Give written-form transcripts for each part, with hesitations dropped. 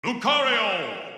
Lucario!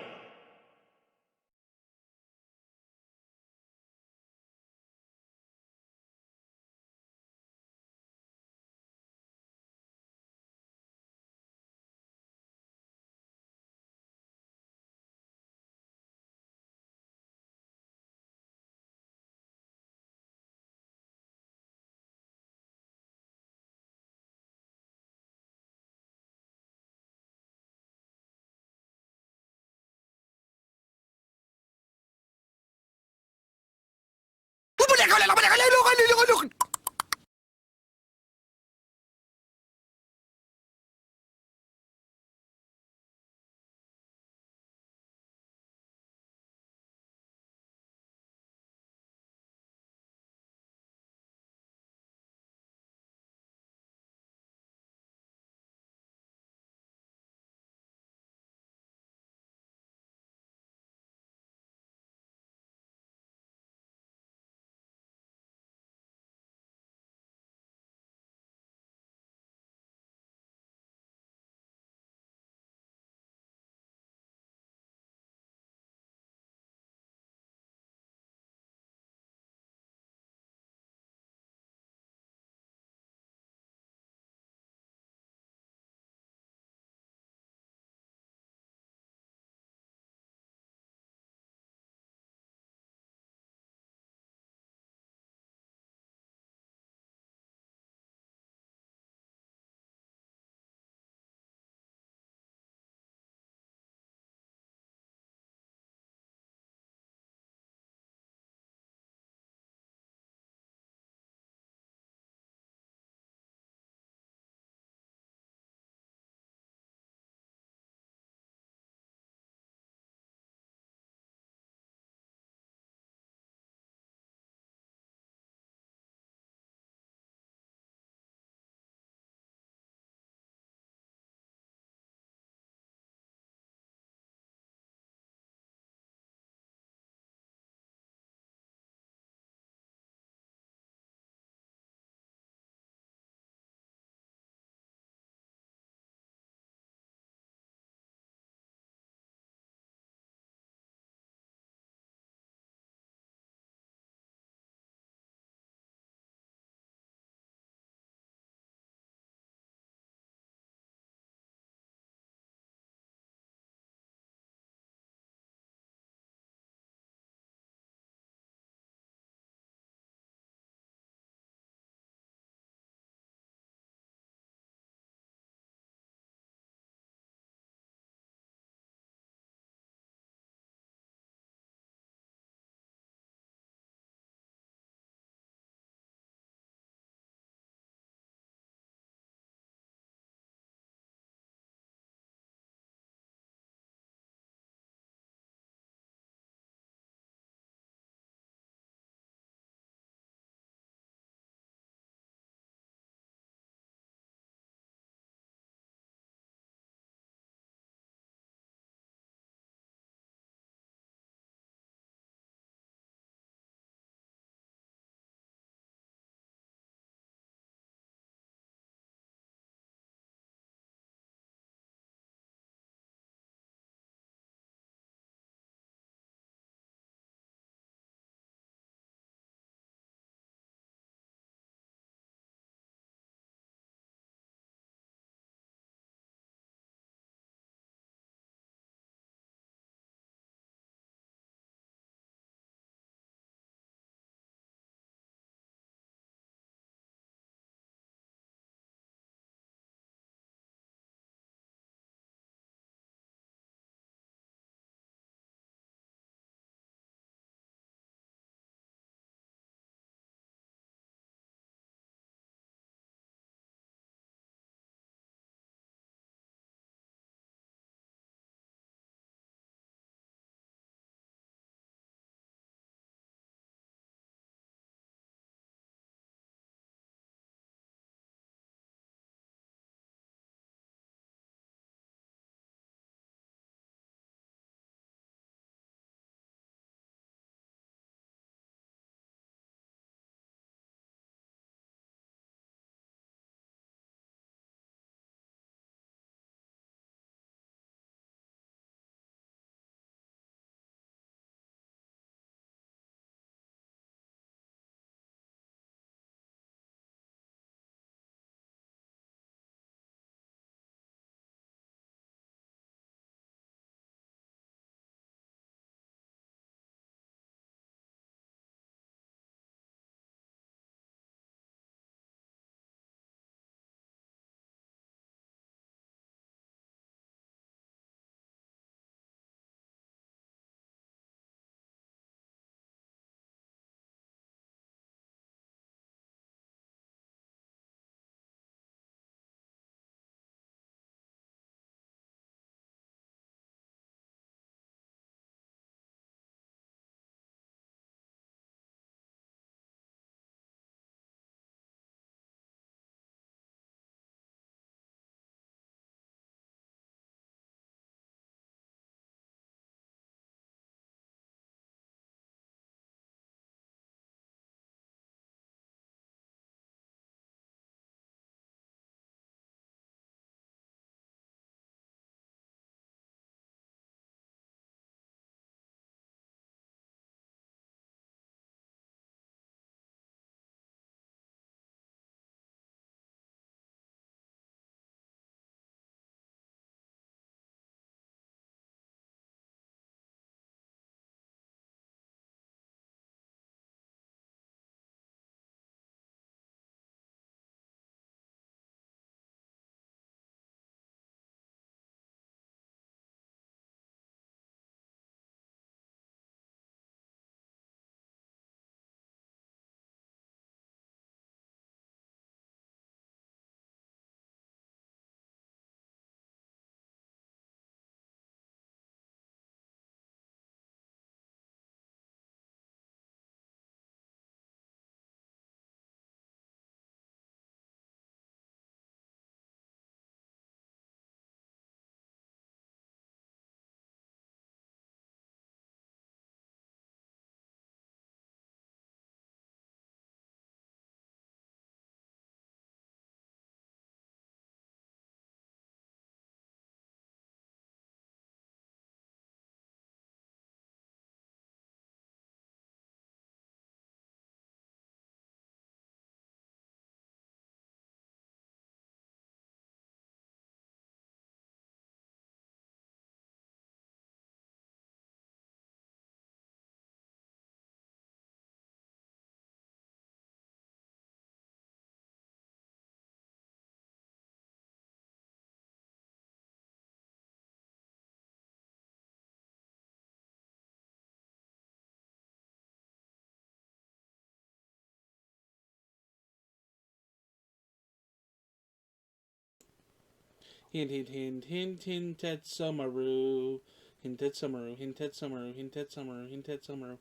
Hint, hint, hint, hint, hint at Summeroo. Hint at Summeroo, hint at Summeroo, hint at Summeroo, hint at Summeroo.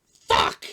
Fuck!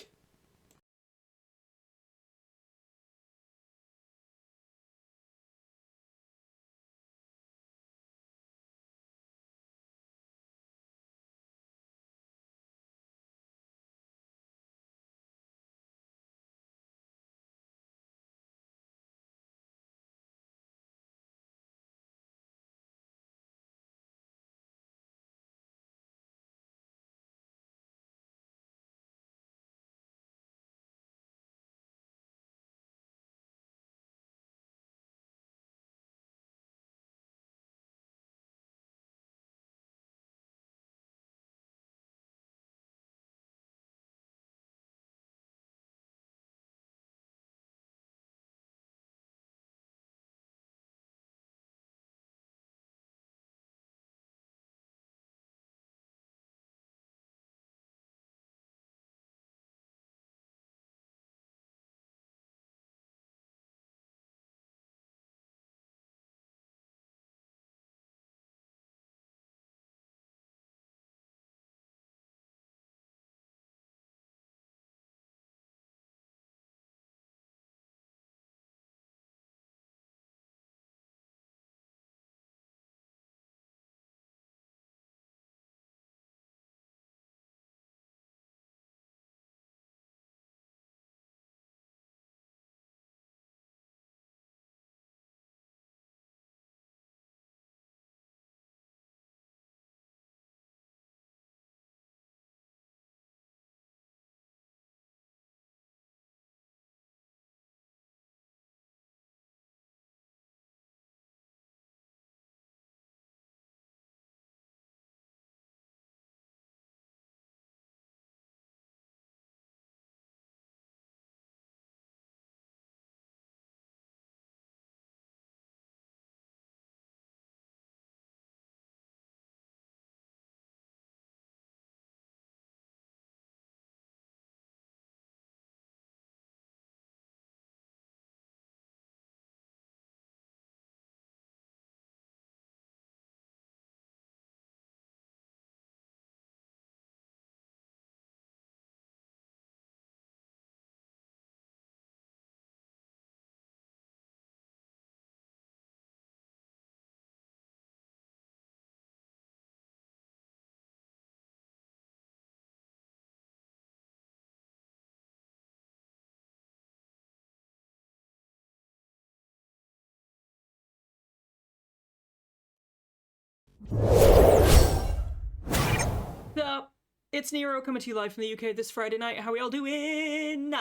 Up? It's Nero coming to you live from the UK this Friday night. How are we all doing?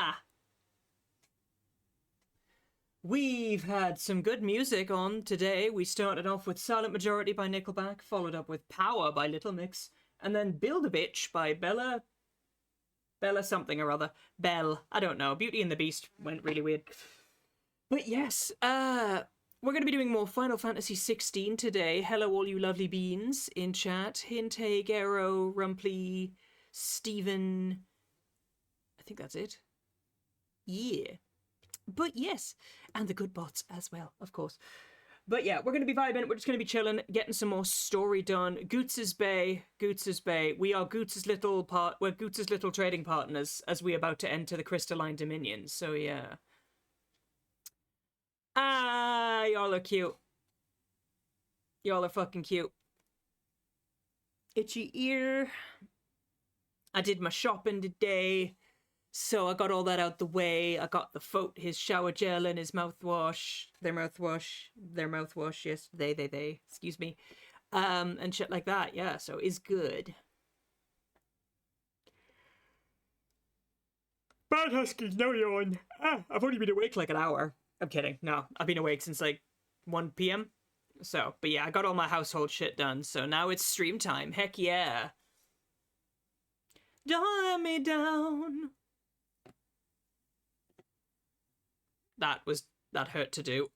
We've had some good music on today. We started off with Silent Majority by Nickelback, followed up with Power by Little Mix, and then Build a Bitch by Bella something or other. Belle, I don't know. Beauty and the Beast went really weird. But yes, we're going to be doing more Final Fantasy 16 today. Hello, all you lovely beans in chat. Hinte, Gero, Rumpley, Steven. I think that's it. Yeah. But yes, and the good bots as well, of course. But yeah, we're going to be vibing. We're just going to be chilling, getting some more story done. Goots's Bay. We are Goots's little we're Goots's little trading partners as we're about to enter the Crystalline Dominions. So yeah. Ah, y'all are cute. Y'all are fucking cute. Itchy ear. I did my shopping today, so I got all that out the way. I got his shower gel and his mouthwash. Their mouthwash, yes. They, excuse me. And shit like that, yeah, so it's good. Bad Huskies, no yawn. I've only been awake like an hour. I'm kidding. No, I've been awake since like 1 p.m. So, but yeah, I got all my household shit done. So now it's stream time. Heck yeah. Don't let me down. That hurt to do.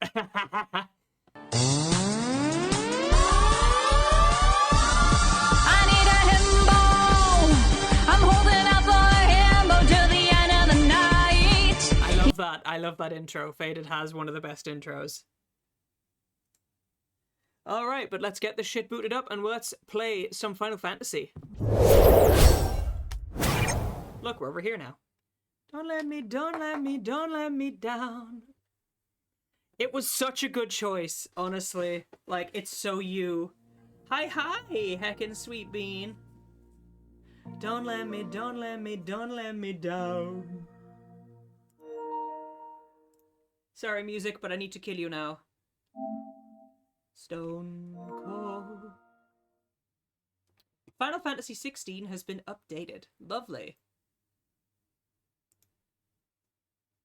I love that intro. Faded has one of the best intros. Alright, but let's get this shit booted up and let's play some Final Fantasy. Look, we're over here now. Don't let me down. It was such a good choice, honestly. Like, it's so you. Hi, heckin' sweet bean. Don't let me down. Sorry, music, but I need to kill you now. Stone Cold. Final Fantasy 16 has been updated. Lovely.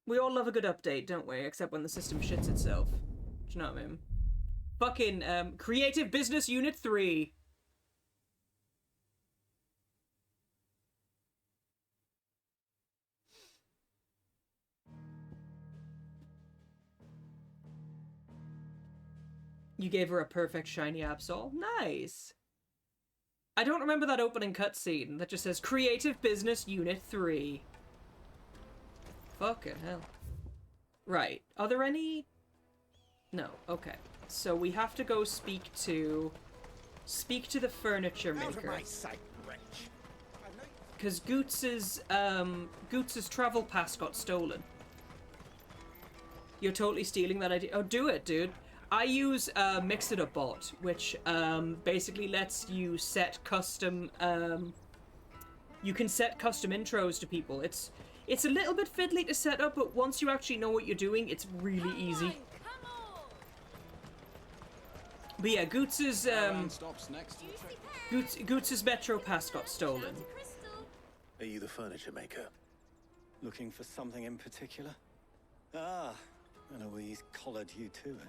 We all love a good update, don't we? Except when the system shits itself. Do you know what I mean? Fucking, Creative Business Unit 3. You gave her a perfect shiny Absol. Nice. I don't remember that opening cutscene that just says Creative Business Unit 3. Fucking hell. Right. Are there any... No. Okay. So we have to go speak to the furniture maker. Because Goots's travel pass got stolen. You're totally stealing that idea. Oh, do it, dude. I use Mixit Bot, which basically lets you set custom you can set custom intros to people. It's a little bit fiddly to set up, but once you actually know what you're doing, it's really easy. But yeah, Goots's Metro Pass got stolen. Are you the furniture maker? Looking for something in particular? Ah, Eloise collared you too, eh?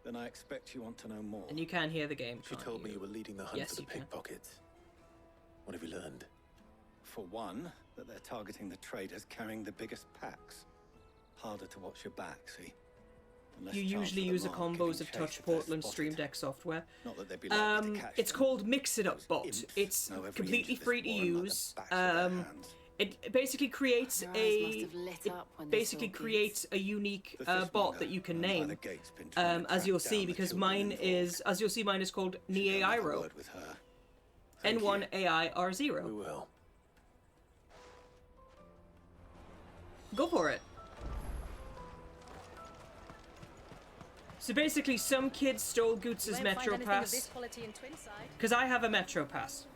Then I expect you want to know more. And you can hear the game, She told me you were leading the hunt Yes, for the you can. pickpockets. What have you learned? For one, that they're targeting the traders carrying the biggest packs. Harder to watch your back, see? And less You chance usually of the use a mob combos giving of chase Touch if they're Portal and spotted. Stream Deck software. Not that they'd be likely to catch It's them. called Mixit Bot. Imps It's know every completely inch of free to this war like the use. backs of their hands. It basically creates Your eyes must have lit up when they saw creates a unique The bot fishmonger, that you can and by name. the gate's been trying to As track you'll down see, the because children mine involved. is called Should go have a Nieairo. word with her. Thank you. N1AIR0. We will. Go for it. So basically, some kids stole Goots's Metro Pass. Because I have a Metro Pass.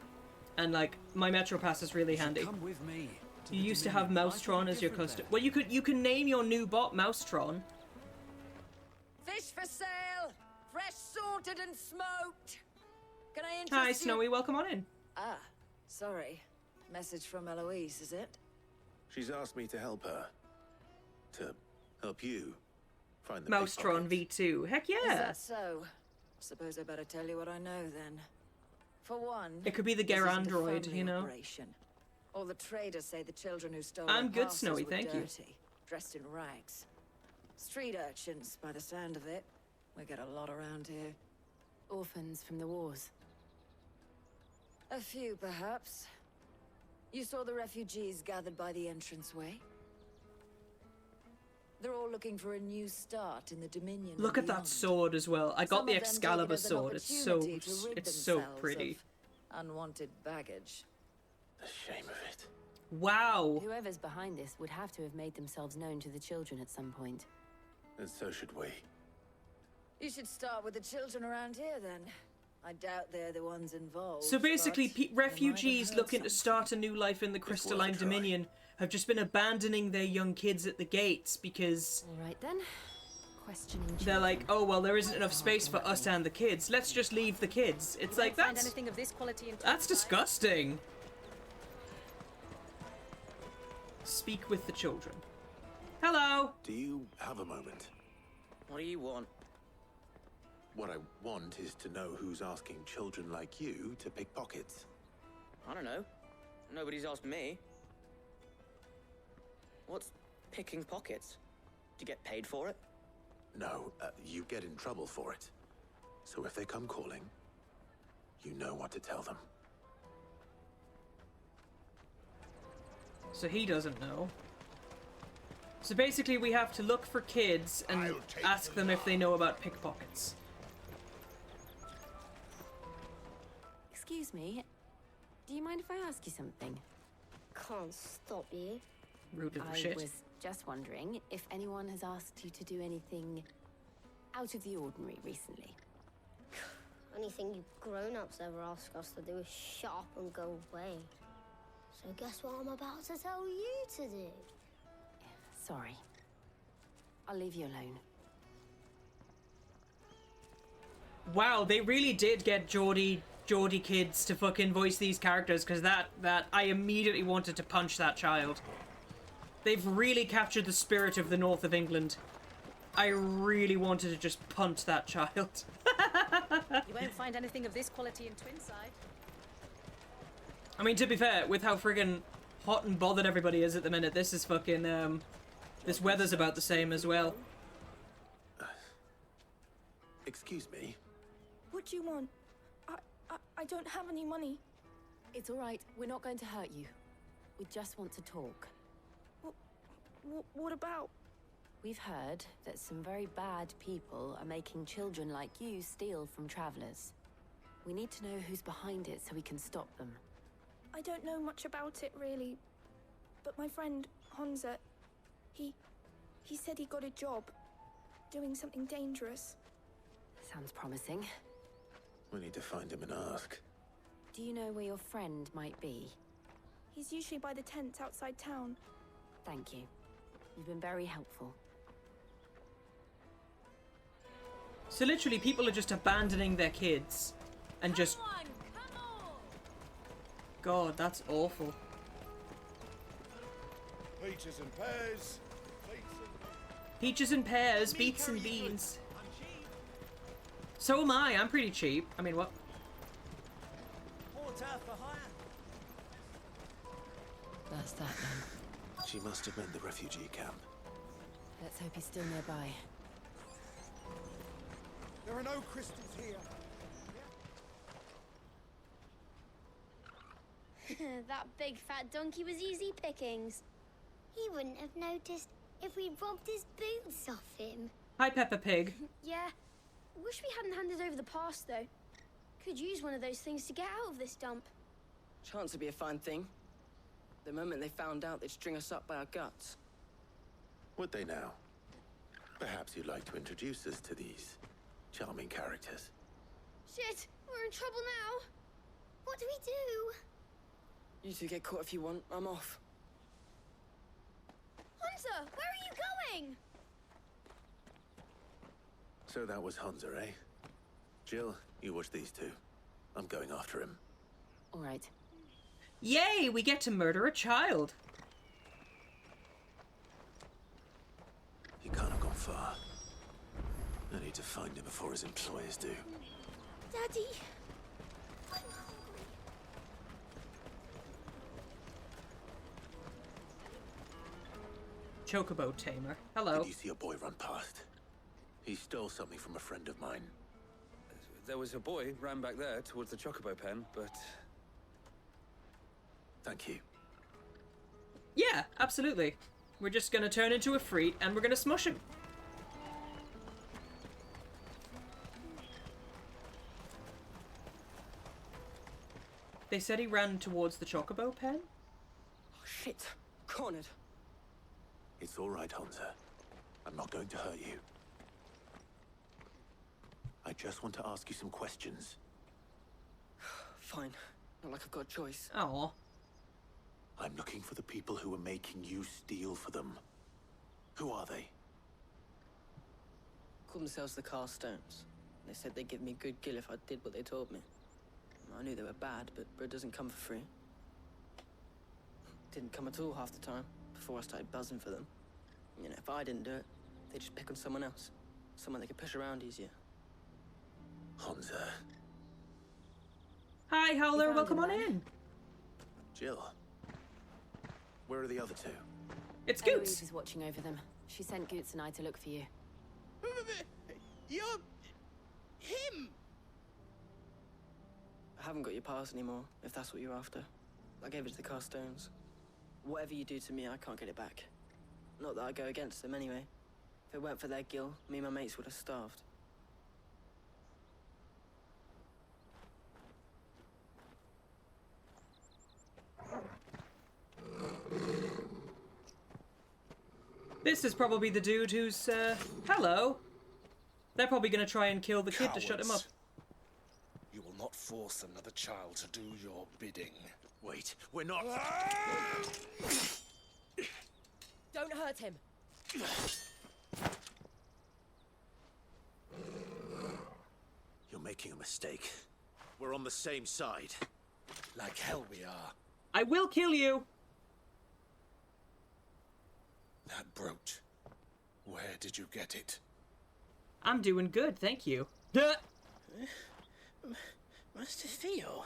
And, like, my Metro Pass is really handy. Come with me. You used to have Mousetron as your custom. Well, you can name your new bot Mousetron. Fish for sale! Fresh sorted and smoked! Can I interest Hi, you? Snowy. Welcome on in. Ah, sorry. Message from Eloise, is it? She's asked me to help her. To help you find the Mousetron pickpockets. V2. Heck Is yeah. that so? Suppose I better tell you what I know then. For one, It could be the this Ger isn't a android, family you know. operation. All the traders say the children who stole I'm their good, passes Snowy, were thank you. dirty, dressed in rags. Street urchins, by the sound of it. We get a lot around here. Orphans from the wars. A few, perhaps. You saw the refugees gathered by the entranceway? They're all looking for a new start in the Dominion. Look and at that beyond. sword as well. I got Some the of them take it Excalibur as an sword. It's so opportunity to rid themselves pretty. of unwanted baggage. The shame of it. Wow. Whoever's behind this would have to have made themselves known to the children at some point. And so should we. You should start with the children around here, then. I doubt they're the ones involved. So basically, but they might refugees have heard looking to something. start a new life in the Crystalline try. Dominion have just been abandoning their young kids at the gates because All right then. Questioning they're children. like, oh, well, there isn't enough space for us and the kids. Let's just leave the kids. It's like, Find that's anything of this quality in that's Twinsight? disgusting. Speak with the children. Hello. Do you have a moment? What do you want? What I want is to know who's asking children like you to pick pockets. I don't know. Nobody's asked me. What's picking pockets? Do you get paid for it? No, you get in trouble for it. So if they come calling, you know what to tell them. So he doesn't know. So basically, we have to look for kids and ask them if they know about pickpockets. Excuse me. Do you mind if I ask you something? Can't stop you. Rude little I shit. was just wondering if anyone has asked you to do anything out of the ordinary recently. Anything you grown-ups ever ask us to do is shut up and go away. So guess what I'm about to tell you to do? Sorry. I'll leave you alone. Wow, they really did get Geordie kids to fucking voice these characters, because that I immediately wanted to punch that child. They've really captured the spirit of the north of England. I really wanted to just punch that child. You won't find anything of this quality in Twinside. I mean, to be fair, with how friggin' hot and bothered everybody is at the minute, this is fucking, this weather's about the same as well. Excuse me. What do you want? I don't have any money. It's all right. We're not going to hurt you. We just want to talk. What about? We've heard that some very bad people are making children like you steal from travelers. We need to know who's behind it so we can stop them. I don't know much about it, really. But my friend, Honza, he said he got a job doing something dangerous. Sounds promising. We need to find him and ask. Do you know where your friend might be? He's usually by the tents outside town. Thank you. You've been very helpful. So literally, people are just abandoning their kids and just... God, that's awful. Peaches and pears. Peaches and pears, beets and beans. So am I. I'm pretty cheap. I mean, what? Porter for hire. That's that then. She must have meant the refugee camp. Let's hope he's still nearby. There are no crystals here. That big fat donkey was easy pickings. He wouldn't have noticed if we robbed his boots off him. Hi, Peppa Pig. Yeah. Wish we hadn't handed over the pass, though. Could use one of those things to get out of this dump. Chance would be a fine thing. The moment they found out, they'd string us up by our guts. Would they now? Perhaps you'd like to introduce us to these charming characters. Shit, we're in trouble now. What do we do? You two get caught if you want. I'm off. Hunter, where are you going? So that was Hunter, eh? Jill, you watch these two. I'm going after him. All right. Yay, we get to murder a child. He can't have gone far. I need to find him before his employers do. Daddy, I'm hungry. Chocobo tamer. Hello. Did you see a boy run past? He stole something from a friend of mine. There was a boy ran back there towards the Chocobo pen, but... Thank you. Yeah, absolutely. We're just gonna turn into a freak and we're gonna smush him. They said he ran towards the Chocobo pen? Oh, shit. Cornered. It's all right, Hunter. I'm not going to hurt you. I just want to ask you some questions. Fine. Not like I've got a choice. Aw. I'm looking for the people who are making you steal for them. Who are they? Called themselves the Carstones. They said they'd give me good gill if I did what they told me. I knew they were bad, but bread doesn't come for free. Didn't come at all half the time, before I started buzzing for them. You know, if I didn't do it, they'd just pick on someone else. Someone they could push around easier. Hunter. Hi, Howler, welcome on in. Jill. Where are the other two? It's Eloise Goots. is watching over them. She sent Goots and I to look for you. You're... him! I haven't got your pass anymore, if that's what you're after. I gave it to the Carstones. Whatever you do to me, I can't get it back. Not that I go against them anyway. If it weren't for their gill, me and my mates would have starved. This is probably the dude who's, hello. They're probably gonna try and kill the kid to shut him up. You will not force another child to do your bidding. Wait, we're not... Don't hurt him. You're making a mistake. We're on the same side. Like hell we are. I will kill you. That brooch. Where did you get it? I'm doing good, thank you. Duh. Master Theo?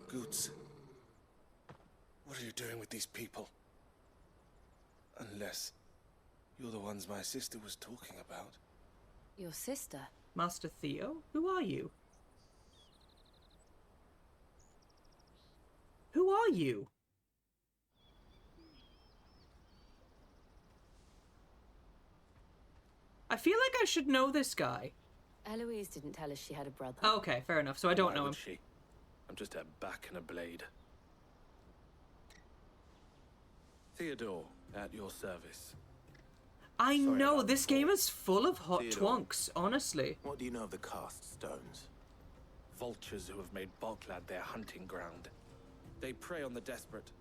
Goots. What are you doing with these people? Unless you're the ones my sister was talking about. Your sister? Master Theo? Who are you? Who are you? I feel like I should know this guy. Eloise didn't tell us she had a brother. Oh, okay, fair enough. So I don't Why know him. would she? I'm just a back and a blade. Theodore, at your service. I Sorry know, about this before. game is full of hot Theodore. twunks, honestly. What do you know of the cast stones? Vultures who have made Boklad their hunting ground. They prey on the desperate,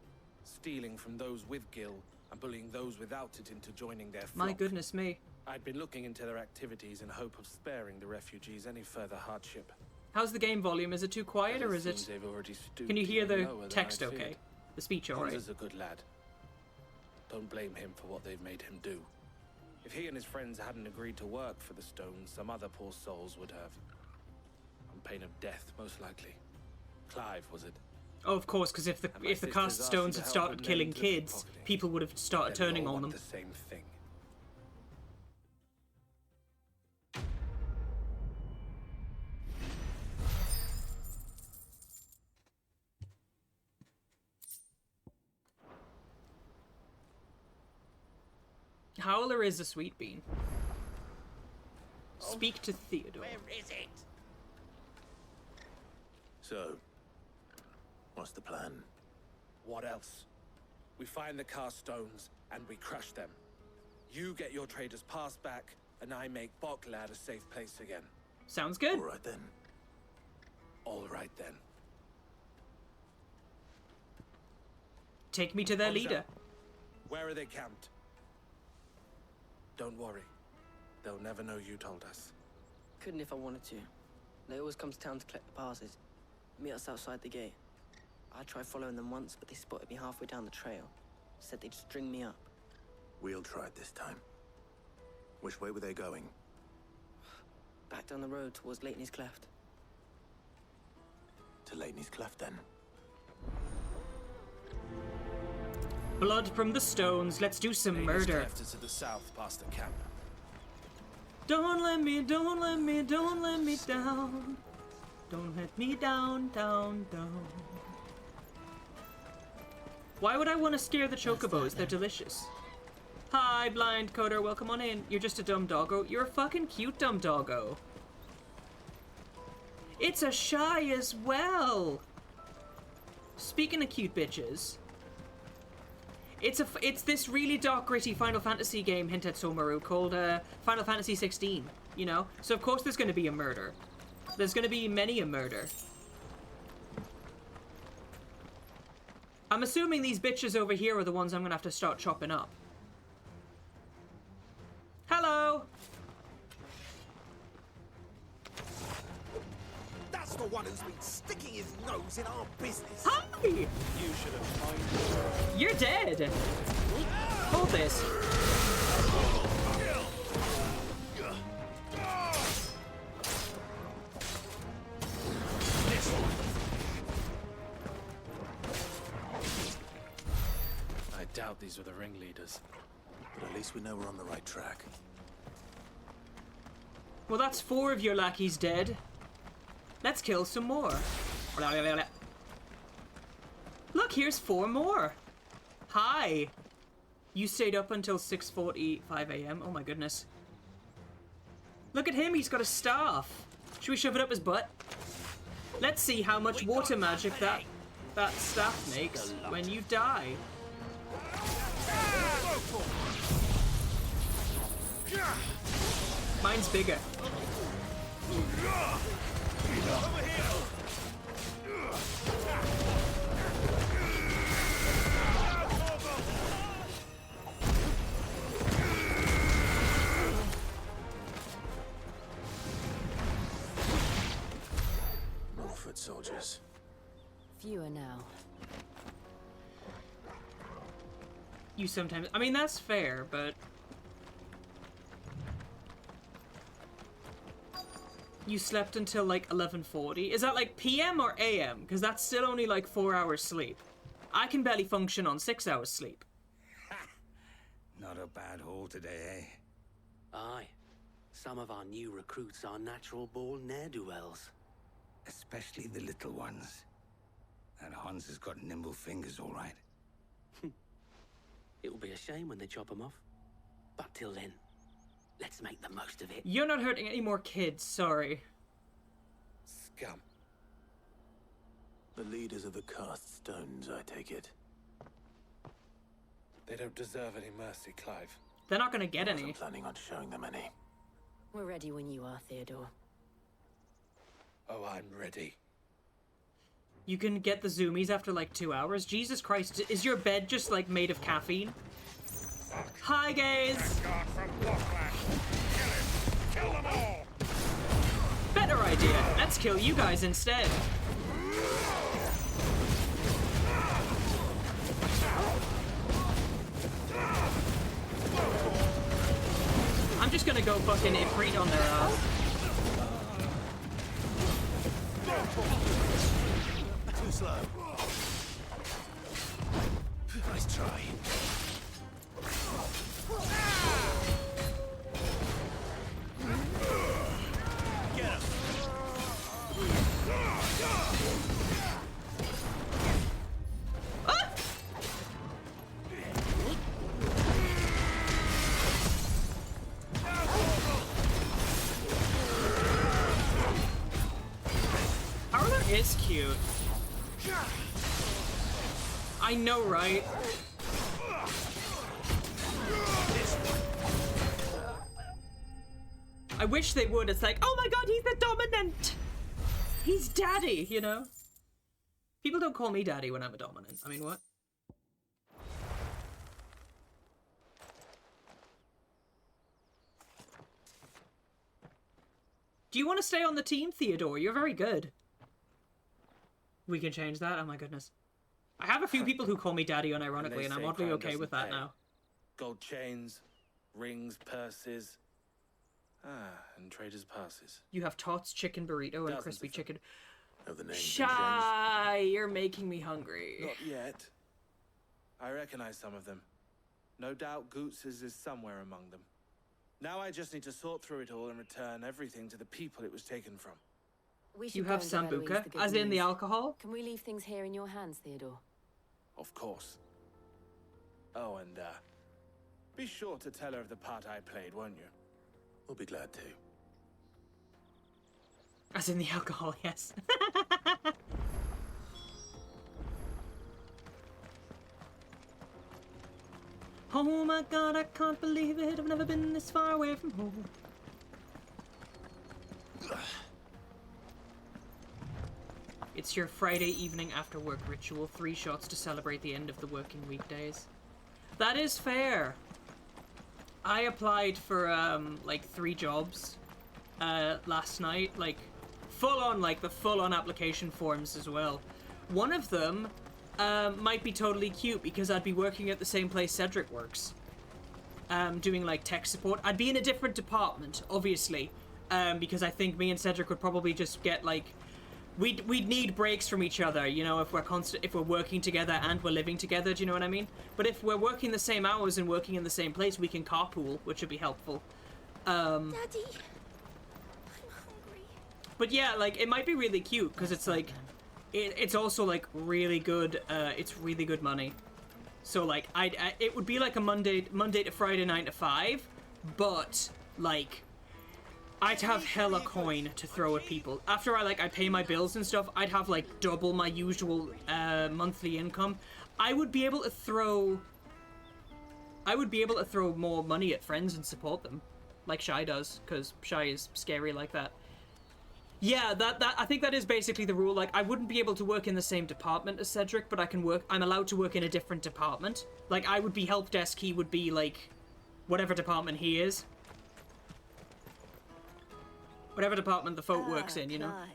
stealing from those with Gil and bullying those without it into joining their flock. My goodness me. I'd been looking into their activities in hope of sparing the refugees any further hardship. How's the game volume? Is it too quiet or is it... seems they've already stooped Can you hear even the lower than text I'd okay? feared. The speech alright? Hansa's a good lad. Don't blame him for what they've made him do. If he and his friends hadn't agreed to work for the stones, some other poor souls would have. On pain of death, most likely. Clive, was it? Oh, of course, because if the And my cast sisters asked stones me had to started help killing amend the kids, pocketing. people would have started Then we turning all on want them. the same thing. Howler is a sweet bean. Speak to Theodore. Where is it? So, what's the plan? What else? We find the cast stones and we crush them. You get your trader's pass back, and I make Boklad a safe place again. Sounds good. All right then. All right then. Take me to their Hamza, leader. Where are they camped? Don't worry. They'll never know you told us. Couldn't if I wanted to. They always come to town to collect the passes. Meet us outside the gate. I tried following them once, but they spotted me halfway down the trail. Said they'd string me up. We'll try it this time. Which way were they going? Back down the road towards Leighton's Cleft. To Leighton's Cleft, then. Hmm. Blood from the stones. Let's do some murder. Cleft is to the south, past the camp. Don't let me, don't let me, don't let me down. Don't let me down, down, down. Why would I want to scare the chocobos? They're delicious. Hi, blind coder. Welcome on in. You're just a dumb doggo. You're a fucking cute dumb doggo. It's a shy as well. Speaking of cute bitches, it's this really dark, gritty Final Fantasy game, Hinted Somaru, called Final Fantasy 16. You know, so of course there's going to be a murder. There's going to be many a murder. I'm assuming these bitches over here are the ones I'm going to have to start chopping up. Hello! That's the one who's been sticking his nose in our business. Hi! You should have minded. You're dead! Hold this. I doubt these were the ringleaders. But at least we know we're on the right track. Well, that's 4 of your lackeys dead. Let's kill some more. Look, here's 4 more. Hi. You stayed up until 6:45 a.m. Oh my goodness. Look at him, he's got a staff. Should we shove it up his butt? Let's see how much water magic that staff makes when you die. Mine's bigger. More foot soldiers. Fewer now. You sometimes... I mean, that's fair, but... You slept until, like, 11:40? Is that, like, PM or AM? Because that's still only, like, 4 hours sleep. I can barely function on 6 hours sleep. Not a bad haul today, eh? Aye. Some of our new recruits are natural-born ne'er-do-wells. Especially the little ones. And Hans has got nimble fingers, all right. It will be a shame when they chop them off. But till then, let's make the most of it. You're not hurting any more kids, sorry. Scum. The leaders of the cast stones, I take it. They don't deserve any mercy, Clive. They're not gonna get I any. wasn't planning on showing them any. We're ready when you are, Theodore. Oh, I'm ready. You can get the zoomies after like 2 hours? Jesus Christ, is your bed just like made of caffeine? Hi, guys! Kill them all! Better idea. Let's kill you guys instead. I'm just gonna go fucking Ifrit on their ass. Too slow. Nice try. Get him. Ah! Arlo is cute. I know, right? I wish they would. It's like, oh my god, he's the dominant! He's daddy, you know? People don't call me daddy when I'm a dominant. I mean, what? Do you want to stay on the team, Theodore? You're very good. We can change that? Oh my goodness. I have a few people who call me daddy unironically, and I'm oddly okay with that now. Gold chains, rings, purses. And traders' passes. You have tots, chicken burrito, and crispy chicken. Have the names Shy, you're making me hungry. Not yet. I recognize some of them. No doubt Goots's is somewhere among them. Now I just need to sort through it all and return everything to the people it was taken from. You have sambuca, as in the alcohol? Can we leave things here in your hands, Theodore? Of course. Oh, and be sure to tell her of the part I played, won't you? We'll be glad to. As in the alcohol, yes. Oh my god, I can't believe it. I've never been this far away from home. It's your Friday evening after work ritual. 3 shots to celebrate the end of the working weekdays. That is fair. I applied for, like, 3 jobs, last night. Like, full-on, like, the full-on application forms as well. One of them, might be totally cute because I'd be working at the same place Cedric works. Doing, like, tech support. I'd be in a different department, obviously, because I think me and Cedric would probably just get, like... We'd need breaks from each other, you know, if we're working together and we're living together, do you know what I mean? But if we're working the same hours and working in the same place, we can carpool, which would be helpful. Daddy, I'm hungry. But yeah, like, it might be really cute, because it's like, it's also like really good, it's really good money. So like, it would be like a Monday to Friday 9 to 5, but like, I'd have hella coin to throw at people. After I pay my bills and stuff, I'd have like double my usual monthly income. I would be able to throw I would be able to throw more money at friends and support them, like Shy does, because Shy is scary like that. Yeah, I think that is basically the rule. Like, I wouldn't be able to work in the same department as Cedric, but I'm allowed to work in a different department. Like, I would be help desk, he would be, like, whatever department he is. Whatever department the folk works in, you know? Clive.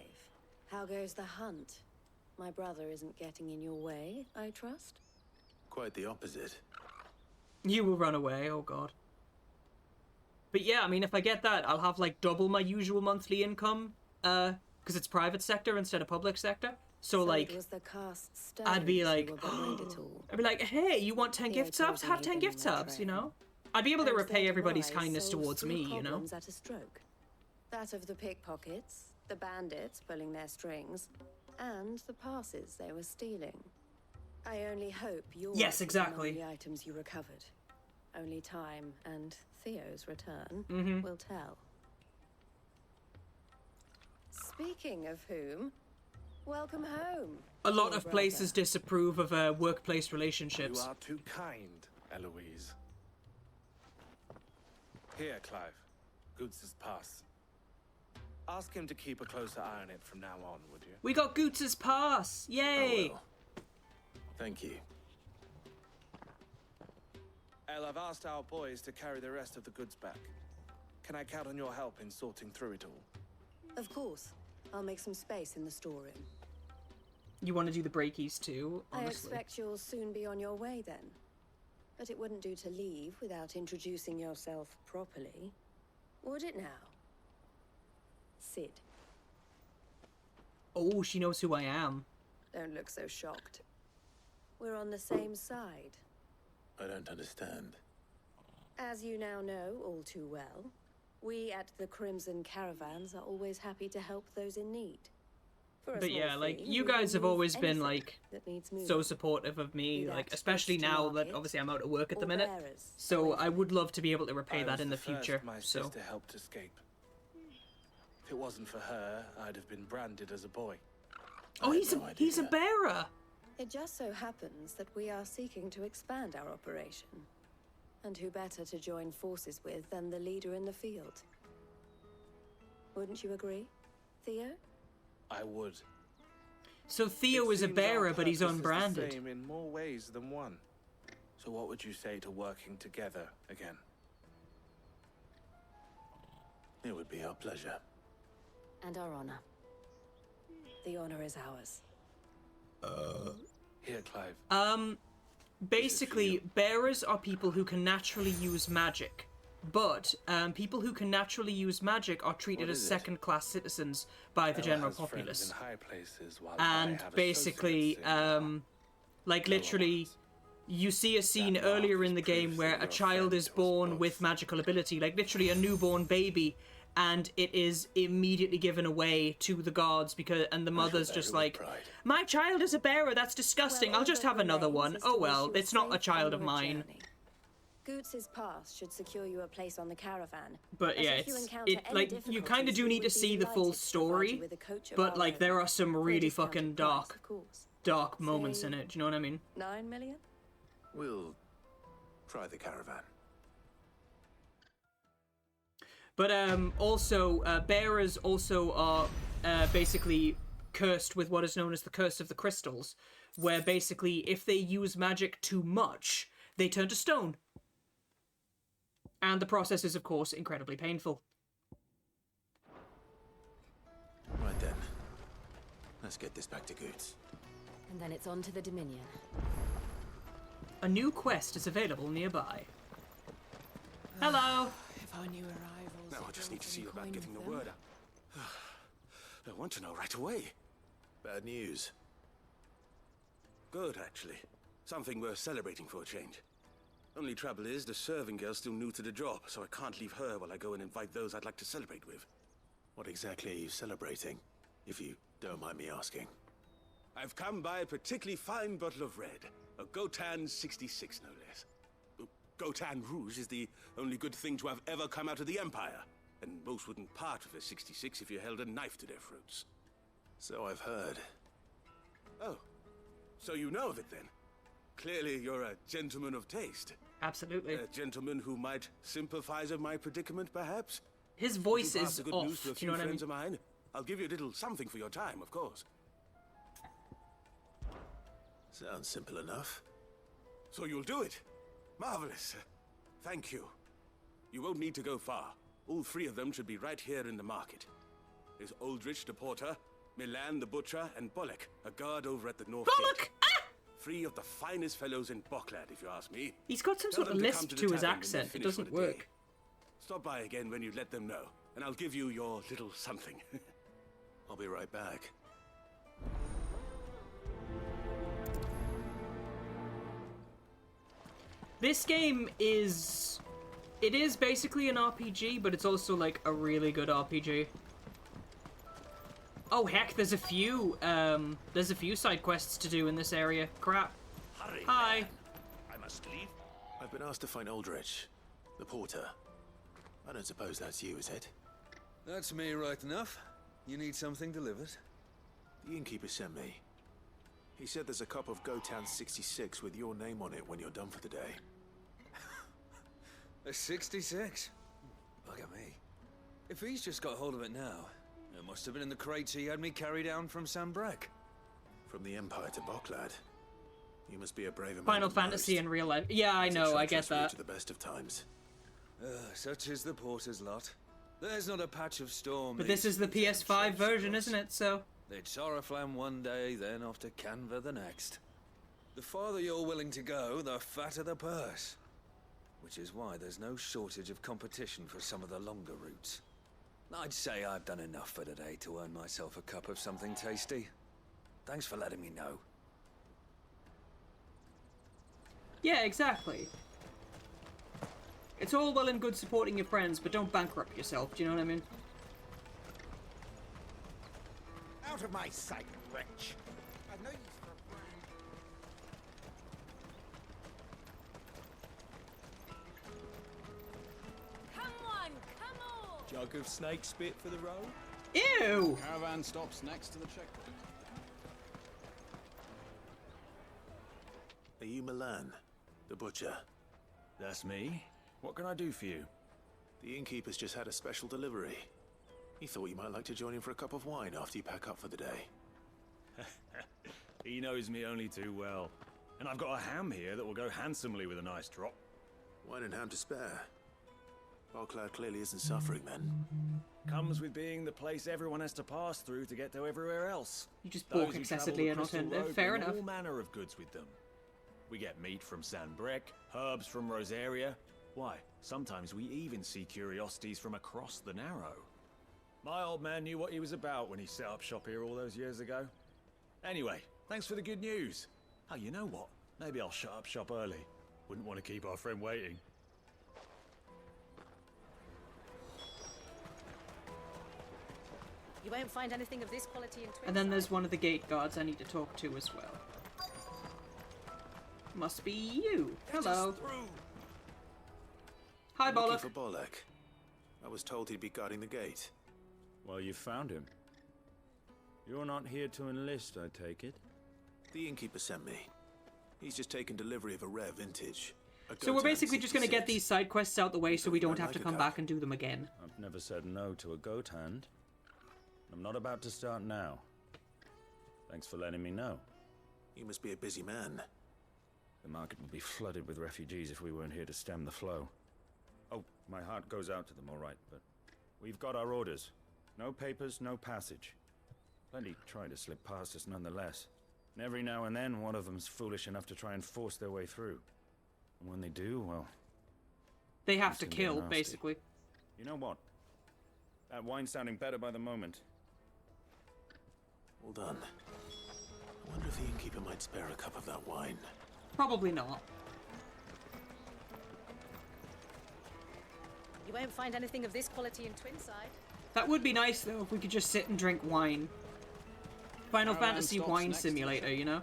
How goes the hunt? My brother isn't getting in your way, I trust? Quite the opposite. You will run away, oh god. But yeah, I mean, if I get that, I'll have, like, double my usual monthly income. Because it's private sector instead of public sector. So like, it was the cast I'd be like, behind it all. I'd be like, hey, you want 10 gift subs? Have 10 gift subs, you know? I'd be able to repay everybody's kindness towards me, you know? At a stroke. That of the pickpockets, the bandits pulling their strings, and the passes they were stealing. I only hope yours yes, exactly. the items you recovered. Only time and Theo's return will tell. Speaking of whom, welcome home. A lot of places disapprove of workplace relationships. You are too kind, Eloise. Here, Clive. Goots' pass. Ask him to keep a closer eye on it from now on, would you? We got Goots' pass! Yay! Oh, well. Thank you. El, I've asked our boys to carry the rest of the goods back. Can I count on your help in sorting through it all? Of course. I'll make some space in the storeroom. You want to do the breakies too, honestly. I expect you'll soon be on your way then. But it wouldn't do to leave without introducing yourself properly. Would it now? Sid. Oh, she knows who I am. Don't look so shocked. We're on the same side. I don't understand. As you now know all too well, we at the Crimson Caravans are always happy to help those in need. But yeah, like, you guys have always been, like, so supportive of me, like, especially now that obviously I'm out of work at the minute. So I would love to be able to repay that in the future. My sister helped escape. If it wasn't for her, I'd have been branded as a boy. Oh, he's a bearer! It just so happens that we are seeking to expand our operation. And who better to join forces with than the leader in the field? Wouldn't you agree, Theo? I would. So Theo is a bearer, but he's unbranded. Is the same in more ways than one. So what would you say to working together again? It would be our pleasure. And our honor. The honor is ours. Here, Clive. Basically, bearers are people who can naturally use magic. But people who can naturally use magic are treated as second-class citizens by the general populace. And basically, like literally, you see a scene earlier in the game where a child is born with magical ability, like literally a newborn baby, and it is immediately given away to the guards and the mother's just like, my child is a bearer, that's disgusting, I'll just have another one. Oh well, it's not a child of mine. Goots' pass should secure you a place on the caravan. But yeah, like, you kind of do need to see the full story, but like, there are some really fucking dark moments in it, do you know what I mean? 9 million? We'll try the caravan. But also, bearers also are basically cursed with what is known as the Curse of the Crystals, where basically, if they use magic too much, they turn to stone. And the process is, of course, incredibly painful. Right then. Let's get this back to Goots. And then it's on to the Dominion. A new quest is available nearby. Hello! If I knew arrivals... Now I just need to see you about getting the word out. I want to know right away. Bad news. Good, actually. Something worth celebrating for a change. Only trouble is, the serving girl's still new to the job, so I can't leave her while I go and invite those I'd like to celebrate with. What exactly are you celebrating, if you don't mind me asking? I've come by a particularly fine bottle of red. A Gotan 66, no less. Gotan Rouge is the only good thing to have ever come out of the Empire. And most wouldn't part with a 66 if you held a knife to their throats. So I've heard. Oh, so you know of it then? Clearly you're a gentleman of taste. Absolutely. A gentleman who might sympathize with my predicament, perhaps? His voice If you pass is the good off. news to a Do few you know what I mean? friends of mine, I'll give you a little something for your time, of course. Sounds simple enough. So you'll do it? Marvelous. Thank you. You won't need to go far. All three of them should be right here in the market. There's Aldrich the porter, Milan the butcher, and Bollock, a guard over at the north gate. Three of the finest fellows in Boklad, if you ask me. He's got some Tell sort of them to come lisp the to his tavern when accent. they're It finished for doesn't the day. work. Stop by again when you let them know, and I'll give you your little something. I'll be right back. This game is... It is basically an RPG, but it's also, like, a really good RPG. Oh, heck, there's a few side quests to do in this area. Crap. Hurry, Hi. man. I must leave. I've been asked to find Aldrich, the porter. I don't suppose that's you, is it? That's me right enough. You need something delivered? The innkeeper sent me. He said there's a cup of Gotan 66 with your name on it when you're done for the day. A 66? Bugger me. If he's just got hold of it now, it must have been in the crates he had me carry down from Sambrek. From the Empire to Boklad. You must be a braver man Final than Fantasy most. in real life. Yeah, I It's a know, I get treacherous route that. to the best of times. Such is the porter's lot. There's not a patch of storm. But this is the PS5 version, isn't it? So... They'd Sorrowflam one day, then off to Canva the next. The farther you're willing to go, the fatter the purse. Which is why there's no shortage of competition for some of the longer routes. I'd say I've done enough for today to earn myself a cup of something tasty. Thanks for letting me know. Yeah, exactly. It's all well and good supporting your friends, but don't bankrupt yourself, do you know what I mean? Out of my sight, wretch! I've no use for a brand. Come on, come on! Jug of snake spit for the road? Ew! Caravan stops next to the checkpoint. Are you Milan, the butcher? That's me. What can I do for you? The innkeeper's just had a special delivery. He thought you might like to join him for a cup of wine after you pack up for the day. He knows me only too well. And I've got a ham here that will go handsomely with a nice drop. Wine and ham to spare. Boklad clearly isn't suffering then. Comes with being the place everyone has to pass through to get to everywhere else. You just Those balk who excessively travel and the Crystal authentic. Road Fair bring enough. all manner of goods with them. We get meat from Sanbrek, herbs from Rosaria. Why, sometimes we even see curiosities from across the Narrow. My old man knew what he was about when he set up shop here all those years ago. Anyway, thanks for the good news. Oh, you know what? Maybe I'll shut up shop early. Wouldn't want to keep our friend waiting. You won't find anything of this quality in Twin. And then there's one of the gate guards I need to talk to as well. Must be you. Hello. Hi, I'm looking Bollock. for Bollock. I was told he'd be guarding the gate. Well, you found him. You're not here to enlist, I take it? The innkeeper sent me. He's just taken delivery of a rare vintage. So we're basically just going to get these side quests out the way so we don't have to come back and do them again. I've never said no to a goat hand. I'm not about to start now. Thanks for letting me know. You must be a busy man. The market would be flooded with refugees if we weren't here to stem the flow. Oh, my heart goes out to them, all right, but we've got our orders. No papers, no passage. Plenty try to slip past us nonetheless. And every now and then, one of them's foolish enough to try and force their way through. And when they do, well... They have to things can get kill, nasty. basically. You know what? That wine's sounding better by the moment. Well done. I wonder if the innkeeper might spare a cup of that wine. Probably not. You won't find anything of this quality in Twinside. That would be nice, though, if we could just sit and drink wine. Final Caravan Fantasy stops wine next to the simulator, you know?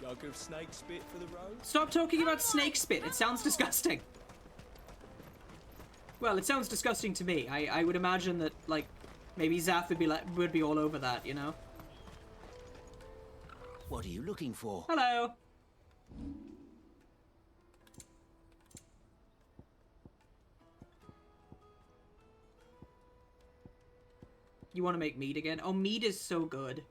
Jug of snake spit for the road? Stop talking about snake spit. It sounds disgusting. Well, it sounds disgusting to me. I would imagine that, like, maybe Zath would be all over that, you know? What are you looking for? Hello. You want to make mead again? Oh, mead is so good.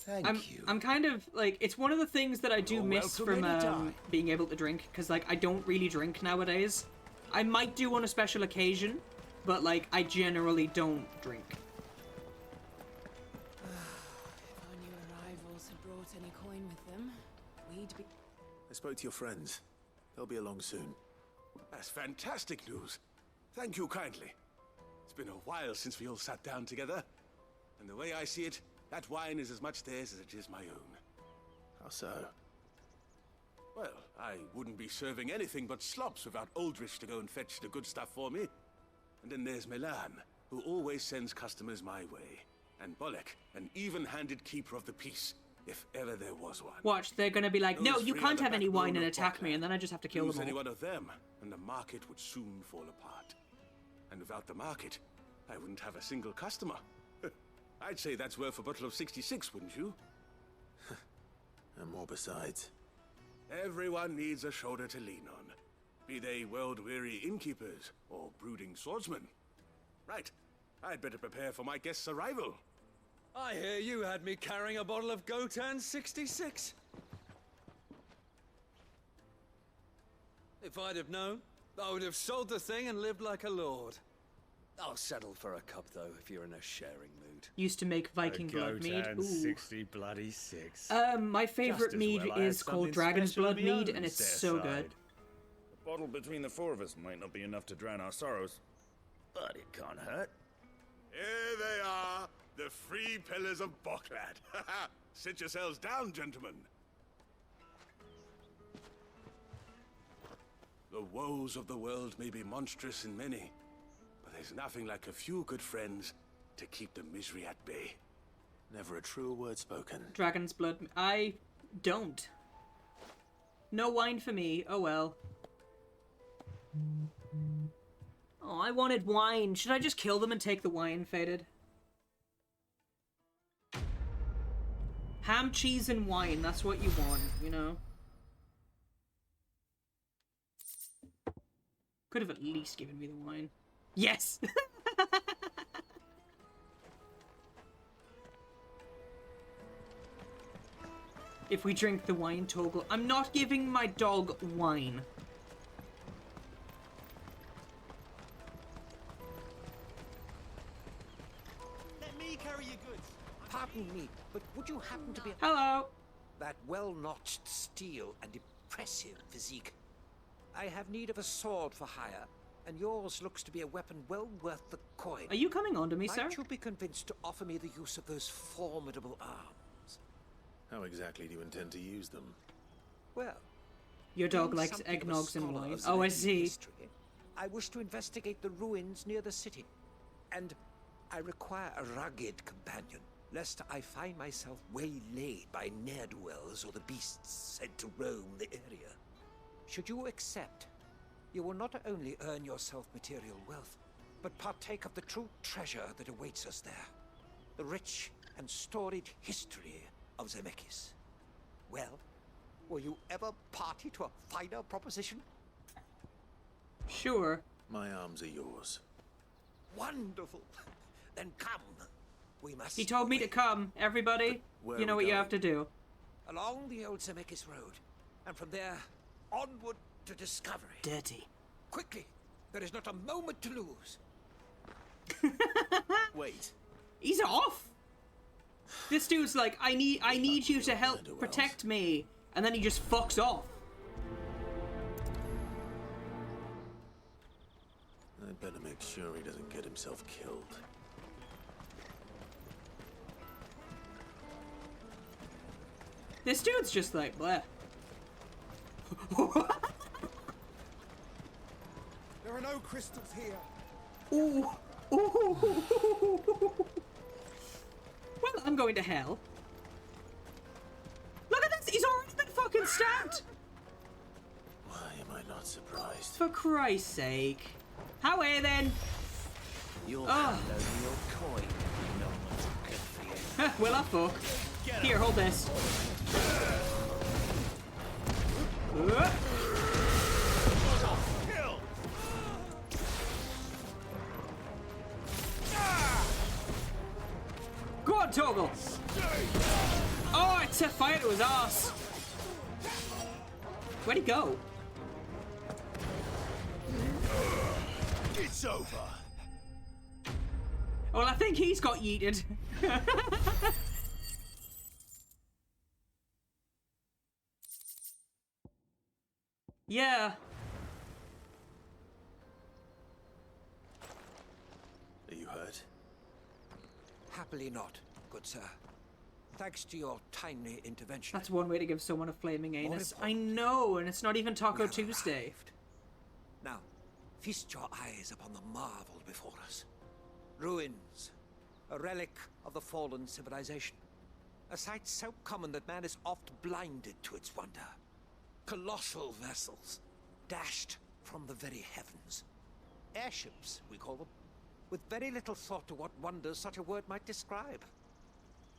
Thank you. I'm kind of, like, it's one of the things that I do You're miss welcome from anytime. being able to drink, because, like, I don't really drink nowadays. I might do on a special occasion, but, like, I generally don't drink. If our new arrivals had brought any coin with them, we'd be... I spoke to your friends. They'll be along soon. That's fantastic news. Thank you kindly. It's been a while since we all sat down together. And the way I see it, that wine is as much theirs as it is my own. How so? Well, I wouldn't be serving anything but slops without Aldrich to go and fetch the good stuff for me. And then there's Milan, who always sends customers my way. And Bolek, an even-handed keeper of the peace, if ever there was one. Watch, they're gonna be like, no, Those you three can't are the have any wine and backbone of attack me, Bokland. and then I just have to kill Lose them any all. one of them, and the market would soon fall apart. And without the market, I wouldn't have a single customer. I'd say that's worth a bottle of 66, wouldn't you? And more besides. Everyone needs a shoulder to lean on. Be they world-weary innkeepers or brooding swordsmen. Right. I'd better prepare for my guest's arrival. I hear you had me carrying a bottle of Gotan 66. If I'd have known, I would have sold the thing and lived like a lord. I'll settle for a cup, though, if you're in a sharing mood. Used to make Viking blood mead. Ooh. 60 bloody 6. My favorite Just as mead well I had is called something Dragon's special of Blood my mead, own and it's set so aside. good. A bottle between the four of us might not be enough to drown our sorrows, but it can't hurt. Here they are, the free pillars of Bokland. Sit yourselves down, gentlemen. The woes of the world may be monstrous in many, but there's nothing like a few good friends to keep the misery at bay. Never a truer word spoken. Dragon's Blood. I don't. No wine for me. Oh well. Oh, I wanted wine. Should I just kill them and take the wine, Faded? Ham, cheese, and wine. That's what you want, you know? Could have at least given me the wine. Yes! If we drink the wine, Toggle. I'm not giving my dog wine. Let me carry your goods. Pardon me, but would you happen to be... Hello. That well-notched steel and impressive physique. I have need of a sword for hire, and yours looks to be a weapon well worth the coin. Are you coming on to me, sir? Might you be convinced to offer me the use of those formidable arms? How exactly do you intend to use them? Well, Your dog being likes something of a eggnogs and scholar wine. of Oh, I Zemeckis see. history, I wish to investigate the ruins near the city, and I require a rugged companion, lest I find myself waylaid by ne'er-do-wells or the beasts sent to roam the area. Should you accept, you will not only earn yourself material wealth, but partake of the true treasure that awaits us there. The rich and storied history of Zemeckis. Well, were you ever party to a finer proposition? Sure. My arms are yours. Wonderful. Then come. We must... He told me to come, everybody. Where You know are what we you have to do. Along the old Zemeckis Road, and from there, onward to discovery. Dirty. Quickly! There is not a moment to lose. Wait. He's off. This dude's like, I need you to help protect me, and then he just fucks off. I'd better make sure he doesn't get himself killed. This dude's just like, bleh. There are no crystals here. Ooh. Ooh. Well, I'm going to hell. Look at this! He's already been fucking stabbed! Why am I not surprised? For Christ's sake. How are then? You'll Oh. hand over your coin. No one's good for you. Will I fuck? Here, hold this. Torgal! Oh, it set fire to his ass! Where'd he go? It's over. Well, I think he's got yeeted. Yeah. Are you hurt? Happily not, good sir. Thanks to your timely intervention. That's one way to give someone a flaming anus. I know, and it's not even Taco Tuesday. Now, feast your eyes upon the marvel before us. Ruins, a relic of the fallen civilization. A sight so common that man is oft blinded to its wonder. Colossal vessels, dashed from the very heavens. Airships, we call them, with very little thought to what wonders such a word might describe.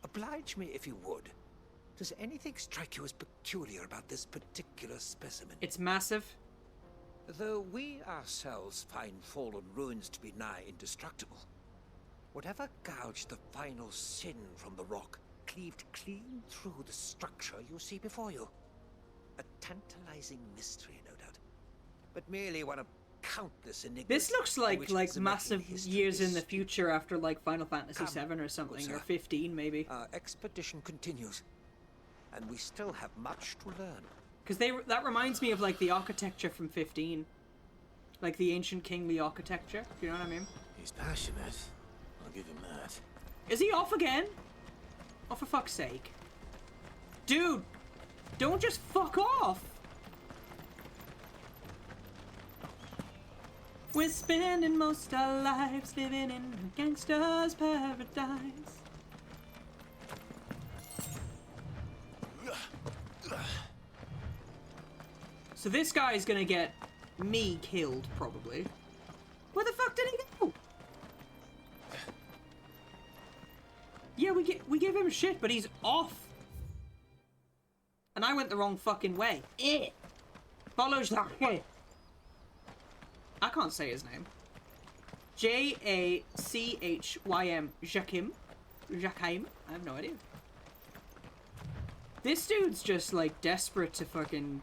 Oblige me if you would. Does anything strike you as peculiar about this particular specimen? It's massive. Though we ourselves find fallen ruins to be nigh indestructible, whatever gouged the final sin from the rock cleaved clean through the structure you see before you. A tantalizing mystery, no doubt, but merely one of countless enigmas. This looks like massive years in the is. future after like Final Fantasy VII or something, or 15 maybe. Our expedition continues, and we still have much to learn. Because that reminds me of like the architecture from 15, like the ancient kingly architecture. Do you know what I mean? He's passionate. I'll give him that. Is he off again? Oh, for fuck's sake, dude! Don't just fuck off. We're spending most our lives living in a gangster's paradise. So this guy's gonna get me killed, probably. Where the fuck did he go? Yeah, we gave him shit, but he's off. And I went the wrong fucking way. Follows that way. I can't say his name. Jachym. Jachym. Jachym. I have no idea. This dude's just like desperate to fucking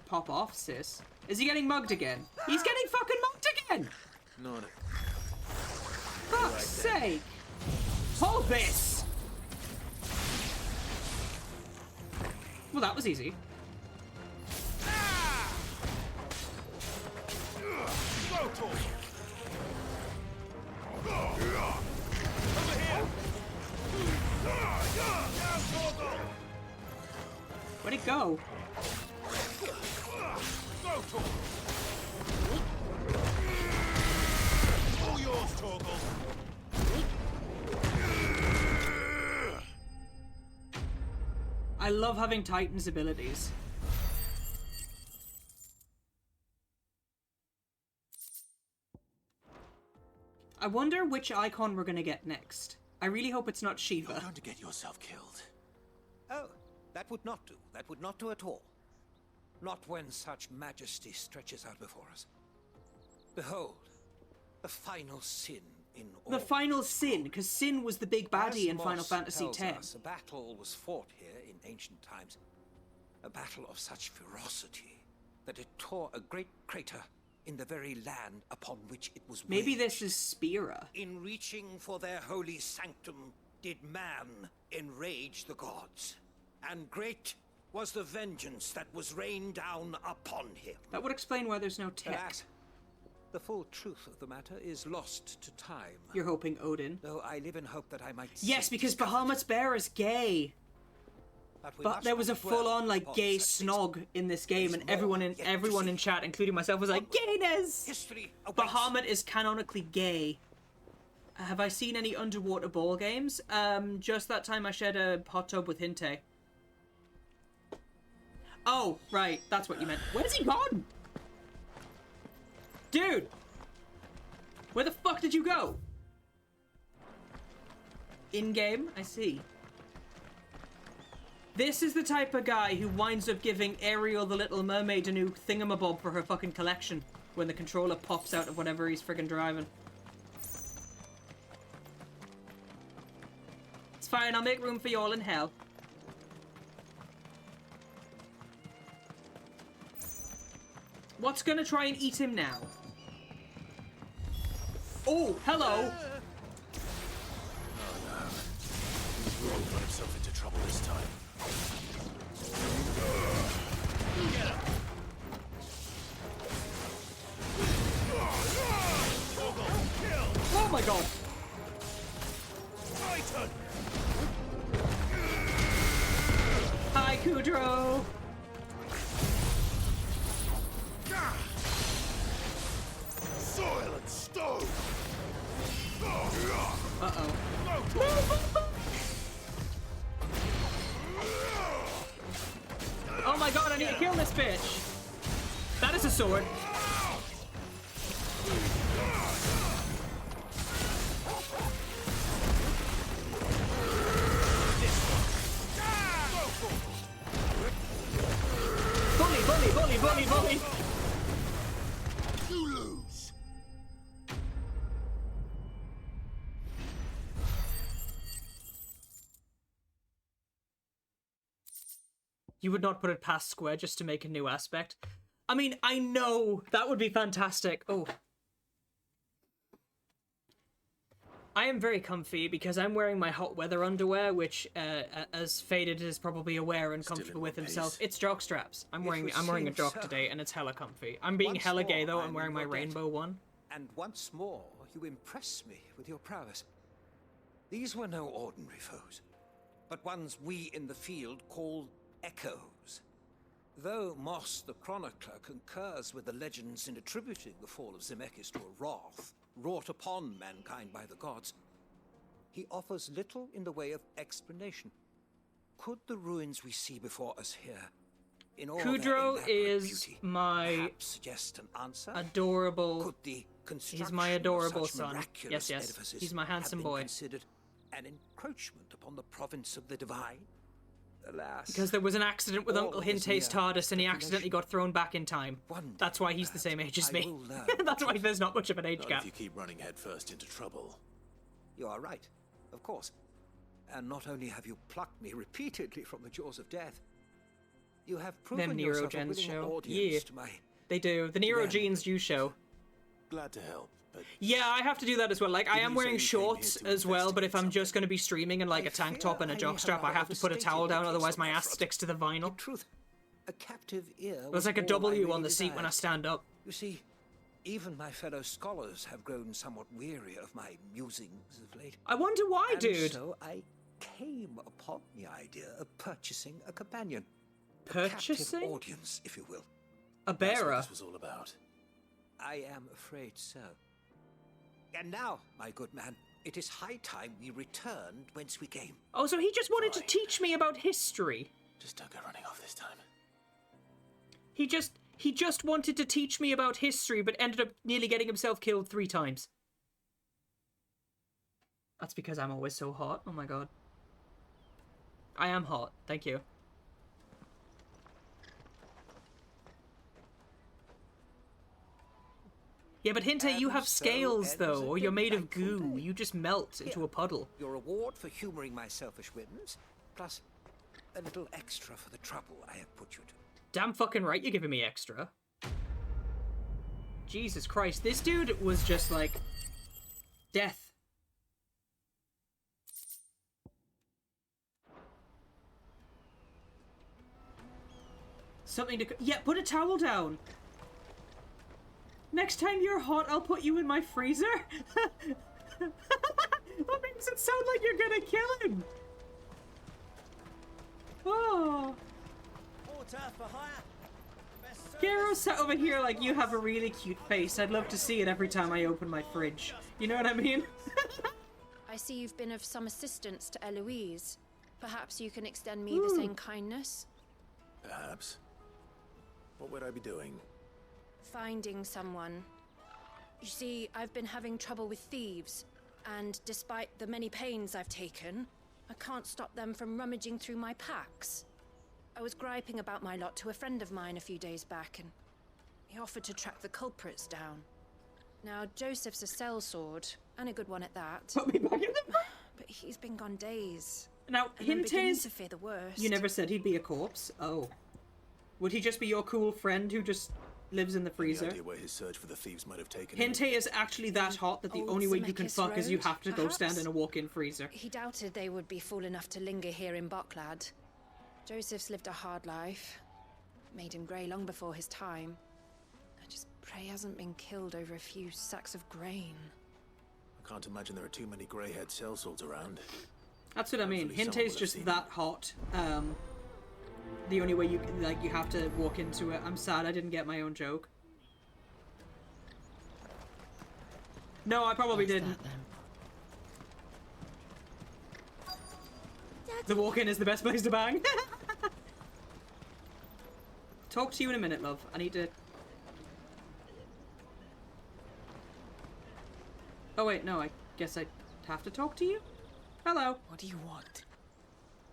pop off, sis. Is he getting mugged again? He's getting fucking mugged again! Not. Fuck's sake! Hold this! Well, that was easy. Where'd it go? All yours, Torgal. I love having Titan's abilities. I wonder which icon we're gonna get next. I really hope it's not Shiva. You're going to get yourself killed. Oh, that would not do. That would not do at all. Not when such majesty stretches out before us. Behold, the final sin in all. The final sin, because sin was the big baddie in As Final Moss Fantasy tells X. us, a battle was fought here in ancient times. A battle of such ferocity that it tore a great crater in the very land upon which it was Maybe waged. this is Spira. In reaching for their holy sanctum, did man enrage the gods. And great was the vengeance that was rained down upon him. That would explain why there's no tech. Alas, the full truth of the matter is lost to time. You're hoping Odin. Though I live in hope that I might. Yes, because Bahamut's bear is gay. But there was a full-on like gay snog in this game, and everyone in chat, including myself, was like, "Gayness!" Bahamut is canonically gay. Have I seen any underwater ball games? Just that time I shared a hot tub with Hinte. Oh, right, that's what you meant. Where's he gone? Dude! Where the fuck did you go? In-game? I see. This is the type of guy who winds up giving Ariel the Little Mermaid a new thingamabob for her fucking collection when the controller pops out of whatever he's friggin' driving. fine. I'll make room for y'all in hell. What's gonna try and eat him now? Oh, hello. Oh no. He's really got himself into trouble this time. Get him! Oh my god. Titan! Hi, Kudrow. Soil and stone! Uh-oh. Oh my god, I need to kill this bitch. That is a sword. Bully. You lose. You would not put it past Square just to make a new aspect. I mean, I know that would be fantastic. Oh. I am very comfy because I'm wearing my hot weather underwear, which, as Faded is probably aware and comfortable with himself, it's jock straps. I'm wearing a jock today, and it's hella comfy. I'm being hella gay though. I'm wearing my rainbow one. And once more, you impress me with your prowess. These were no ordinary foes, but ones we in the field call echoes. Though Moss the Chronicler concurs with the legends in attributing the fall of Zemeckis to a wrath wrought upon mankind by the gods, he offers little in the way of explanation. Could the ruins we see before us here, in all Kudrow their elaborate is beauty, my perhaps suggest an answer? adorable. Could the He's my adorable of such son. miraculous Yes. edifices He's my handsome have been boy. considered an encroachment upon the province of the divine? Alas. Because there was an accident with all Uncle is Hinte's mere TARDIS and he accidentally got thrown back in time. That's why he's the same age as me. That's why there's not much of an age Not gap. if you keep running headfirst into trouble. You are right, of course. And not only have you plucked me repeatedly from the jaws of death, you have proven Them yourself a Neurogens willing show. audience Yeah, to my... they do. The Neurogenes do show. Glad to help, but... Yeah, I have to do that as well. Like, I Did am you wearing say you came shorts here to as well, but if I'm just going to be streaming in like a tank top and a jockstrap, I have to put a towel down, otherwise my ass sticks to the vinyl. Truth, a captive ear There's like a all I W really on the seat when I desired. stand up. You see, even my fellow scholars have grown somewhat weary of my musings of late. I wonder why, And dude. so I came upon the idea of purchasing a companion. Purchasing? A captive audience, if you will. A That's what bearer. this was all about. I am afraid so. And now, my good man, it is high time we returned whence we came. Oh, so he just wanted to teach me about history. Just don't go running off this time. He just wanted to teach me about history, but ended up nearly getting himself killed 3 times. That's because I'm always so hot. Oh my god. I am hot. Thank you. Yeah, but Hinte, you have scales, though, or you're made of goo. You just melt into a puddle. Your reward for humoring my selfish whims, plus a little extra for the trouble I have put you to. Damn fucking right you're giving me extra. Jesus Christ, this dude was just like... death. Something to... Yeah, put a towel down. Next time you're hot, I'll put you in my freezer. That makes it sound like you're gonna kill him. Oh. Garo sat over here like, you have a really cute face. I'd love to see it every time I open my fridge. You know what I mean? I see you've been of some assistance to Eloise. Perhaps you can extend me the same kindness? Perhaps. What would I be doing? Finding someone. You see, I've been having trouble with thieves, and despite the many pains I've taken, I can't stop them from rummaging through my packs. I was griping about my lot to a friend of mine a few days back, and he offered to track the culprits down. Now, Joseph's a sellsword, and a good one at that. Put me back in the... but he's been gone days. Now, And I'm beginning Hintes... to fear the worst. You never said he'd be a corpse? Oh. Would he just be your cool friend who just lives in the freezer? Any idea where his search for the thieves might have taken him? Hinte is actually that hot that the Old only way you can Zemeckis fuck is you Road, have to go stand in a walk-in freezer. He doubted they would be fool enough to linger here in Boklad. Joseph's lived a hard life. Made him grey long before his time. I just pray he hasn't been killed over a few sacks of grain. I can't imagine there are too many grey-haired sellswords around. That's what I mean. Hopefully someone Hinte's will just have seen that hot. The only way you can, like, you have to walk into it. I'm sad I didn't get my own joke. No, I probably didn't. The walk-in is the best place to bang. Talk to you in a minute, love. I need to... Oh wait, no, I guess I have to talk to you? Hello. What do you want?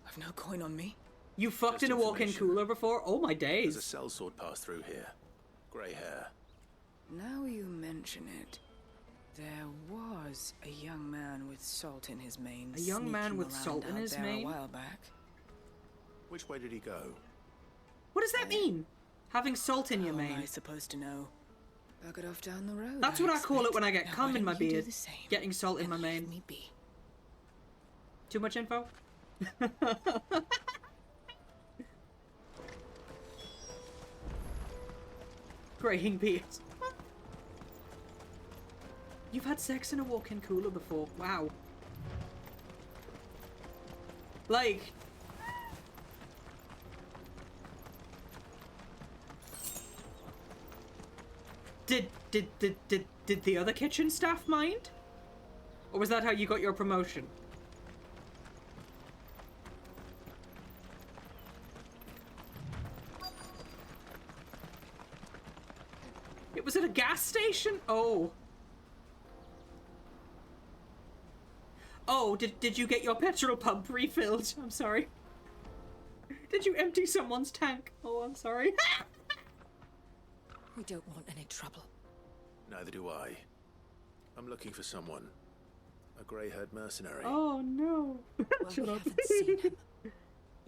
I've no coin on me. You fucked in a walk-in cooler before? Oh my days. There's a sellsword passed through here. Grey hair. Now you mention it, there was a young man with salt in his mane. A young man with sneaking salt around in out his there mane? A while back. Which way did he go? What does that mean? Having salt in your How am mane? I supposed to know? Bug it off down the road. That's what I call it when I get Now, cum why in my don't you do beard. the same Getting salt in my and leave mane. me be? Too much info? Graying beards. You've had sex in a walk-in cooler before. Wow. Like... Did the other kitchen staff mind? Or was that how you got your promotion? It was at a gas station? Oh. Oh, did you get your petrol pump refilled? I'm sorry. Did you empty someone's tank? Oh, I'm sorry. We don't want any trouble. Neither do I. I'm looking for someone. A grey-haired mercenary. Oh, no. Well, we haven't seen him.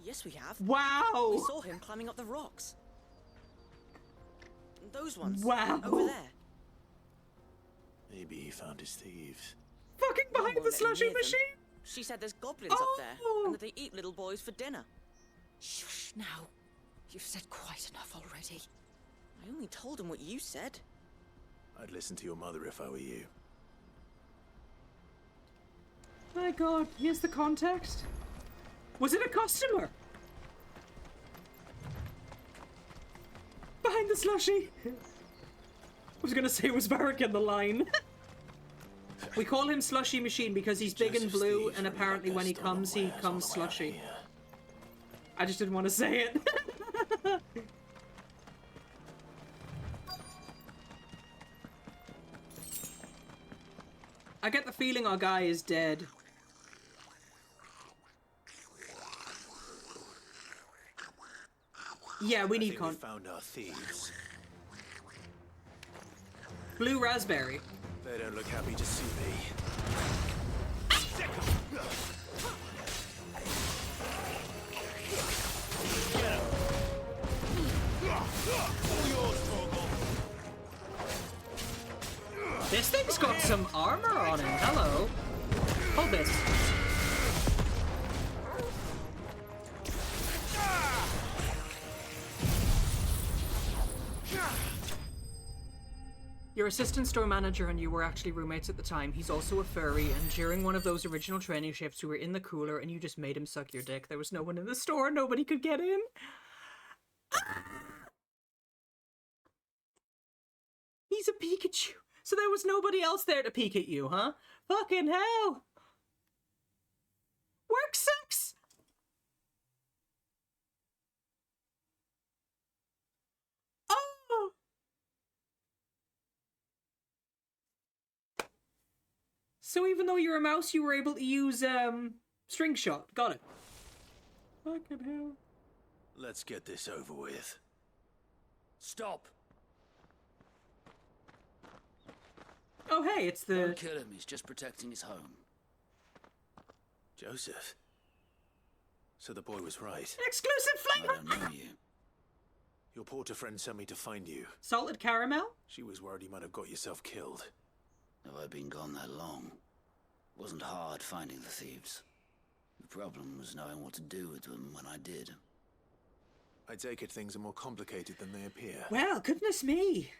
Yes, we have. Wow. We saw him climbing up the rocks. Those ones. Wow. Over there. Maybe he found his thieves. Fucking behind the slushy machine. She said there's goblins up there, Oh. and that they eat little boys for dinner. Shush now. You've said quite enough already. I only told him what you said. I'd listen to your mother if I were you. My god, here's the context. Was it a customer? Behind the slushy. I was gonna say, was Varric in the line? We call him Slushy Machine because he's big and blue, and apparently when he comes slushy. I just didn't want to say it. I get the feeling our guy is dead. Yeah, we need We found our thieves. Blue raspberry. They don't look happy to see me. This thing's got some armor on it. Hello. Hold this. Your assistant store manager and you were actually roommates at the time. He's also a furry, and during one of those original training shifts, we were in the cooler and you just made him suck your dick. There was no one in the store. Nobody could get in. He's a Pikachu. So there was nobody else there to peek at you, huh? Fucking hell. Work sucks. Oh. So even though you're a mouse, you were able to use, string shot. Got it. Fucking hell. Let's get this over with. Stop! Oh, hey, it's the... Don't kill him, he's just protecting his home. Joseph. So the boy was right. Exclusive flavor! I don't know you. Your porter friend sent me to find you. Salted caramel? She was worried you might have got yourself killed. Have I been gone that long? Wasn't hard finding the thieves. The problem was knowing what to do with them when I did. I take it things are more complicated than they appear. Well, goodness me.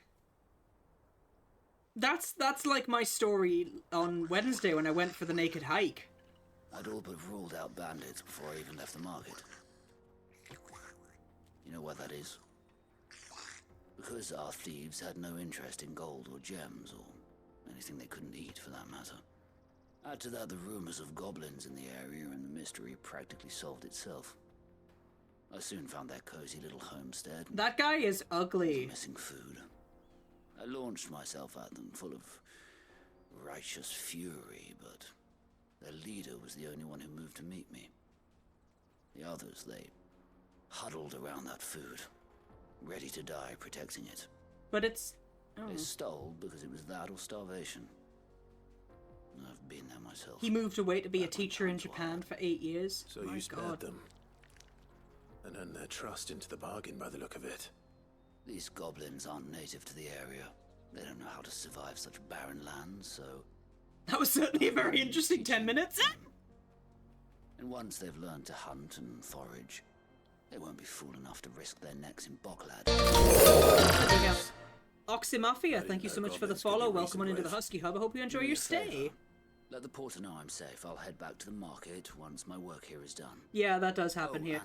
That's like my story on Wednesday when I went for the naked hike. I'd all but ruled out bandits before I even left the market. You know why that is? Because our thieves had no interest in gold or gems, or anything they couldn't eat for that matter. Add to that the rumors of goblins in the area, and the mystery practically solved itself. I soon found their cozy little homestead. That guy is ugly. Missing food. I launched myself at them, full of righteous fury, but their leader was the only one who moved to meet me. The others, they huddled around that food, ready to die protecting it. But it's... They stole because it was that or starvation. I've been there myself. He moved away to be a teacher in Japan for 8 years. So you spared them. And earned their trust into the bargain by the look of it. These goblins aren't native to the area. They don't know how to survive such barren lands, so... That was certainly a very interesting 10 minutes. And once they've learned to hunt and forage, they won't be fool enough to risk their necks in Bocklad. Oxymafia, thank you so much for the follow. Welcome on into the Husky Hub. I hope you enjoy your stay. Let the porter know I'm safe. I'll head back to the market once my work here is done. Yeah, that does happen here.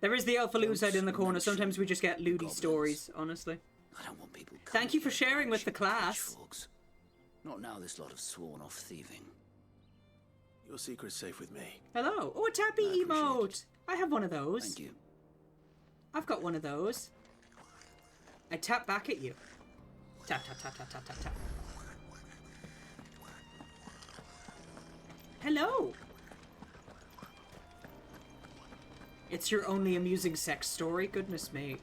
There is the Alpha Luzite in the corner. Sometimes we just get lewdy stories, honestly. I don't want people. Thank you for sharing with the class. Not now this lot of sworn off thieving. Your secret's safe with me. Hello. Oh, a tappy emote. I have one of those. Thank you. I've got one of those. I tap back at you. Tap, tap, tap, tap, tap, tap, tap. Hello. It's your only amusing sex story? Goodness me.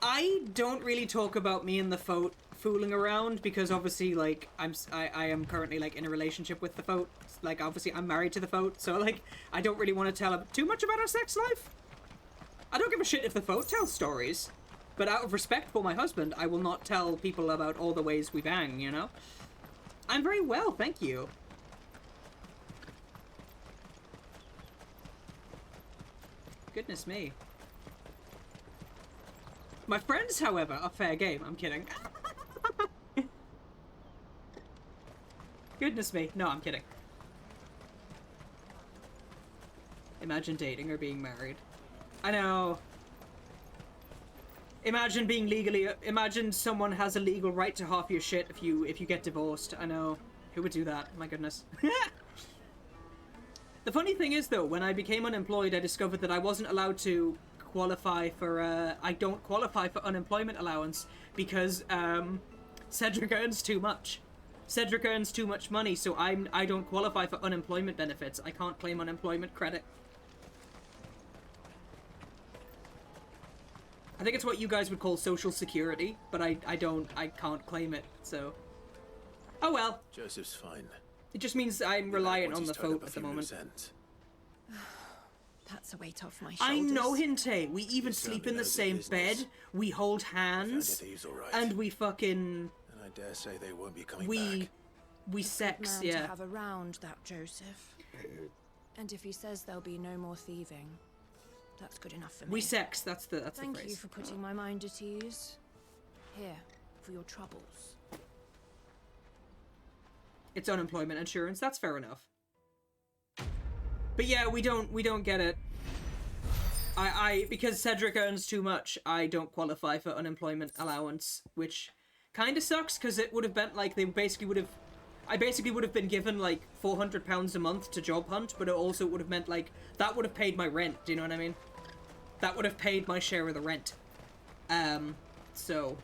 I don't really talk about me and the Foat fooling around because obviously, like, I am currently, like, in a relationship with the Foat. Like, obviously, I'm married to the Foat, so, like, I don't really want to tell too much about our sex life. I don't give a shit if the Foat tells stories, but out of respect for my husband, I will not tell people about all the ways we bang, you know? I'm very well, thank you. Goodness me. My friends, however, are fair game. I'm kidding. Goodness me. No, I'm kidding. Imagine dating or being married. I know. Imagine being legally... Imagine someone has a legal right to half your shit if you get divorced. I know. Who would do that? My goodness. The funny thing is, though, when I became unemployed, I discovered that I wasn't allowed to qualify for, I don't qualify for unemployment allowance because, Cedric earns too much. Cedric earns too much money, so I don't qualify for unemployment benefits. I can't claim unemployment credit. I think it's what you guys would call social security, but I can't claim it, so. Oh well. Joseph's fine. It just means I'm reliant on the Foat at the moment. That's a weight off my shoulders. I know, Hinte. We even sleep in the same bed. We hold hands. And we fucking... And I dare say they won't be coming back. We sex, Man yeah. to have around that Joseph. And if he says there'll be no more thieving, that's good enough for me. We sex, that's the phrase. Thank you for putting my mind at ease. Here, for your troubles. It's unemployment insurance, that's fair enough. But yeah, we don't get it. Because Cedric earns too much, I don't qualify for unemployment allowance, which kind of sucks because it would have been like I basically would have been given like £400 a month to job hunt, but it also would have meant like that would have paid my rent. Do you know what I mean? That would have paid my share of the rent. So.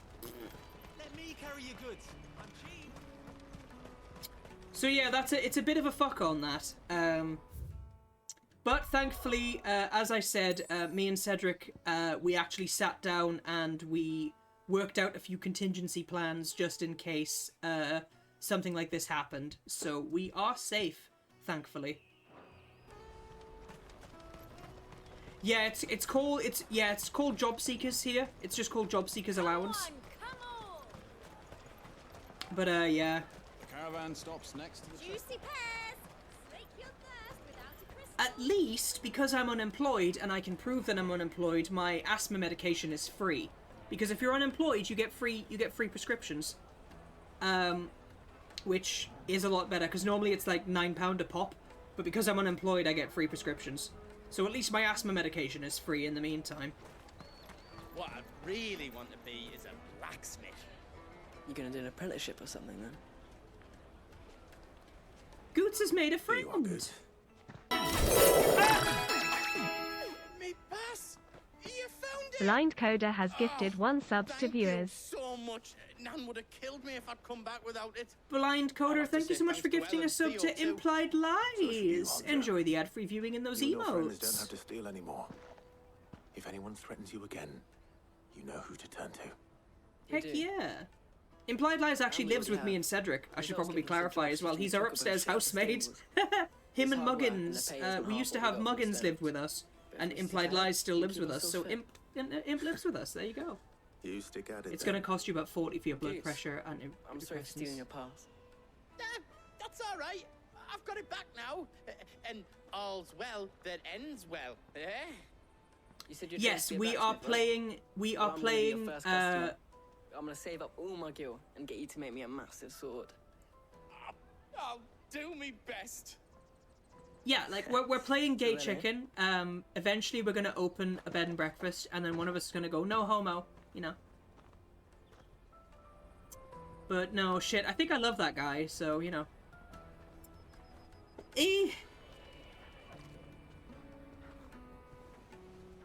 Let me carry your goods. I'm cheap. So yeah, it's a bit of a fuck on that. But thankfully, as I said, me and Cedric, we actually sat down and we worked out a few contingency plans just in case something like this happened. So we are safe, thankfully. Yeah, it's called Job Seekers here. It's just called Job Seekers Allowance. But yeah. The caravan stops next to the Juicy pears! Slake your thirst without a crystal. At least, because I'm unemployed and I can prove that I'm unemployed, my asthma medication is free. Because if you're unemployed, you get free prescriptions. Which is a lot better, because normally it's like £9 a pop, but because I'm unemployed, I get free prescriptions. So at least my asthma medication is free in the meantime. What I really want to be is a blacksmith. You gonna do an apprenticeship or something then? Goots has made a friend. Me pass! You found it! Blind Coder has gifted 1 sub to Thank you viewers. so much. Nan would have killed me if I'd come back without it. Blind Coder, thank you so much for gifting a sub to Theo, too. Implied Lies. Enjoy the ad-free viewing in those You and your friends don't emotes. have to steal anymore. If anyone threatens you again, you know who to turn to. Heck yeah. Implied Lies actually lives with me and Cedric. I should probably clarify as well. He's our upstairs housemaid. Him and Muggins. We used to have Muggins live with us, and Implied Lies still lives with us. So Imp lives with us. There you go. You stick at it. It's going to cost you about 40 for your blood pressure and I'm sorry for stealing your pass. That's all right. I've got it back now. And all's well that ends well. Eh? You said you're Yes, we are playing. We are playing. I'm gonna save up all my gil and get you to make me a massive sword. I'll do me best. Yeah, like we're playing Gay Chicken. Eventually we're gonna open a bed and breakfast, and then one of us is gonna go no homo, you know. But no shit, I think I love that guy, so you know.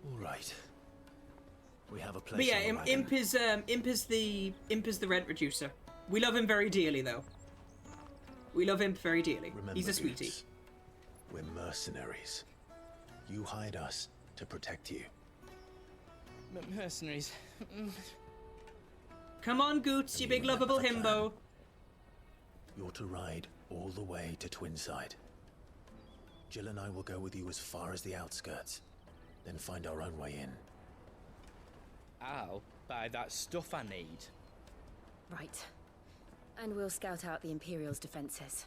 All right. We have a place. But yeah, on the wagon. Imp is the rent reducer. We love him very dearly, though. We love Imp very dearly. Remember, He's a sweetie. Goose, we're mercenaries. You hide us to protect you. Mercenaries. Come on, Goots, you big lovable himbo. You're to ride all the way to Twinside. Jill and I will go with you as far as the outskirts, then find our own way in. I'll buy that stuff I need. Right. And we'll scout out the Imperial's defences.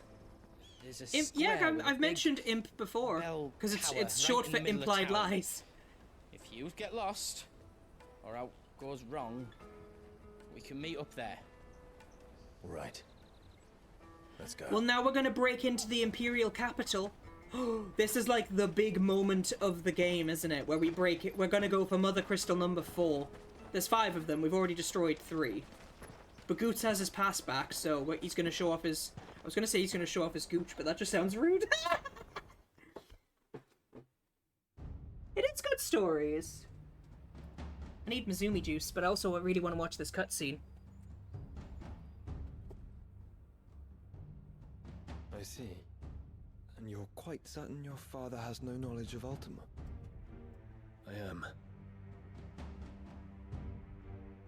There's a Imp, square yeah, with a I've big mentioned Imp before, because tower it's right short in for the middle of Implied town. Lies. If you get lost, or out goes wrong, we can meet up there. Right. Let's go. Well, now we're gonna break into the Imperial capital. This is like the big moment of the game, isn't it? Where we break it. We're gonna go for Mother Crystal number 4. There's 5 of them. We've already destroyed 3. But Goots has his pass back, so he's gonna show off his... I was gonna say he's gonna show off his gooch, but that just sounds rude. It is good stories. I need Mizumi juice, but I also really want to watch this cutscene. I see. And you're quite certain your father has no knowledge of Ultima? I am.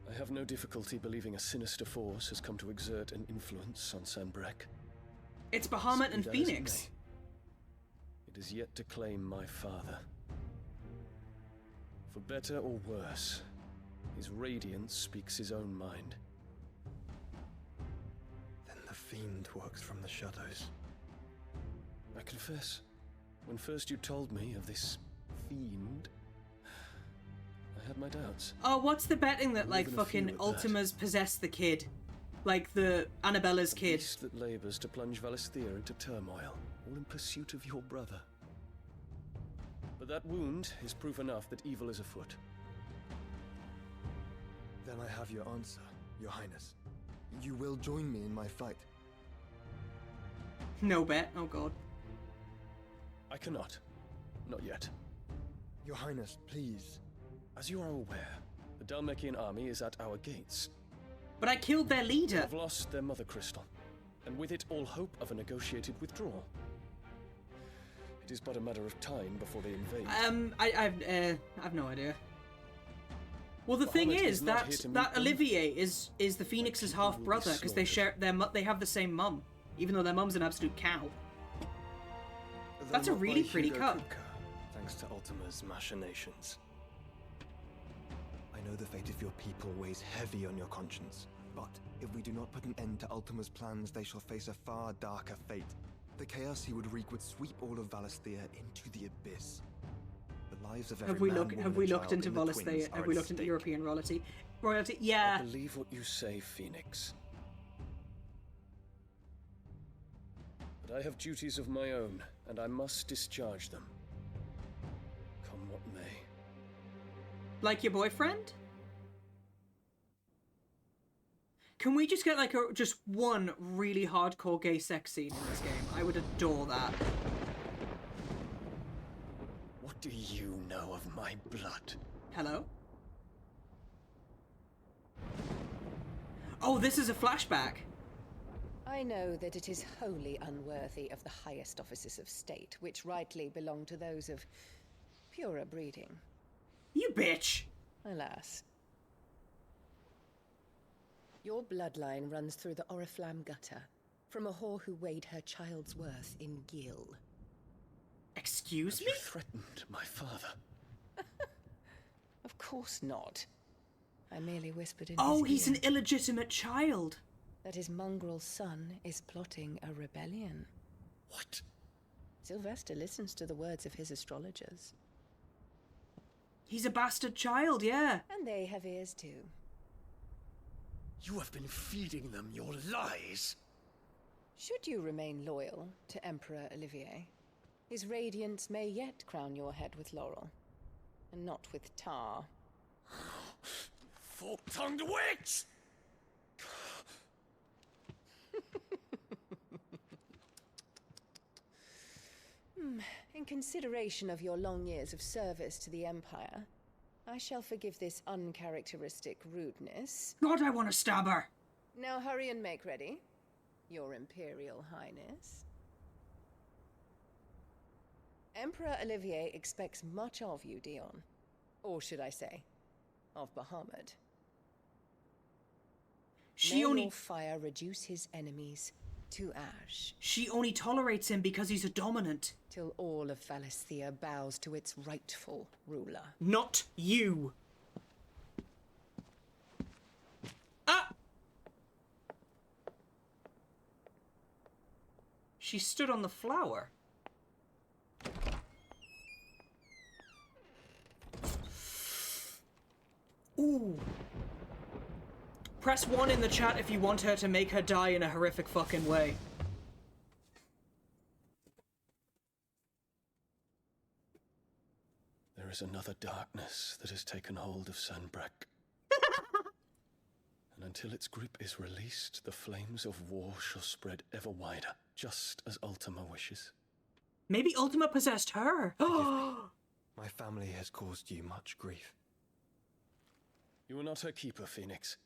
I have no difficulty believing a sinister force has come to exert an influence on Sanbreque. It's Bahamut and Be that as it Phoenix. may, it is yet to claim my father. For better or worse, his radiance speaks his own mind. Then the fiend works from the shadows. I confess, when first you told me of this fiend, I had my doubts. Oh, what's the betting that, More like, than a few fucking at that. Ultima's possessed the kid? Like, the Annabella's A kid. beast that labors to plunge Valisthea into turmoil, all in pursuit of your brother. But that wound is proof enough that evil is afoot. Then I have your answer, Your Highness. You will join me in my fight. No bet. Oh, God. I cannot. Not yet. Your Highness, please. As you are aware, the Dhalmekian army is at our gates. But I killed their They leader. have lost their mother crystal, and with it all hope of a negotiated withdrawal. It is but a matter of time before they invade. I've no idea. Well, the thing Bahamut is not that here to meet that them. Olivier is the Phoenix's half brother because they share they have the same mum, even though their mum's an absolute cow. Though That's a not by really pretty Hugo cut. Kupka, thanks to Ultima's machinations. I know the fate of your people weighs heavy on your conscience, but if we do not put an end to Ultima's plans, they shall face a far darker fate. The chaos he would wreak would sweep all of Valisthea into the abyss. The lives of every Have we man, looked? woman, Have we and looked child into in the Valisthea? Twins Have are we at looked into stake. European royalty? Royalty? Yeah. I believe what you say, Phoenix. But I have duties of my own, and I must discharge them. Come what may. Like your boyfriend? Can we just get like just one really hardcore gay sex scene in this game? I would adore that. What do you know of my blood? Hello? Oh, this is a flashback. I know that it is wholly unworthy of the highest offices of state, which rightly belong to those of purer breeding. You bitch! Alas. Your bloodline runs through the Oriflamme gutter, from a whore who weighed her child's worth in gil. Excuse me? You threatened my father. Of course not. I merely whispered in Oh, his he's ear an illegitimate child. that his mongrel son is plotting a rebellion. What? Sylvester listens to the words of his astrologers. He's a bastard child, yeah. And they have ears too. You have been feeding them your lies. Should you remain loyal to Emperor Olivier, his radiance may yet crown your head with laurel, and not with tar. Fork-tongued witch! In consideration of your long years of service to the Empire, I shall forgive this uncharacteristic rudeness. God, I want to stab her. Now hurry and make ready, Your Imperial Highness. Emperor Olivier expects much of you, Dion. Or should I say, of Bahamut. May your fire reduce his enemies to ash. She only tolerates him because he's a dominant. Till all of Valisthea bows to its rightful ruler. Not you. Ah! She stood on the flower. Ooh. Press 1 in the chat if you want her to make her die in a horrific fucking way. There is another darkness that has taken hold of Sanbreque. And until its grip is released, the flames of war shall spread ever wider, just as Ultima wishes. Maybe Ultima possessed her. My family has caused you much grief. You are not her keeper, Phoenix.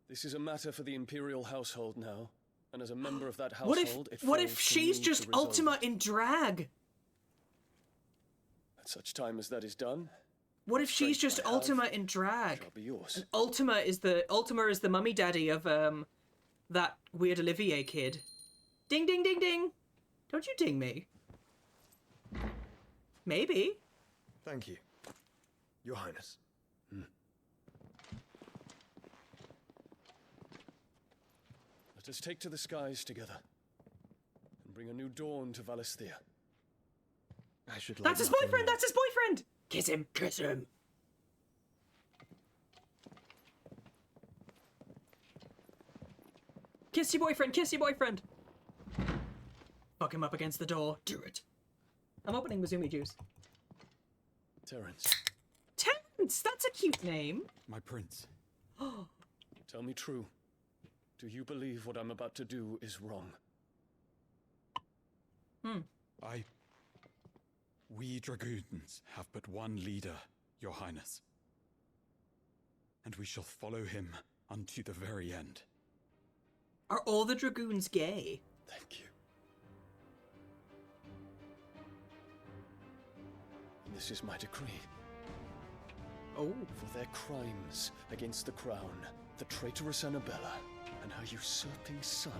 This is a matter for the Imperial household now, and as a member of that household, what if she's just Ultima in drag? At such time as that is done, what if she's just Ultima in drag? shall be yours. And Ultima is the mummy daddy of that weird Olivier kid. Ding ding ding ding. Don't you ding me. Maybe. Thank you, Your Highness. Let us take to the skies together, and bring a new dawn to Valisthea. I should. That's his boyfriend! That's his boyfriend! Kiss him! Kiss him! Kiss your boyfriend! Kiss your boyfriend! Fuck him up against the door. Do it. I'm opening Mizumi juice. Terence. Terence! That's a cute name. My prince. Tell me true. Do you believe what I'm about to do is wrong? We dragoons have but one leader, Your Highness. And we shall follow him unto the very end. Are all the dragoons gay? Thank you. And this is my decree. Oh. For their crimes against the crown, the traitorous Annabella and her usurping son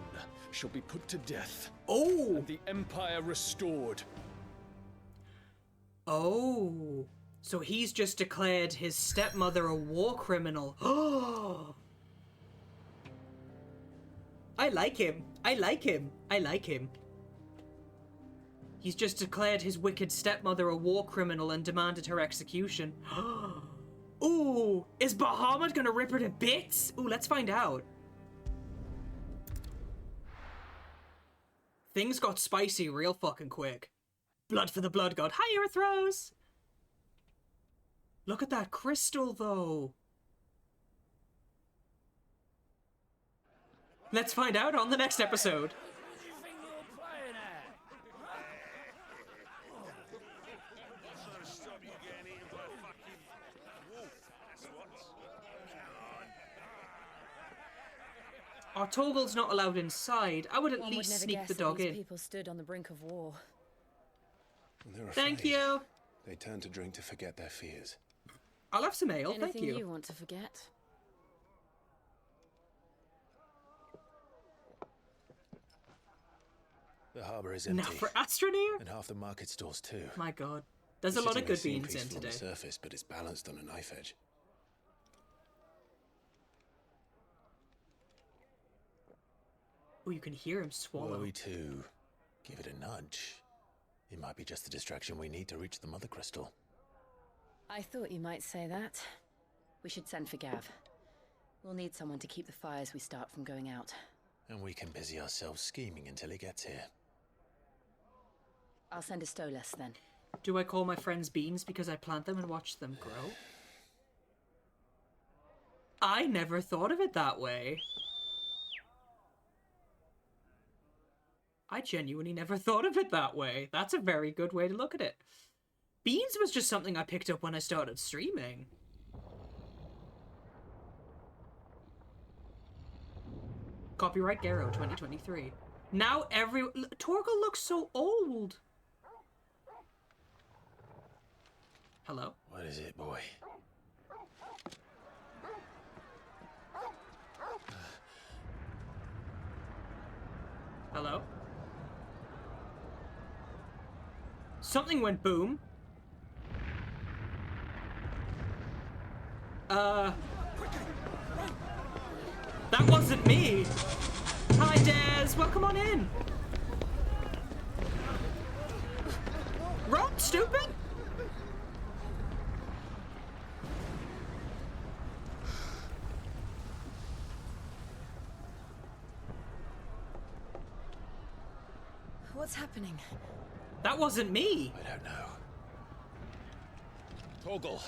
shall be put to death. Oh! And the Empire restored. Oh. So he's just declared his stepmother a war criminal. Oh! I like him. I like him. I like him. He's just declared his wicked stepmother a war criminal and demanded her execution. Ooh, is Bahamut gonna rip her to bits? Ooh, let's find out. Things got spicy real fucking quick. Blood for the blood god. Hi, Earthros! Look at that crystal, though. Let's find out on the next episode. Torgal's not allowed inside. I would at least sneak the dog in. People stood on the brink of war. Thank you. They turn to drink to forget their fears. I'll have some ale, thank you. Anything you want to forget? The harbour is empty. Now for Astroneer? And half the market stalls too. My god. There's a lot of good beans in today. On the surface, but it's balanced on a knife edge. Oh, you can hear him swallow. Were we to give it a nudge, it might be just the distraction we need to reach the Mother Crystal. I thought you might say that. We should send for Gav. We'll need someone to keep the fires we start from going out. And we can busy ourselves scheming until he gets here. I'll send a Stolas then. Do I call my friends beans because I plant them and watch them grow? I never thought of it that way. I genuinely never thought of it that way. That's a very good way to look at it. Beans was just something I picked up when I started streaming. Copyright Garrow 2023. Now Torgal looks so old. Hello? What is it, boy? Hello? Something went boom. That wasn't me. Hi, Daz. Welcome on in. Run, stupid. What's happening? That wasn't me. I don't know. Torgal.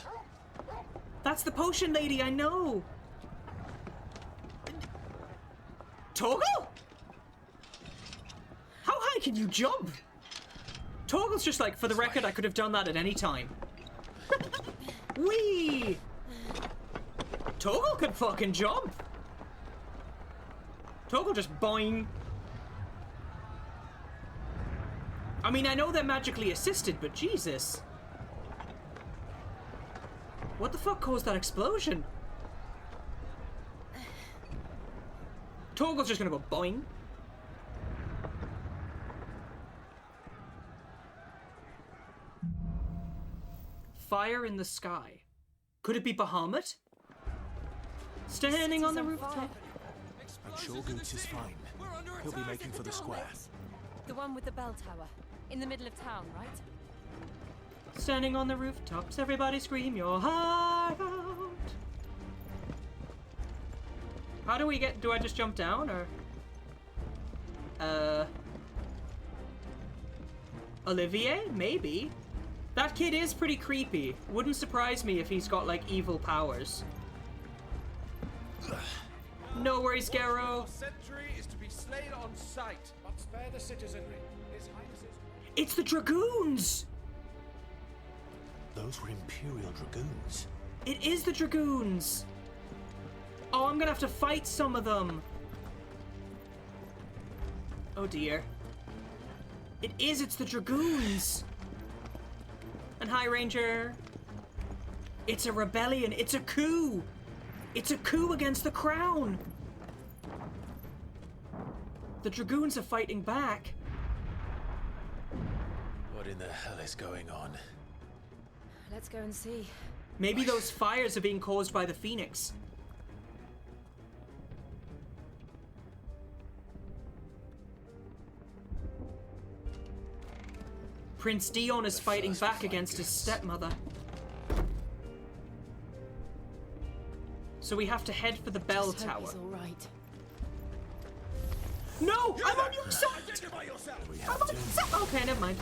That's the potion lady, I know. Torgal? How high can you jump? Torgal's just like, for the record, I could have done that at any time. Whee! Torgal could fucking jump. Torgal just boing. I mean, I know they're magically assisted, but Jesus. What the fuck caused that explosion? Torgal's just gonna go boing. Fire in the sky. Could it be Bahamut? Standing on the rooftop. I'm sure Gooch is fine. He'll be making for the square. The one with the bell tower. In the middle of town, right? Standing on the rooftops, everybody scream your heart out. How do we get... Do I just jump down, or... Olivier? Maybe. That kid is pretty creepy. Wouldn't surprise me if he's got, like, evil powers. No worries, Garrow. Sentry is to be slain on sight, but spare the citizenry. His Highness is... It's the Dragoons! Those were Imperial Dragoons. It is the Dragoons! Oh, I'm gonna have to fight some of them. Oh dear. It's the Dragoons! And hi, Ranger. It's a rebellion. It's a coup. It's a coup against the crown. The dragoons are fighting back. What in the hell is going on? Let's go and see. Maybe those fires are being caused by the Phoenix. Prince Dion is fighting back against his stepmother. So we have to head for the bell tower. He's all right. No! I'm on your side! I'm on your side! Okay, never mind.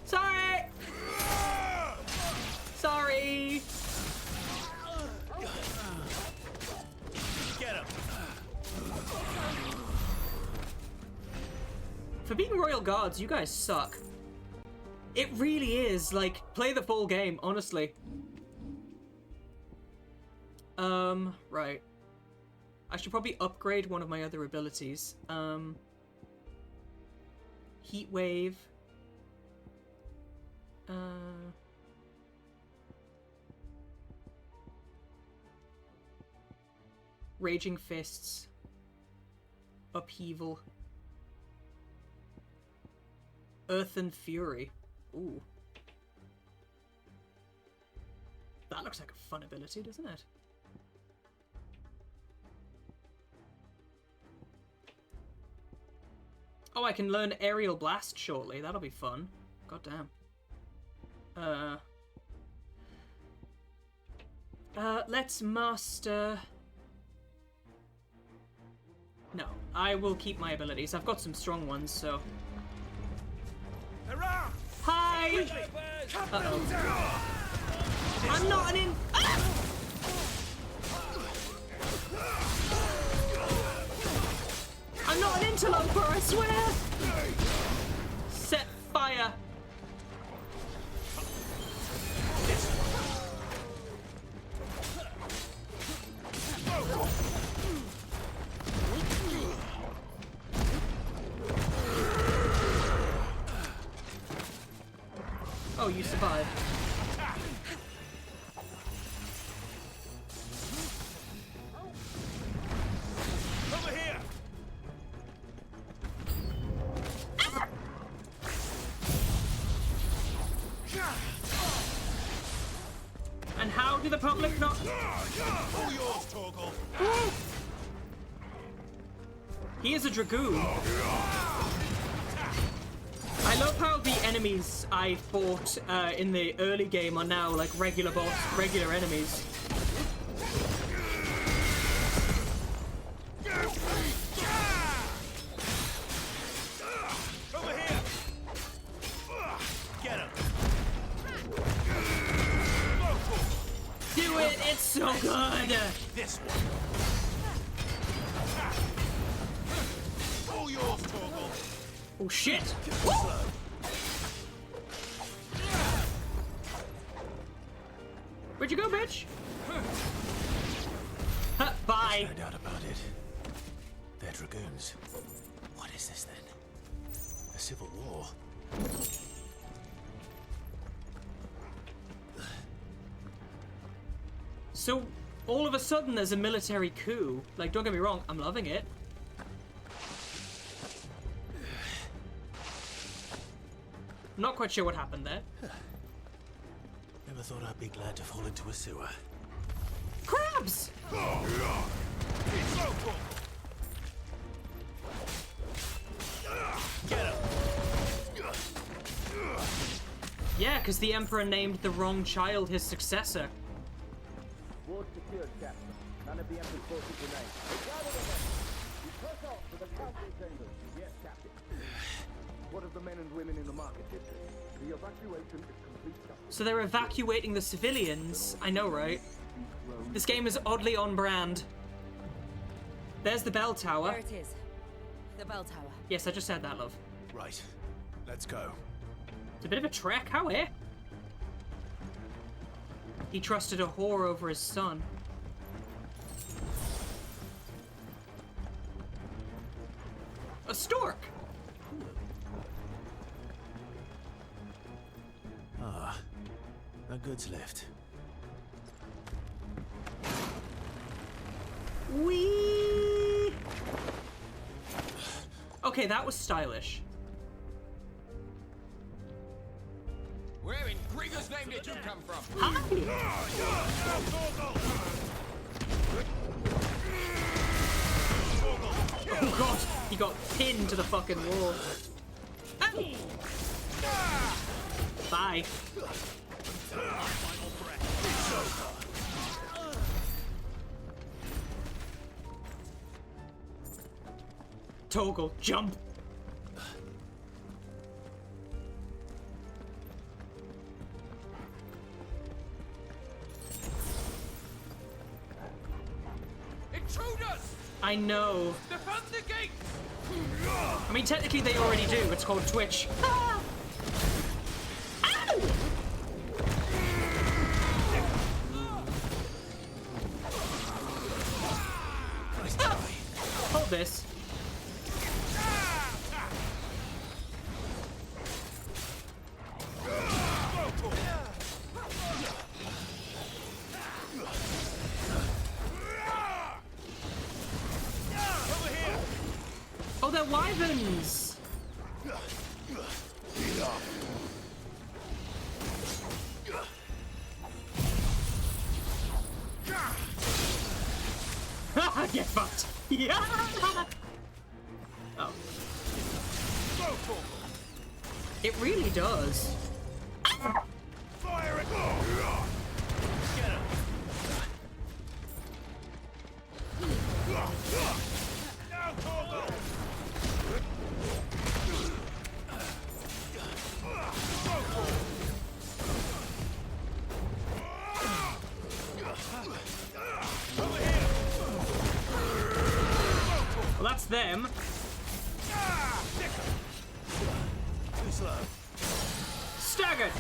Sorry! Sorry! Get him! For being royal guards, you guys suck. It really is, like, play the full game, honestly. Right. I should probably upgrade one of my other abilities. Heat Wave. Raging Fists. Upheaval. Earth and Fury. Ooh. That looks like a fun ability, doesn't it? Oh, I can learn Aerial Blast shortly. That'll be fun. God damn. Let's master... No, I will keep my abilities. I've got some strong ones, so... Hurrah! Hi! Uh-oh. I'm not an in... Ah! I'm not an interloper, I swear! Set fire! Oh, you survived. Over here! And how do the public not... All yours, Torgal. He is a dragoon. I love how the enemies I fought in the early game are now like regular enemies. Over here! Get him! Do it! It's so good! This one. All yours, Torgal. Oh shit! Where'd you go, bitch? Huh, bye. No doubt about it. They're dragoons. What is this then? A civil war? So, all of a sudden there's a military coup. Like, don't get me wrong, I'm loving it. I'm not quite sure what happened there. Never thought I'd be glad to fall into a sewer. Crabs! Get him! Yeah, because the Emperor named the wrong child his successor. Ward secured, Captain. None of the Emperor's forces remain. Gather the men. You push off to the council chambers. Yes, Captain. What of the men and women in the market district? The evacuation is complete. So they're evacuating the civilians. I know, right? This game is oddly on brand. There's the bell tower. There it is. The bell tower. Yes, I just said that, love. Right. Let's go. It's a bit of a trek. How, eh? He trusted a whore over his son. A stork! Ah, a goods lift. Whee! Okay, that was stylish. Where in Grieger's name did you come from? Oh god, he got pinned to the fucking wall. Oh. Bye. Toggle, jump. Intruders! I know. Defend the gate! I mean, technically they already do. It's called Twitch. Ah! Ow! Hold this. Oh, they're wyverns! Get fucked! Yeah! Oh. It really does. Fire it! Get him! Now, Torgo! Well, that's them. Too slow. Staggered!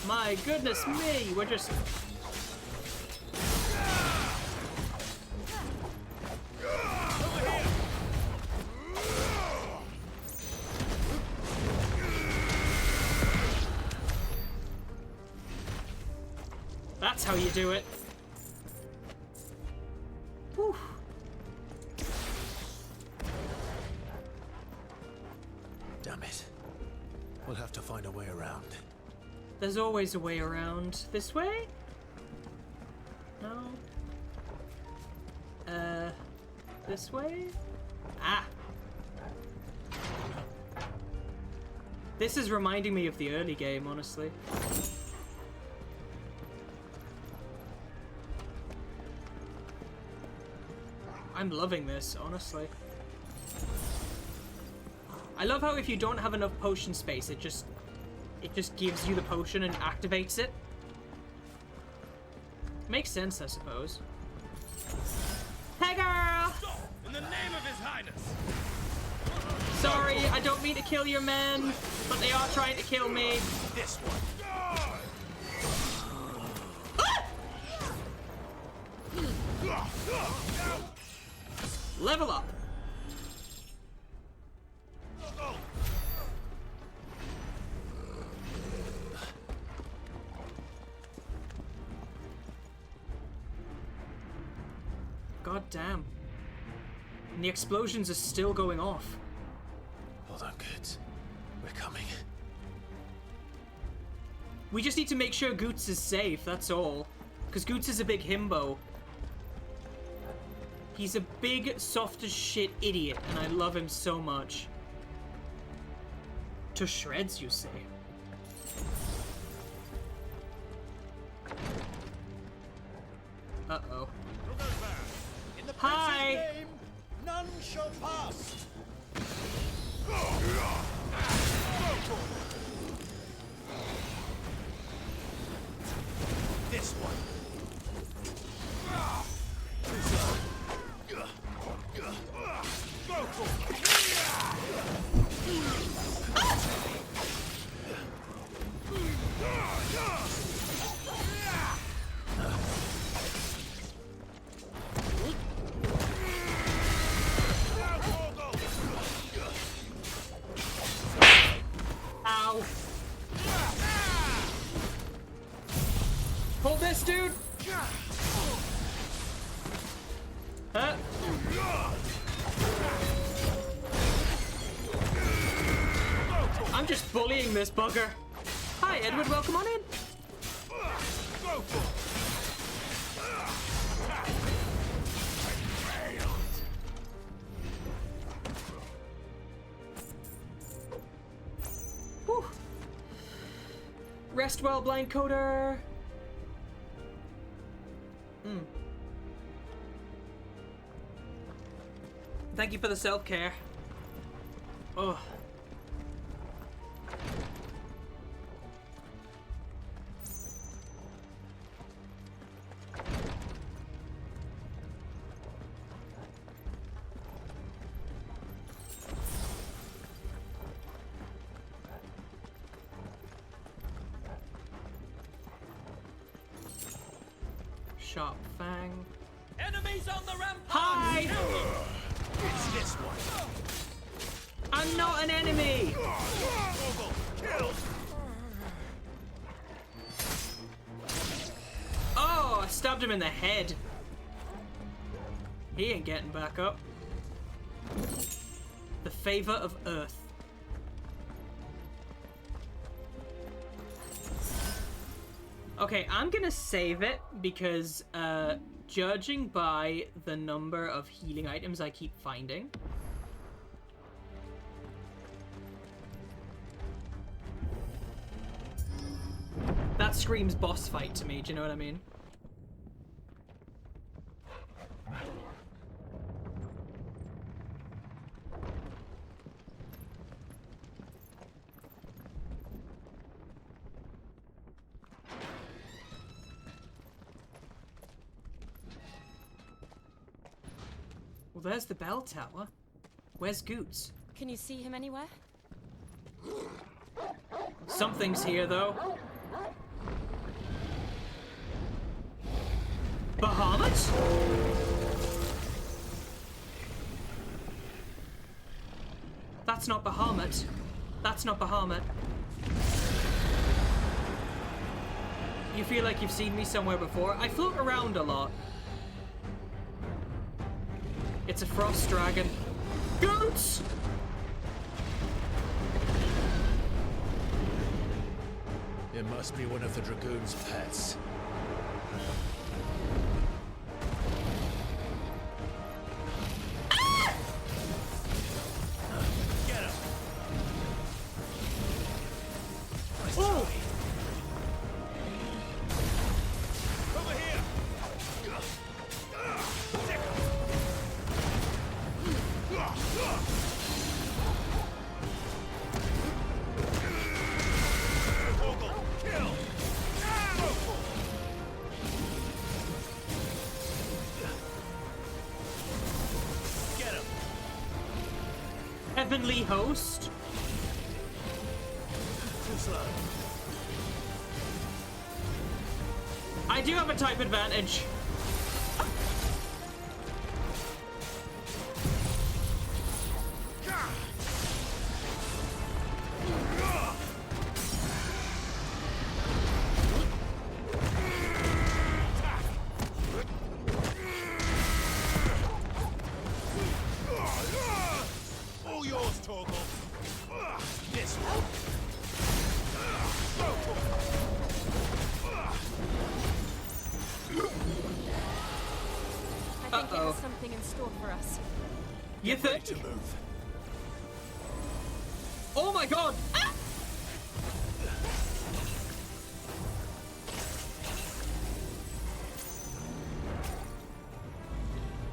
My goodness me, we're just... That's how you do it. Whew. Damn it. We'll have to find a way around. There's always a way around. This way? No. This way? Ah! This is reminding me of the early game, honestly. I'm loving this, honestly. I love how if you don't have enough potion space, it just gives you the potion and activates it. Makes sense, I suppose. Hey, girl! In the name of His Highness! Sorry, I don't mean to kill your men, but they are trying to kill me. This one. Level up. God damn. And the explosions are still going off. Hold on, kids. We're coming. We just need to make sure Goots is safe, that's all. Because Goots is a big himbo. He's a big, soft as shit idiot, and I love him so much. To shreds, you say? Uh-oh. Hi! Name, none shall pass! This one. this dude! Huh? I'm just bullying this bugger. Hi, Edward, welcome on in. Whew. Rest well, blind coder. Thank you for the self-care. Oh. Sharp fang. Enemies on the rampart! Hi! It's this one. I'm not an enemy! Oh, I stabbed him in the head. He ain't getting back up. The favor of Earth. Okay, I'm gonna save it because, judging by the number of healing items I keep finding, that screams boss fight to me, do you know what I mean? Well, there's the bell tower. Where's Goots? Can you see him anywhere? Something's here, though. Bahamut? That's not Bahamut. That's not Bahamut. You feel like you've seen me somewhere before? I float around a lot. It's a frost dragon. Goots! It must be one of the Dragoon's pets. Get him! Oh! Over here! Heavenly host? I do have a type advantage. All yours, Torgal. This one. I think it has something in store for us. You think? To move. Oh my god! Ah!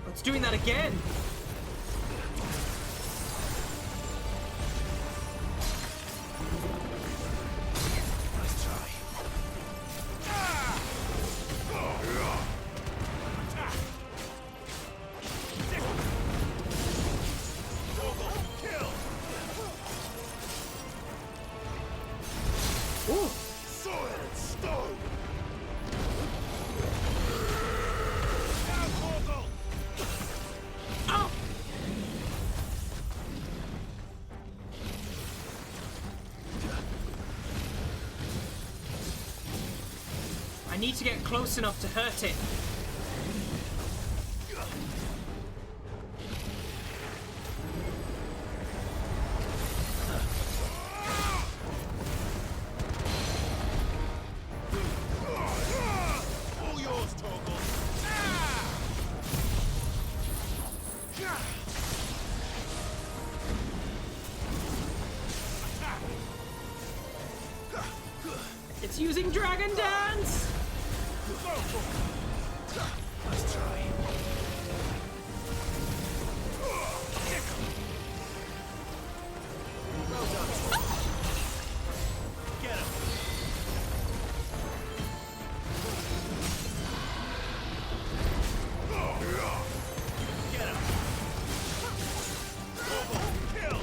It's doing that again. Nice try. Ooh. Sword and stone. Now, Torgal. Oh! need to get close enough to hurt it. All yours, Torgal. It's using Dragon Dance! Let's try. Well done, Torgal. Get him. Get him. Kill.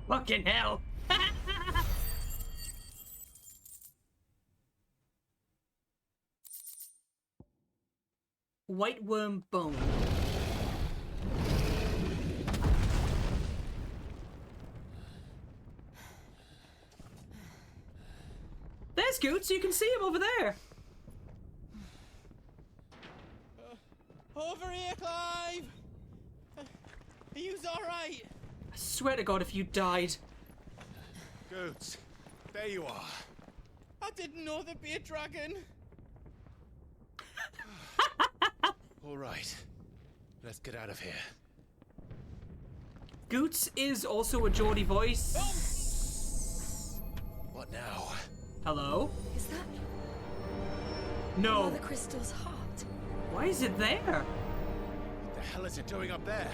Fucking hell! White worm bone. There's Goots, you can see him over there. Over here, Clive! Are you alright? I swear to God, if you died. Goots, there you are. I didn't know there'd be a dragon. All right, let's get out of here. Goots is also a Geordie voice. What now? Hello? Is that No. Mother Crystal's heart? Why is it there? What the hell is it doing up there?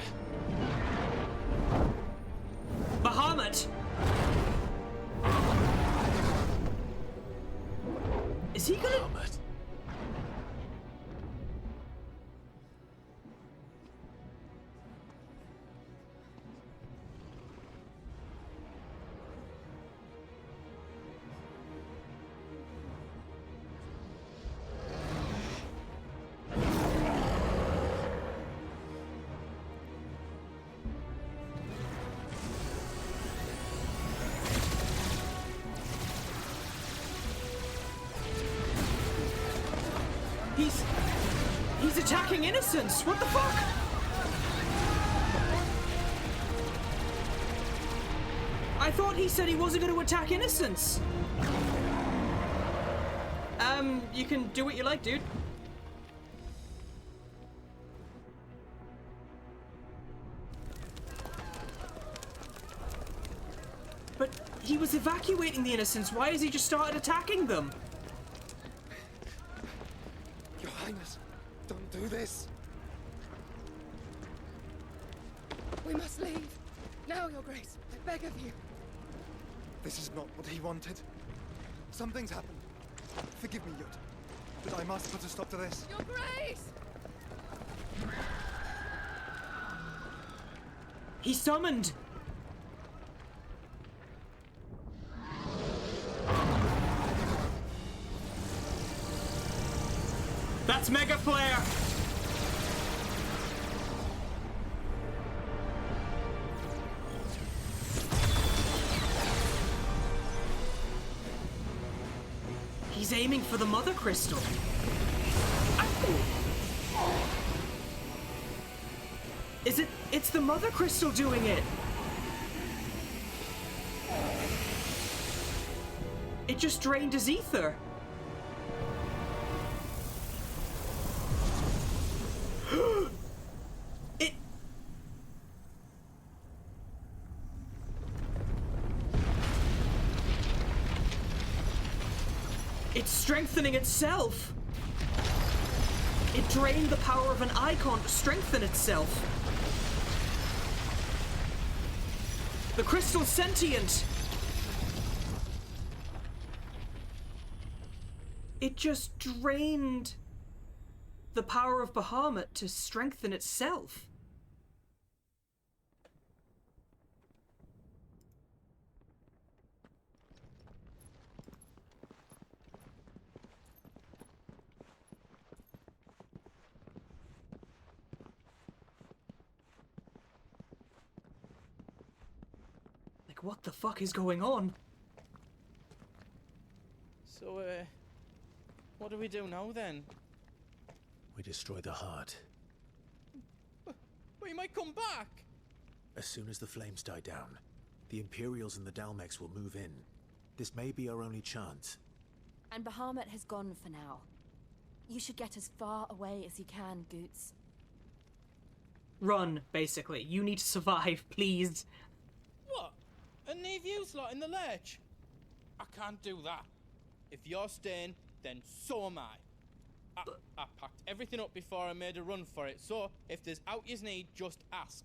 Bahamut! Is he gonna... Bahamut. He's attacking innocents! What the fuck? I thought he said he wasn't going to attack innocents. You can do what you like, dude. But he was evacuating the innocents. Why has he just started attacking them? Your Highness, don't do this. We must leave. Now, Your Grace. I beg of you. This is not what he wanted. Something's happened. Forgive me, Yut, but I must put a stop to this. Your Grace! He summoned. That's Mega Flare. He's aiming for the Mother Crystal. Ow. Is it? It's the Mother Crystal doing it. It just drained his ether. It's strengthening itself. It drained the power of an icon to strengthen itself. The crystal's sentient. It just drained the power of Bahamut to strengthen itself. Like, what the fuck is going on? So, what do we do now then? We destroy the heart. We might come back! As soon as the flames die down, the Imperials and the Dalmex will move in. This may be our only chance. And Bahamut has gone for now. You should get as far away as you can, Goots. Run, basically. You need to survive, please. What? And leave you lot in the lurch? I can't do that. If you're staying, then so am I. I packed everything up before I made a run for it, so if there's out yous need, just ask.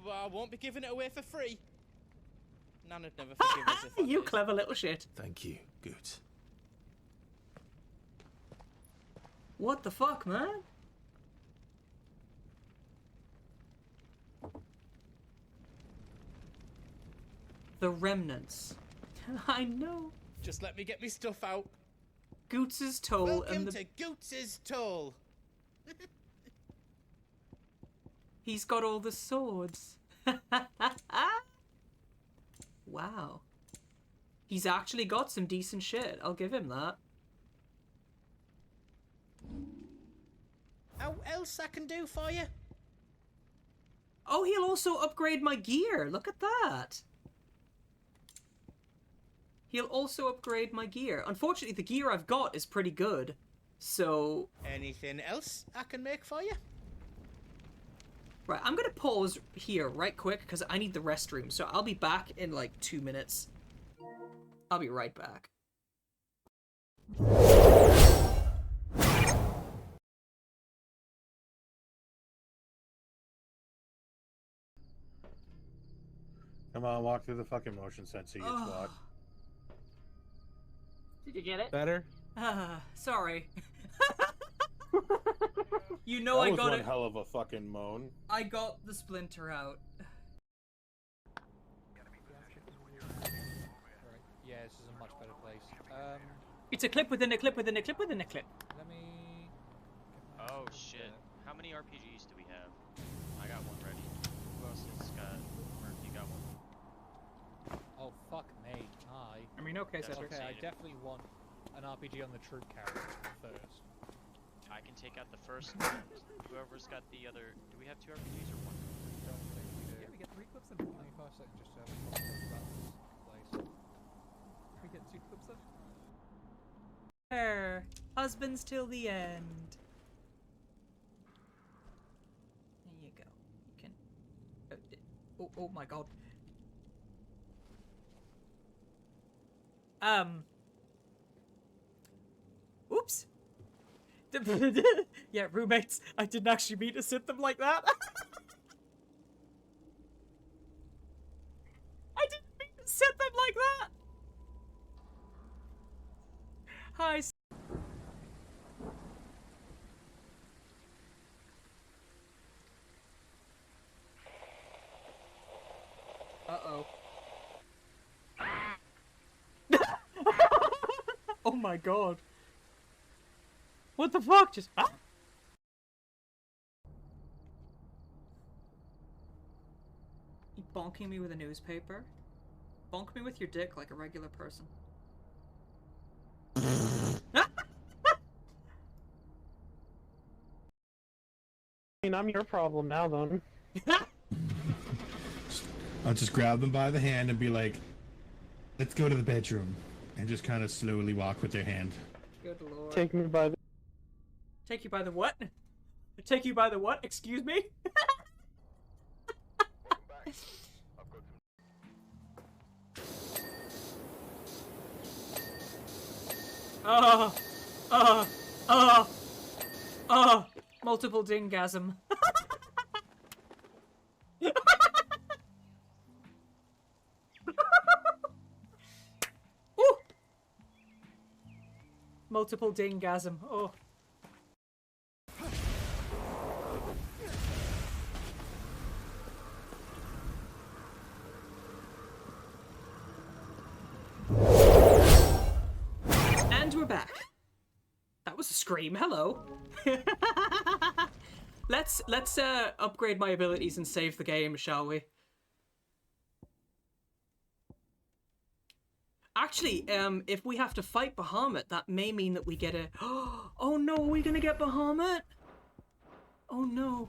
But I won't be giving it away for free. Nana'd never forgive us if I You did. clever little shit. Thank you, Goots. What the fuck, man? The remnants. I know. Just let me get me stuff out. Goots's toll Welcome and the... to Goots's toll. He's got all the swords. Wow. He's actually got some decent shit. I'll give him that. How else I can do for you? Oh, he'll also upgrade my gear. Look at that. He'll also upgrade my gear. Unfortunately, the gear I've got is pretty good. So... Anything else I can make for you? Right, I'm gonna pause here right quick because I need the restroom. So I'll be back in like 2 minutes. I'll be right back. Come on, walk through the fucking motion sensor, you twat. Did you get it? Better? Sorry. You know That I was got one it. hell of a fucking moan. I got the splinter out. Yeah, this is a much better place. It's a clip within a clip within a clip within a clip. Let me... Oh shit. How many RPGs do we have? I got one ready. Who else has got... Murphy got one? Oh, fuck me. I mean, okay, That's Cedric. Okay, I Saying. definitely want an RPG on the troop carrier first. I can take out the first one. Whoever's got the other... Do we have 2 RPGs or 1? Don't think we do. Yeah, we get 3 clips in 25 seconds just to have a conversation about this place. We get 2 clips in? There. Husbands till the end. There you go. You can... Oh my god. Oops. Yeah, roommates. I didn't actually mean to sit them like that. I didn't mean to sit them like that. Hi. Uh-oh. Oh my god. What the fuck? Just... Ah! You bonking me with a newspaper? Bonk me with your dick like a regular person. I mean, I'm your problem now, then. I'll just grab them by the hand and be like, let's go to the bedroom. And just kind of slowly walk with their hand. Good lord. Take me by the... Take you by the what? Take you by the what? Excuse me? Multiple dingasm. Multiple dingasm. Oh. And we're back. That was a scream. Hello. Let's upgrade my abilities and save the game, shall we? Actually, if we have to fight Bahamut, that may mean that we get a... Oh no, are we gonna get Bahamut? Oh no.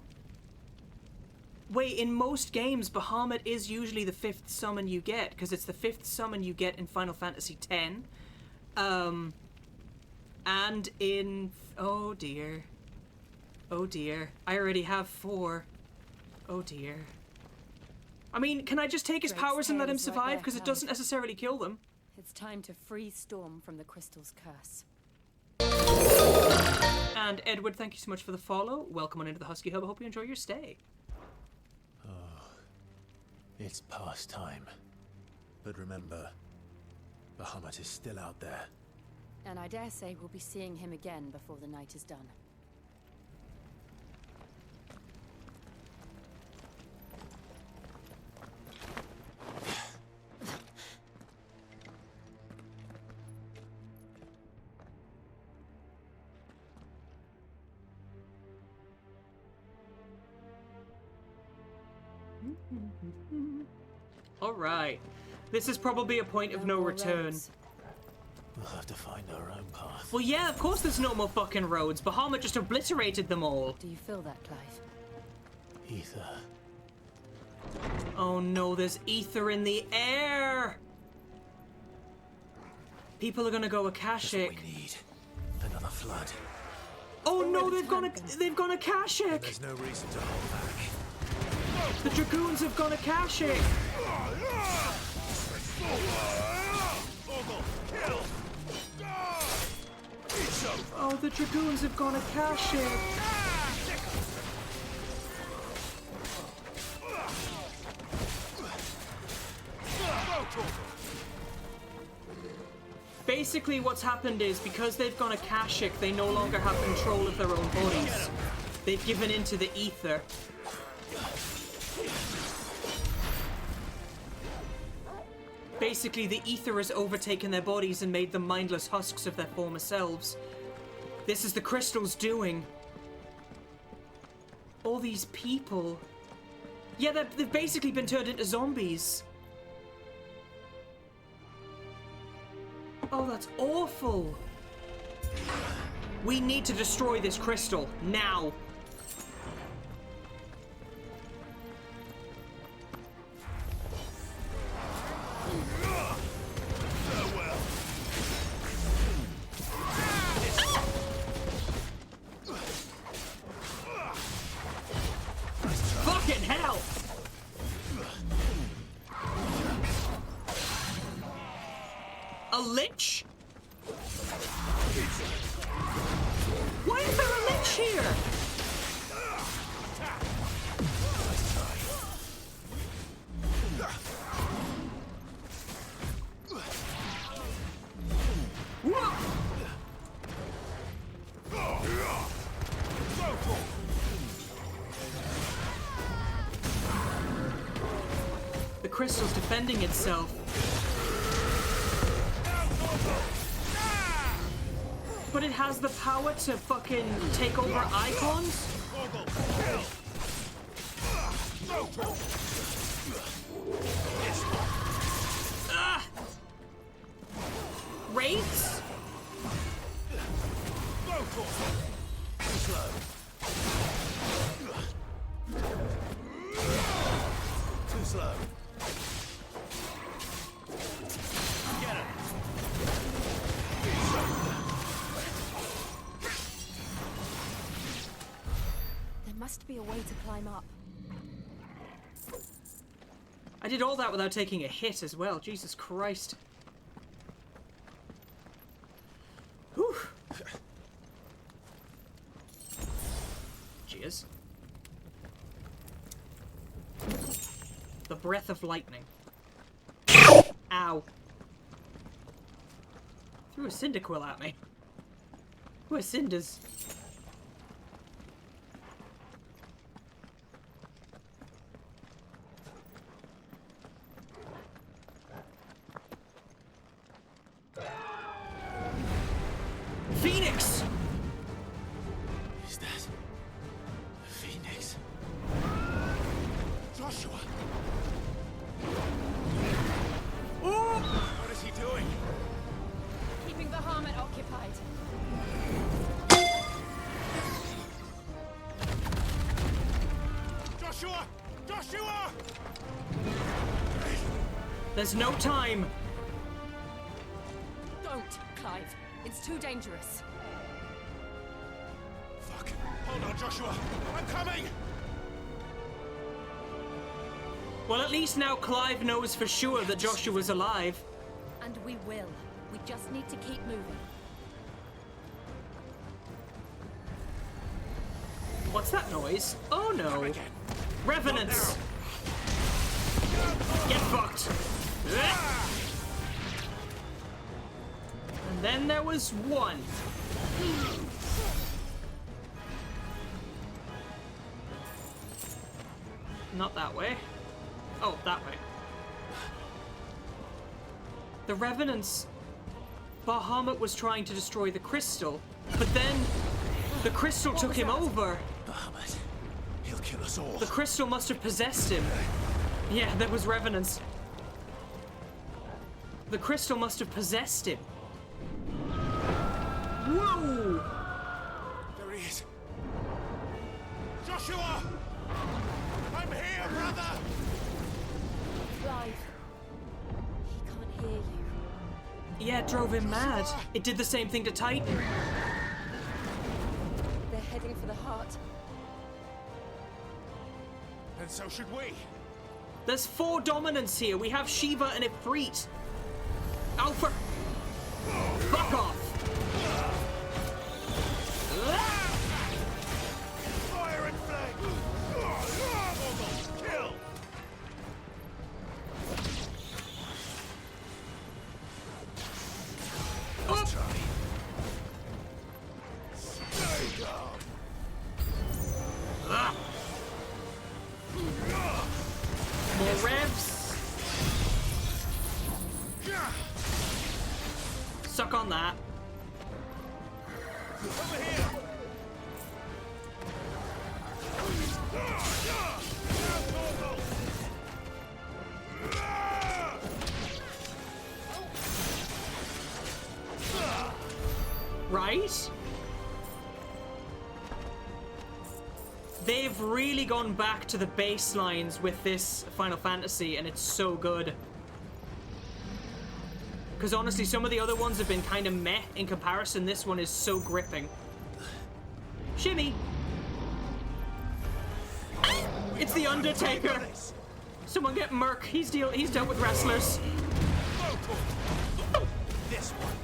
Wait, in most games, Bahamut is usually the 5th summon you get, because it's the 5th summon you get in Final Fantasy X. And in... Oh dear. Oh dear. I already have 4. Oh dear. I mean, can I just take his powers and let him survive? Because it doesn't necessarily kill them. It's time to free Storm from the crystal's curse. And Edward, thank you so much for the follow. Welcome on into the Husky Hub. I hope you enjoy your stay. Oh, it's past time. But remember, Bahamut is still out there. And I dare say we'll be seeing him again before the night is done. Alright. This is probably a point of no return. We'll have to find our own path. Well, yeah, of course there's no more fucking roads. Bahamut just obliterated them all. Do you feel that, Clive? Ether. Oh no, there's ether in the air! People are gonna go Akashic. We need another flood. Oh no, they've gone Akashic! There's no reason to hold back. The Dragoons have gone Akashic! Oh, the Dragoons have gone Akashic! Basically what's happened is, because they've gone Akashic, they no longer have control of their own bodies. They've given into the ether. Basically, the ether has overtaken their bodies and made them mindless husks of their former selves. This is the crystal's doing. All these people... Yeah, they've basically been turned into zombies. Oh, that's awful. We need to destroy this crystal, now. Fucking hell! A lich? Why is there a lich here? Whoa! The crystal's defending itself. But it has the power to fucking take over icons? Ah! Wraiths? Too slow. Get him. There must be a way to climb up. I did all that without taking a hit as well. Jesus Christ. Whew. Cheers. The breath of lightning. Ow. Threw a Cyndaquil at me. Who are cinders? Phoenix! Is that Phoenix? Joshua! Oh! What is he doing? side. Joshua! Joshua! There's no time. Don't, Clive. It's too dangerous. Fuck. Hold on, Joshua. I'm coming! Well, at least now Clive knows for sure that Joshua's alive. And we will. We just need to keep moving. What's that noise? Oh no. Revenants! Get fucked! And then there was one. Not that way. Oh, that way. The Revenants... Bahamut was trying to destroy the crystal, but then the crystal took him over. Bahamut. He'll kill us all. The crystal must have possessed him. Yeah, there was Revenants. The crystal must have possessed him. Whoa! There he is. Joshua! I'm here, brother! Clive. He can't hear you. Yeah, it drove him mad. It did the same thing to Titan. They're heading for the heart. And so should we. There's 4 dominants here. We have Shiva and Ifrit. Alpha. Fuck off. Fire and flame! Kill! Let's try. Stay down! More revs. Suck on that. Over here! Right? They've really gone back to the baselines with this Final Fantasy, and it's so good. Because honestly, some of the other ones have been kind of meh in comparison. This one is so gripping. Shimmy! It's the Undertaker! Someone get Merc. He's dealt with wrestlers. This one.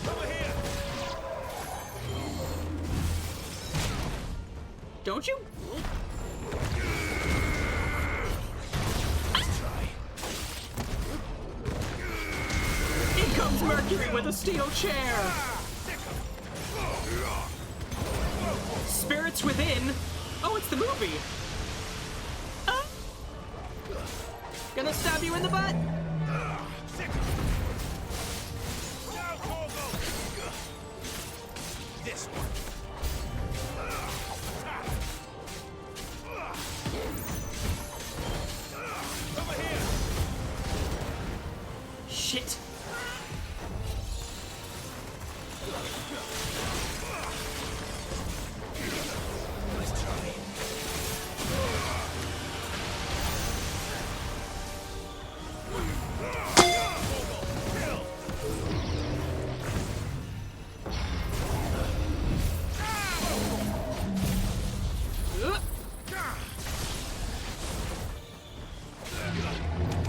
Over here! Don't you? In comes Mercury with a steel chair. Spirits Within. Oh, it's the movie. Gonna stab you in the butt. This one. Over here. Shit. Let's try.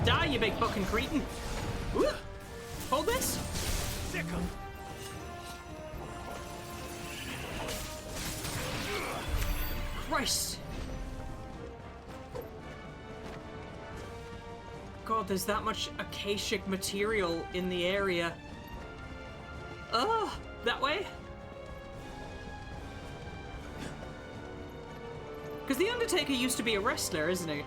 Die, you big fucking cretin. Woo. Hold this. Christ. God, there's that much Akashic material in the area. Oh, that way? Because the Undertaker used to be a wrestler, isn't he?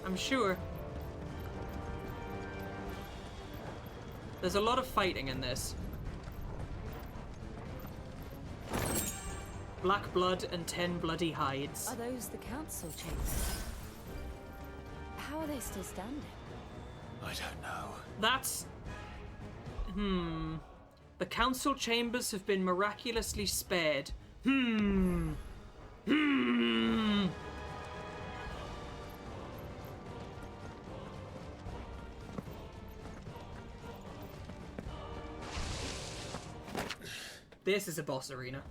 I'm sure. There's a lot of fighting in this. Black blood and 10 bloody hides. Are those the council chambers? How are they still standing? I don't know. That's... The council chambers have been miraculously spared. This is a boss arena.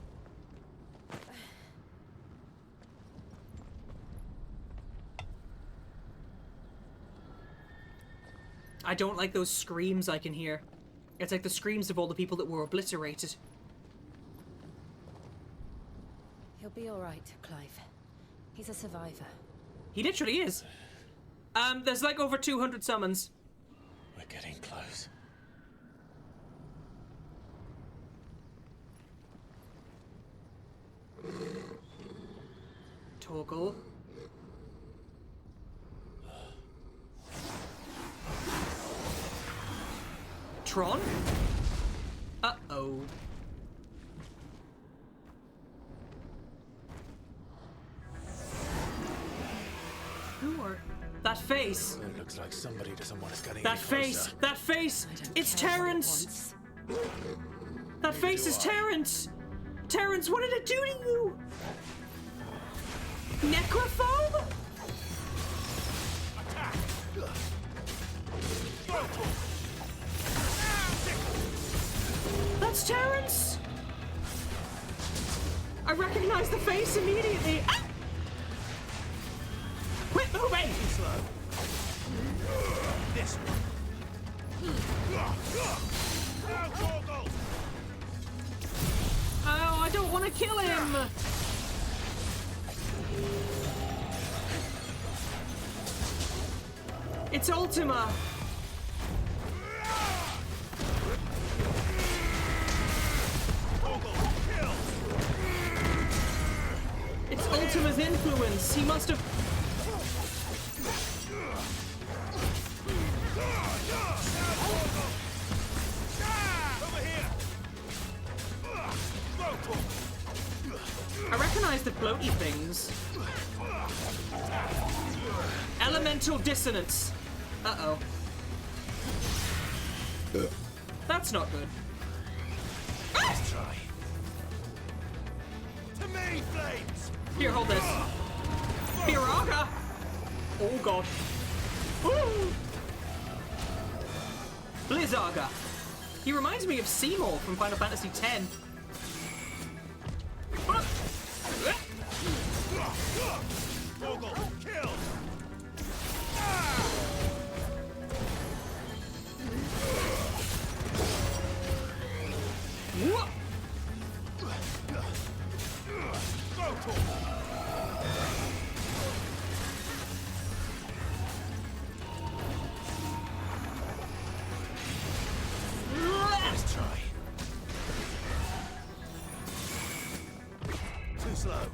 I don't like those screams I can hear. It's like the screams of all the people that were obliterated. He'll be all right, Clive. He's a survivor. He literally is. There's like over 200 summons. We're getting close. Toggle. Tron? Uh-oh. Who are... That face! It looks like somebody to someone is getting That face! That face! It's Terrence! That face is Terrence! Terrence, what did it do to you? Necrophobe? That's Terrence! I recognize the face immediately. Ah! Quit moving! This one. Oh, I don't want to kill him! It's Ultima! It's Ultima's influence. He must have... I recognize the floaty things. Elemental dissonance. Uh-oh. That's not good. Let's try. To me, flames! Here, hold this. Firaga! Oh god. Woo! Blizzaga. He reminds me of Seymour from Final Fantasy X. Kill! Whoa! Let's try. Too slow.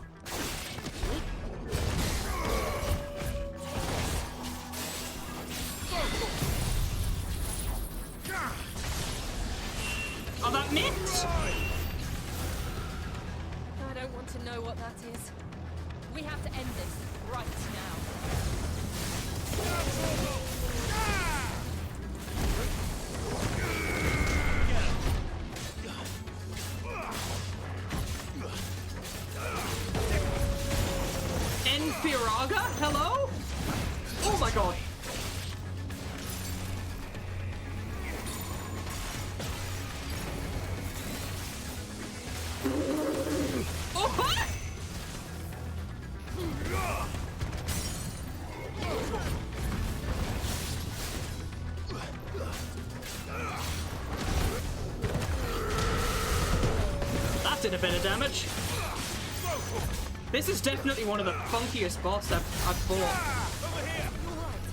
Oh, that missed! I don't want to know what that is. We have to end this right now. Enfiraga? Hello? Oh my god. Oh, hi! That did a bit of damage. This is definitely one of the funkiest boss I've fought. Over here!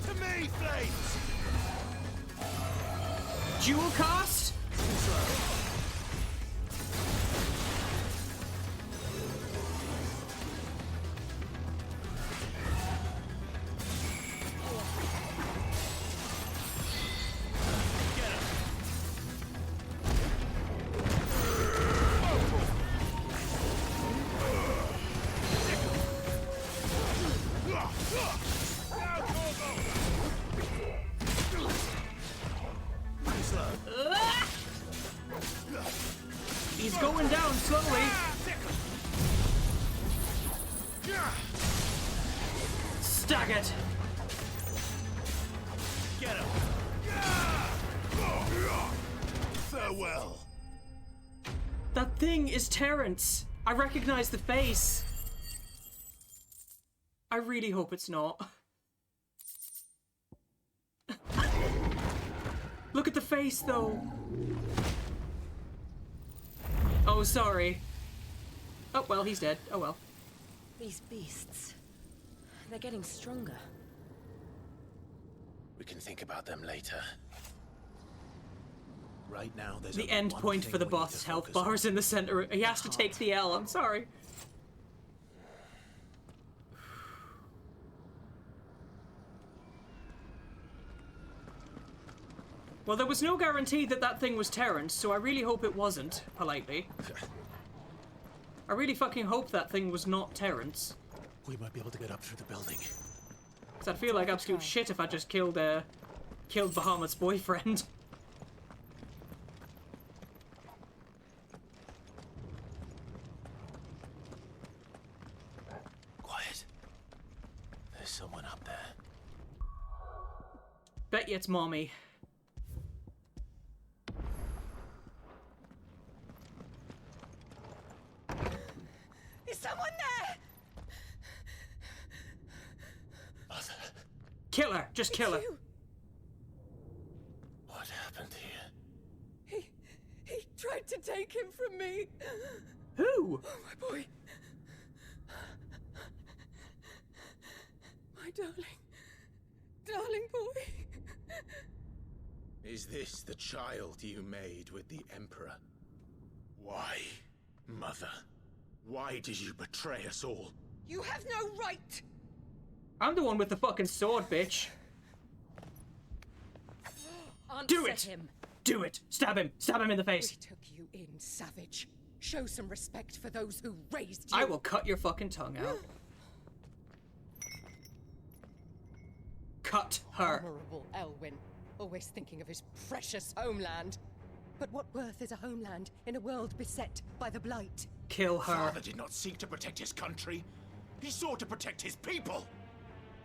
To me, flames! Dual cast? going down slowly. Staggered. Get him. Farewell. That thing is Terrence. I recognize the face. I really hope it's not. Look at the face, though. Oh, sorry. Oh, well, he's dead. Oh, well. These beasts, they're getting stronger. We can think about them later. Right now, there's The only end one point thing for the we need boss to health focus on. bar is in the center. He has to take the L. I'm sorry. Well, there was no guarantee that that thing was Terrence, so I really hope it wasn't, politely. I really fucking hope that thing was not Terrence. We might be able to get up through the building. Because I'd feel like absolute shit if I just killed Bahamut's boyfriend. Quiet. There's someone up there. Bet you it's Mommy. Is someone there? Mother. Kill her. Just kill her. You. What happened here? He tried to take him from me. Who? Oh, my boy. My darling boy. Is this the child you made with the Emperor? Why, Mother? Why did you betray us all? You have no right. I'm the one with the fucking sword, bitch. Do it! Him. Do it! Stab him! Stab him in the face! We took you in, savage. Show some respect for those who raised you. I will cut your fucking tongue out. Cut her. Honorable Elwyn, always thinking of his precious homeland. But what worth is a homeland in a world beset by the Blight? Kill her. Father did not seek to protect his country. He sought to protect his people.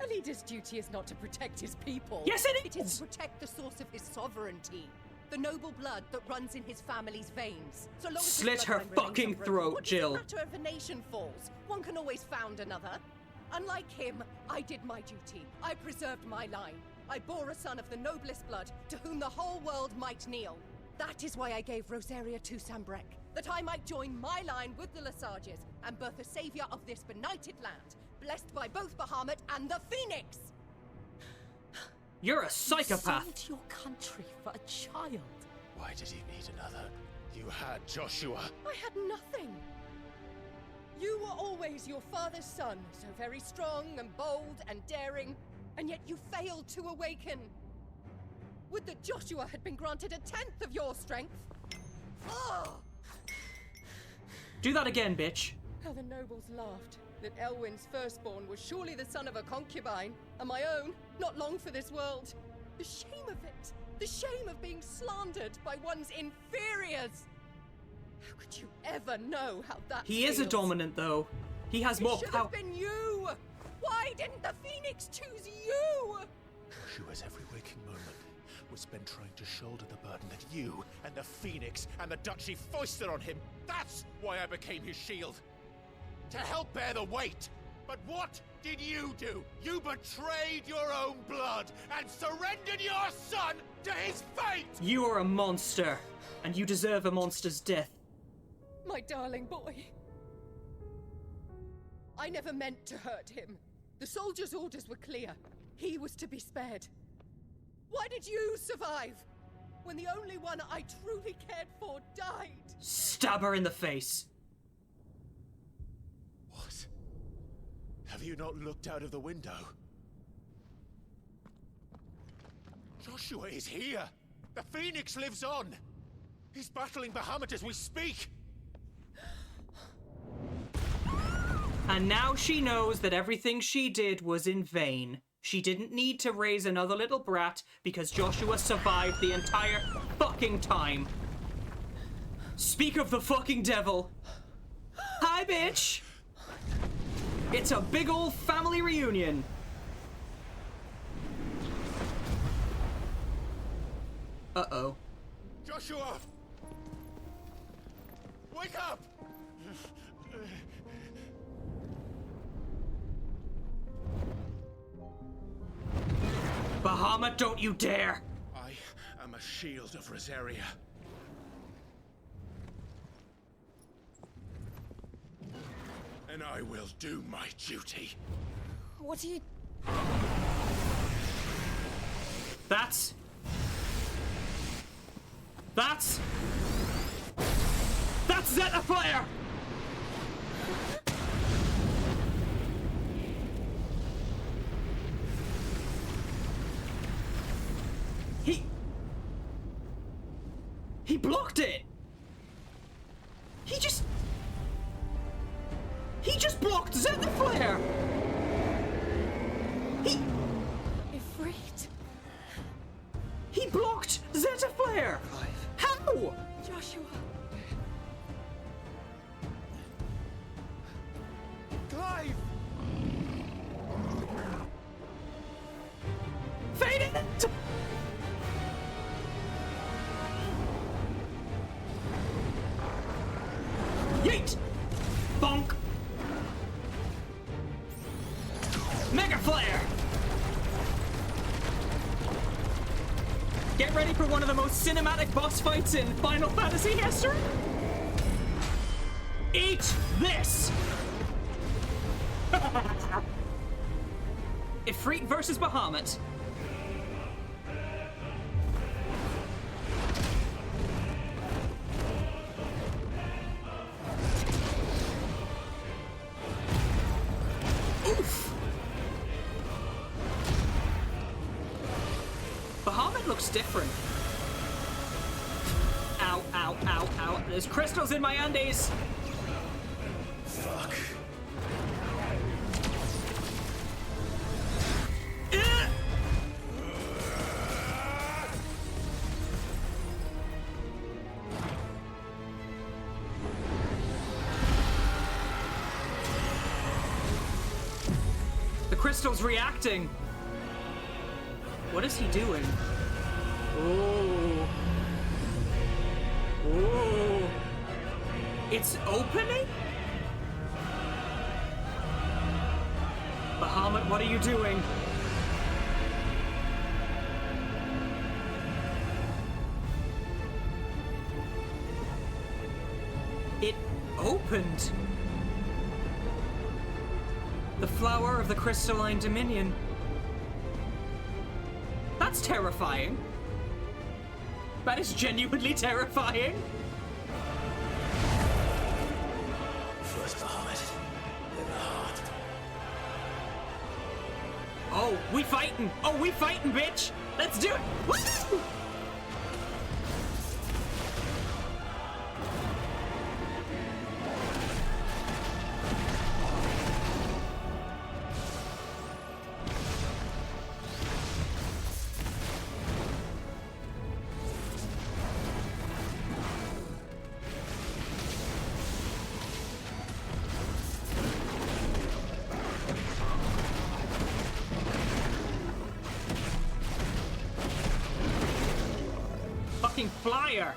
A leader's duty is not to protect his people. Yes, it It is to protect the source of his sovereignty. The noble blood that runs in his family's veins. So long as Slit his her bloodline remains fucking unbroken, throat, what Jill. does it matter if a nation falls? One can always found another. Unlike him, I did my duty. I preserved my line. I bore a son of the noblest blood, to whom the whole world might kneel. That is why I gave Rosaria to Sambrek, that I might join my line with the Lesages and birth a savior of this benighted land, blessed by both Bahamut and the Phoenix. You're a psychopath. You sold your country for a child. Why did he need another? You had Joshua. I had nothing. You were always your father's son, so very strong and bold and daring, and yet you failed to awaken. Would that Joshua had been granted 1/10 of your strength? Oh! Do that again, bitch. How the nobles laughed. That Elwyn's firstborn was surely the son of a concubine, and my own, not long for this world. The shame of it! The shame of being slandered by one's inferiors! How could you ever know how that He is a feels? dominant, though. He has more It should power. have been you! Why didn't the Phoenix choose you? Joshua's every waking moment was spent trying to shoulder the burden that you and the Phoenix and the Duchy foisted on him. That's why I became his shield. To help bear the weight. But what did you do? You betrayed your own blood and surrendered your son to his fate! You are a monster, and you deserve a monster's death. My darling boy. I never meant to hurt him. The soldiers' orders were clear. He was to be spared. Why did you survive? When the only one I truly cared for died. Stab her in the face. What? Have you not looked out of the window? Joshua is here! The Phoenix lives on! He's battling Bahamut as we speak! And now she knows that everything she did was in vain. She didn't need to raise another little brat because Joshua survived the entire fucking time. Speak of the fucking devil. Hi, bitch. It's a big old family reunion. Uh-oh. Joshua! Wake up! Bahamut, don't you dare! I am a shield of Rosaria. And I will do my duty. What are you... That's Zeta Fire! He blocked it! He just blocked Zeta Flare! Ifrit? He blocked Zeta Flare! How? Joshua. Clive! Fade it! Yeet! Bonk! Mega Flare! Get ready for one of the most cinematic boss fights in Final Fantasy history! Eat this! Ifrit versus Bahamut. Oof! Bahamut looks different. Ow, ow, ow, ow. There's crystals in my undies! Fuck. The crystal's reacting. What is he doing? Oh. Oh. It's opening? Bahamut, what are you doing? It opened. The flower of the Crystalline Dominion. That's terrifying. That is genuinely terrifying. First Bahamut, then the heart. Oh, we fighting! Oh, we fighting, bitch! Let's do it! Woo! Fucking flyer!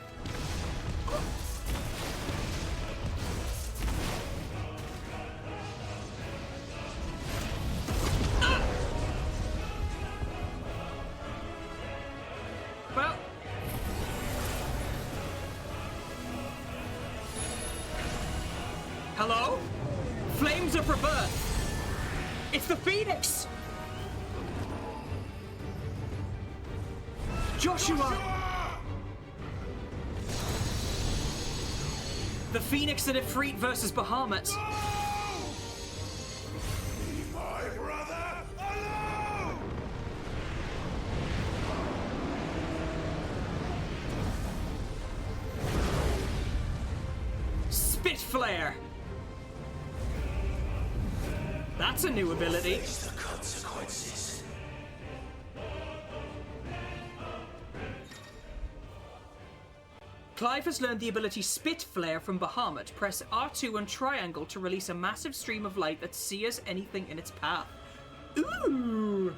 Well... Hello? Flames of rebirth! It's the Phoenix! Joshua! The Phoenix and Ifrit versus Bahamut. Leave my brother alone! Spit Flare! That's a new ability. Face the consequences. Clive has learned the ability Spit Flare from Bahamut. Press R2 and triangle to release a massive stream of light that sears anything in its path. Ooh!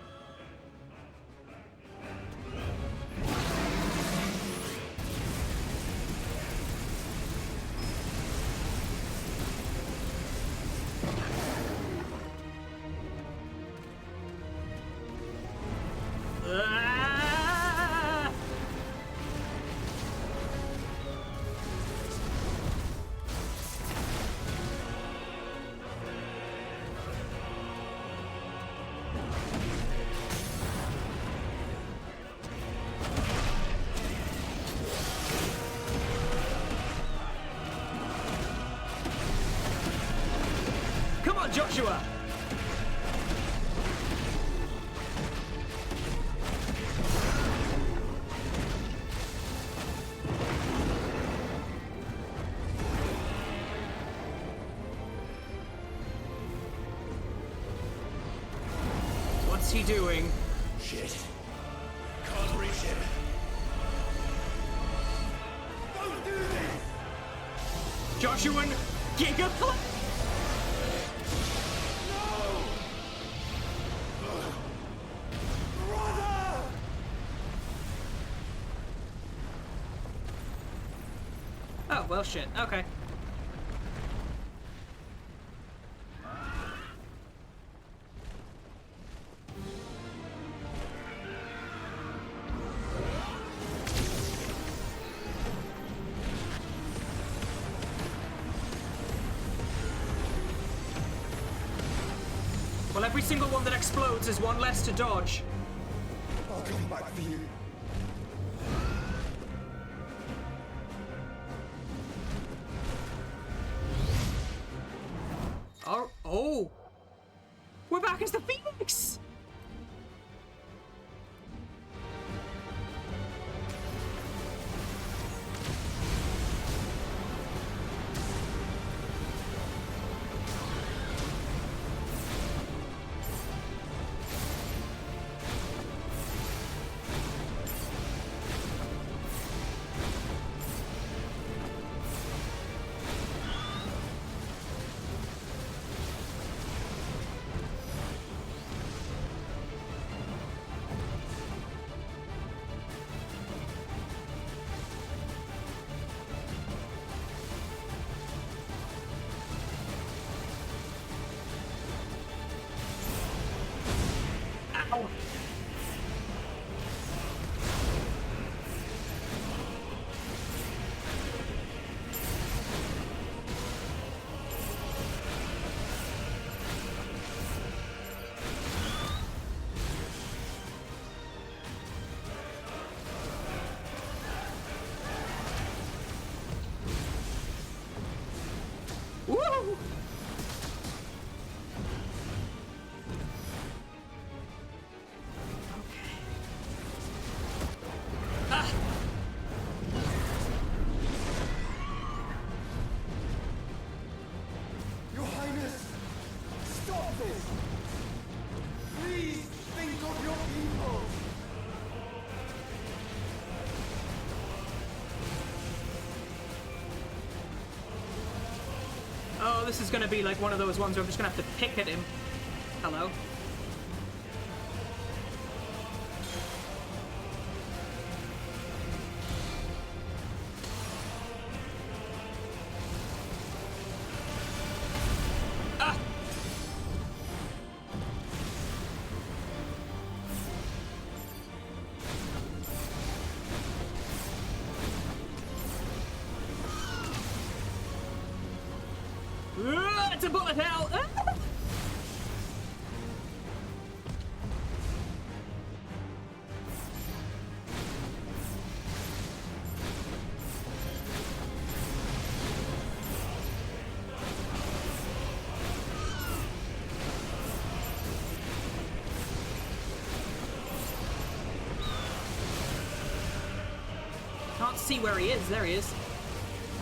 Come on, Joshua! What's he doing? Shit. Can't reach him. Don't do this! Joshua Gigapla? Oh, well, shit. Okay. Well, every single one that explodes is one less to dodge. I'll come back for you. Oh! We're back as the Phoenix! Ow! Woo! Your Highness, stop this! Please think of your people! Oh, this is gonna be like one of those ones where I'm just gonna have to pick at him. Hello? Ah! It's a bullet hell! Ah! Can't see where he is. There he is.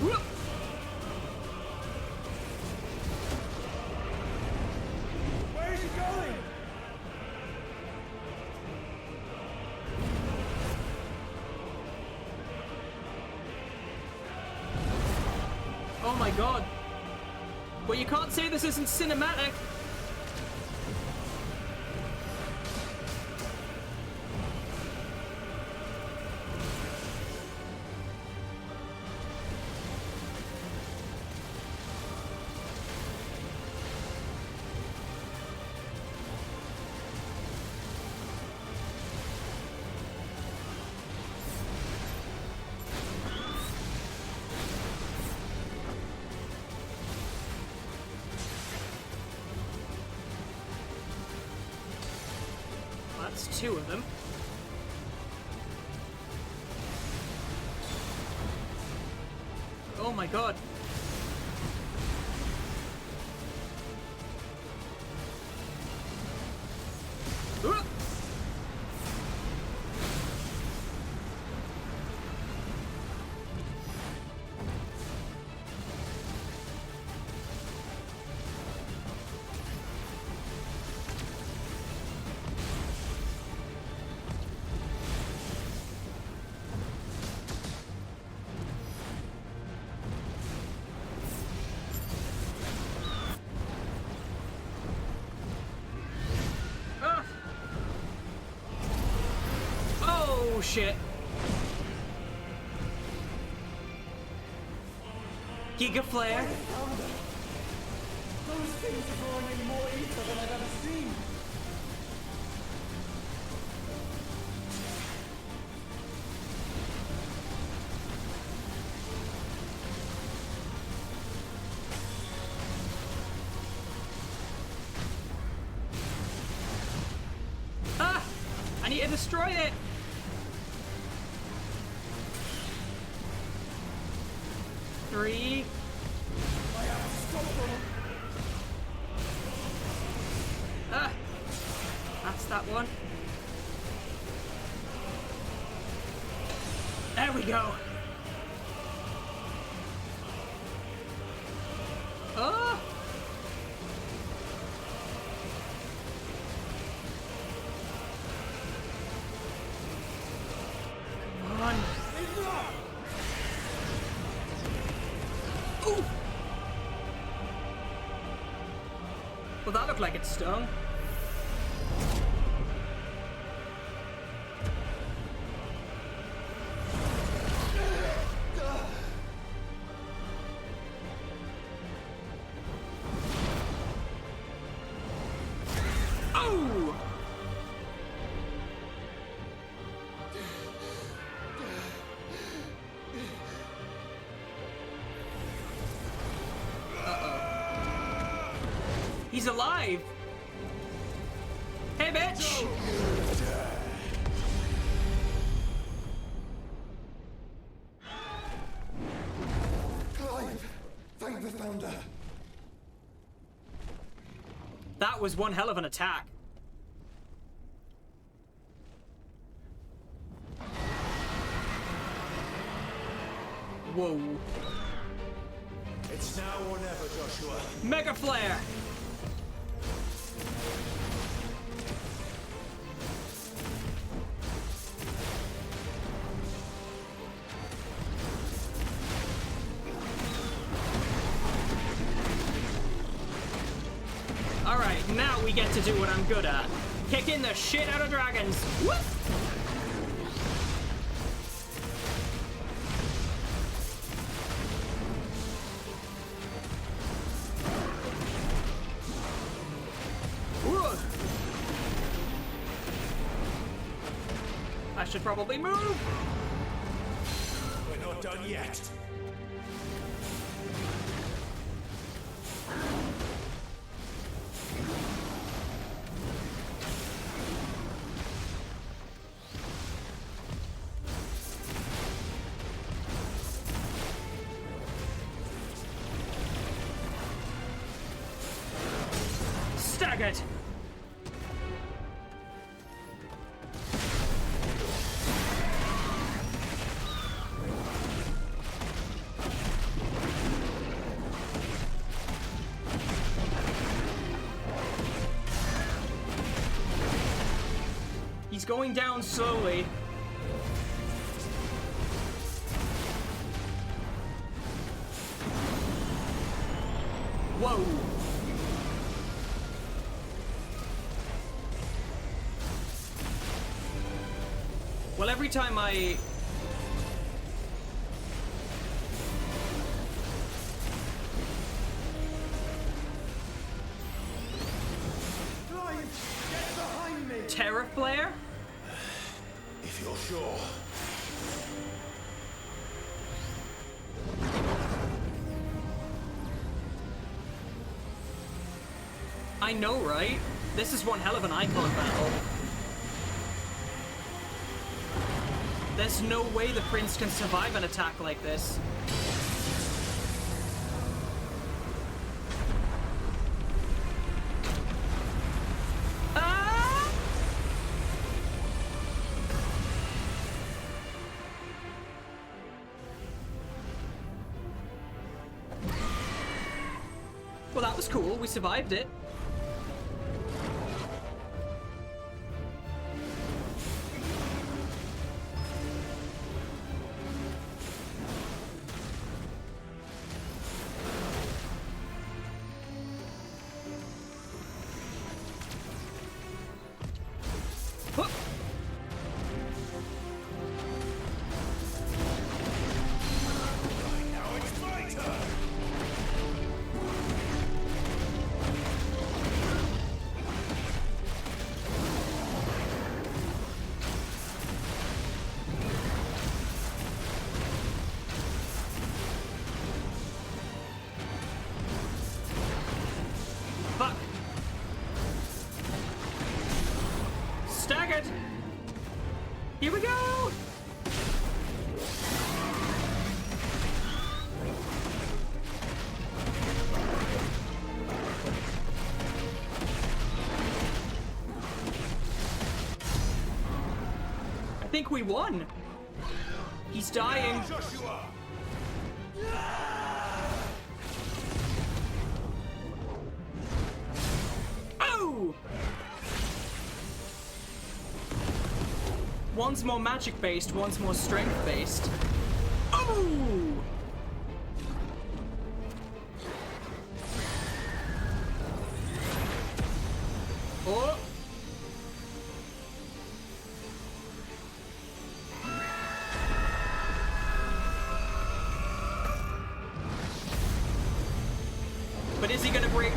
Whoop! Where is he going? Oh my god. Well, you can't say this isn't cinematic. That's two of them. Oh my god. Ooh. Oh shit. Giga Flare. Those things are growing in more ether than I've ever seen. Ah! I need to destroy it! Three. Ah! That's that one. There we go. Oh! Come on. Ooh! Well, that looked like it stung. Oh! He's alive! Hey, bitch! Clive, thank the Founder. That was one hell of an attack. Whoa. It's now or never, Joshua. Mega Flare! Alright, now we get to do what I'm good at. Kicking the shit out of dragons. Whoop! I should probably move. We're not done yet. Staggered. He's going down slowly. Whoa! Well, every time I... Get behind me! Terror Flare? If you're sure. I know, right? This is one hell of an icon battle. There's no way the prince can survive an attack like this. Ah! Well, that was cool. We survived it. Fuck. Staggered. Here we go. I think we won. He's dying. Oh! One's more magic based, one's more strength based. Oh! Oh! But is he gonna break?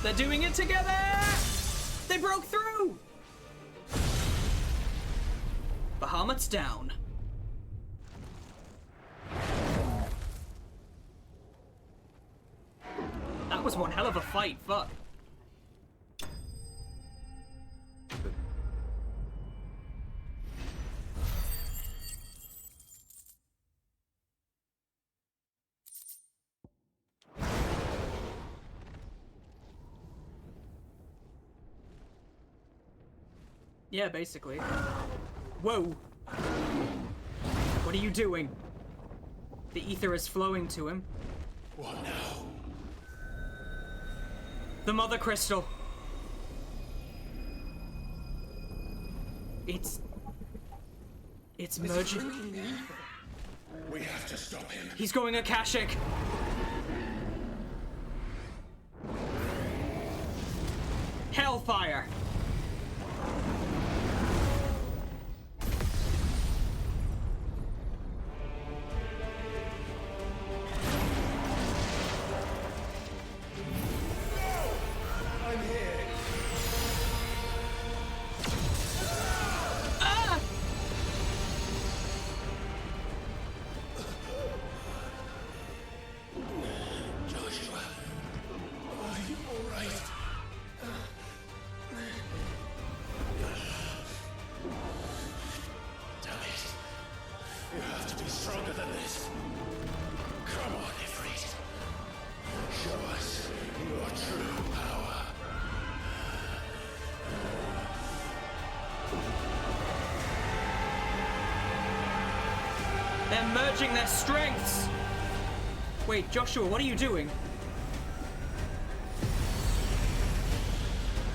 They're doing it together! They broke through! Bahamut's down. That was one hell of a fight, fuck. Yeah, basically. Whoa! What are you doing? The ether is flowing to him. What now? The Mother Crystal. It's merging. We have to stop him. He's going Akashic. Hellfire. I'm here. Ah! Joshua, are you all right? Damn it. You have to be stronger than this. Come on, Ifrit. Show us your true power. They're merging their strengths. Wait, Joshua, what are you doing?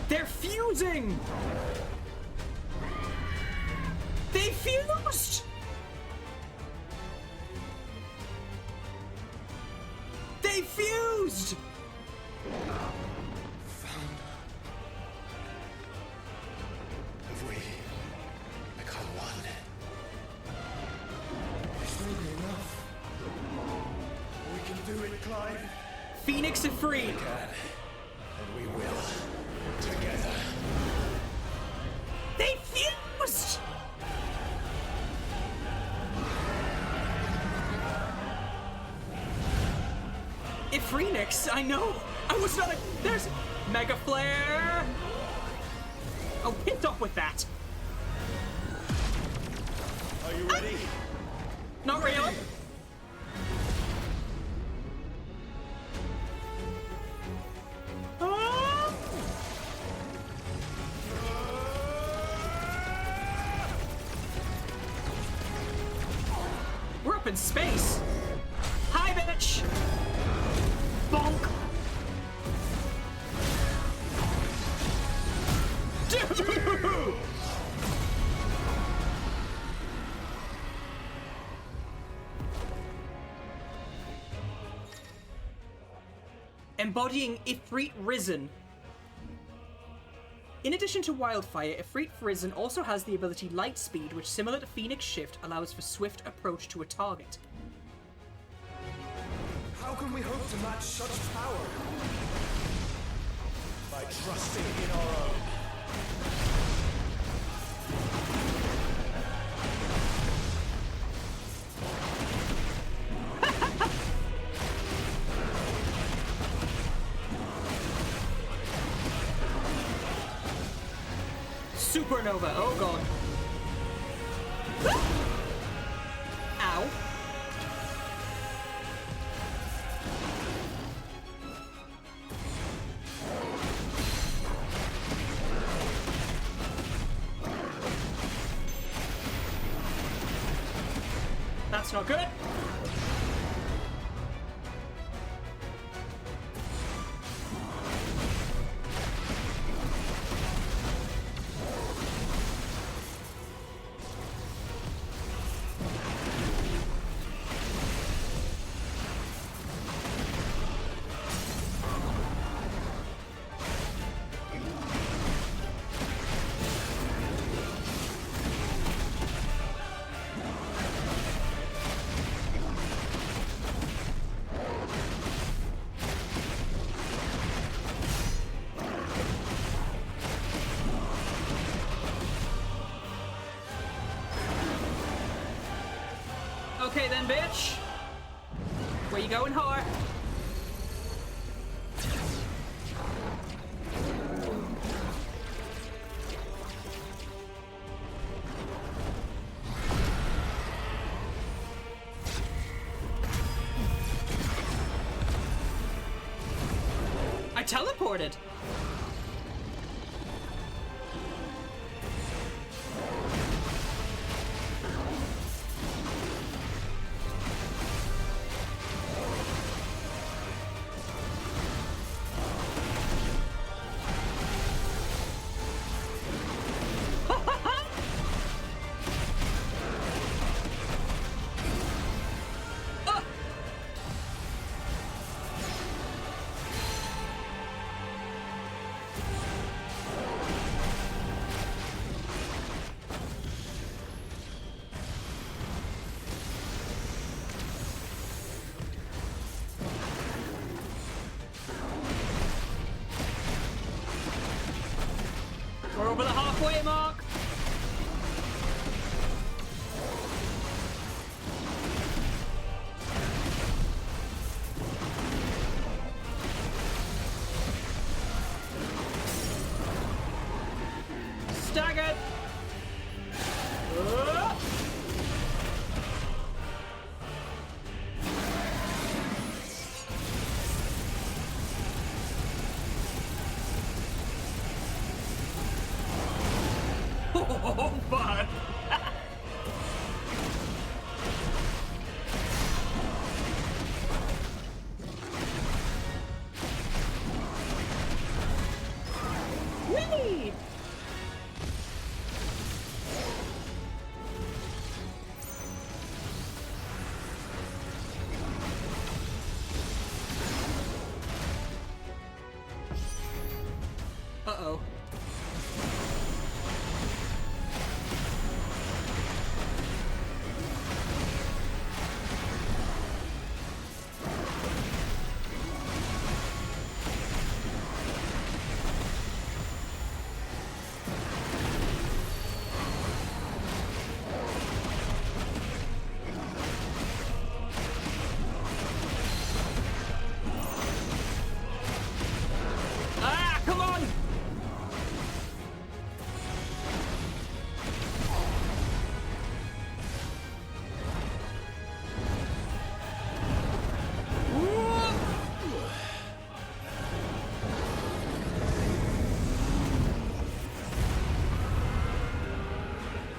They're fusing! They fused! fused! Have we become one? It's really enough. We can do it, Clive. Phoenix are free! We can. And we will. Together. They fused! Phoenix, I know! I was not a... There's... Mega Flare! Oh, hit up with that! Are you ready? Not really. Ah! We're up in space! Hi, bitch! Bonk! Dude! Embodying Ifrit Risen. In addition to Wildfire, Ifrit Risen also has the ability Light Speed, which, similar to Phoenix Shift, allows for swift approach to a target. How can we hope to match such power? By trusting in our own. Supernova, oh god. Ow. That's not good. Okay then, bitch. Where you going, whore? I teleported. We're over the halfway mark. Staggered. Oh, fuck! Whee!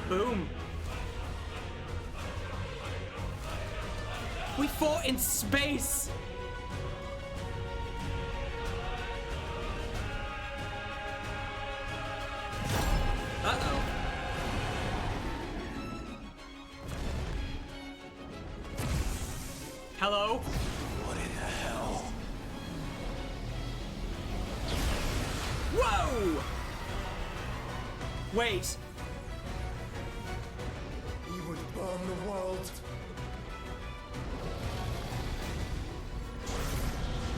Boom. We fought in space. Uh-oh. Hello? What in the hell? Whoa! Wait. He would burn the world.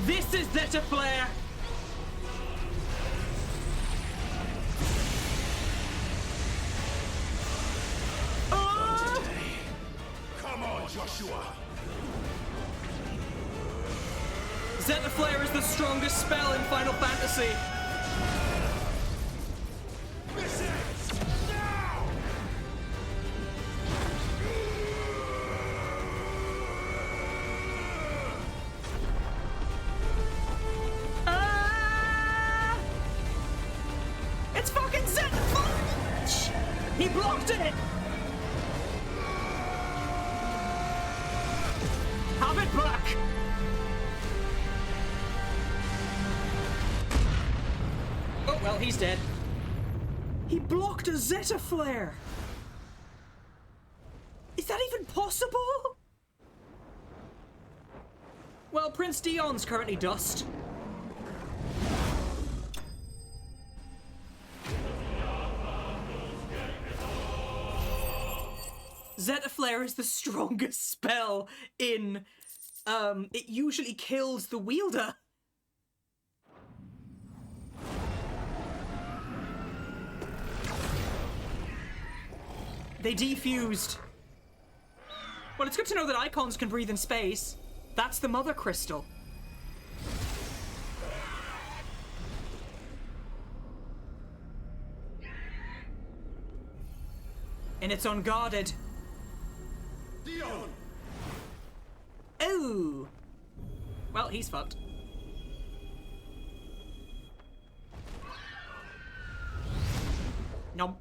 This is Zeta Flare! Come on, Joshua. Zeta Flare is the strongest spell in Final Fantasy. This is now. It's fucking Zeta Flare! He blocked it! Have it back! Oh, well, he's dead. He blocked a Zeta Flare! Is that even possible? Well, Prince Dion's currently dust. Zeta Flare is the strongest spell in... it usually kills the wielder. They defused. Well, it's good to know that icons can breathe in space. That's the Mother Crystal. And it's unguarded. Dion! Oh! Well, he's fucked. Nom.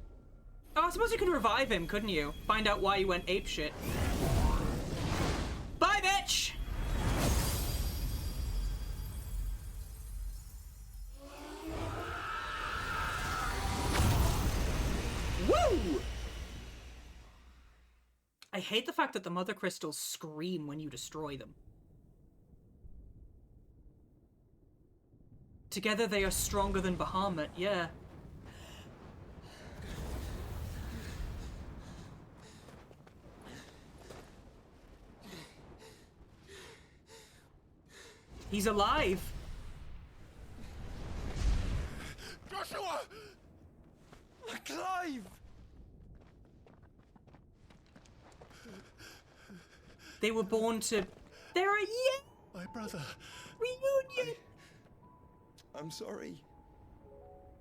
Oh, I suppose you could revive him, couldn't you? Find out why he went apeshit. Bye, bitch! Woo! I hate the fact that the Mother Crystals scream when you destroy them. Together they are stronger than Bahamut, yeah. He's alive! Joshua! Clive! They were born to... They're a My brother. reunion! I'm sorry.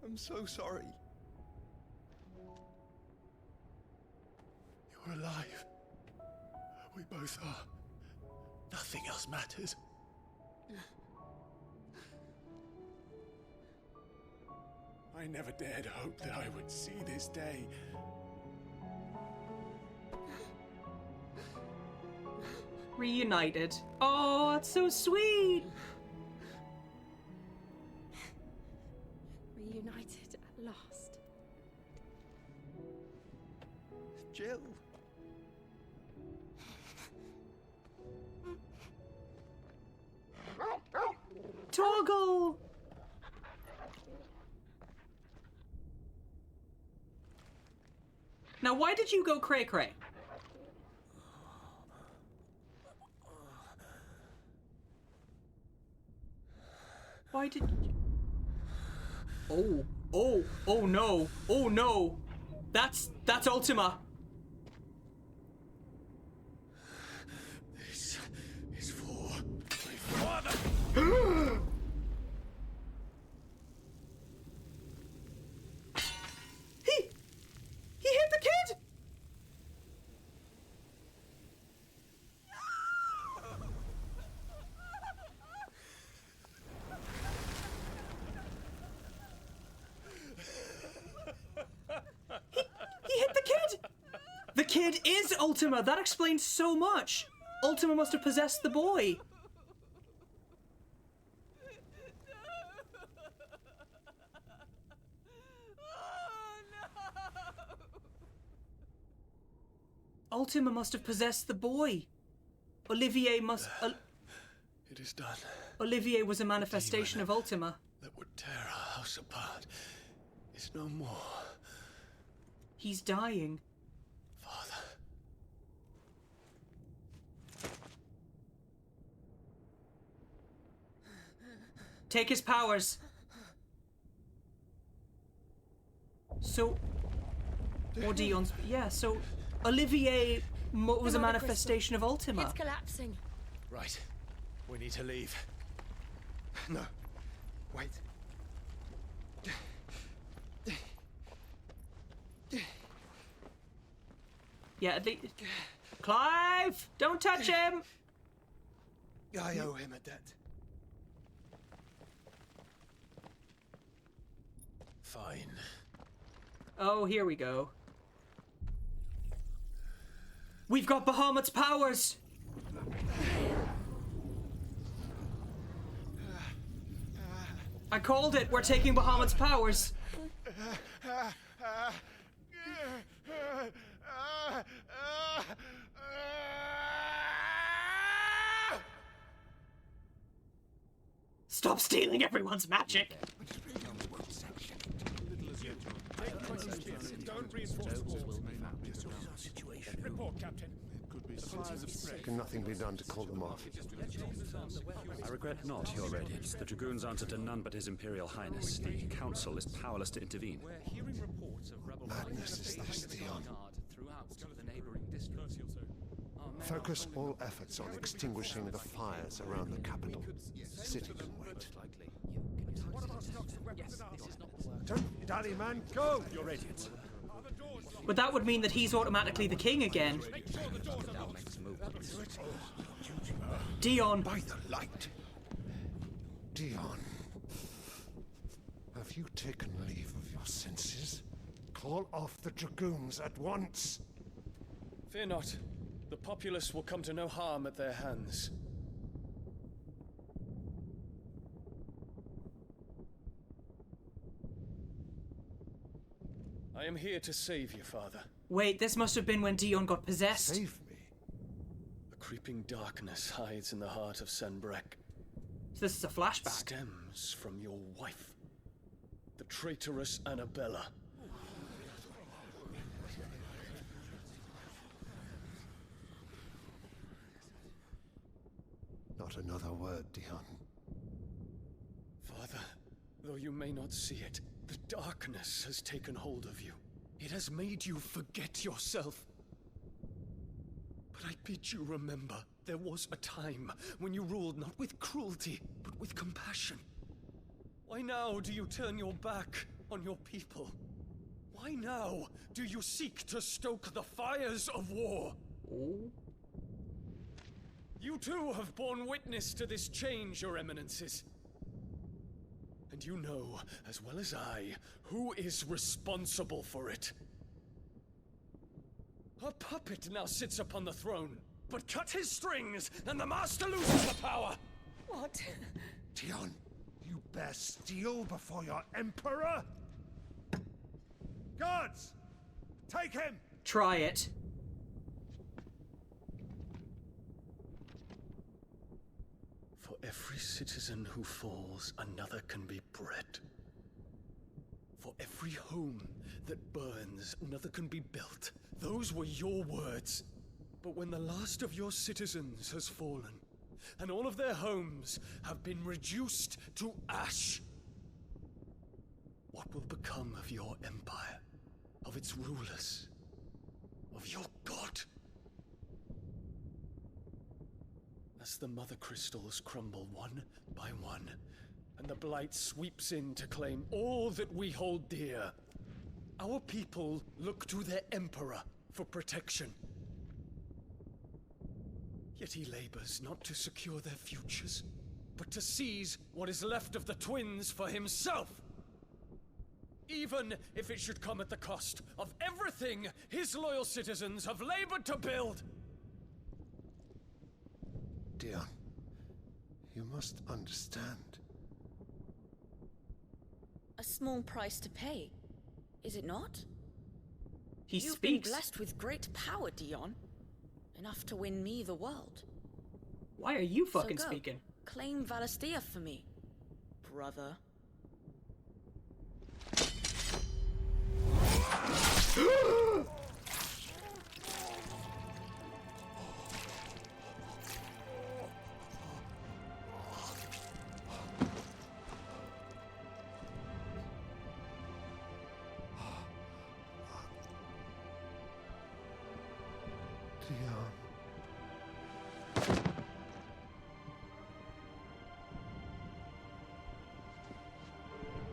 I'm so sorry. You're alive. We both are. Nothing else matters. I never dared hope that I would see this day. Reunited. Oh, that's so sweet! Reunited at last. Jill. Toggle! Now, why did you go cray-cray? Why did you... Oh no. Oh no. That's Ultima. This is for my father. He hit the kid! He hit the kid! kid is Ultima! That explains so much! Ultima must have possessed the boy! Ultima must have possessed the boy. Olivier must... It is done. Olivier was a manifestation of Ultima. That would tear our house apart is no more. He's dying. Father. Take his powers. So... Or Dion's... Yeah, so... Olivier was a manifestation of Ultima. It's collapsing. Right. We need to leave. No. Wait. Yeah, Clive! Don't touch him! I owe him a debt. Fine. Oh, here we go. We've got Bahamut's powers! I called it! We're taking Bahamut's powers! Stop stealing everyone's magic! Don't reinforce the walls. Report, Captain. Can nothing be done to call them off? I regret not, Your Radiance. The Dragoons answer to none but His Imperial Highness. The Council is powerless to intervene. We're hearing reports of rebel Madness is this, Dion. throughout the neighboring districts. Focus all efforts on extinguishing the fires around the capital. The city can wait. Don't dally, man. Go! Your Radiance. But that would mean that he's automatically the king again. Dion. By the light. Dion. Have you taken leave of your senses? Call off the Dragoons at once. Fear not. The populace will come to no harm at their hands. I am here to save you, Father. Wait, this must have been when Dion got possessed. Save me? A creeping darkness hides in the heart of Sanbrek. So this is a flashback. It stems from your wife, the traitorous Annabella. Not another word, Dion. Father, though you may not see it, the darkness has taken hold of you. It has made you forget yourself. But I bid you remember, there was a time when you ruled not with cruelty, but with compassion. Why now do you turn your back on your people? Why now do you seek to stoke the fires of war? You too have borne witness to this change, Your Eminences. And you know, as well as I, who is responsible for it. A puppet now sits upon the throne, but cut his strings, and the master loses the power! What? Dion, you bear steel before your emperor? Guards! Take him! Try it. For every citizen who falls, another can be bred. For every home that burns, another can be built. Those were your words. But when the last of your citizens has fallen, and all of their homes have been reduced to ash, what will become of your empire, of its rulers, of your god? As the mother crystals crumble one by one, and the blight sweeps in to claim all that we hold dear, our people look to their emperor for protection. Yet he labors not to secure their futures, but to seize what is left of the twins for himself. Even if it should come at the cost of everything his loyal citizens have labored to build. Dion, you must understand. A small price to pay, is it not? He You've speaks. been blessed with great power, Dion. Enough to win me the world. Why are you fucking so go. speaking? Claim Valastia for me, brother. Dion.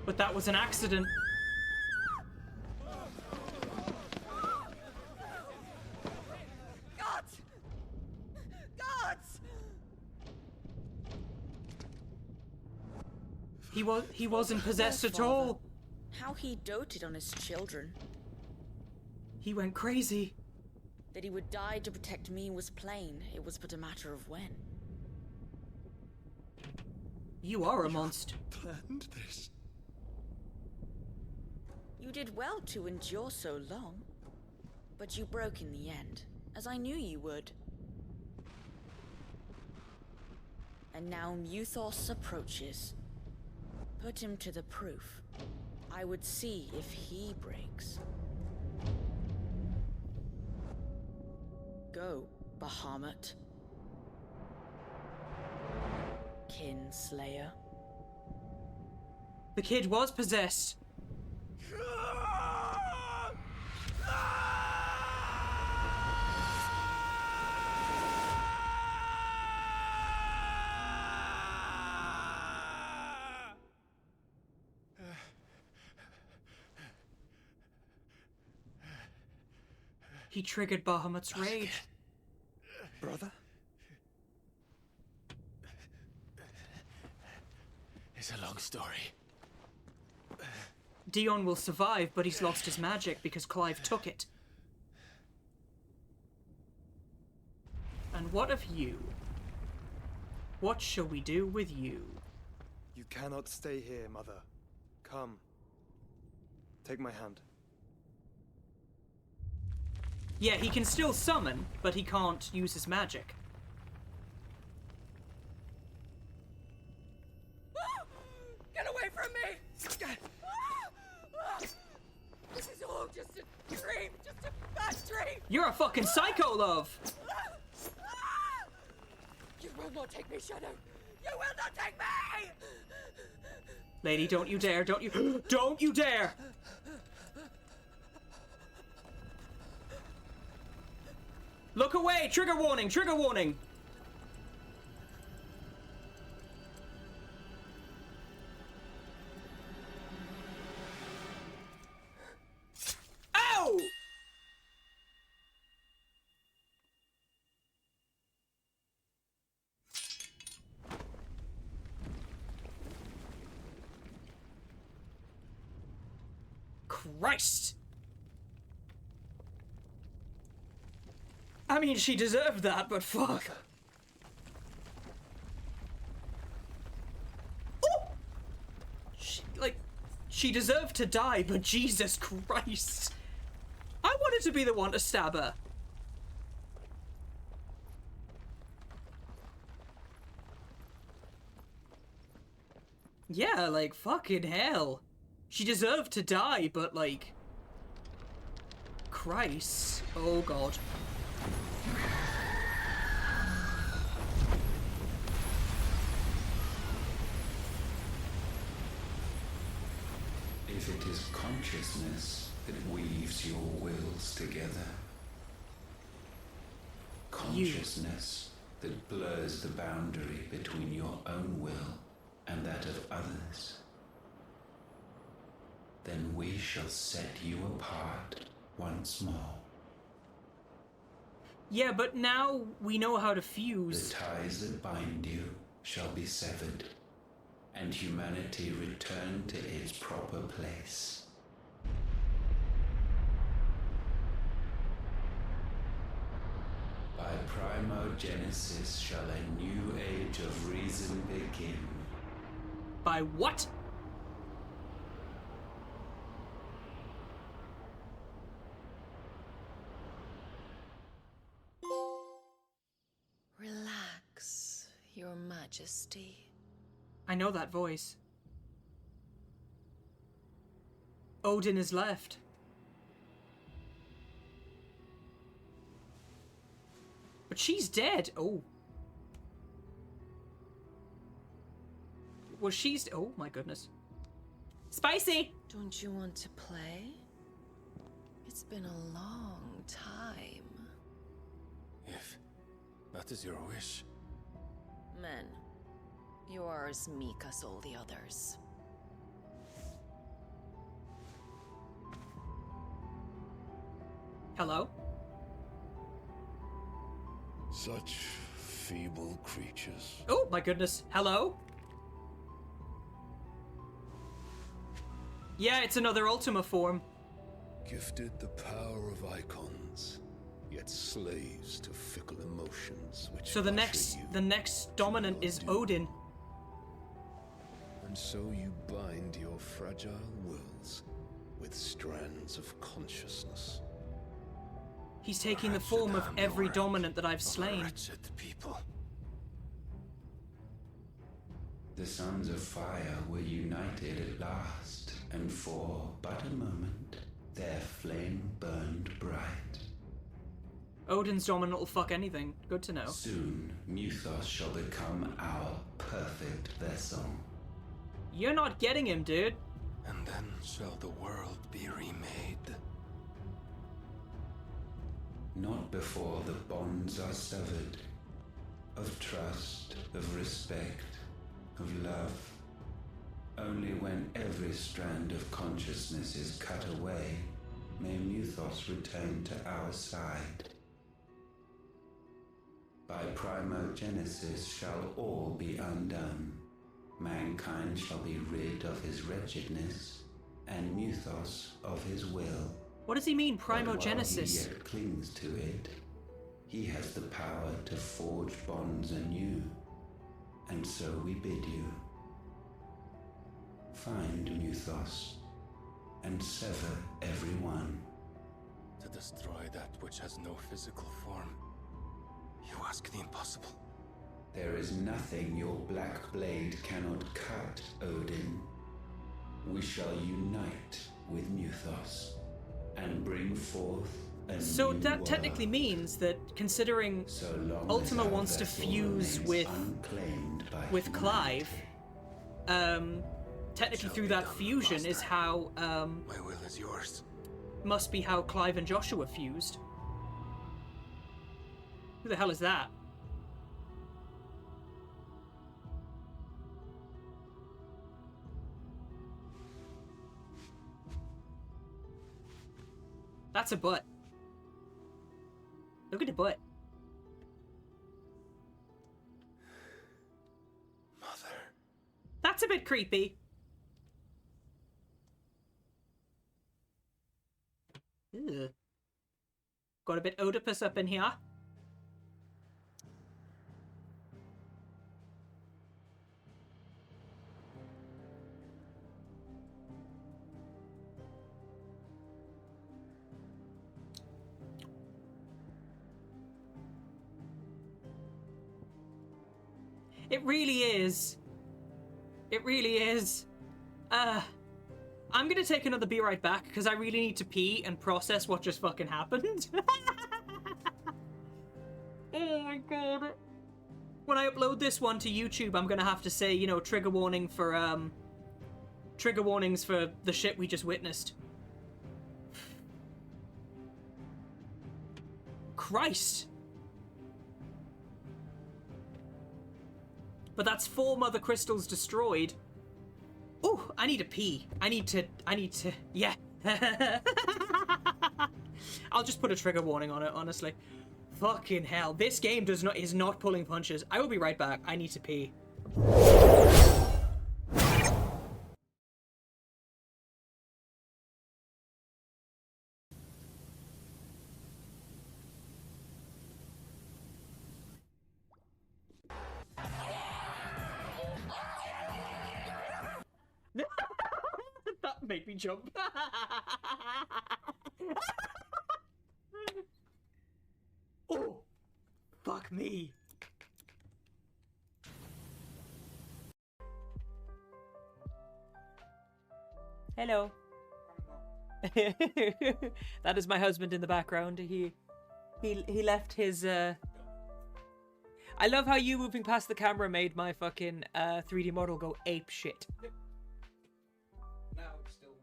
But that was an accident. Gods! Gods! He wasn't possessed at all. How he doted on his children. He went crazy. That he would die to protect me was plain. It was but a matter of when. You are a monster. Planned this. You did well to endure so long. But you broke in the end, as I knew you would. And now Muthos approaches. Put him to the proof. I would see if he breaks. Go, Bahamut. Kinslayer. The kid was possessed. He triggered Bahamut's rage. Brother? It's a long story. Dion will survive, but he's lost his magic because Clive took it. And what of you? What shall we do with you? You cannot stay here, Mother. Come. Take my hand. Yeah, he can still summon, but he can't use his magic. Get away from me! This is all just a dream, just a bad dream! You're a fucking psycho, love! You will not take me, Shadow! You will not take me! Lady, don't you dare, don't you... Don't you dare! Look away! Trigger warning! Trigger warning! Ow! Christ! I mean, she deserved that, but fuck. Oh! She deserved to die, but Jesus Christ. I wanted to be the one to stab her. Yeah, like, fucking hell. She deserved to die, but, like... Christ. Oh, God. If it is consciousness that weaves your wills together, consciousness that blurs the boundary between your own will and that of others, then we shall set you apart once more. Yeah, but now we know how to fuse. The ties that bind you shall be severed, and humanity return to its proper place. Primogenesis shall a new age of reason begin. By what? Relax, Your Majesty. I know that voice. Odin is left. But she's dead. Oh. Well, she's... Oh, my goodness. Spicy! Don't you want to play? It's been a long time. If that is your wish. Men, you are as meek as all the others. Hello? Such feeble creatures. Oh, my goodness. Hello? Yeah, it's another Ultima form. Gifted the power of icons, yet slaves to fickle emotions which So the next dominant is Odin. And so you bind your fragile wills with strands of consciousness. He's taking the form of every dominant that I've slain. Wretched people. The sons of fire were united at last, and for but a moment, their flame burned bright. Odin's dominant will fuck anything. Good to know. Soon, Muthos shall become our perfect vessel. You're not getting him, dude. And then shall the world be remade. Not before the bonds are severed, of trust, of respect, of love. Only when every strand of consciousness is cut away, may Muthos return to our side. By primogenesis shall all be undone. Mankind shall be rid of his wretchedness, and Muthos of his will. What does he mean, But while primogenesis? he yet clings to it, he has the power to forge bonds anew. And so we bid you. Find Muthos, and sever everyone. To destroy that which has no physical form. You ask the impossible. There is nothing your black blade cannot cut, Odin. We shall unite with Muthos, and bring forth a So new that world. technically means that, considering So long Ultima as our wants to vessel fuse remains unclaimed by with Clive, humanity. technically through that fusion is how, My will is yours. must be how Clive and Joshua fused. Who the hell is that? That's a butt. Look at the butt. Mother. That's a bit creepy. Ugh. Got a bit Oedipus up in here. It really is. It really is. I'm gonna take another be right back because I really need to pee and process what just fucking happened. Oh my god. When I upload this one to YouTube, I'm gonna have to say, you know, trigger warning for, trigger warnings for the shit we just witnessed. Christ. But that's 4 mother crystals destroyed. Oh, I need to pee. I need to, yeah. I'll just put a trigger warning on it, honestly. Fucking hell. This game is not pulling punches. I will be right back. I need to pee. Made me jump. Oh, fuck me. Hello. That is my husband in the background. He left his I love how you moving past the camera made my fucking 3D model go ape shit. Now it's still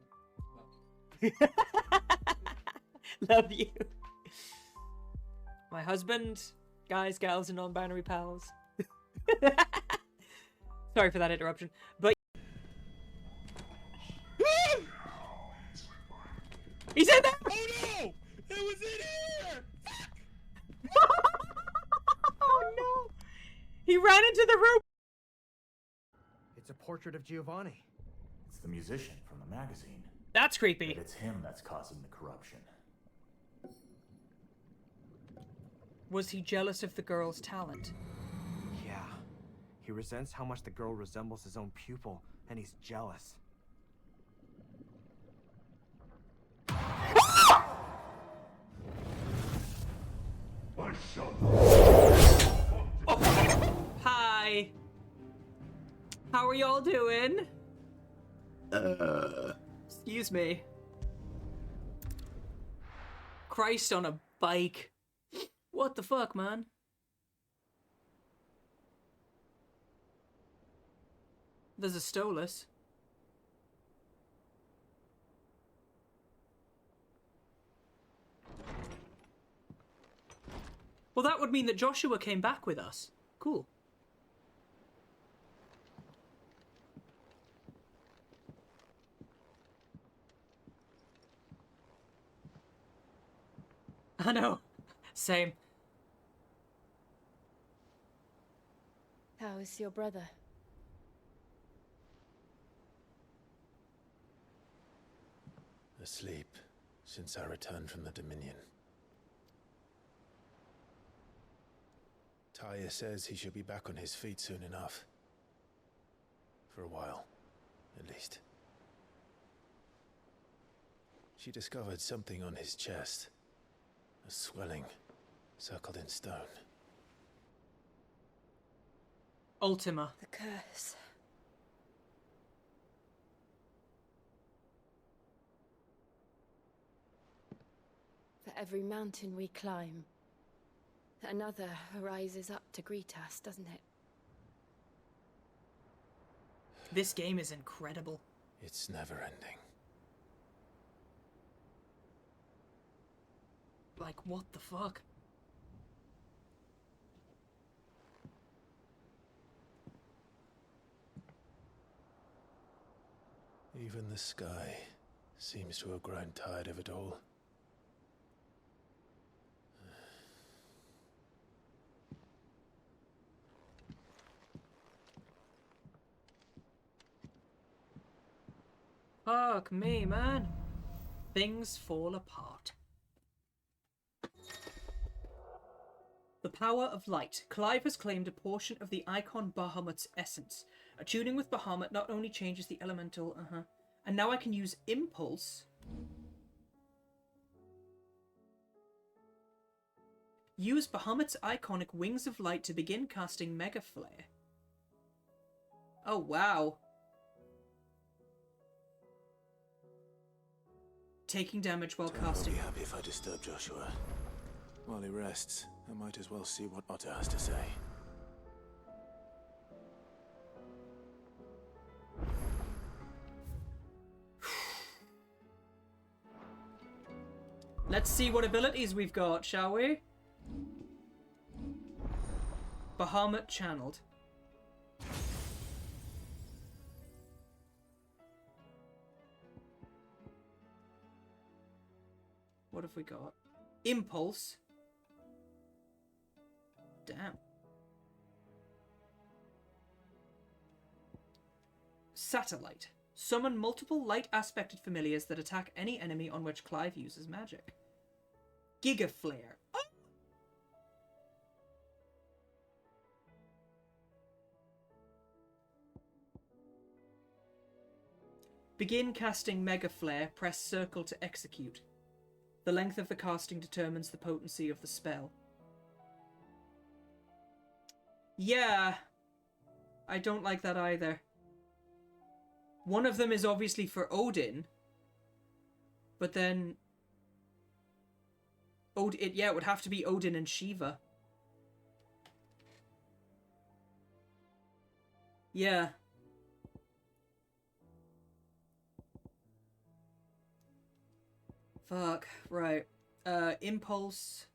Love you. My husband, guys, gals, and non-binary pals. Sorry for that interruption, but he's in there! Oh no! It was in here! Oh no! He ran into the room! It's a portrait of Giovanni. It's the musician from the magazine. That's creepy. But it's him that's causing the corruption. Was he jealous of the girl's talent? Yeah. He resents how much the girl resembles his own pupil, and he's jealous. Hi. How are y'all doing? Excuse me. Christ on a bike. What the fuck, man? There's a Stolas. Well, that would mean that Joshua came back with us. Cool. I know. Same. How is your brother? Asleep since I returned from the Dominion. Taya says he should be back on his feet soon enough. For a while, at least. She discovered something on his chest. A swelling, circled in stone. Ultima. The curse. For every mountain we climb, another rises up to greet us, doesn't it? This game is incredible. It's never ending. Like, what the fuck? Even the sky seems to have grown tired of it all. Fuck me, man. Things fall apart. The power of light. Clive has claimed a portion of the icon Bahamut's essence. Attuning with Bahamut not only changes the elemental, and now I can use Impulse. Use Bahamut's iconic Wings of Light to begin casting Mega Flare. Oh, wow. Taking damage while casting. I'll be happy if I disturb Joshua. While he rests, I might as well see what Otter has to say. Let's see what abilities we've got, shall we? Bahamut channeled. What have we got? Impulse. Damn. Satellite. Summon multiple light-aspected familiars that attack any enemy on which Clive uses magic. Giga Flare. Oh! Begin casting Mega Flare, press circle to execute. The length of the casting determines the potency of the spell. Yeah, I don't like that either. One of them is obviously for Odin, but then it would have to be Odin and Shiva. Yeah. Fuck, right. Impulse.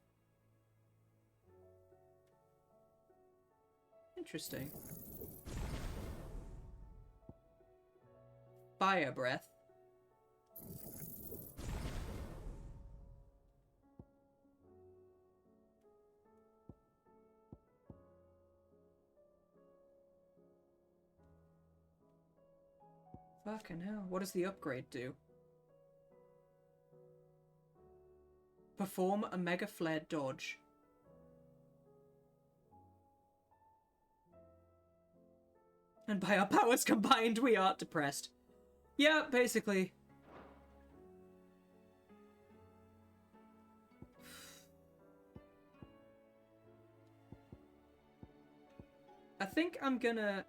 Interesting. Fire breath. Fucking hell. What does the upgrade do? Perform a Mega Flare dodge. And by our powers combined, we aren't depressed. Yeah, basically. I think I'm gonna...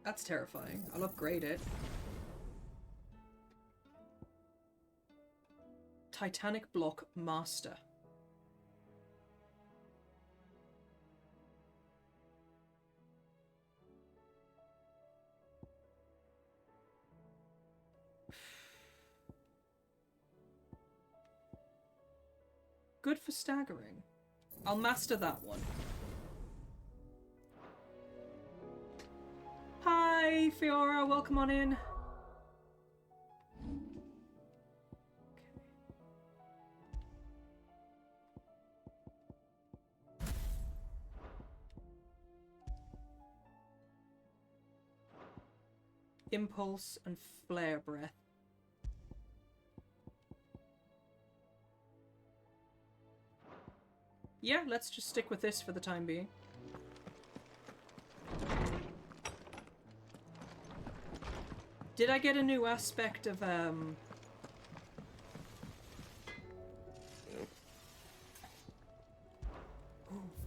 That's terrifying. I'll upgrade it. Titanic Block Master. Good for staggering. I'll master that one. Hi, Fiora. Welcome on in. Impulse and Flare Breath. Yeah, let's just stick with this for the time being. Did I get a new aspect of,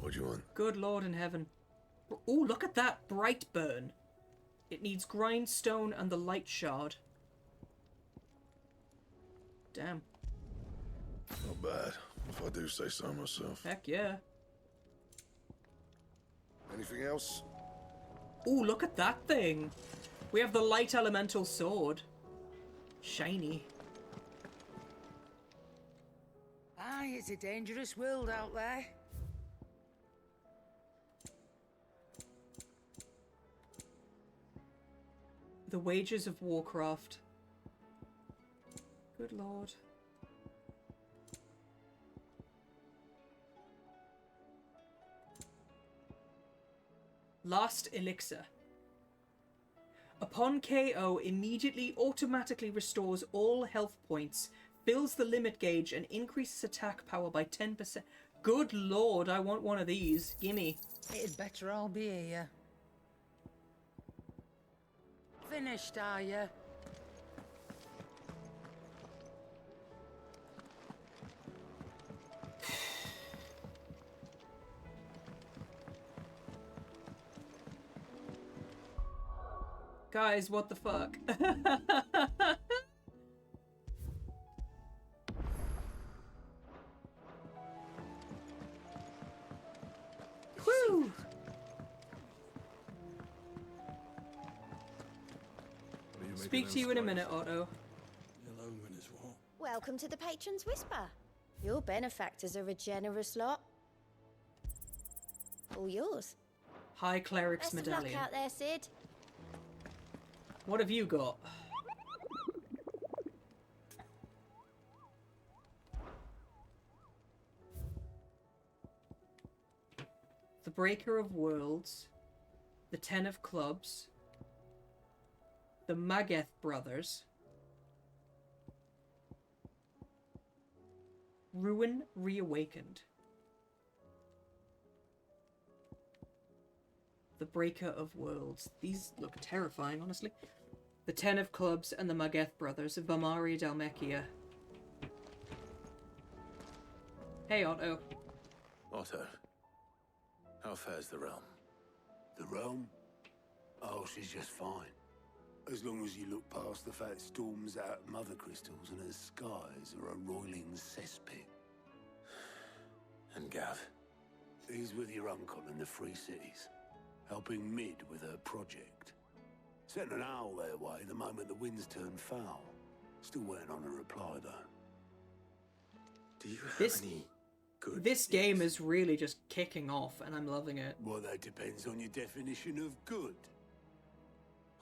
What do you want? Good Lord in heaven. Oh, look at that bright burn. It needs grindstone and the light shard. Damn. Not bad, if I do say so myself. Heck yeah. Anything else? Oh, look at that thing. We have the light elemental sword. Shiny. Aye, it's a dangerous world out there. The Wages of Warcraft. Good Lord. Last Elixir. Upon KO, immediately automatically restores all health points, fills the limit gauge, and increases attack power by 10%. Good Lord, I want one of these. Gimme. It'd better all be here. Finished, are you? Guys, what the fuck? Woo! Speak to you in a minute, Otto. Welcome to the Patron's Whisper. Your benefactors are a generous lot. All yours. High Cleric's Best of Medallion. luck out there, Sid. What have you got? The Breaker of Worlds, the Ten of Clubs, the Mageth Brothers, Ruin Reawakened. the Breaker of Worlds. These look terrifying, honestly. The Ten of Clubs and the Mageth brothers of Vamari Dalmekia. Hey, Otto. Otto, how fares the realm? The realm? Oh, she's just fine. As long as you look past the fat storms out at Mother Crystals and her skies are a roiling cesspit. And Gav? He's with your uncle in the Free Cities, helping Mid with her project. Sent an owl their way the moment the winds turned foul. Still waiting on a reply, though. Do you have any good... This game is really just kicking off, and I'm loving it. Well, that depends on your definition of good.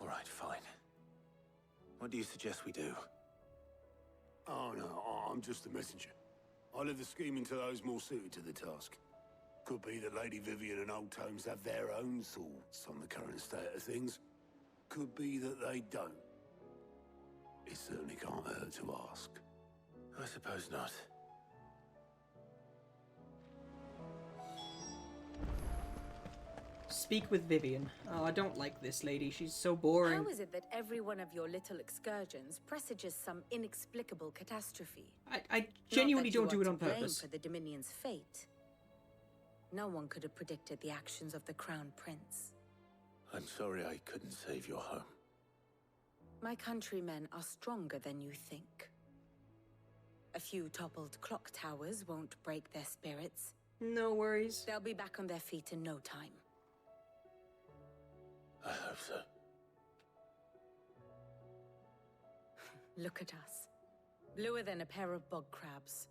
All right, fine. What do you suggest we do? Oh, no, I'm just a messenger. I'll leave the scheming to those more suited to the task. Could be that Lady Vivian and Old Tomes have their own thoughts on the current state of things. Could be that they don't. It certainly can't hurt to ask. I suppose not. Speak with Vivian. Oh, I don't like this lady. She's so boring. How is it that every one of your little excursions presages some inexplicable catastrophe? I genuinely don't do it on purpose. For the Dominion's fate. No one could have predicted the actions of the Crown Prince. I'm sorry I couldn't save your home. My countrymen are stronger than you think. A few toppled clock towers won't break their spirits. No worries. They'll be back on their feet in no time. I hope so. Look at us. Bluer than a pair of bog crabs.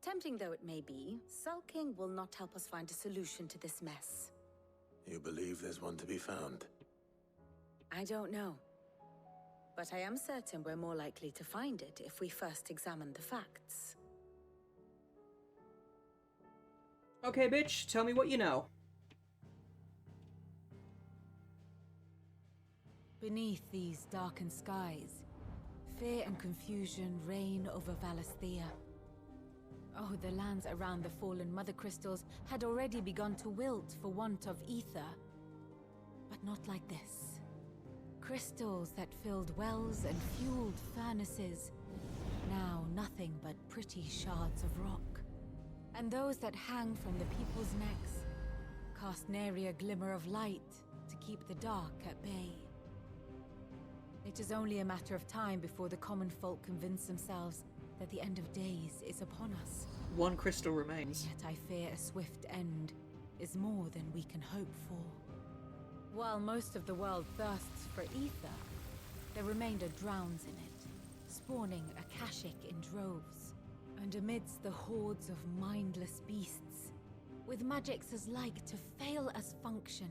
Tempting though it may be, sulking will not help us find a solution to this mess. You believe there's one to be found? I don't know. But I am certain we're more likely to find it if we first examine the facts. Okay, bitch, tell me what you know. Beneath these darkened skies, fear and confusion reign over Valisthea. Oh, the lands around the fallen Mother Crystals had already begun to wilt for want of ether. But not like this. Crystals that filled wells and fueled furnaces. Now nothing but pretty shards of rock. And those that hang from the people's necks cast nary a glimmer of light to keep the dark at bay. It is only a matter of time before the common folk convince themselves that the end of days is upon us. One crystal remains. Yet I fear a swift end is more than we can hope for. While most of the world thirsts for ether, the remainder drowns in it, spawning Akashic in droves. And amidst the hordes of mindless beasts, with magics as like to fail as function,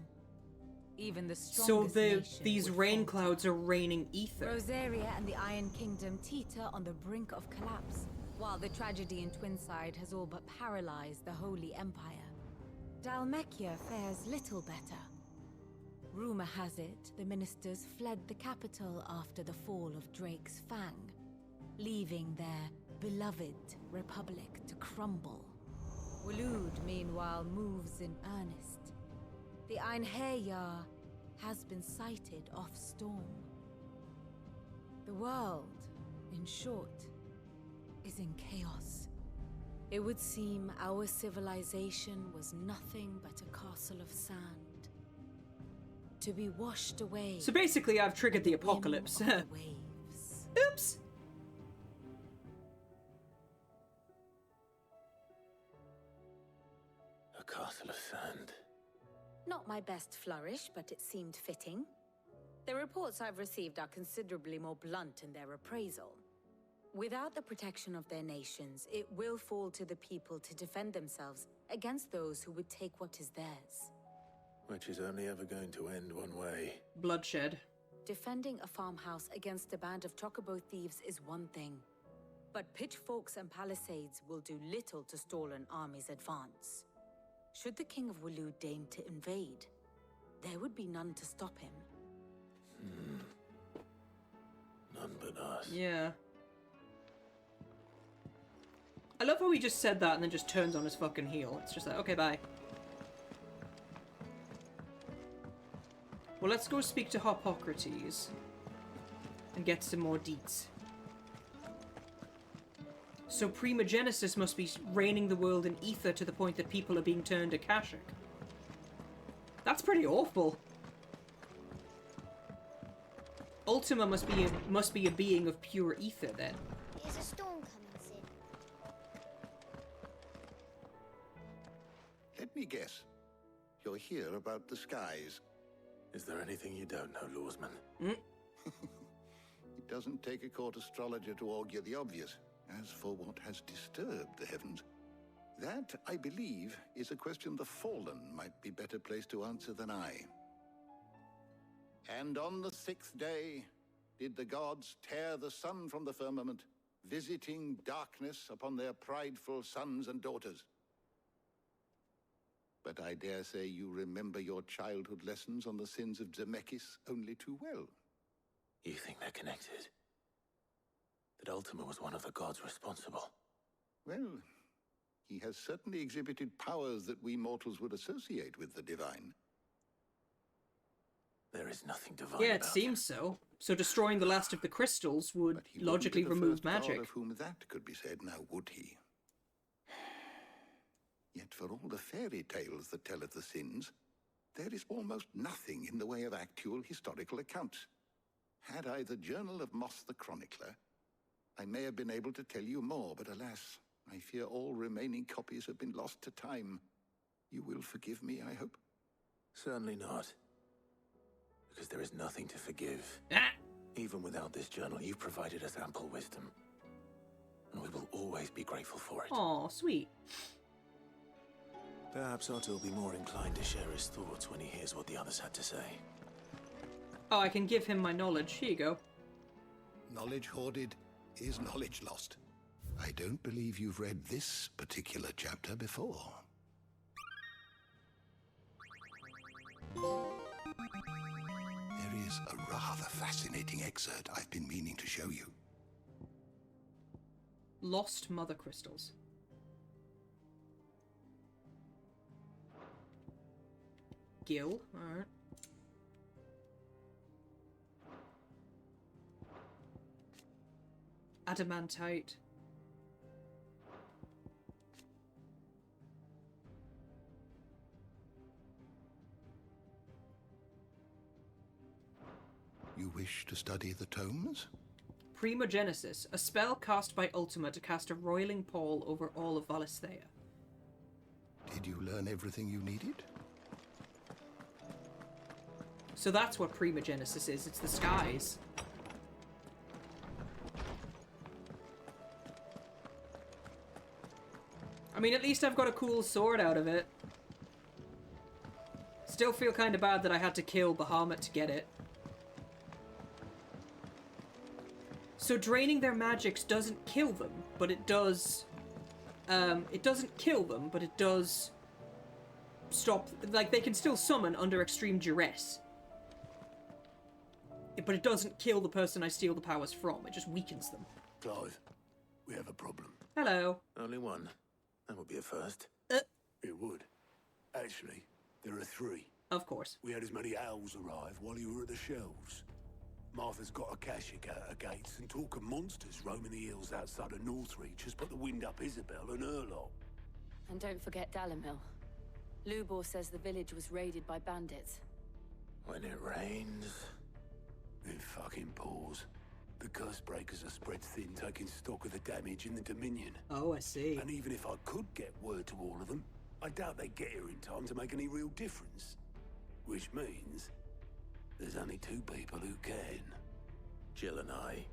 even the strongest these rain clouds are raining ether. Rosaria and the Iron Kingdom teeter on the brink of collapse, while the tragedy in Twinside has all but paralyzed the Holy Empire. Dalmekia fares little better. Rumor has it the ministers fled the capital after the fall of Drake's Fang, leaving their beloved republic to crumble. Waloed, meanwhile, moves in earnest. The Einherjar has been sighted off-storm. The world, in short, is in chaos. It would seem our civilization was nothing but a castle of sand. To be washed away. So basically I've triggered the apocalypse. The waves. Oops! A castle of sand. Not my best flourish, but it seemed fitting. The reports I've received are considerably more blunt in their appraisal. Without the protection of their nations, it will fall to the people to defend themselves against those who would take what is theirs. Which is only ever going to end one way. Bloodshed. Defending a farmhouse against a band of chocobo thieves is one thing. But pitchforks and palisades will do little to stall an army's advance. Should the King of Waloed deign to invade, there would be none to stop him. None but us. Yeah. I love how he just said that and then just turns on his fucking heel. It's just like, okay, bye. Well, let's go speak to Hippocrates and get some more deets. So Primogenesis must be reigning the world in ether to the point that people are being turned Akashic. That's pretty awful. Ultima must be a being of pure ether then. Is a storm coming soon? Let me guess. You're here about the skies. Is there anything you don't know, Lawsman? It doesn't take a court astrologer to augur the obvious. As for what has disturbed the heavens, that, I believe, is a question the Fallen might be better placed to answer than I. And on the 6th day did the gods tear the sun from the firmament, visiting darkness upon their prideful sons and daughters. But I dare say you remember your childhood lessons on the sins of Zemeckis only too well. You think they're connected? That Ultima was one of the gods responsible? Well, he has certainly exhibited powers that we mortals would associate with the divine. There is nothing divine Yeah, it about seems so. So destroying the last of the crystals would logically remove magic. God of whom that could be said, now would he? Yet for all the fairy tales that tell of the sins, there is almost nothing in the way of actual historical accounts. Had I the Journal of Moss the Chronicler, I may have been able to tell you more, but alas, I fear all remaining copies have been lost to time. You will forgive me, I hope? Certainly not. Because there is nothing to forgive. Even without this journal, you've provided us ample wisdom. And we will always be grateful for it. Aw, sweet. Perhaps Otto will be more inclined to share his thoughts when he hears what the others had to say. Oh, I can give him my knowledge. Here you go. Knowledge hoarded is knowledge lost. I don't believe you've read this particular chapter before. There is a rather fascinating excerpt I've been meaning to show you. Lost mother crystals. Gil, alright. Adamantite. You wish to study the tomes? Primogenesis, a spell cast by Ultima to cast a roiling pall over all of Valisthea. Did you learn everything you needed? So that's what Primogenesis is, it's the skies. I mean, at least I've got a cool sword out of it. Still feel kind of bad that I had to kill Bahamut to get it. So draining their magics doesn't kill them, but it does... it doesn't kill them, but it does stop... Like, they can still summon under extreme duress. But it doesn't kill the person I steal the powers from, it just weakens them. Clive, we have a problem. Hello. Only one. That would be a first. It would. Actually, there are 3. Of course. We had as many owls arrive while you were at the shelves. Martha's got a Akashic at her gates, and talk of monsters roaming the hills outside of Northreach has put the wind up Isabel and her lot. And don't forget Dalimil. Lubor says the village was raided by bandits. When it rains... It fucking pours. The curse breakers are spread thin, taking stock of the damage in the Dominion. Oh, I see. And even if I could get word to all of them, I doubt they'd get here in time to make any real difference. Which means there's only 2 people who can. Jill and I.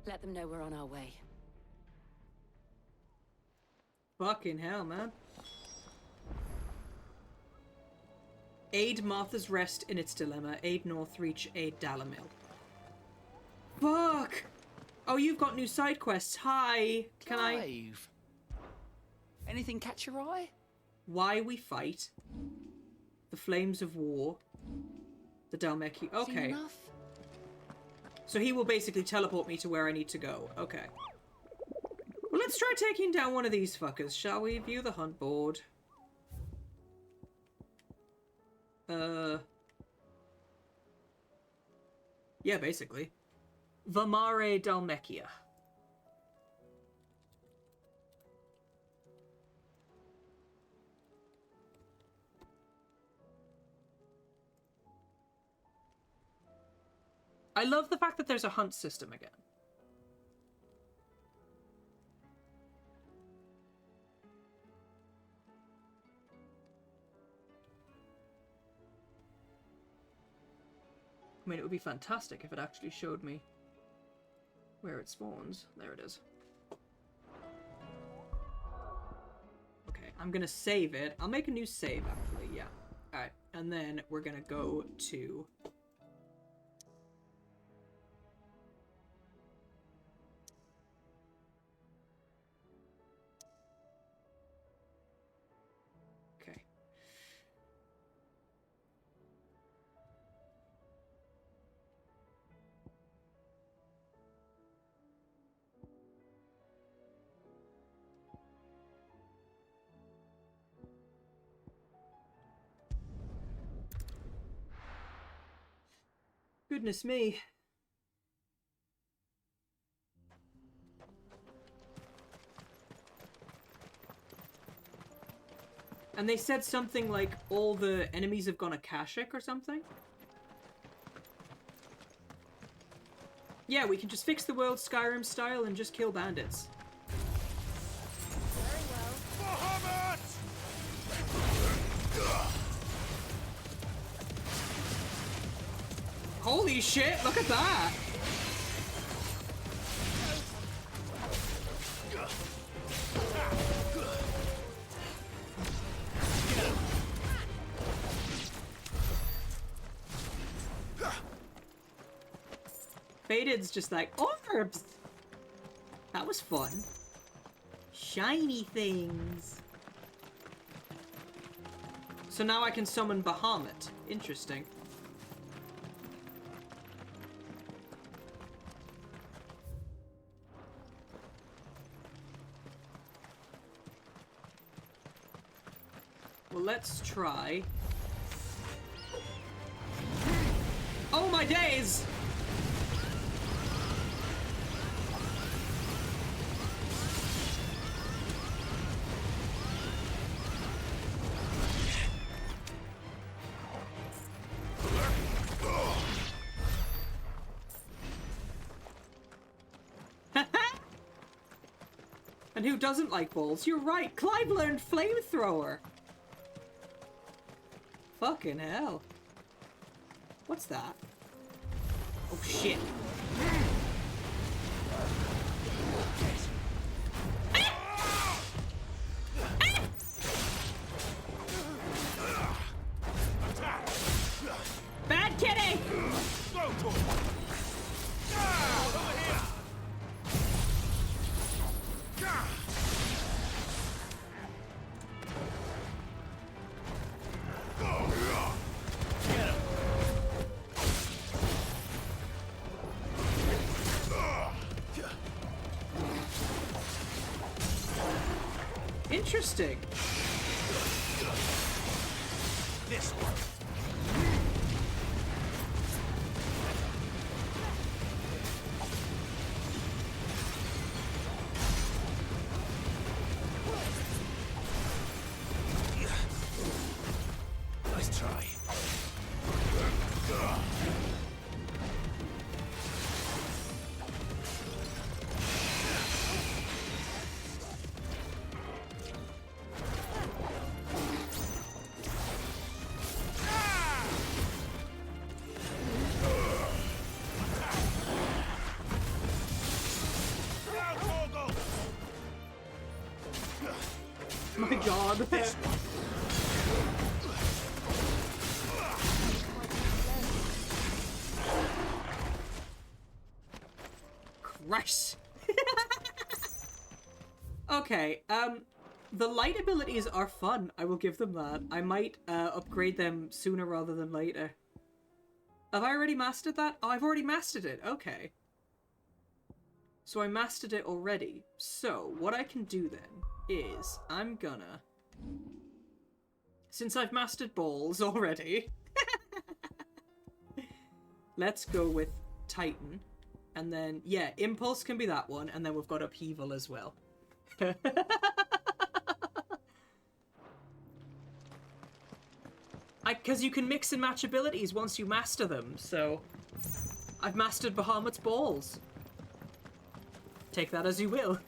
Let them know we're on our way. Fucking hell, man. Aid Martha's Rest in its dilemma. Aid Northreach. Aid Dalimil. Fuck! Oh, you've got new side quests. Hi. Can I... Anything catch your eye? Why we fight. The Flames of War. The Dalmeki. Okay. Enough? So he will basically teleport me to where I need to go. Okay. Well, let's try taking down one of these fuckers, shall we? View the hunt board. Yeah, basically. Vamare Dalmechia. I love the fact that there's a hunt system again. I mean, it would be fantastic if it actually showed me where it spawns. There it is. Okay, I'm gonna save it. I'll make a new save, actually, yeah. Alright, and then we're gonna go to... Okay. Goodness me. And they said something like all the enemies have gone Akashic or something? Yeah, we can just fix the world Skyrim style and just kill bandits. Very well. Bahamut! Holy shit, look at that! Fated's just like, orbs! That was fun. Shiny things. So now I can summon Bahamut. Interesting. Well, let's try. Oh my days! And who doesn't like balls? You're right, Clive learned flamethrower. Fucking hell. What's that? Oh shit. Bad kitty! Interesting. This one. Nice try. My god. Christ. Okay, the light abilities are fun. I will give them that. I might upgrade them sooner rather than later. Have I already mastered that? Oh, I've already mastered it. Okay. So I mastered it already. So what I can do then is I'm gonna... Since I've mastered balls already, let's go with Titan. And then, yeah, Impulse can be that one. And then we've got Upheaval as well. Because you can mix and match abilities once you master them, so... I've mastered Bahamut's balls. Take that as you will.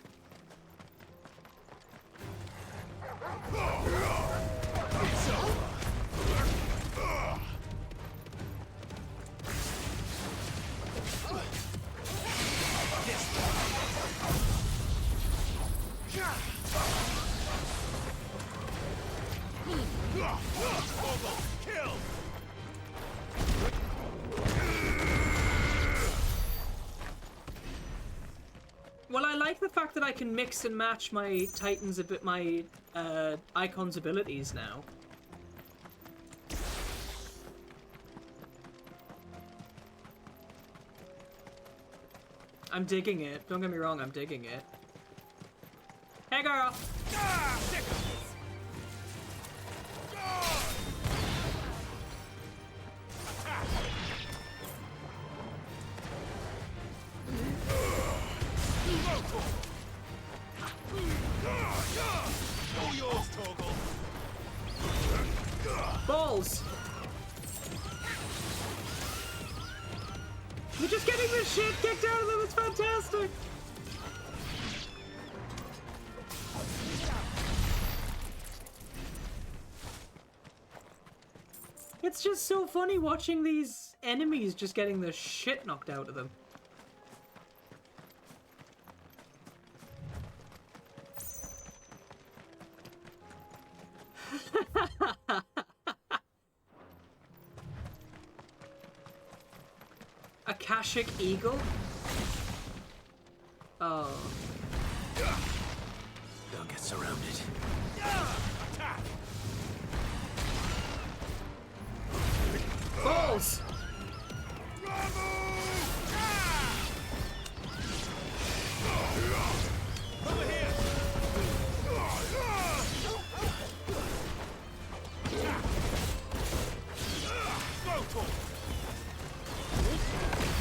Well, I like the fact that I can mix and match my Titans my Icon's abilities now. I'm digging it. Don't get me wrong, I'm digging it. Hey, girl! All yours, Torgal. Balls! You're just getting the shit kicked out of them, it's fantastic! It's just so funny watching these enemies just getting the shit knocked out of them. Akashic Eagle? Oh. Don't get surrounded. Balls! Over here!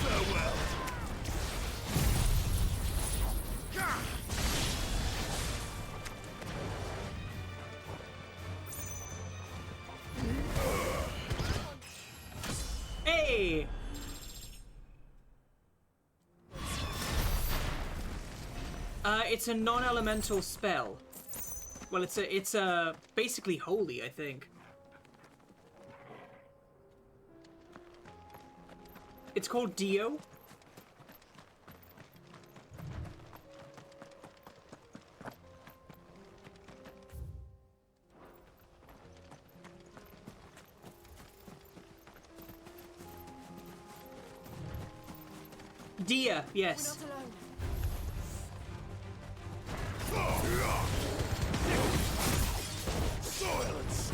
Farewell! Hey! It's a non-elemental spell. Well, it's a basically holy, I think. It's called Dio. Dia, yes. Silence!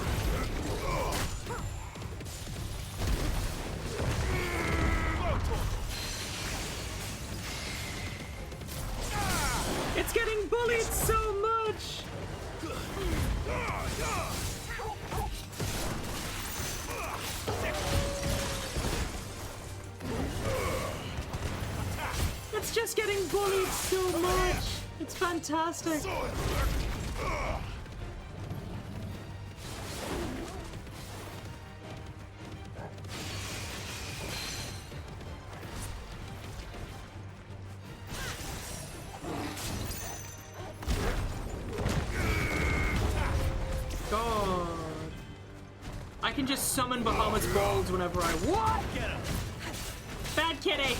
It's getting bullied so much! It's just getting bullied so much! It's fantastic! God. I can just summon Bahamut's balls whenever I want. Bad kitty.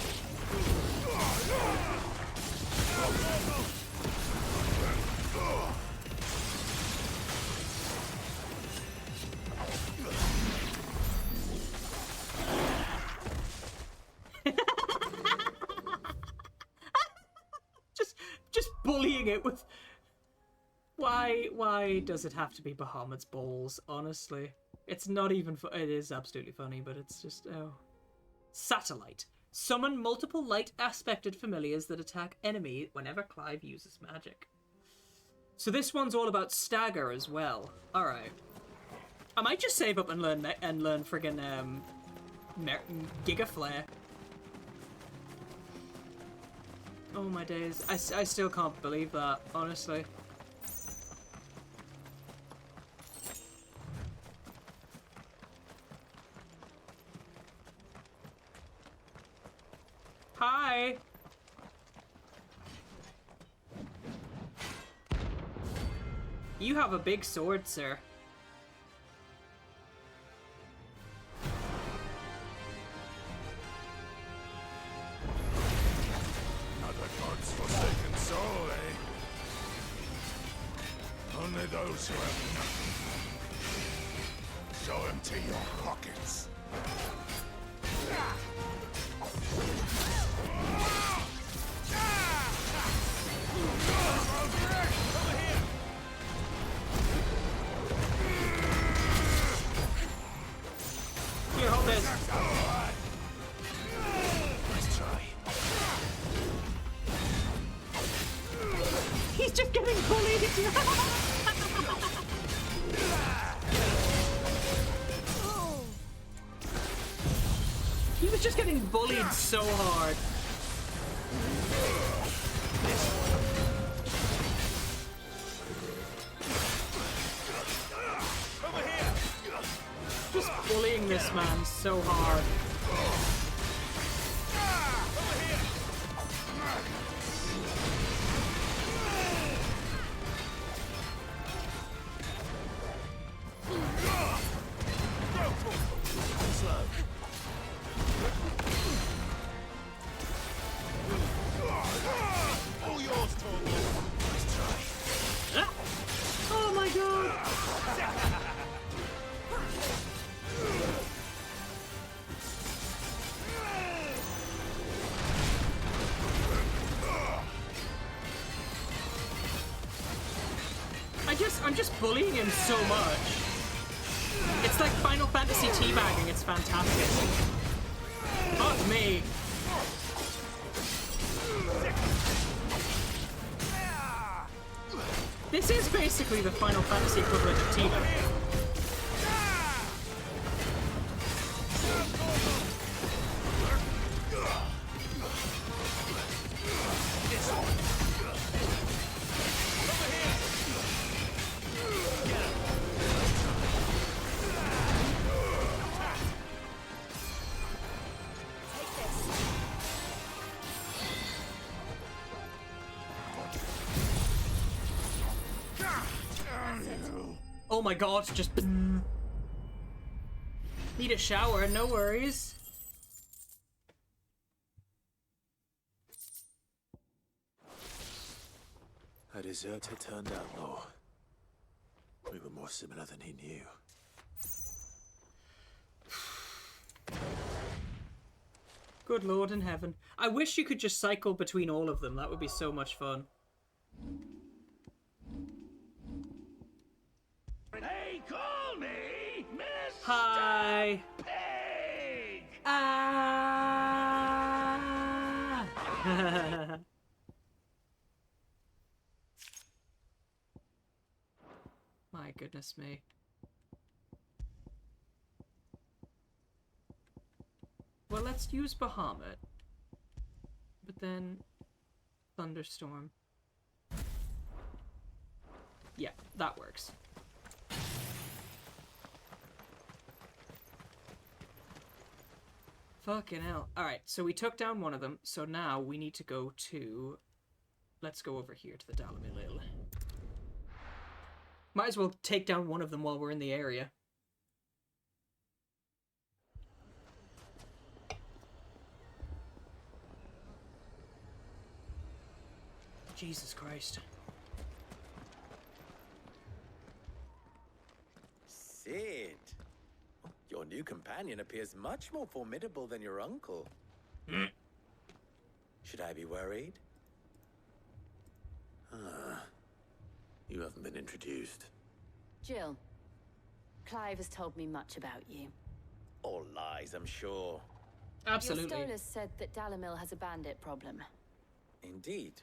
just bullying it with. Why does it have to be Bahamut's balls, honestly? It's not even it is absolutely funny, but it's just, oh. Satellite. Summon multiple light-aspected familiars that attack enemy whenever Clive uses magic. So this one's all about stagger as well. Alright. I might just save up and learn friggin' Giga Flare. Oh my days. I still can't believe that, honestly. Hi! You have a big sword, sir. Another god's forsaken soul, eh? Only those who have nothing. Show empty your pockets. Here, hold this. Nice try. He's just getting bullied. He was just getting bullied so hard. Just bullying this man so hard. All yours, Torvald. Nice try. Oh my god! I'm just bullying him so much. It's like Final Fantasy teabagging, it's fantastic. Fuck me. This is basically the Final Fantasy equivalent of teabagging. Oh my god, just need a shower, no worries. A deserter turned outlaw. We were more similar than he knew. Good Lord in heaven. I wish you could just cycle between all of them. That would be so much fun. They call me Mr. Hi. Pig! Ah! My goodness me. Well, let's use Bahamut. But then... Thunderstorm. Yeah, that works. Fucking hell. Alright, so we took down one of them, so now we need to go to... Let's go over here to the Dalamilil. Might as well take down one of them while we're in the area. Jesus Christ. Sid, your new companion appears much more formidable than your uncle. Should I be worried? You haven't been introduced. Jill, Clive has told me much about you. All lies, I'm sure. Absolutely. Your Stolas said that Dalamil has a bandit problem. Indeed.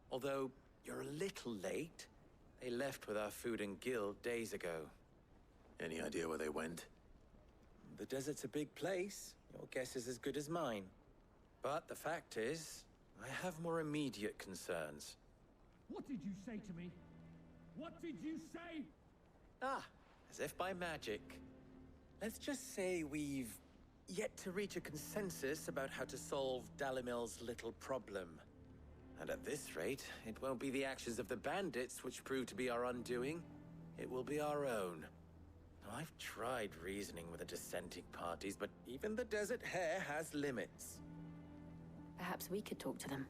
Although, you're a little late. They left with our food and guild days ago. Any idea where they went? The desert's a big place. Your guess is as good as mine. But the fact is, I have more immediate concerns. What did you say to me? What did you say? Ah, as if by magic. Let's just say we've yet to reach a consensus about how to solve Dalimil's little problem. And at this rate, it won't be the actions of the bandits which prove to be our undoing. It will be our own. I've tried reasoning with the dissenting parties, but even the Desert Hare has limits. Perhaps we could talk to them.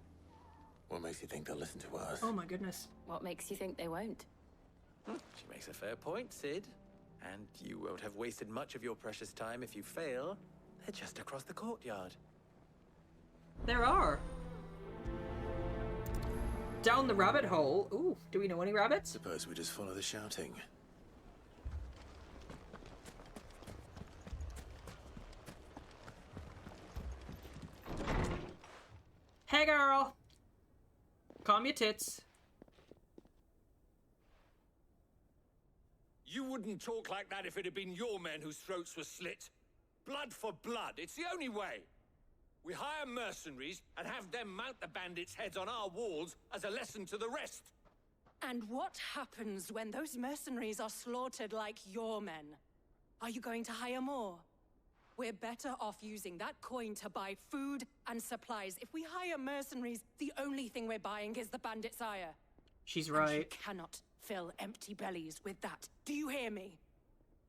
What makes you think they'll listen to us? Oh my goodness. What makes you think they won't? She makes a fair point, Sid. And you won't have wasted much of your precious time if you fail. They're just across the courtyard. There are. Down the rabbit hole. Ooh, do we know any rabbits? Suppose we just follow the shouting. Hey girl! Calm your tits. You wouldn't talk like that if it had been your men whose throats were slit. Blood for blood, it's the only way. We hire mercenaries and have them mount the bandits' heads on our walls as a lesson to the rest. And what happens when those mercenaries are slaughtered like your men? Are you going to hire more? We're better off using that coin to buy food and supplies. If we hire mercenaries, the only thing we're buying is the bandits' ire. She's And you right. cannot fill empty bellies with that. Do you hear me?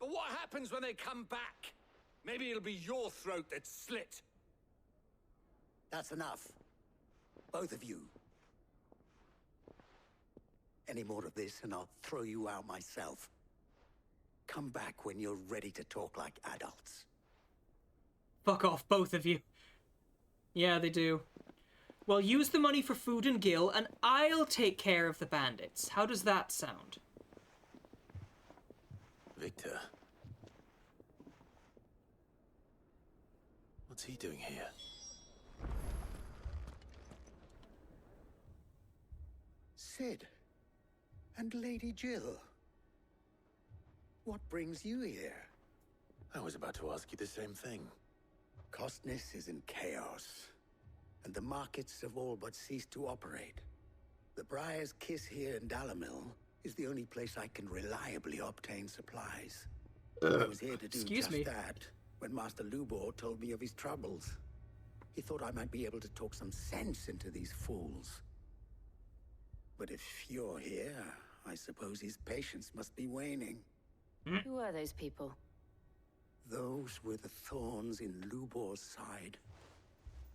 But what happens when they come back? Maybe it'll be your throat that's slit. That's enough. Both of you. Any more of this and I'll throw you out myself. Come back when you're ready to talk like adults. Fuck off, both of you. Yeah, they do. Well, use the money for food and Gil, and I'll take care of the bandits. How does that sound? Victor. What's he doing here? Sid. And Lady Jill. What brings you here? I was about to ask you the same thing. Costness is in chaos, and the markets have all but ceased to operate. The Briar's Kiss here in Dalimil is the only place I can reliably obtain supplies. I was here to do Excuse just me. that when Master Lubor told me of his troubles. He thought I might be able to talk some sense into these fools. But if you're here, I suppose his patience must be waning. Who are those people? Those were the thorns in Lubor's side.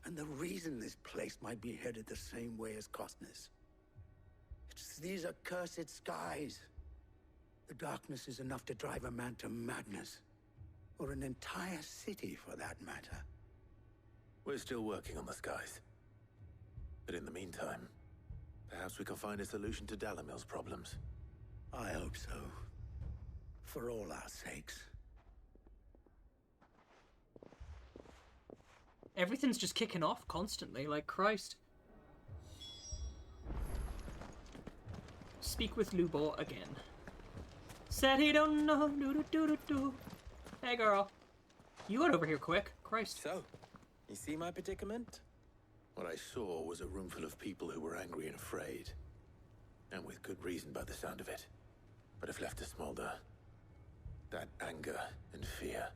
And the reason this place might be headed the same way as Costness. It's these accursed skies. The darkness is enough to drive a man to madness. Or an entire city, for that matter. We're still working on the skies. But in the meantime, perhaps we can find a solution to Dalimil's problems. I hope so. For all our sakes. Everything's just kicking off constantly, like Christ. Speak with Lubor again. Said he don't know. Do. Hey, girl. You got over here quick. Christ. So, you see my predicament? What I saw was a room full of people who were angry and afraid. And with good reason by the sound of it. But if left to smolder, that anger and fear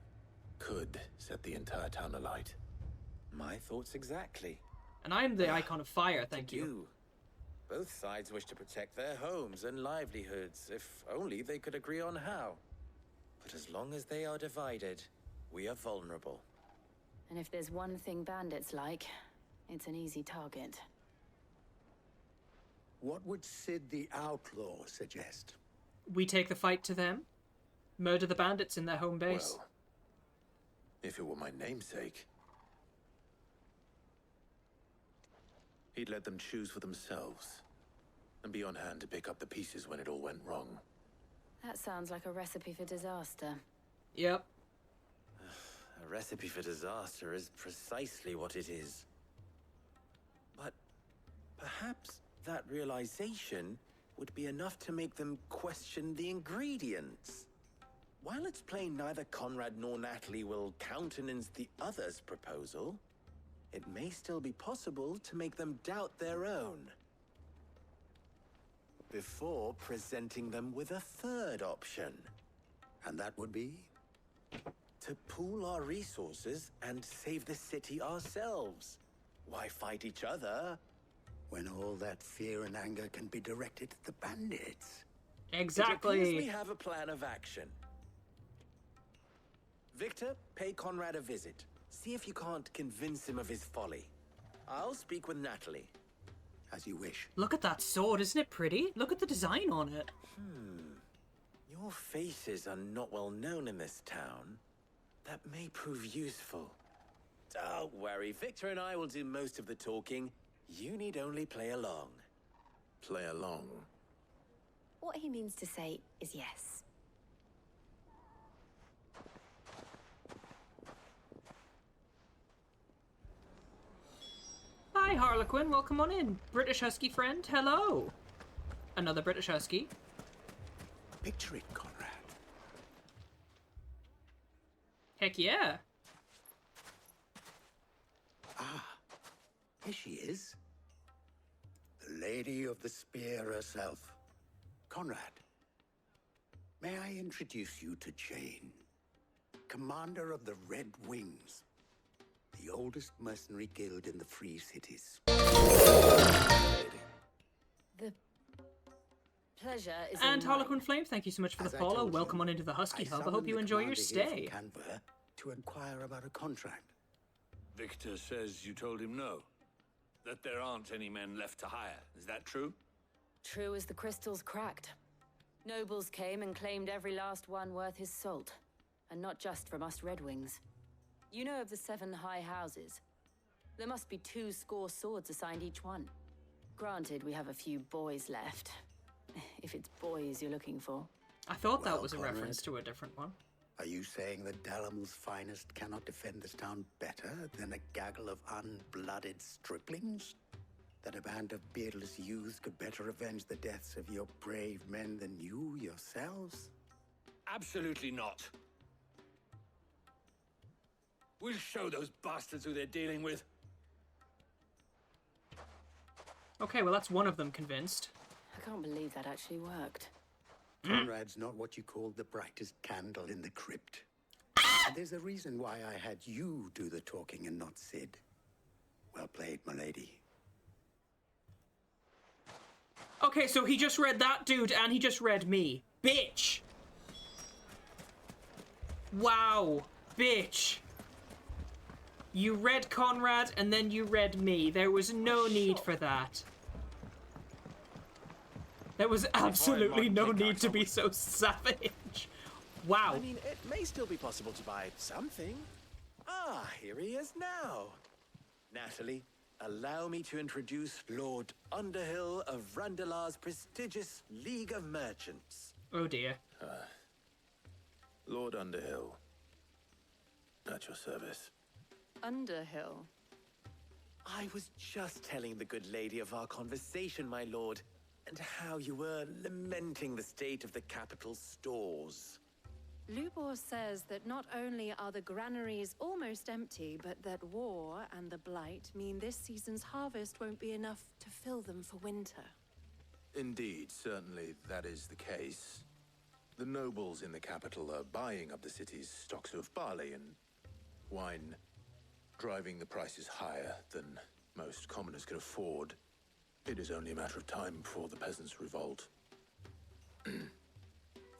could set the entire town alight. My thoughts exactly. And I'm the icon of fire, thank you. Both sides wish to protect their homes and livelihoods, if only they could agree on how. But as long as they are divided, we are vulnerable. And if there's one thing bandits like, it's an easy target. What would Sid the Outlaw suggest? We take the fight to them. Murder the bandits in their home base. Well, if it were my namesake, he'd let them choose for themselves, and be on hand to pick up the pieces when it all went wrong. That sounds like a recipe for disaster. Yep. A recipe for disaster is precisely what it is. But perhaps that realization would be enough to make them question the ingredients. While it's plain neither Conrad nor Natalie will countenance the other's proposal, it may still be possible to make them doubt their own. Before presenting them with a third option. And that would be? To pool our resources and save the city ourselves. Why fight each other? When all that fear and anger can be directed at the bandits. Exactly. It appears we have a plan of action. Victor, pay Conrad a visit. See if you can't convince him of his folly. I'll speak with Natalie. As you wish. Look at that sword, isn't it pretty? Look at the design on it. Your faces are not well known in this town. That may prove useful. Don't worry, Victor and I will do most of the talking. You need only play along. Play along? What he means to say is yes. Hi, Harlequin. Welcome on in. British Husky friend, hello. Another British Husky. Picture it, Conrad. Heck yeah. Ah, here she is. The Lady of the Spear herself. Conrad, may I introduce you to Jane, commander of the Red Wings, the oldest mercenary guild in the Free Cities. The pleasure is And all Harlequin mine. Flame, thank you so much for As the I follow. told Welcome you, on into the Husky Hub. I summoned hope you the enjoy your commander here stay. from Canberra to inquire about a contract. Victor says you told him no. That there aren't any men left to hire. Is that true? True as the crystals cracked. Nobles came and claimed every last one worth his salt. And not just from us Red Wings. You know of the 7 high houses. There must be 2 swords assigned each one. Granted, we have a few boys left. If it's boys you're looking for. I thought that Well, was a Conrad, reference to a different one. Are you saying that Dalamil's finest cannot defend this town better than a gaggle of unblooded striplings? That a band of beardless youths could better avenge the deaths of your brave men than you yourselves? Absolutely not. We'll show those bastards who they're dealing with. Okay, well that's one of them convinced. I can't believe that actually worked. Conrad's not what you call the brightest candle in the crypt. And there's a reason why I had you do the talking and not Sid. Well played, my lady. Okay, so he just read that dude and he just read me. Bitch! Wow. Bitch. You read Conrad and then you read me. There was no need for that. There was absolutely no need to be so savage. Wow. I mean, it may still be possible to buy something. Ah, here he is now. Natalie, allow me to introduce Lord Underhill of Randalar's prestigious League of Merchants. Oh dear. Lord Underhill. At your service. Underhill. I was just telling the good lady of our conversation, my lord, and how you were lamenting the state of the capital's stores. Lubor says that not only are the granaries almost empty, but that war and the Blight mean this season's harvest won't be enough to fill them for winter. Indeed, certainly that is the case. The nobles in the capital are buying up the city's stocks of barley and wine, driving the prices higher than most commoners can afford. It is only a matter of time before the peasants revolt.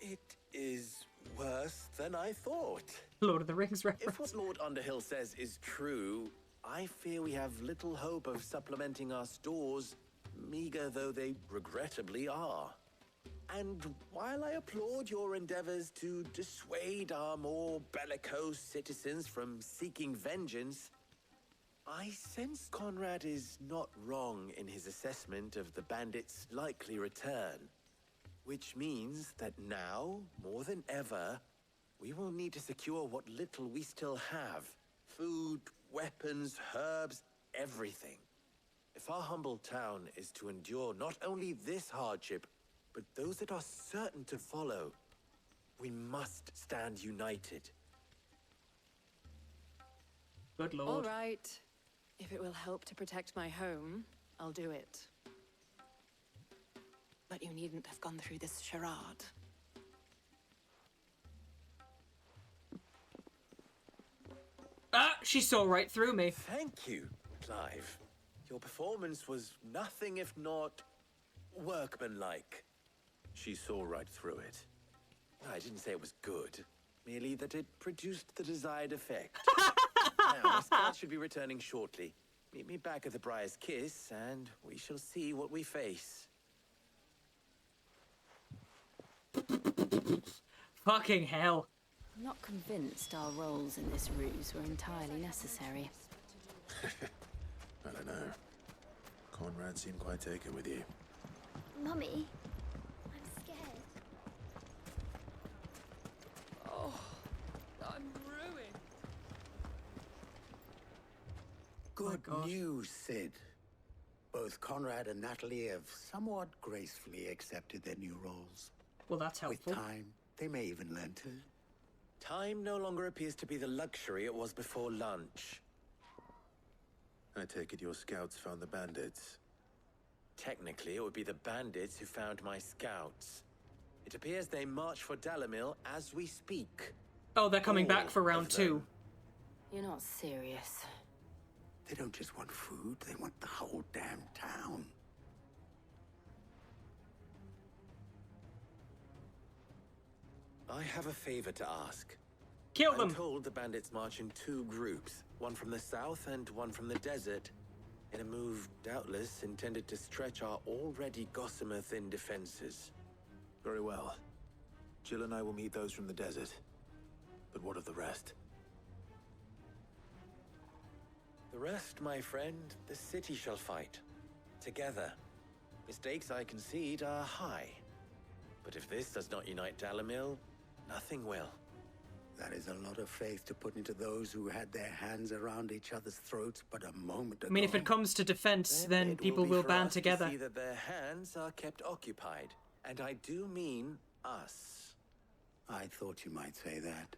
It is worse than I thought. Lord of the Rings reference. If what Lord Underhill says is true, I fear we have little hope of supplementing our stores, meager though they regrettably are. And while I applaud your endeavors to dissuade our more bellicose citizens from seeking vengeance, I sense Conrad is not wrong in his assessment of the bandits' likely return. Which means that now, more than ever, we will need to secure what little we still have. Food, weapons, herbs, everything. If our humble town is to endure not only this hardship, but those that are certain to follow, we must stand united. Good lord. All right. If it will help to protect my home, I'll do it. But you needn't have gone through this charade. Ah, she saw right through me. Thank you, Clive. Your performance was nothing if not workmanlike. She saw right through it. I didn't say it was good, merely that it produced the desired effect. Now, my scout should be returning shortly. Meet me back at the Briar's Kiss, and we shall see what we face. Fucking hell. I'm not convinced our roles in this ruse were entirely necessary. I don't know. Conrad seemed quite taken with you. Mummy, I'm scared. Oh, I'm ruined. Good news, Sid. Both Conrad and Natalie have somewhat gracefully accepted their new roles. Well, that's helpful. With time, they may even learn to. Time no longer appears to be the luxury it was before lunch. I take it your scouts found the bandits. Technically, it would be the bandits who found my scouts. It appears they march for Dalimil as we speak. Oh, they're coming back All for round of them. 2. You're not serious. They don't just want food, they want the whole damn town. I have a favor to ask. Kill them! I'm told the bandits march in 2 groups, one from the south and one from the desert, in a move doubtless intended to stretch our already gossamer-thin defenses. Very well. Jill and I will meet those from the desert. But what of the rest? The rest, my friend, the city shall fight. Together. Mistakes, I concede, are high. But if this does not unite Dalimil, nothing will. That is a lot of faith to put into those who had their hands around each other's throats but a moment ago. I mean, if it comes to defense, then it people be will for band us together. To see that their hands are kept occupied. And I do mean us. I thought you might say that.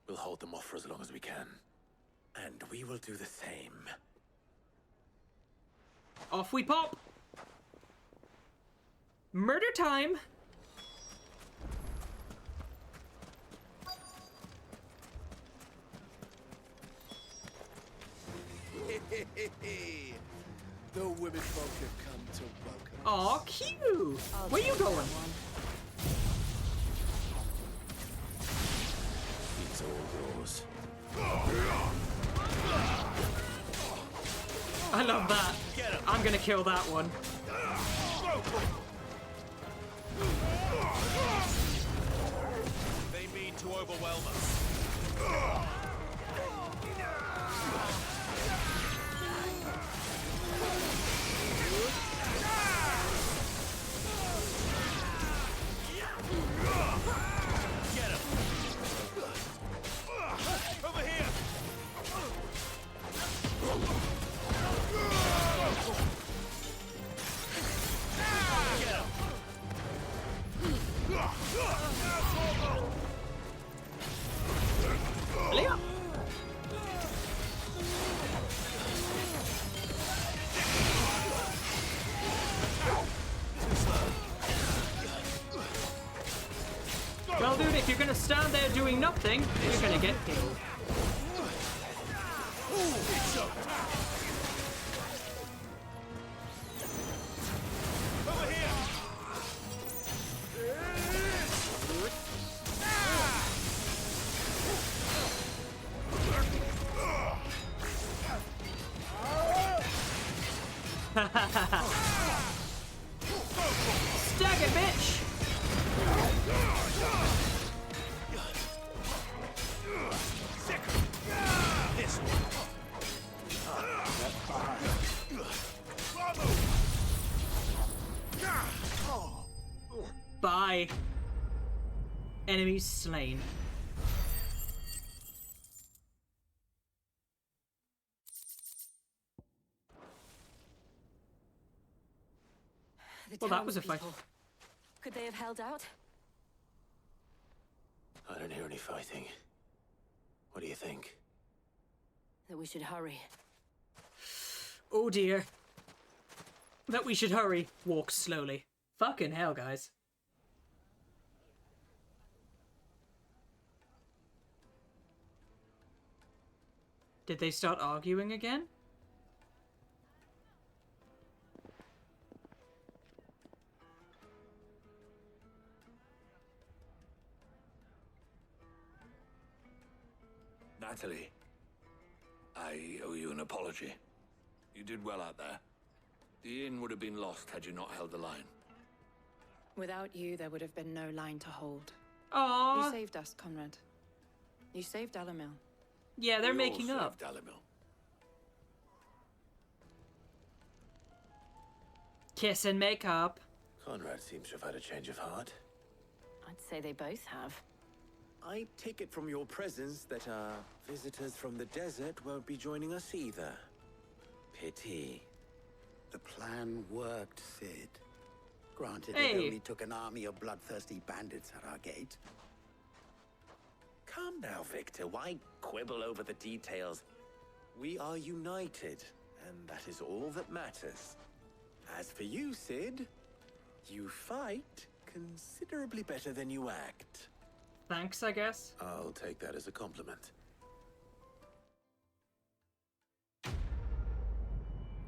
We'll hold them off for as long as we can. And we will do the same. Off we pop! Murder time! The women folk have come to welcome. Aw, cute! Where you going? It's all yours. I love that. I'm gonna kill that one. They mean to overwhelm us. Get him! Over here! Get him! Leo. Well, dude, if you're gonna stand there doing nothing, you're gonna get killed. Over here! Stag it, bitch! This Bye. Enemies slain. The Well, that was a fight. townspeople. Could they have held out? I don't hear any fighting. What do you think? That we should hurry. Oh dear. That we should hurry. Walk slowly. Fucking hell, guys. Did they start arguing again? Natalie, I owe you an apology. You did well out there. The inn would have been lost had you not held the line. Without you, there would have been no line to hold. Aww. You saved us, Conrad. You saved Dalimil. Yeah, they're We making all up. saved Dalimil. Kiss and make up. Conrad seems to have had a change of heart. I'd say they both have. I take it from your presence that our visitors from the desert won't be joining us either. Pity. The plan worked, Sid. Granted, Hey. it only took an army of bloodthirsty bandits at our gate. Calm now, Victor. Why quibble over the details? We are united, and that is all that matters. As for you, Sid, you fight considerably better than you act. Thanks, I guess. I'll take that as a compliment.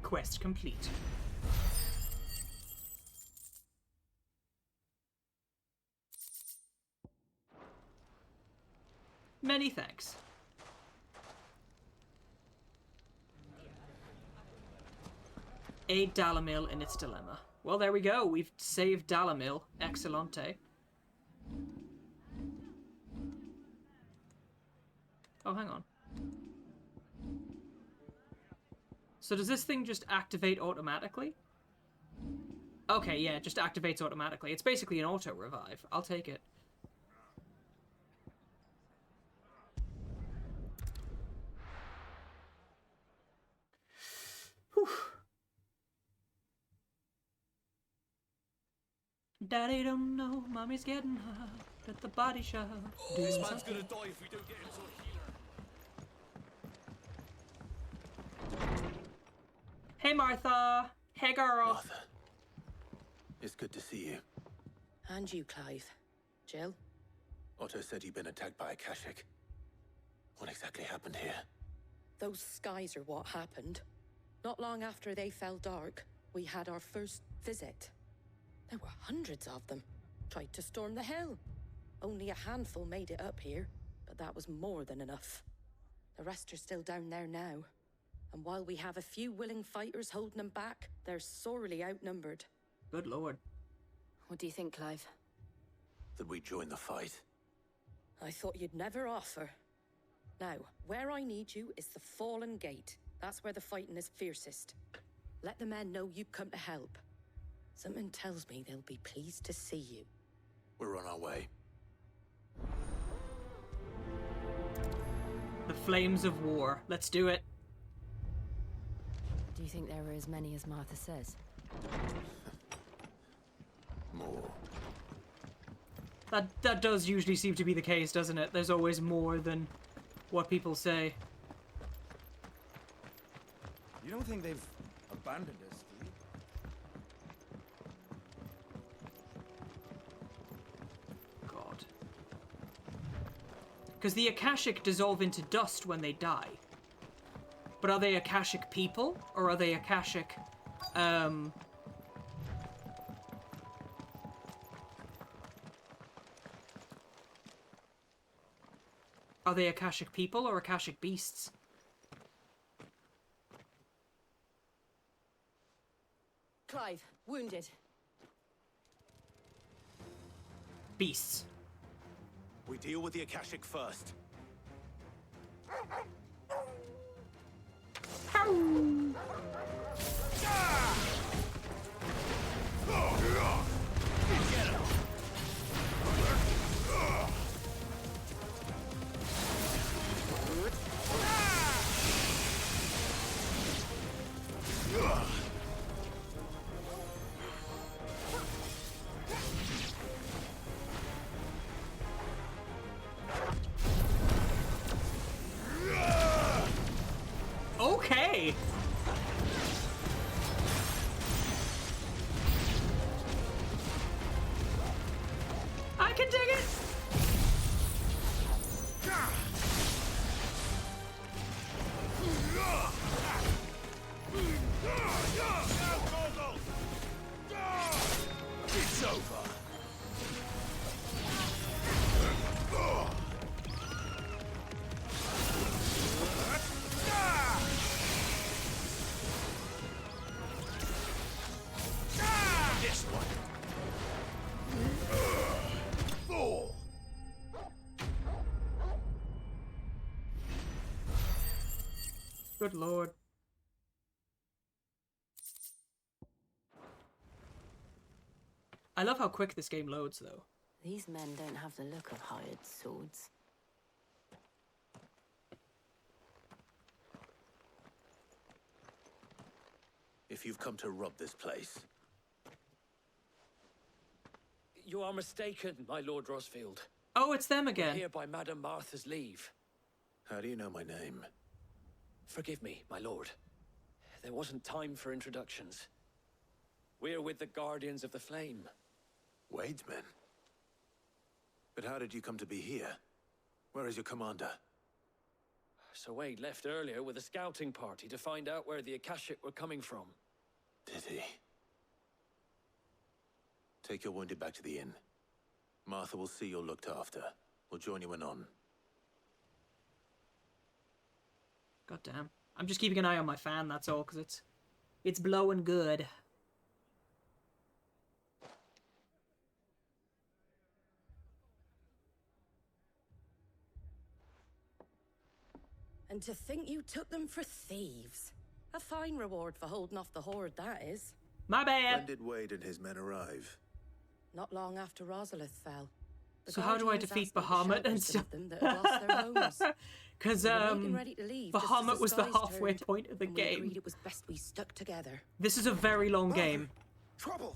Quest complete. Many thanks. Aid Dalimil in its dilemma. Well, there we go. We've saved Dalimil. Excellente. Oh, hang on. So does this thing just activate automatically? Okay, yeah, it just activates automatically. It's basically an auto-revive. I'll take it. Whew. Daddy don't know, mommy's getting hot at the body shop. This man's gonna die if we don't get him to a healer. Hey, Martha. Hey, girl. Martha, it's good to see you. And you, Clive. Jill? Otto said he'd been attacked by a Akashic. What exactly happened here? Those skies are what happened. Not long after they fell dark, we had our first visit. There were hundreds of them. Tried to storm the hill. Only a handful made it up here, but that was more than enough. The rest are still down there now. And while we have a few willing fighters holding them back, they're sorely outnumbered. Good lord. What do you think, Clive? That we join the fight? I thought you'd never offer. Now, where I need you is the Fallen Gate. That's where the fighting is fiercest. Let the men know you've come to help. Something tells me they'll be pleased to see you. We're on our way. The flames of war. Let's do it. Do you think there were as many as Martha says? More. That does usually seem to be the case, doesn't it? There's always more than what people say. You don't think they've abandoned us, do you? God. Because the Akashic dissolve into dust when they die. But are they Akashic people? Or are they Akashic, Are they Akashic people or Akashic beasts? Clive, wounded. Beasts. We deal with the Akashic first. Okay. Good lord. I love how quick this game loads, though. These men don't have the look of hired swords. If you've come to rob this place, You are mistaken, my Lord Rosfield. Oh, it's them again. We're here by Madame Martha's leave. how do you know my name? Forgive me, my lord. There wasn't time for introductions. We're with the Guardians of the Flame. Wade's men? But how did you come to be here? Where is your commander? Sir Wade left earlier with a scouting party to find out where the Akashic were coming from. Did he? Take your wounded back to the inn. Martha will see you're looked after. We'll join you anon. God damn. I'm just keeping an eye on my fan, that's all, because it's blowing good. And to think you took them for thieves. A fine reward for holding off the horde, that is. My bad. When did Wade and his men arrive? Not long after Rosalith fell. The So how do I Guardians defeat asked me to Bahamut shelter and some stuff? of them that had lost their homes. Because We were making ready to leave just as Bahamut was the skies halfway turned, point of the and we game. agreed it was best we stuck together. This is a very long game. Trouble.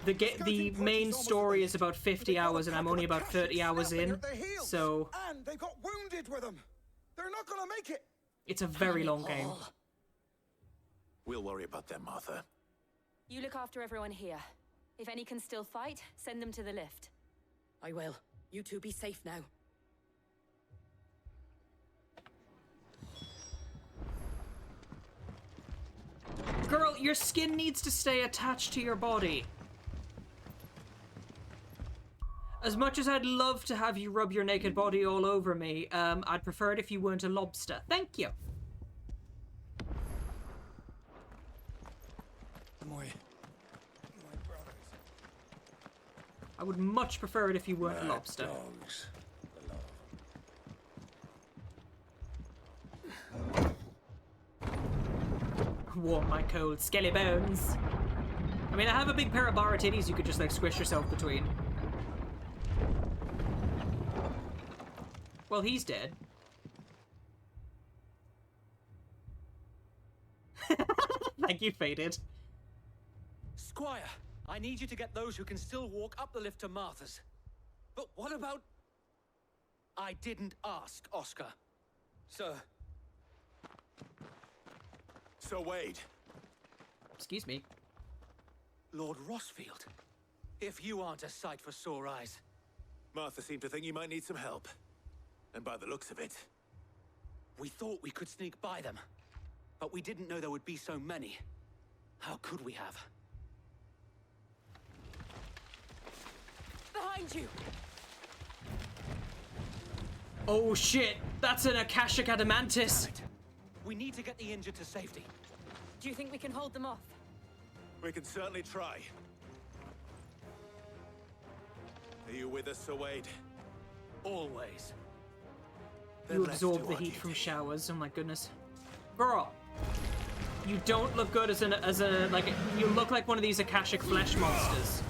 The main story is about 50 hours, and I'm only about 30 hours in. So And they got wounded with them. They're not gonna make it. it's a very long game. We'll worry about them, Martha. You look after everyone here. If any can still fight, send them to the lift. I will. You two be safe now. Girl, your skin needs to stay attached to your body. As much as I'd love to have you rub your naked body all over me, I'd prefer it if you weren't a lobster. Thank you. I would much prefer it if you weren't a lobster. Dogs. Warm my cold skelly bones. I mean, I have a big pair of bar titties you could just, like, squish yourself between. Well, he's dead. Thank you, Faded. Squire, I need you to get those who can still walk up the lift to Martha's. But what about... I didn't ask, Oscar. Sir. Sir Wade. Excuse me. Lord Rosfield. If you aren't a sight for sore eyes. Martha seemed to think you might need some help. And by the looks of it... We thought we could sneak by them. But we didn't know there would be so many. How could we have? Behind you! Oh shit, that's an Akashic Adamantis. We need to get the injured to safety. Do you think we can hold them off? We can certainly try. Are you with us, Sir Wade? Always. You absorb the heat from showers, oh my goodness. Girl, you don't look good as a, like, you look like one of these Akashic flesh monsters.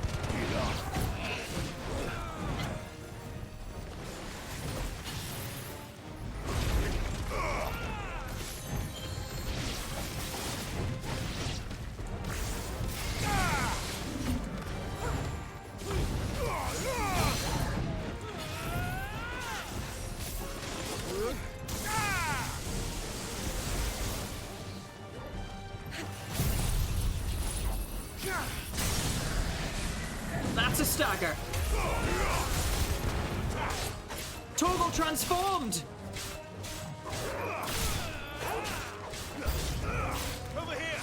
That's a stagger. Toggle transformed! Over here!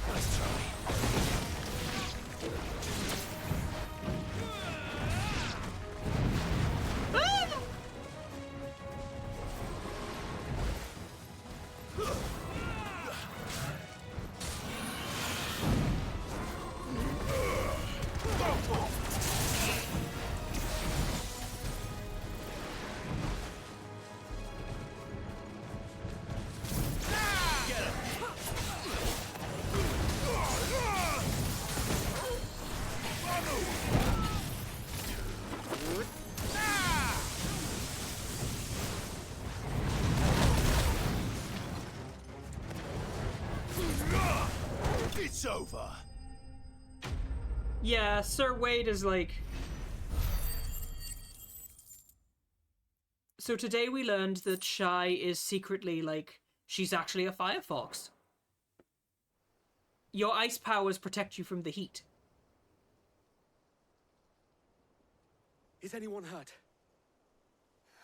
Let's try. It's over. Yeah, Sir Wade is like... So today we learned that Shy is secretly, like, she's actually a firefox. Your ice powers protect you from the heat. Is anyone hurt?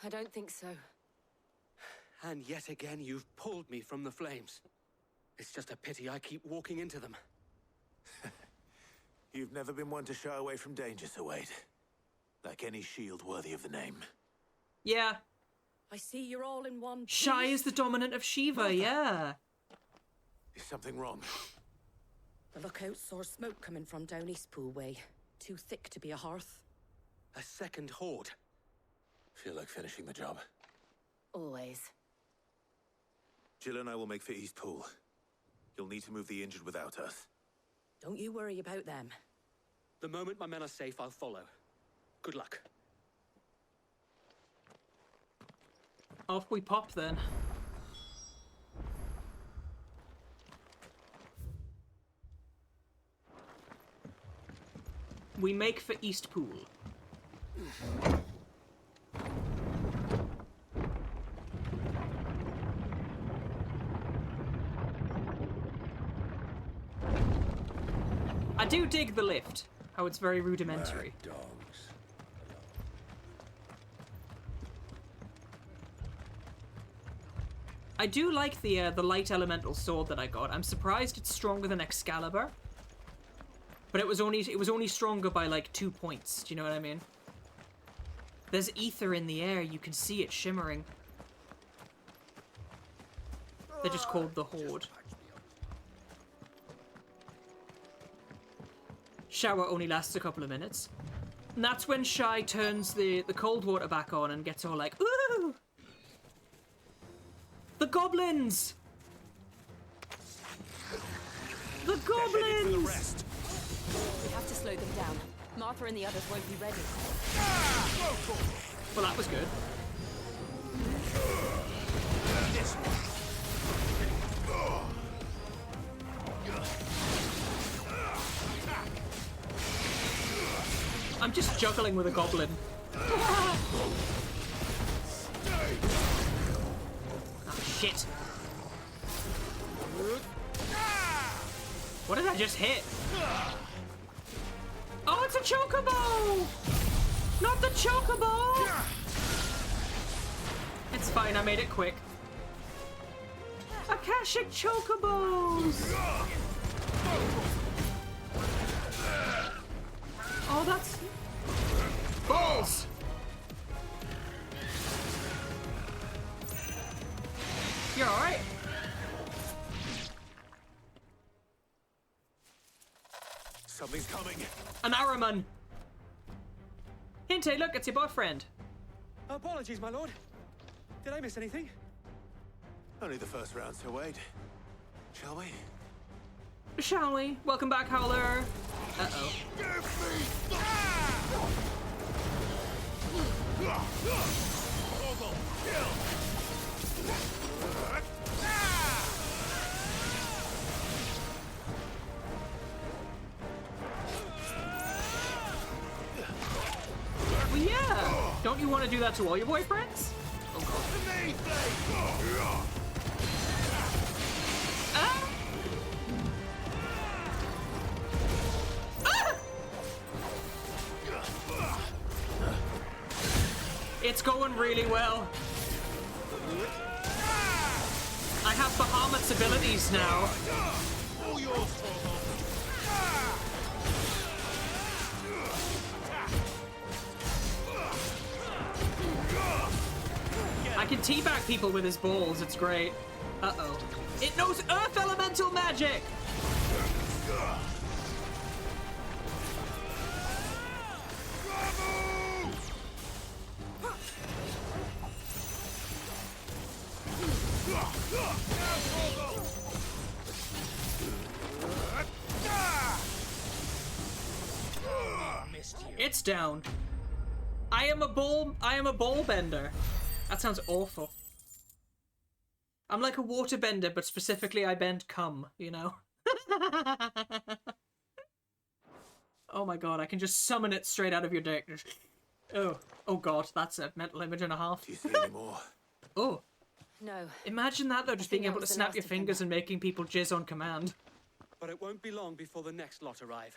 I don't think so. And yet again, you've pulled me from the flames. It's just a pity I keep walking into them. You've never been one to shy away from danger, Sir Wade. Like any shield worthy of the name. Yeah. I see you're all in one piece. Shy is the dominant of Shiva, yeah. Is something wrong? The lookout saw smoke coming from down Eastpool way. Too thick to be a hearth. A second horde. Feel like finishing the job. Always. Jill and I will make for Eastpool. You'll need to move the injured without us. Don't you worry about them. The moment my men are safe, I'll follow. Good luck. Off we pop then. We make for Eastpool. I do dig the lift, how it's very rudimentary. Dogs. I do like the light elemental sword that I got. I'm surprised it's stronger than Excalibur. But it was only stronger by like 2 points. Do you know what I mean? There's ether in the air. You can see it shimmering. They're just called the Horde. Shower only lasts a couple of minutes. And that's when Shy turns the cold water back on and gets all like, ooh! The goblins! The goblins! We have to slow them down. Martha and the others won't be ready. Well, that was good. I'm just juggling with a goblin. Oh, shit. What did I just hit? Oh, it's a chocobo! Not the chocobo! It's fine, I made it quick. Akashic chocobos! Oh, that's... balls! You're alright? Something's coming. An Araman! Hinte, look, it's your boyfriend. Apologies, my lord. Did I miss anything? Only the first round, Sir Wade. Shall we? Shall we? Welcome back, Howler. Uh-oh. Well, yeah! Don't you want to do that to all your boyfriends? Oh, God. Ah! Ah! It's going really well. I have Bahamut's abilities now. All yours, I can teabag people with his balls, it's great. Uh-oh. It knows Earth Elemental Magic! It's down. I am a ball bender. That sounds awful. I'm like a water bender, but specifically I bend cum, you know? Oh my god, I can just summon it straight out of your deck. Oh, oh god, that's a mental image and a half. Do you see any more? Oh. No. Imagine that though, just being able to snap your fingers and making people jizz on command. But it won't be long before the next lot arrive.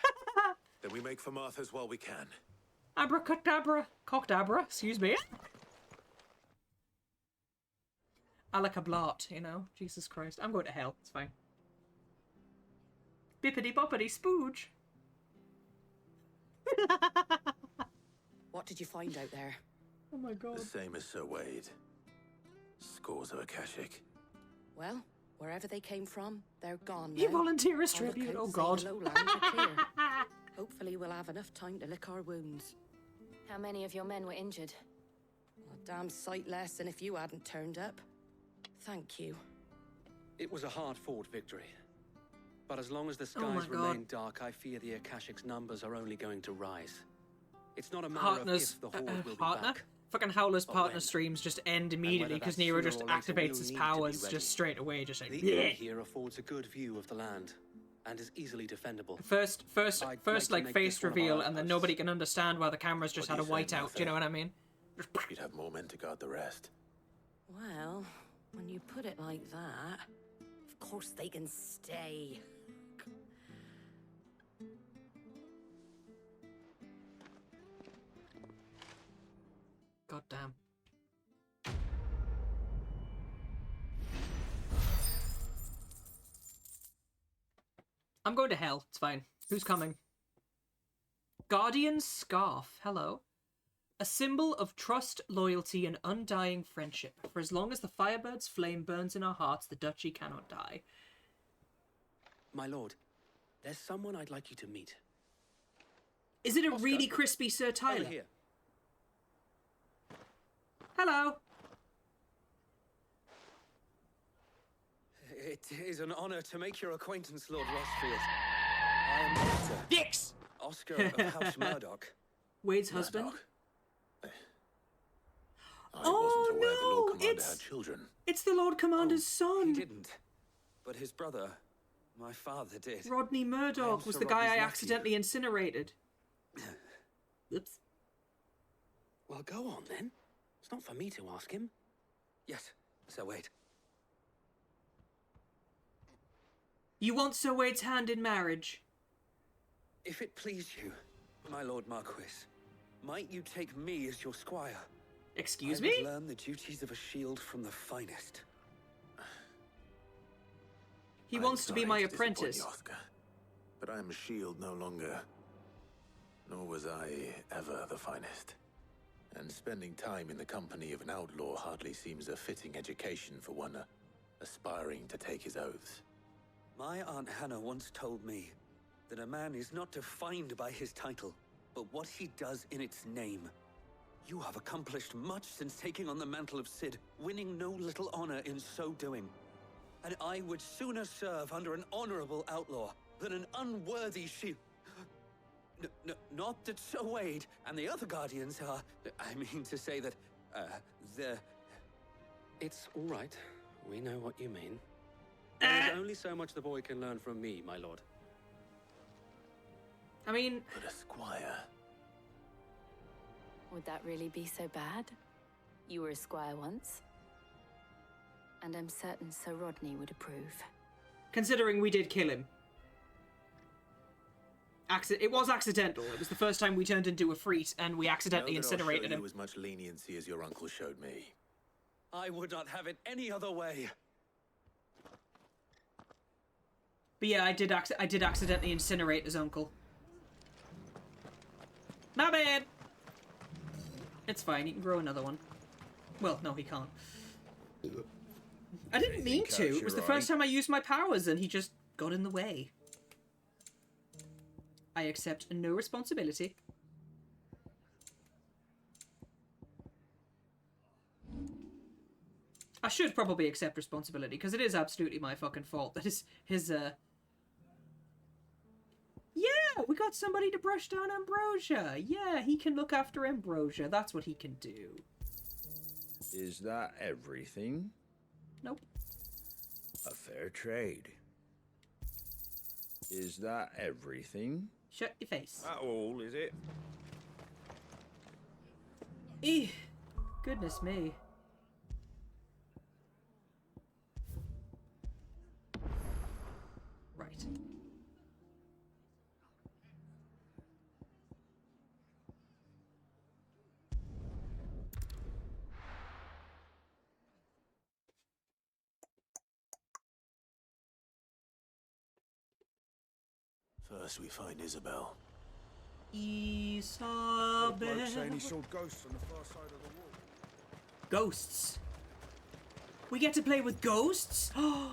Then we make for Martha's while we can. Abracadabra. Cockdabra, excuse me. Alakablot, you know? Jesus Christ. I'm going to hell, it's fine. Bippity boppity spooge. What did you find out there? Oh my god. The same as Sir Wade. Scores of Akashic. Well, wherever they came from, they're gone You now. volunteer as All the tribute, oh coasts god. and lowlands are clear. Hopefully we'll have enough time to lick our wounds. How many of your men were injured? A damn sight less than if you hadn't turned up. Thank you. It was a hard-fought victory. But as long as the Oh my skies God. remain dark, I fear the Akashic's numbers are only going to rise. It's not a matter of Partners, if the Horde will be partner? back. Fucking Howler's But partner when? streams just end immediately because that's Nero sooner just or later, activates we'll his need to be powers ready. just straight away, just like, The yeah. inn here affords a good view of the land, and is easily defendable. First, I'd like to make face this one of our reveal, and then outposts. nobody can understand why the camera's just What had a do you say, whiteout. Do you know what I mean? You'd have more men to guard the rest. Well, when you put it like that, of course they can stay. God damn. I'm going to hell. It's fine. Who's coming? Guardian's Scarf. Hello. A symbol of trust, loyalty, and undying friendship. For as long as the Firebird's flame burns in our hearts, the Duchy cannot die. My lord, there's someone I'd like you to meet. Is it a Oscar, really crispy Sir Tyler? Over here. Hello. It is an honor to make your acquaintance, Lord Rosfield. I am Victor. Dix! Oscar of House Murdoch. Wade's husband? I wasn't aware the Lord Commander it's- had children. It's the Lord Commander's son. He didn't. But his brother, my father, did. Rodney I am Murdoch was Sir the guy Rodney's I nephew. accidentally incinerated. Oops. Well, go on then. It's not for me to ask him. Yes, Sir Wade. You want Sir Wade's hand in marriage? If it please you, my Lord Marquis, might you take me as your squire? Excuse I me? would learn the duties of a shield from the finest. He wants to be my disappoint apprentice. you, Oscar, but I am a shield no longer. Nor was I ever the finest. And spending time in the company of an outlaw hardly seems a fitting education for one aspiring to take his oaths. My Aunt Hannah once told me that a man is not defined by his title, but what he does in its name. You have accomplished much since taking on the mantle of Cid, winning no little honor in so doing. And I would sooner serve under an honorable outlaw than an unworthy shield. Not that Sir Wade and the other guardians are... I mean to say that, they're... It's all right. We know what you mean. There's only so much the boy can learn from me, my lord. I mean... But a squire... Would that really be so bad? You were a squire once. And I'm certain Sir Rodney would approve. Considering we did kill him. It was accidental. It was the first time we turned into a freet and we accidentally Know that I'll incinerated show him. you as much leniency as your uncle showed me. I would not have it any other way. But yeah, I did accidentally incinerate his uncle. My bad! It's fine, he can grow another one. Well, no, he can't. I didn't mean to. It was the first time I used my powers and he just got in the way. I accept no responsibility. I should probably accept responsibility, because it is absolutely my fucking fault that his Yeah, we got somebody to brush down Ambrosia. Yeah, he can look after Ambrosia. That's what he can do. Is that everything? Nope. A fair trade. Is that everything? Shut your face. That all, is it? Eeh. Goodness me. Right. First we find Isabel. Isabel. Bloke saying he saw ghosts on the far side of the wall. Ghosts. We get to play with ghosts? I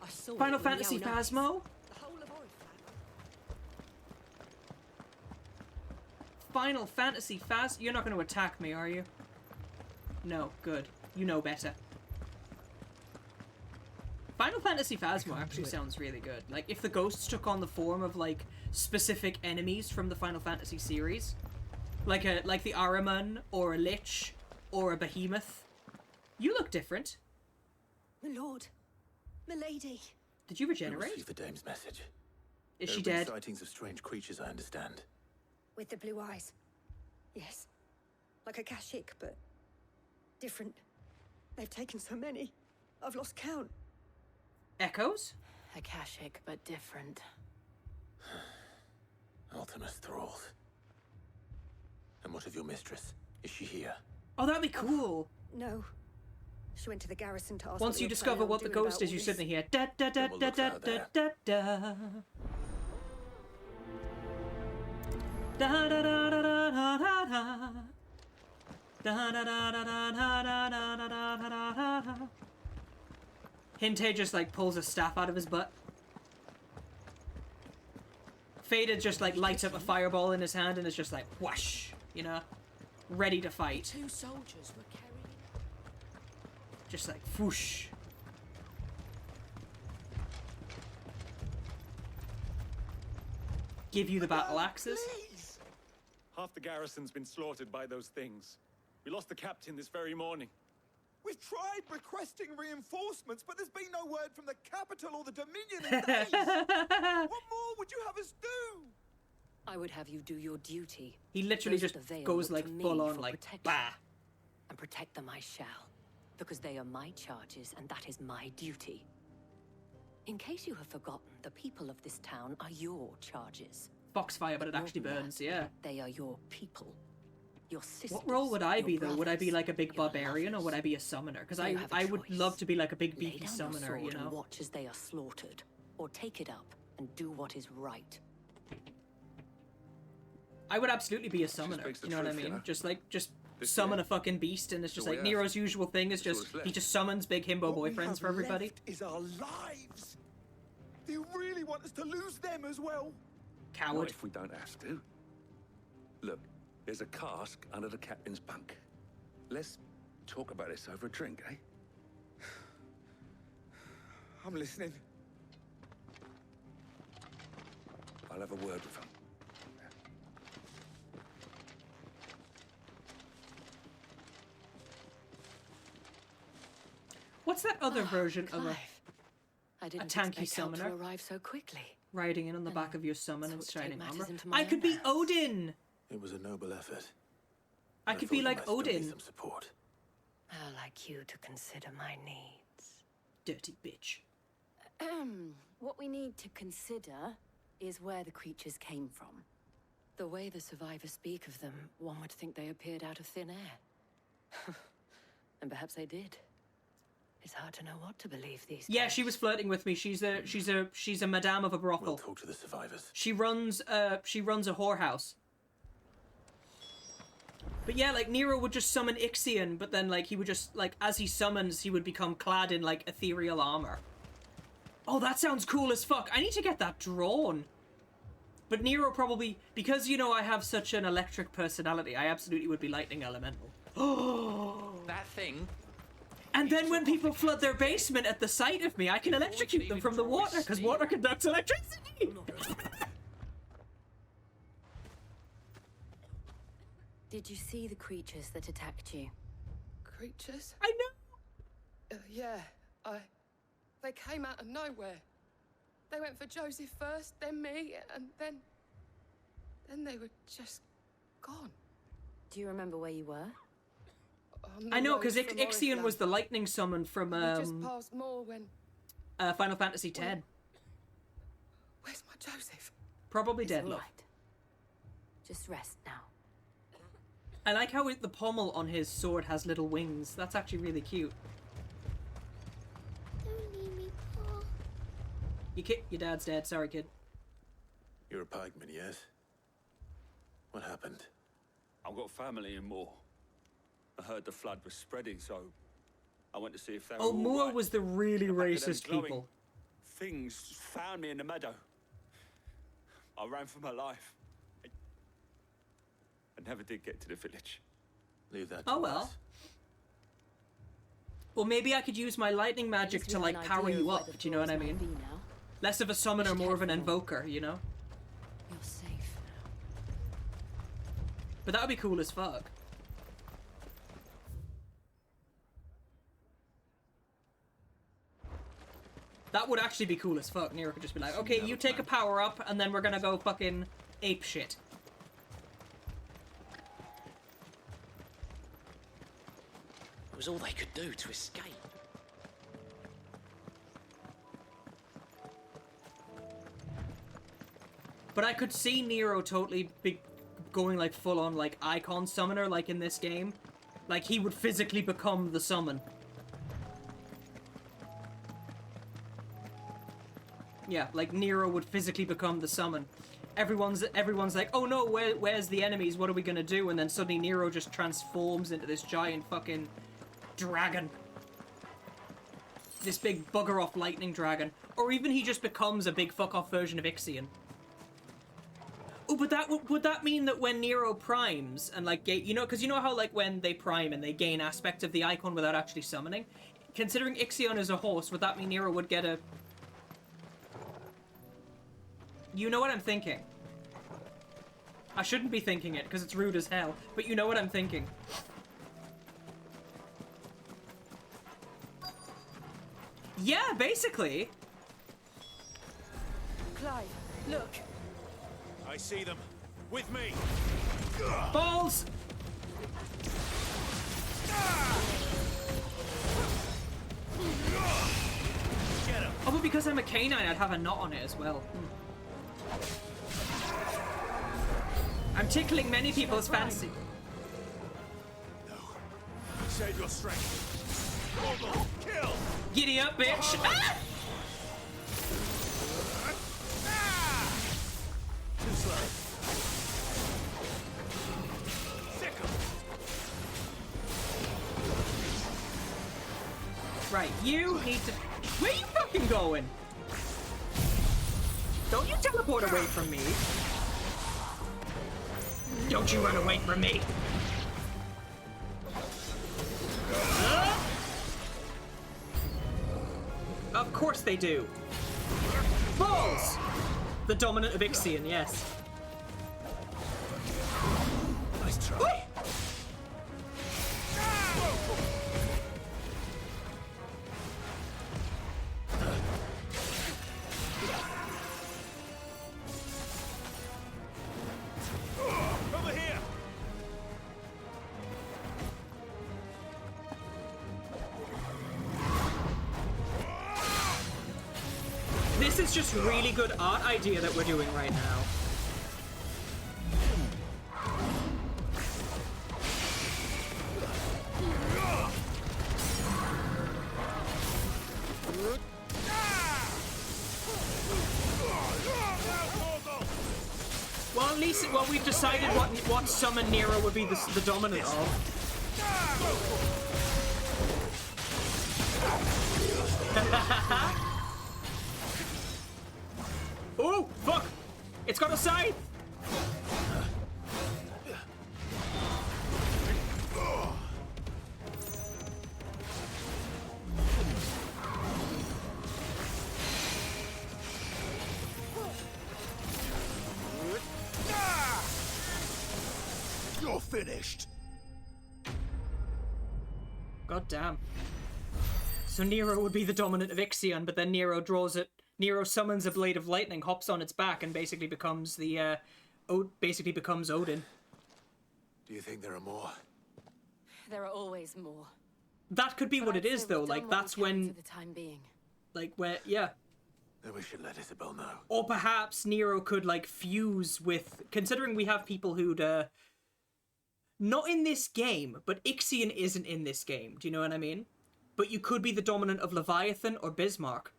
saw Final it when Fantasy Leon noticed. Phasmo? The whole of Final Fantasy Phas... You're not going to attack me, are you? No, good. You know better. Final Fantasy Phasmo actually sounds really good. Like, if the ghosts took on the form of, like, specific enemies from the Final Fantasy series. Like the Ahriman, or a Lich, or a Behemoth. You look different. My lord. Milady. Did you We regenerate? received the dame's message. Is There she have been dead? sightings of strange creatures, I understand. With the blue eyes. Yes. Like a Kashyyyk, but different. They've taken so many. I've lost count. Echoes? A Kashyyyk, but different. Ultimus thralls. And what of your mistress? Is she here? Oh, that'd be cool. No. She went to the garrison to ask Once what you you're discover planning what on the doing ghost about is, all you this. suddenly hear da da da da da da da da. Da da da da da da da da. Da da da da da da da da da da da. Hinte just like pulls a staff out of his butt. Faded just like lights up a fireball in his hand and is just like whoosh, you know, ready to fight. 2 soldiers were carrying. Just like whoosh. Give you the battle axes. Please! Half the garrison's been slaughtered by those things. We lost the captain this very morning. We've tried requesting reinforcements, but there's been no word from the capital or the Dominion in days. What more would you have us do? I would have you do your duty. He literally Those just at the Vale goes look like to me full on for like protection. bah. And protect them I shall. Because they are my charges, and that is my duty. In case you have forgotten, the people of this town are your charges. Foxfire, but it actually More than burns, that, yeah. They are your people. Your sisters. What role would I your be though? Would I be brothers, like a big your barbarian or lovers. would I be a summoner? Because You have a I would choice. love to be like a big Lay beefy down summoner, your you sword know? and watch as they are slaughtered, or take it up and do what is right. I would absolutely be a summoner. speaks the You know what I truth, you mean? know? Just This summon year, a fucking beast, and it's just all like we have. Nero's usual thing is That's all just that's left. he just summons big himbo What we boyfriends have for everybody. left is our lives. Do you really want us to lose them as well? Not Coward. if we don't have to. Look, there's a cask under the captain's bunk. Let's talk about this over a drink, eh? I'm listening. I'll have a word with him. What's that other version of Clive, I didn't tanky expect help summoner? to arrive so quickly. riding in on the back of your summon and sought to take shining matters armor? into my I own could be hands. Odin! It was a noble effort. I could be thought you like might still need Odin. some support. I'd like you to consider my needs. Dirty bitch. What we need to consider is where the creatures came from. The way the survivors speak of them, one would think they appeared out of thin air. And perhaps they did. It's hard to know what to believe these days. Yeah, she was flirting with me. She's a madame of a brothel. We'll talk to the survivors. She runs a whorehouse. But yeah, like Nero would just summon Ixion, but then like he would just like as he summons, he would become clad in like ethereal armor. Oh, that sounds cool as fuck. I need to get that drawn. But Nero probably, because you know I have such an electric personality, I absolutely would be lightning elemental. Oh. That thing. And then when people flood their basement at the sight of me, I can electrocute them from the water, because water conducts electricity! Did you see the creatures that attacked you? Creatures? I know! Yeah, They came out of nowhere. They went for Joseph first, then me, and then they were just gone. Do you remember where you were? I know, because Ixion was the lightning summon from We just passed more when... Final Fantasy X. Where's my Joseph? Probably It's dead, all love. right. Just rest now. I like how the pommel on his sword has little wings. That's actually really cute. Don't leave me, Pa. Your dad's dead. Sorry, kid. You're a pikeman, yes? What happened? I've got family in Moor. I heard the flood was spreading, so I went to see if they were Oh, all Moor right. was the really The back of them racist glowing people. Things found me in the meadow. I ran for my life. I never did get to the village. Leave that Oh well. Well, maybe I could use my lightning magic to like power you up. Do you know what I mean? Less of a summoner, more of an invoker. You know. You're safe now. But that would be cool as fuck. That would actually be cool as fuck. Nero could just be like, okay, you take a power up, and then we're gonna go fucking ape shit. It was all they could do to escape. But I could see Nero totally be going like full on like icon summoner like in this game. Like he would physically become the summon. Yeah, like Nero would physically become the summon. Everyone's like, oh no, where's the enemies? What are we gonna do? And then suddenly Nero just transforms into this giant fucking dragon. This big bugger off lightning dragon. Or even he just becomes a big fuck off version of Ixion. Oh, but that would that mean that when Nero primes and like you know, because you know how like when they prime and they gain aspect of the icon without actually summoning, considering Ixion is a horse, would that mean Nero would get a? You know what I'm thinking. I shouldn't be thinking it because it's rude as hell, but you know what I'm thinking. Yeah, basically. Clive, look. I see them. With me. Balls! Get him. Oh, but because I'm a canine, I'd have a knot on it as well. I'm tickling many people's fancy. Save your strength. Morgul, kill. Giddy up, bitch! Ah! Too slow. Sick 'em. Right, you need to... Where you fucking going? Don't you teleport away from me. Don't you run away from me. Of course they do. Balls! The dominant of Ixion, yes. Nice try. Over here. This is just really good art idea that we're doing right now. Well, at least we've decided what summon Nero would be the dominant of. Oh, fuck! It's got a scythe! You're finished. God damn. So Nero would be the dominant of Ixion, but then Nero draws it Nero summons a blade of lightning, hops on its back, and basically becomes the becomes Odin. Do you think there are more? There are always more. That could be But what I'd it is, say though. we've Like, done what that's we can when, for the time being. like, where, yeah. Then we should let Isabel know. Or perhaps Nero could, like, fuse with... Considering we have people who'd, not in this game, but Ixion isn't in this game. Do you know what I mean? But you could be the dominant of Leviathan or Bismarck.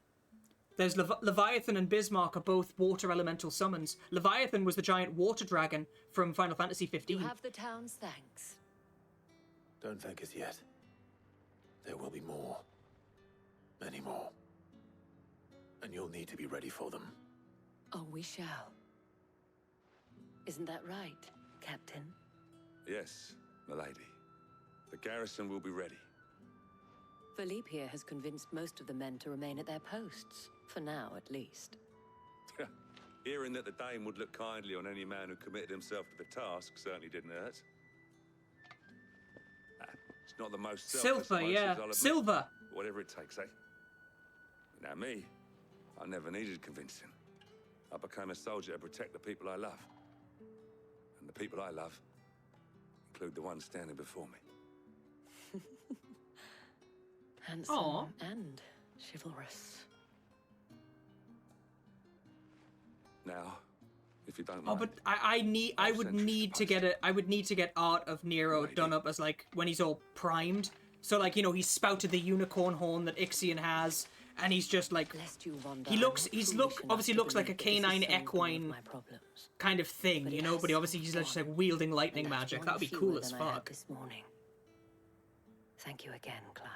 There's Leviathan and Bismarck are both water elemental summons. Leviathan was the giant water dragon from Final Fantasy 15. You have the town's thanks. Don't thank us yet. There will be more. Many more. And you'll need to be ready for them. Oh, we shall. Isn't that right, Captain? Yes, milady. The garrison will be ready. Philippe here has convinced most of the men to remain at their posts. For now, at least. Hearing that the Dame would look kindly on any man who committed himself to the task certainly didn't hurt. It's not the most selfless Silver, of yeah. motives, I'll admit. Silver. Whatever it takes, eh? Now me, I never needed convincing. I became a soldier to protect the people I love. And the people I love include the ones standing before me. Handsome Aww. and chivalrous. Now, if you don't mind. Oh, but I would need to get art of Nero done up as, like, when he's all primed. So, like, you know, he's spouted the unicorn horn that Ixion has, and he's just like, obviously looks like a canine equine kind of thing, you know, but obviously he's just like wielding lightning magic. That would be cool as fuck. This morning. Thank you again, Clive.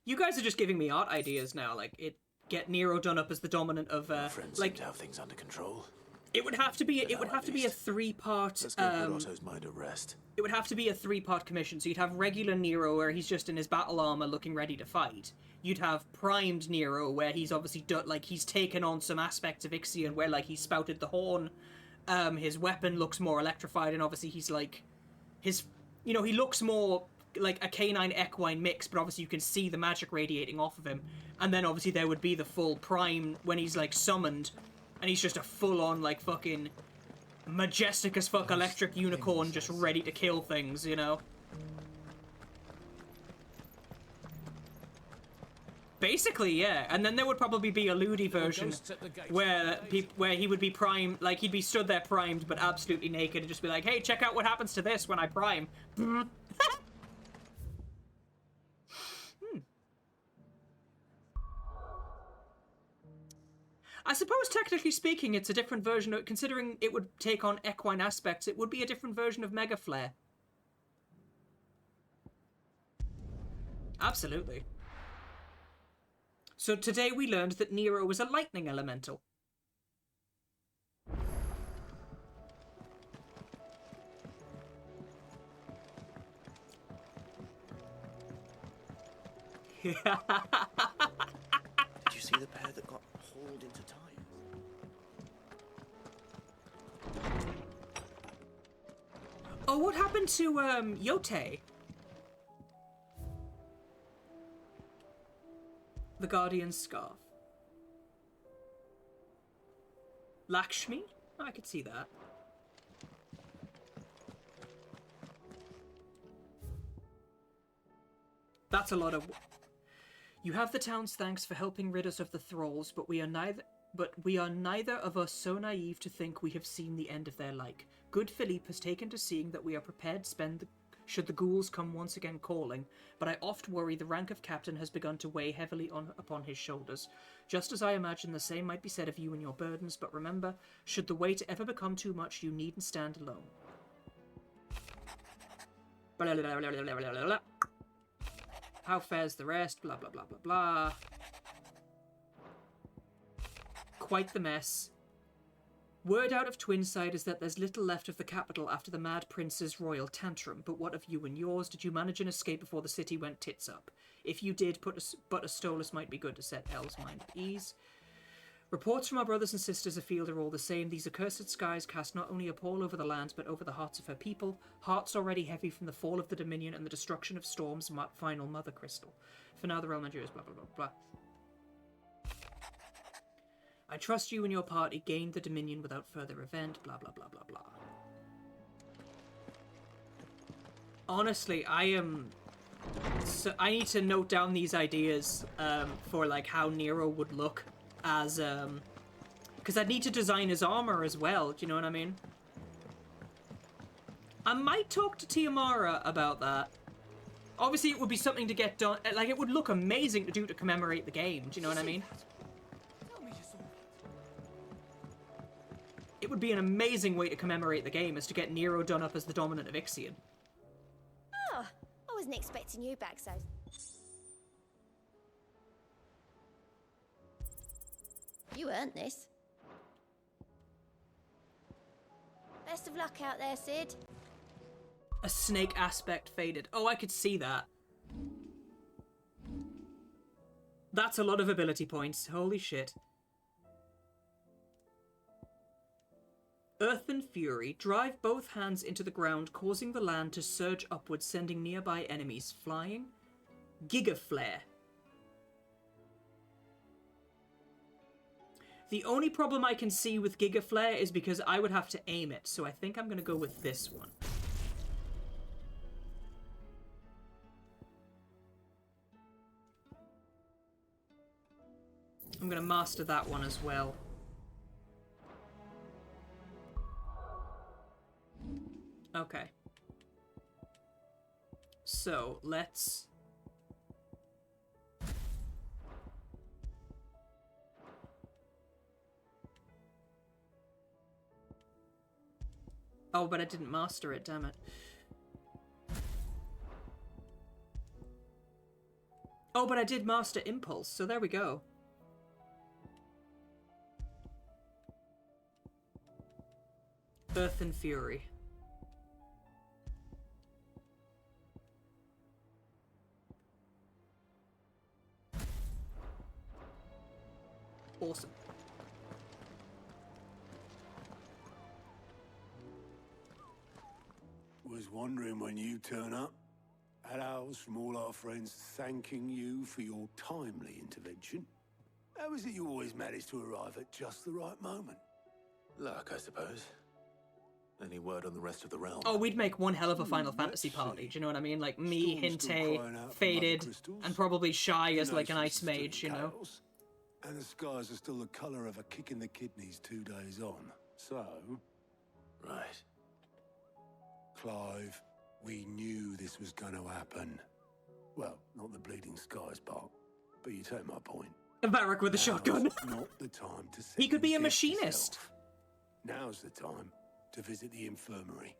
You guys are just giving me art ideas now. Like, get Nero done up as the dominant of Friends like seem to have things under control. it would have to be a three-part Let's go put Otto's mind at rest. it would have to be a three-part commission. So you'd have regular Nero where he's just in his battle armor looking ready to fight. You'd have primed Nero where he's obviously he's taken on some aspects of Ixion where like he spouted the horn. His weapon looks more electrified, and obviously he's like he looks more like a canine equine mix, but obviously you can see the magic radiating off of him. And then obviously there would be the full prime when he's like summoned and he's just a full-on like fucking majestic as fuck electric unicorn just ready to kill things, you know? Basically, yeah. And then there would probably be a Ludi version where he would be primed, like he'd be stood there primed but absolutely naked and just be like, hey, check out what happens to this when I prime. I suppose, technically speaking, it's a different version of, considering it would take on equine aspects, it would be a different version of Mega Flare. Absolutely. So today we learned that Nero was a lightning elemental. Did you see the pair that got hauled into time? Oh, what happened to, Yote? The Guardian's Scarf. Lakshmi? Oh, I could see that. That's a lot of... You have the town's thanks for helping rid us of the thralls, but we are neither of us so naive to think we have seen the end of their like. Good Philippe has taken to seeing that we are prepared to spend should the ghouls come once again calling, but I oft worry the rank of captain has begun to weigh heavily upon his shoulders. Just as I imagine the same might be said of you and your burdens, but remember, should the weight ever become too much, you needn't stand alone. Blah, blah, blah, blah, blah, blah, blah, blah. How fares the rest? Blah, blah, blah, blah, blah. Quite the mess. Word out of Twinside is that there's little left of the capital after the Mad Prince's royal tantrum, but what of you and yours? Did you manage an escape before the city went tits up? If you did, but a Stolas might be good to set Elle's mind at ease. Reports from our brothers and sisters afield are all the same. These accursed skies cast not only a pall over the lands, but over the hearts of her people, hearts already heavy from the fall of the Dominion and the destruction of Storm's final mother crystal. For now, the realm endures, blah, blah, blah, blah. I trust you and your party gained the Dominion without further event, blah, blah, blah, blah, blah. Honestly, I need to note down these ideas for, like, how Nero would look as, because I'd need to design his armor as well, do you know what I mean? I might talk to Tiamara about that. Obviously, it would be something to get done, like, it would look amazing to do to commemorate the game, do you know what I mean? It would be an amazing way to commemorate the game, is to get Nero done up as the dominant of Ixion. Oh, I wasn't expecting you back so. You earned this. Best of luck out there, Sid. A snake aspect faded. Oh, I could see that. That's a lot of ability points. Holy shit. Earth and Fury. Drive both hands into the ground, causing the land to surge upwards, sending nearby enemies flying. Giga Flare. The only problem I can see with Giga Flare is because I would have to aim it, so I think I'm going to go with this one. I'm going to master that one as well. Okay. So, let's... Oh, but I didn't master it, damn it. Oh, but I did master Impulse, so there we go. Earth and Fury. Awesome. Was wondering when you turn up. Had owls from all our friends thanking you for your timely intervention. How is it you always manage to arrive at just the right moment? Luck, I suppose. Any word on the rest of the realm? Oh, we'd make one hell of a Final Fantasy party, do you know what I mean? Like me, Hinte, Faded, and probably Shy as like an ice mage, you know? And the skies are still the colour of a kick in the kidneys 2 days on. So... Right. Clive, we knew this was going to happen. Well, not the bleeding skies part, but you take my point. Varric with a shotgun. Not the time to He could be a machinist. Yourself. Now's the time to visit the infirmary.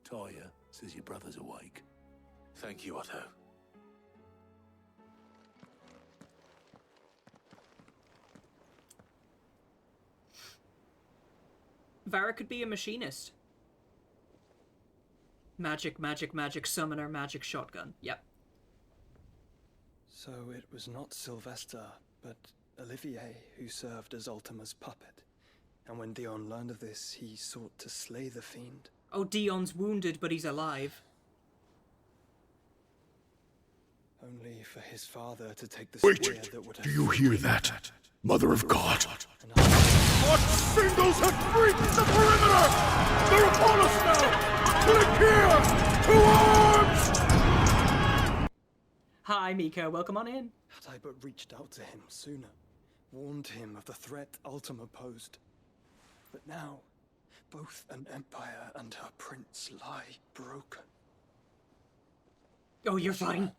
Taya says your brother's awake. Thank you, Otto. Varric could be a machinist. Magic, magic, magic, summoner, magic, shotgun. Yep. So it was not Sylvester, but Olivier who served as Ultima's puppet. And when Dion learned of this, he sought to slay the fiend. Oh, Dion's wounded, but he's alive. Only for his father to take the Wait! spear that would have... Do you hear that? Mother of God! What singles have breached the perimeter? They're upon us now! Click here! To arms! Hi, Miko. Welcome on in. Had I but reached out to him sooner, warned him of the threat Ultima posed. But now, both an empire and her prince lie broken. Oh, you're fine.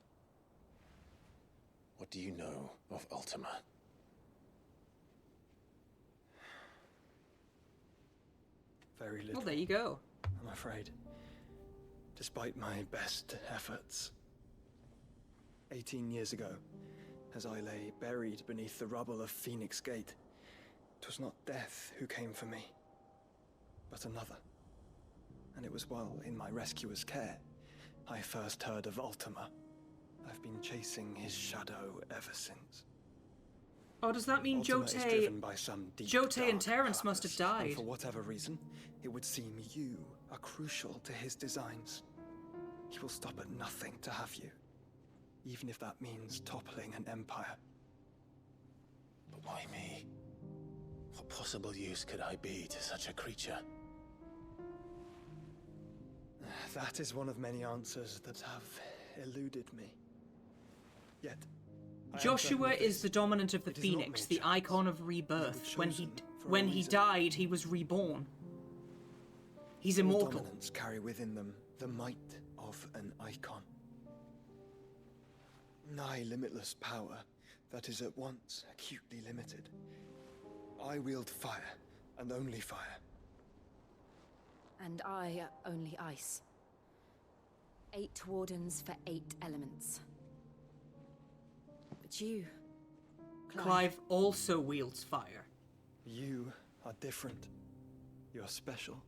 What do you know of Ultima? Very little. Well, there you go. I'm afraid. Despite my best efforts. 18 years ago, as I lay buried beneath the rubble of Phoenix Gate, 'twas not death who came for me, but another. And it was while in my rescuer's care, I first heard of Ultima. I've been chasing his shadow ever since. Oh, does that mean Ultima is Jotei... driven by some deep, Jotei and dark Terrence must have purpose, and died. for whatever reason, it would seem you are crucial to his designs. He will stop at nothing to have you, even if that means toppling an empire. But why me? What possible use could I be to such a creature? That is one of many answers that have eluded me. Yet, Joshua is the dominant of the Phoenix, the icon of rebirth. When he died, he was reborn. He's all immortal. dominants carry within them the might of an icon. Nigh limitless power that is at once acutely limited. I wield fire, and only fire. And I only ice. 8 wardens for 8 elements. But you, Clive also wields fire. You are different. You're special.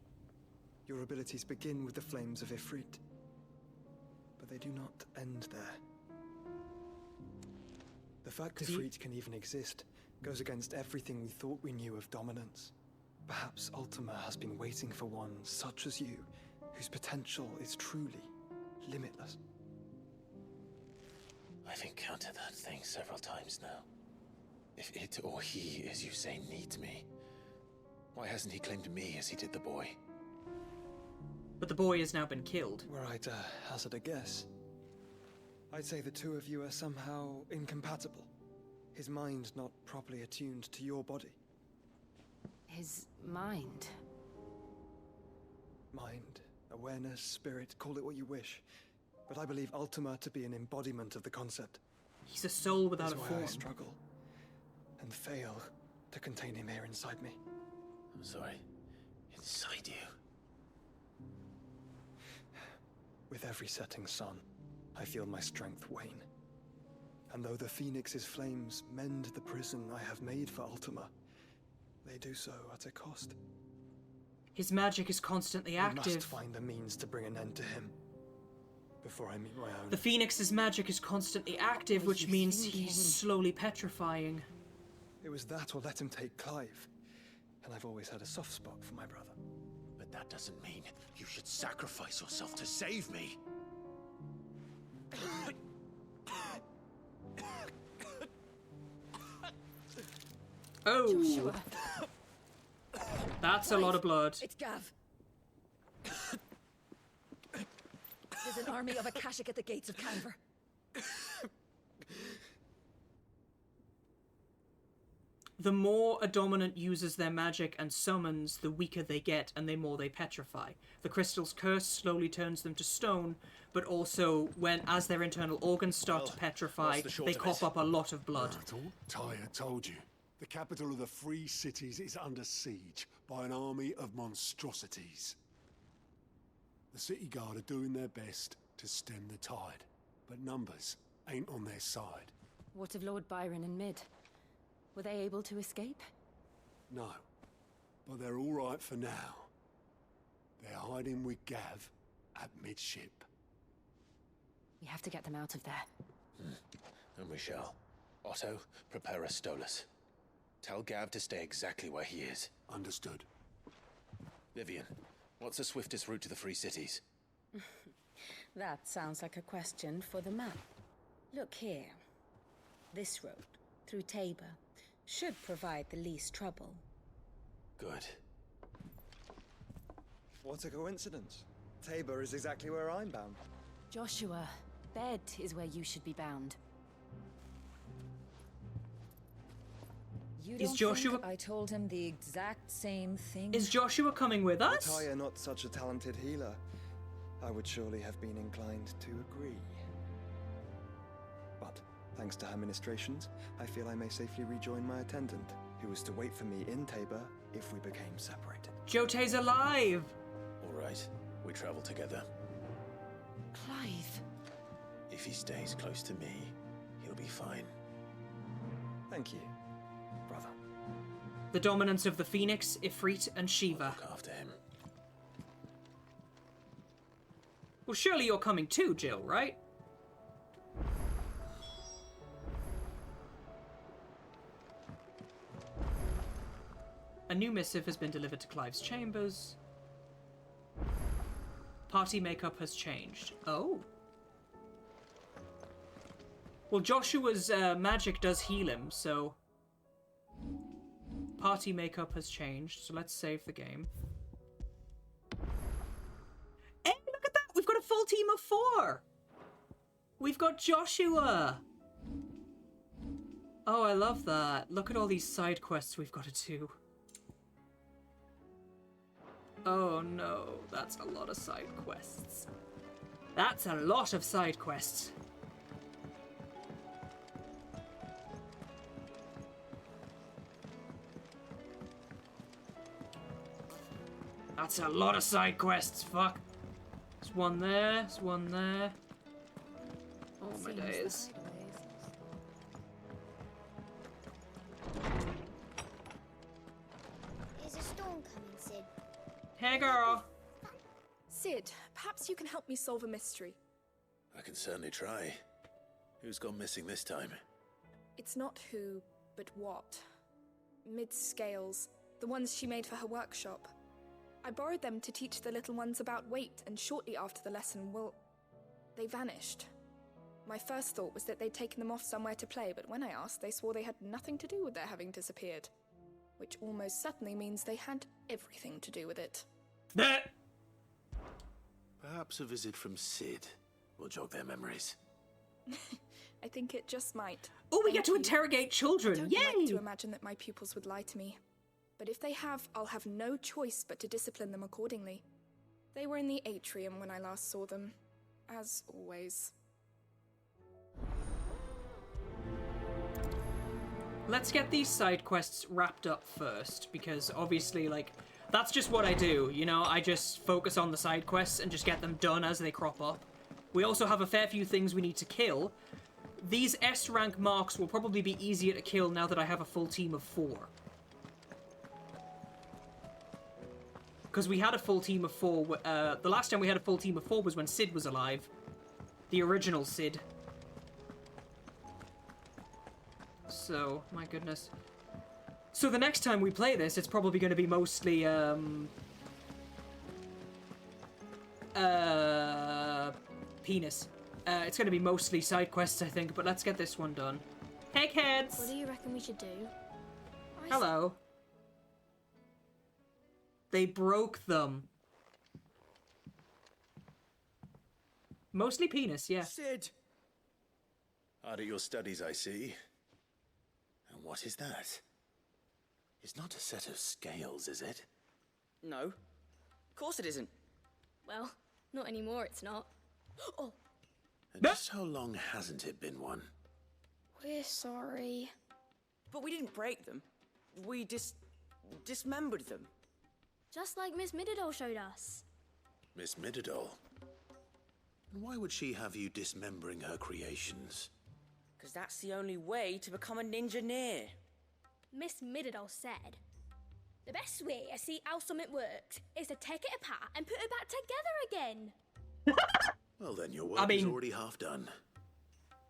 Your abilities begin with the flames of Ifrit. But they do not end there. The fact Ifrit can even exist goes against everything we thought we knew of dominance. Perhaps Ultima has been waiting for one such as you, whose potential is truly limitless. I've encountered that thing several times now. If it or he, as you say, needs me, why hasn't he claimed me as he did the boy? But the boy has now been killed. Were I to hazard a guess, I'd say the two of you are somehow incompatible. His mind not properly attuned to your body. His mind. Mind, awareness, spirit, call it what you wish. But I believe Ultima to be an embodiment of the concept. He's a soul without a That's why form. I struggle and fail to contain him here inside me. I'm sorry. Inside you? With every setting sun, I feel my strength wane. And though the Phoenix's flames mend the prison I have made for Ultima, they do so at a cost. His magic is constantly We active. must find a means to bring an end to him before I meet my own. The Phoenix's magic is constantly active, which means he's slowly petrifying. It was that or let him take Clive. And I've always had a soft spot for my brother. But that doesn't mean you should sacrifice yourself to save me. Oh! Joshua. That's a lot of blood. It's Gav. There's an army of Akashic at the gates of Canver. The more a dominant uses their magic and summons, the weaker they get and the more they petrify. The crystal's curse slowly turns them to stone, but also, as their internal organs start to petrify, they cough up a lot of blood. Tyre told you. The capital of the Free Cities is under siege by an army of monstrosities. The City Guard are doing their best to stem the tide, but numbers ain't on their side. What of Lord Byron and Mid? Were they able to escape? No, but they're all right for now. They're hiding with Gav at midship. We have to get them out of there. And we shall. Otto, prepare a Stolas. Tell Gav to stay exactly where he is. Understood. Vivian, what's the swiftest route to the Free Cities? That sounds like a question for the map. Look here. This road, through Tabor, should provide the least trouble. Good. What a coincidence. Tabor is exactly where I'm bound. Joshua, bed is where you should be bound. You Is don't Joshua- think I told him the exact same thing? Is Joshua coming with us? Were Tyre not such a talented healer, I would surely have been inclined to agree. But, thanks to her ministrations, I feel I may safely rejoin my attendant, who was to wait for me in Tabor if we became separated. Jotei's alive! All right, we travel together. Clive. If he stays close to me, he'll be fine. Thank you, brother. The dominance of the Phoenix, Ifrit, and Shiva. Look after him. Well, surely you're coming too, Jill, right? A new missive has been delivered to Clive's chambers. Party makeup has changed. Oh. Well, Joshua's magic does heal him, so... Party makeup has changed, so let's save the game. Hey, look at that! We've got a full team of 4! We've got Joshua! Oh, I love that. Look at all these side quests we've got to do. Oh no, that's a lot of side quests. That's a lot of side quests. That's a lot of side quests, fuck. There's one there, there's one there. Oh my days. Is a storm coming, Sid? Hey girl! Sid, perhaps you can help me solve a mystery. I can certainly try. Who's gone missing this time? It's not who, but what. Mid's scales, the ones she made for her workshop. I borrowed them to teach the little ones about weight, and shortly after the lesson, well, they vanished. My first thought was that they'd taken them off somewhere to play, but when I asked, they swore they had nothing to do with their having disappeared. Which almost certainly means they had everything to do with it. Perhaps a visit from Sid will jog their memories. I think it just might. Oh, we get to interrogate children! I don't Yay! like to imagine that my pupils would lie to me. But if they have, I'll have no choice but to discipline them accordingly. They were in the atrium when I last saw them, as always. Let's get these side quests wrapped up first, because obviously, like, that's just what I do, you know? I just focus on the side quests and just get them done as they crop up. We also have a fair few things we need to kill. These S-rank marks will probably be easier to kill now that I have a full team of 4. Because we had a full team of 4, the last time we had a full team of 4 was when Sid was alive. The original Sid. So, my goodness. So the next time we play this, it's probably going to be mostly, penis. It's going to be mostly side quests, I think, but let's get this one done. Hey, kids! What do you reckon we should do? Hello. They broke them. Mostly penis, yeah. Sid! Hard at your studies, I see. And what is that? It's not a set of scales, is it? No. Of course it isn't. Well, not anymore, it's not. Oh! And just how long hasn't it been one? We're sorry. But we didn't break them. We dismembered them. Just like Miss Mididol showed us. Miss Mididol? Why would she have you dismembering her creations? Because that's the only way to become a ninja-neer. Miss Mididol said, the best way to see how something works is to take it apart and put it back together again. Well then, your work is already half done.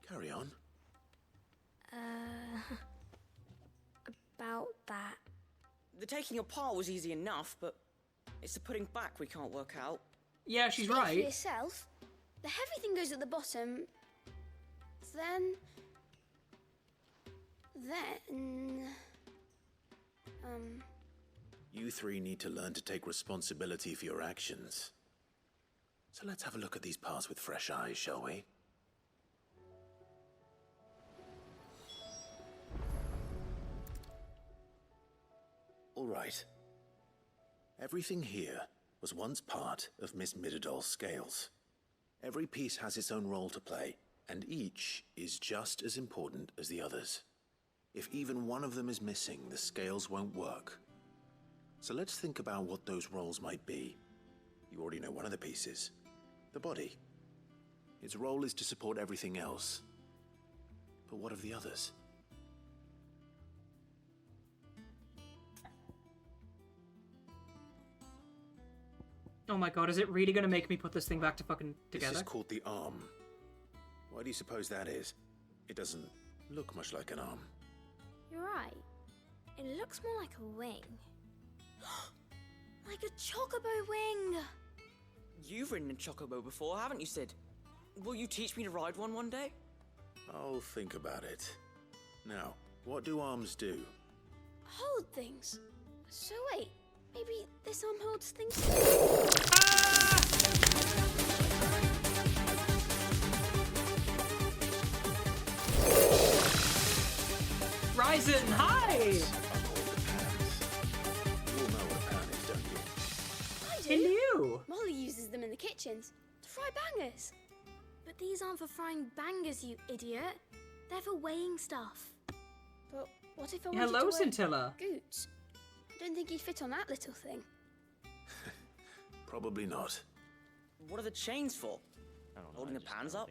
Carry on. About that. The taking apart was easy enough, but it's the putting back we can't work out. Yeah, she's Speak right. for yourself. The heavy thing goes at the bottom. Then... You three need to learn to take responsibility for your actions. So let's have a look at these parts with fresh eyes, shall we? All right. Everything here was once part of Miss Mididol's scales. Every piece has its own role to play, and each is just as important as the others. If even one of them is missing, the scales won't work. So let's think about what those roles might be. You already know one of the pieces. The body. Its role is to support everything else. But what of the others? Oh my god, is it really gonna make me put this thing back to fucking together? This is called the arm. Why do you suppose that is? It doesn't look much like an arm. You're right. It looks more like a wing. Like a chocobo wing! You've ridden a chocobo before, haven't you, Sid? Will you teach me to ride one day? I'll think about it. Now, what do arms do? Hold things. So wait, maybe this arm holds things. Ryzen, hi! You all know what a pan is, don't you? I do. Hello. Molly uses them in the kitchens to fry bangers. But these aren't for frying bangers, you idiot. They're for weighing stuff. But what if I wanted Hello, to weigh Scintilla. Goots? I don't think he'd fit on that little thing. Probably not. What are the chains for? Holding the pans up?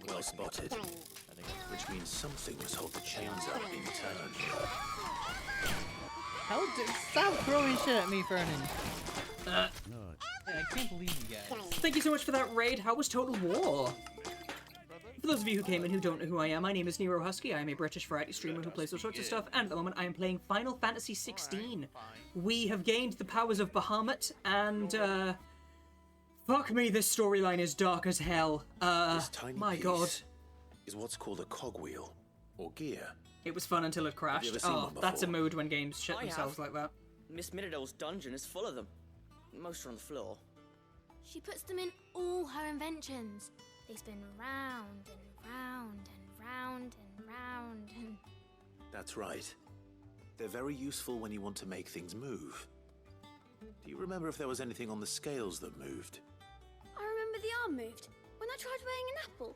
Well spotted. Which means something must hold the chains up in turn. How did stop throwing shit at me, Fernan? Yeah, I can't believe you guys. Thank you so much for that raid. How was Total War? For those of you who came in who don't know who I am, my name is Nero Husky. I am a British variety streamer who plays all sorts of stuff, and at the moment I am playing Final Fantasy XVI. We have gained the powers of Bahamut, and fuck me, this storyline is dark as hell. This tiny my piece god. is what's called a cogwheel, or gear. It was fun until it Have crashed. you ever seen Oh, one that's a before? mood when games shit I themselves have. like that. Miss Middledale's dungeon is full of them. Most are on the floor. She puts them in all her inventions. They spin round and round and round and round and... That's right. They're very useful when you want to make things move. Do you remember if there was anything on the scales that moved? I remember the arm moved when I tried weighing an apple.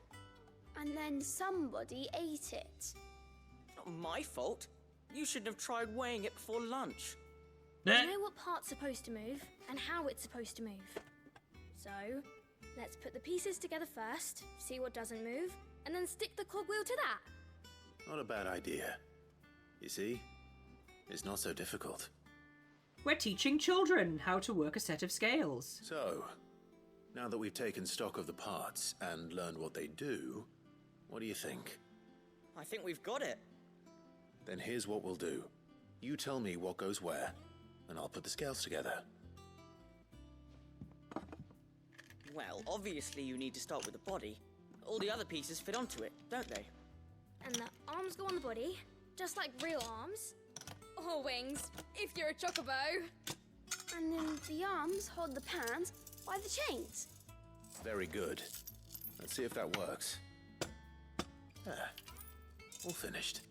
And then somebody ate it. Not my fault. You shouldn't have tried weighing it before lunch. I know what part's supposed to move and how it's supposed to move. So, let's put the pieces together first, see what doesn't move, and then stick the cogwheel to that. Not a bad idea. You see? It's not so difficult. We're teaching children how to work a set of scales. So, now that we've taken stock of the parts and learned what they do, what do you think? I think we've got it. Then here's what we'll do. You tell me what goes where, and I'll put the scales together. Well, obviously you need to start with the body. All the other pieces fit onto it, don't they? And the arms go on the body, just like real arms. Or wings, if you're a chocobo. And then the arms hold the pans by the chains. Very good. Let's see if that works. Ah, all finished.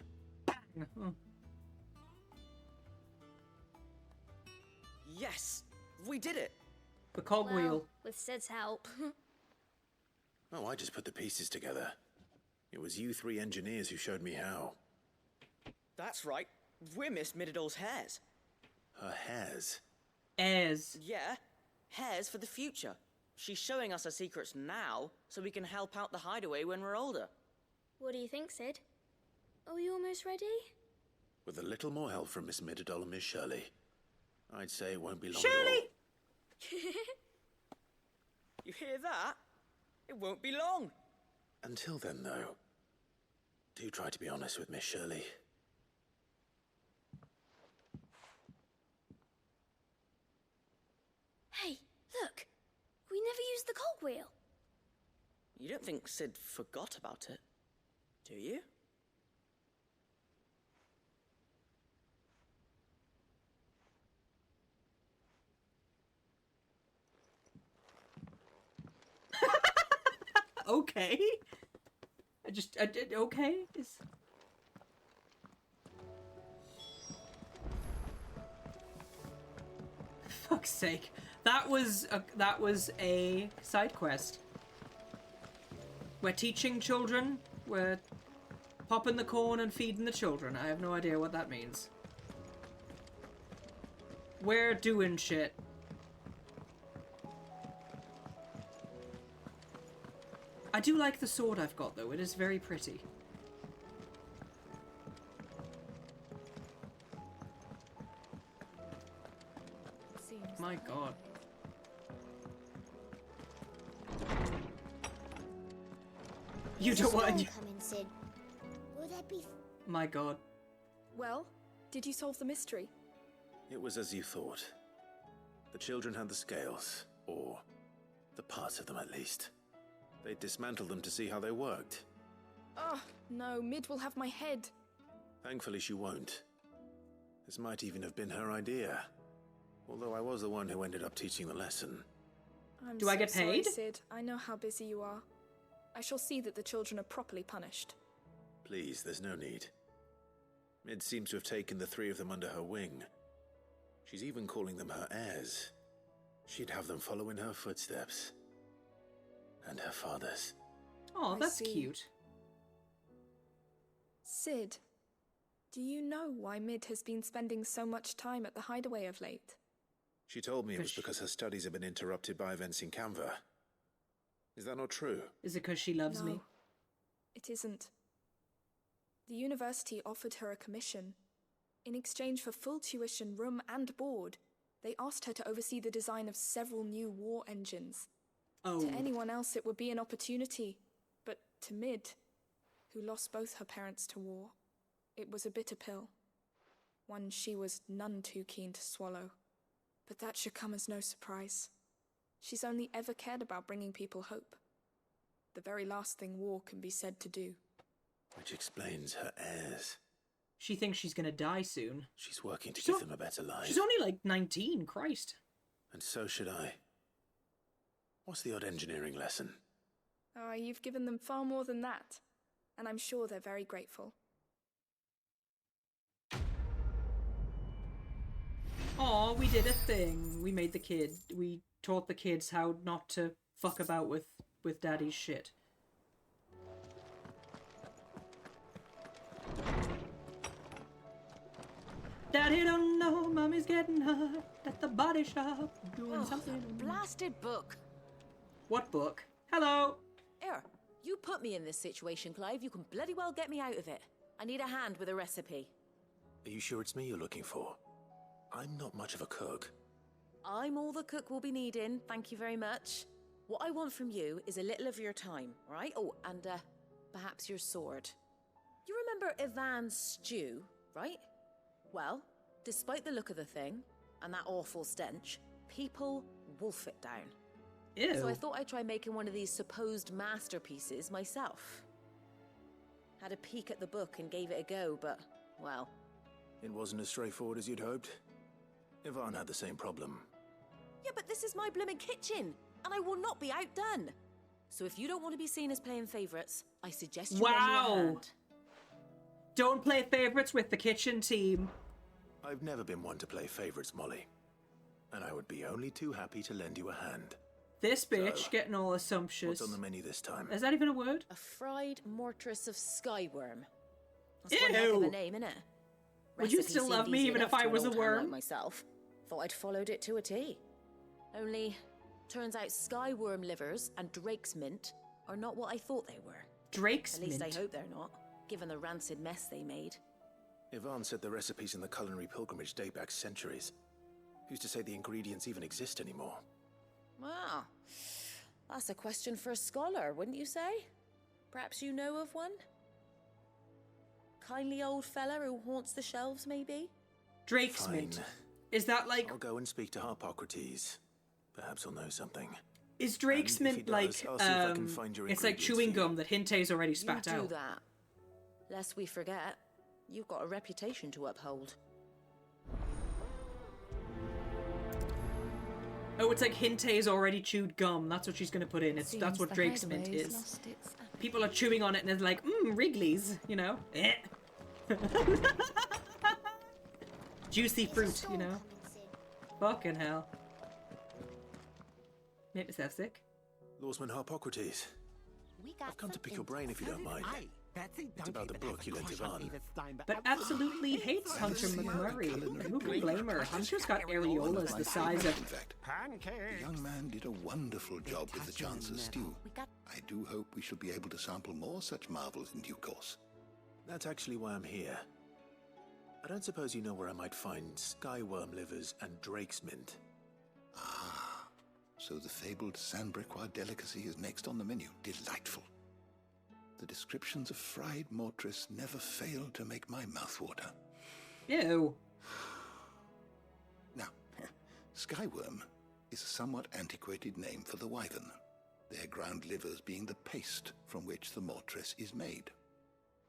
Yes, we did it. The cogwheel. Well, with Sid's help. Oh, I just put the pieces together. It was you three engineers who showed me how. That's right. We're Miss Middledale's hairs. Her hairs? Heirs. Yeah, hairs for the future. She's showing us her secrets now, so we can help out the hideaway when we're older. What do you think, Sid? Are we almost ready? With a little more help from Miss Middledale and Miss Shirley, I'd say it won't be long Shirley! You hear that? It won't be long. Until then, though, do try to be honest with Miss Shirley. Hey, look! We never used the cogwheel. You don't think Sid forgot about it, do you? Okay. Okay. Fuck's sake. That was a side quest. We're teaching children. We're popping the corn and feeding the children. I have no idea what that means. We're doing shit. I do like the sword I've got, though. It is very pretty. My god. You don't want to... Come in, Sid. Will that be... My god. Well, did you solve the mystery? It was as you thought. The children had the scales, or the parts of them at least. They dismantled them to see how they worked. Oh, no, Mid will have my head. Thankfully she won't. This might even have been her idea. Although I was the one who ended up teaching the lesson. Do I get paid? Sorry, Sid. I know how busy you are. I shall see that the children are properly punished. Please, there's no need. Mid seems to have taken the three of them under her wing. She's even calling them her heirs. She'd have them follow in her footsteps. And her father's. Oh, that's cute. Sid, do you know why Mid has been spending so much time at the hideaway of late? She told me it was because her studies have been interrupted by events in Canva. Is that not true? Is it because she loves me? It isn't. The university offered her a commission. In exchange for full tuition, room and board, they asked her to oversee the design of several new war engines. Oh. To anyone else it would be an opportunity, but to Mid, who lost both her parents to war, it was a bitter pill. One she was none too keen to swallow. But that should come as no surprise. She's only ever cared about bringing people hope. The very last thing war can be said to do. Which explains her heirs. She thinks she's gonna die soon. She's working to give them a better life. She's only like 19, Christ. And so should I. What's the odd engineering lesson? Oh, you've given them far more than that. And I'm sure they're very grateful. Aw, we did a thing. We made we taught the kids how not to fuck about with daddy's shit. Daddy don't know mommy's getting hot at the body shop doing something. Blasted book. What book? Hello. Here, you put me in this situation, Clive. You can bloody well get me out of it. I need a hand with a recipe. Are you sure it's me you're looking for? I'm not much of a cook. I'm all the cook will be needing, thank you very much. What I want from you is a little of your time, right? Oh, and perhaps your sword. You remember Ivan's stew, right? Well, despite the look of the thing, and that awful stench, people wolf it down. Ew. So I thought I'd try making one of these supposed masterpieces myself. Had a peek at the book and gave it a go, but, well... It wasn't as straightforward as you'd hoped? Ivan had the same problem. Yeah, but this is my blimmin' kitchen, and I will not be outdone. So if you don't want to be seen as playing favourites, I suggest you lend me a hand. Don't play favourites with the kitchen team. I've never been one to play favourites, Molly. And I would be only too happy to lend you a hand. This bitch getting all assumptuous. What's on the menu this time? Is that even a word? A fried mortress of skyworm. That's one heck of a name, innit? Would you still love me even if I was a worm? Like myself. Thought I'd followed it to a T. Only, turns out skyworm livers and drake's mint are not what I thought they were. Drake's mint? At least mint? I hope they're not, given the rancid mess they made. Ivan said the recipes in the culinary pilgrimage date back centuries. Who's to say the ingredients even exist anymore? Well, that's a question for a scholar, wouldn't you say? Perhaps you know of one? Kindly old fella who haunts the shelves, maybe? Drake's mint. Is that like... I'll go and speak to Harpocrates. Perhaps he'll know something. Is Drake's mint like... it's like chewing gum that Hinte's already spat out. You do that. Lest we forget, you've got a reputation to uphold. Oh, it's like Hinte's already chewed gum. That's what she's going to put in. That's what Drake's mint is. People are chewing on it and they're like, Wrigley's, you know? Juicy fruit, you know? Fucking hell. Make myself sick. Lawsman Harpocrates. I've come to pick your brain if you don't mind. It's about the book you lent Ivan. But absolutely hates Hunter McMurray. Who can blame her? Hunter's got areolas the size of... The young man did a wonderful job with the Chancellor's stew. I do hope we shall be able to sample more such marvels in due course. That's actually why I'm here. I don't suppose you know where I might find skyworm livers and drake's mint. Ah, so the fabled Sandbricois delicacy is next on the menu. Delightful. The descriptions of fried mortress never fail to make my mouth water. Ew. Skyworm is a somewhat antiquated name for the wyvern, their ground livers being the paste from which the mortress is made.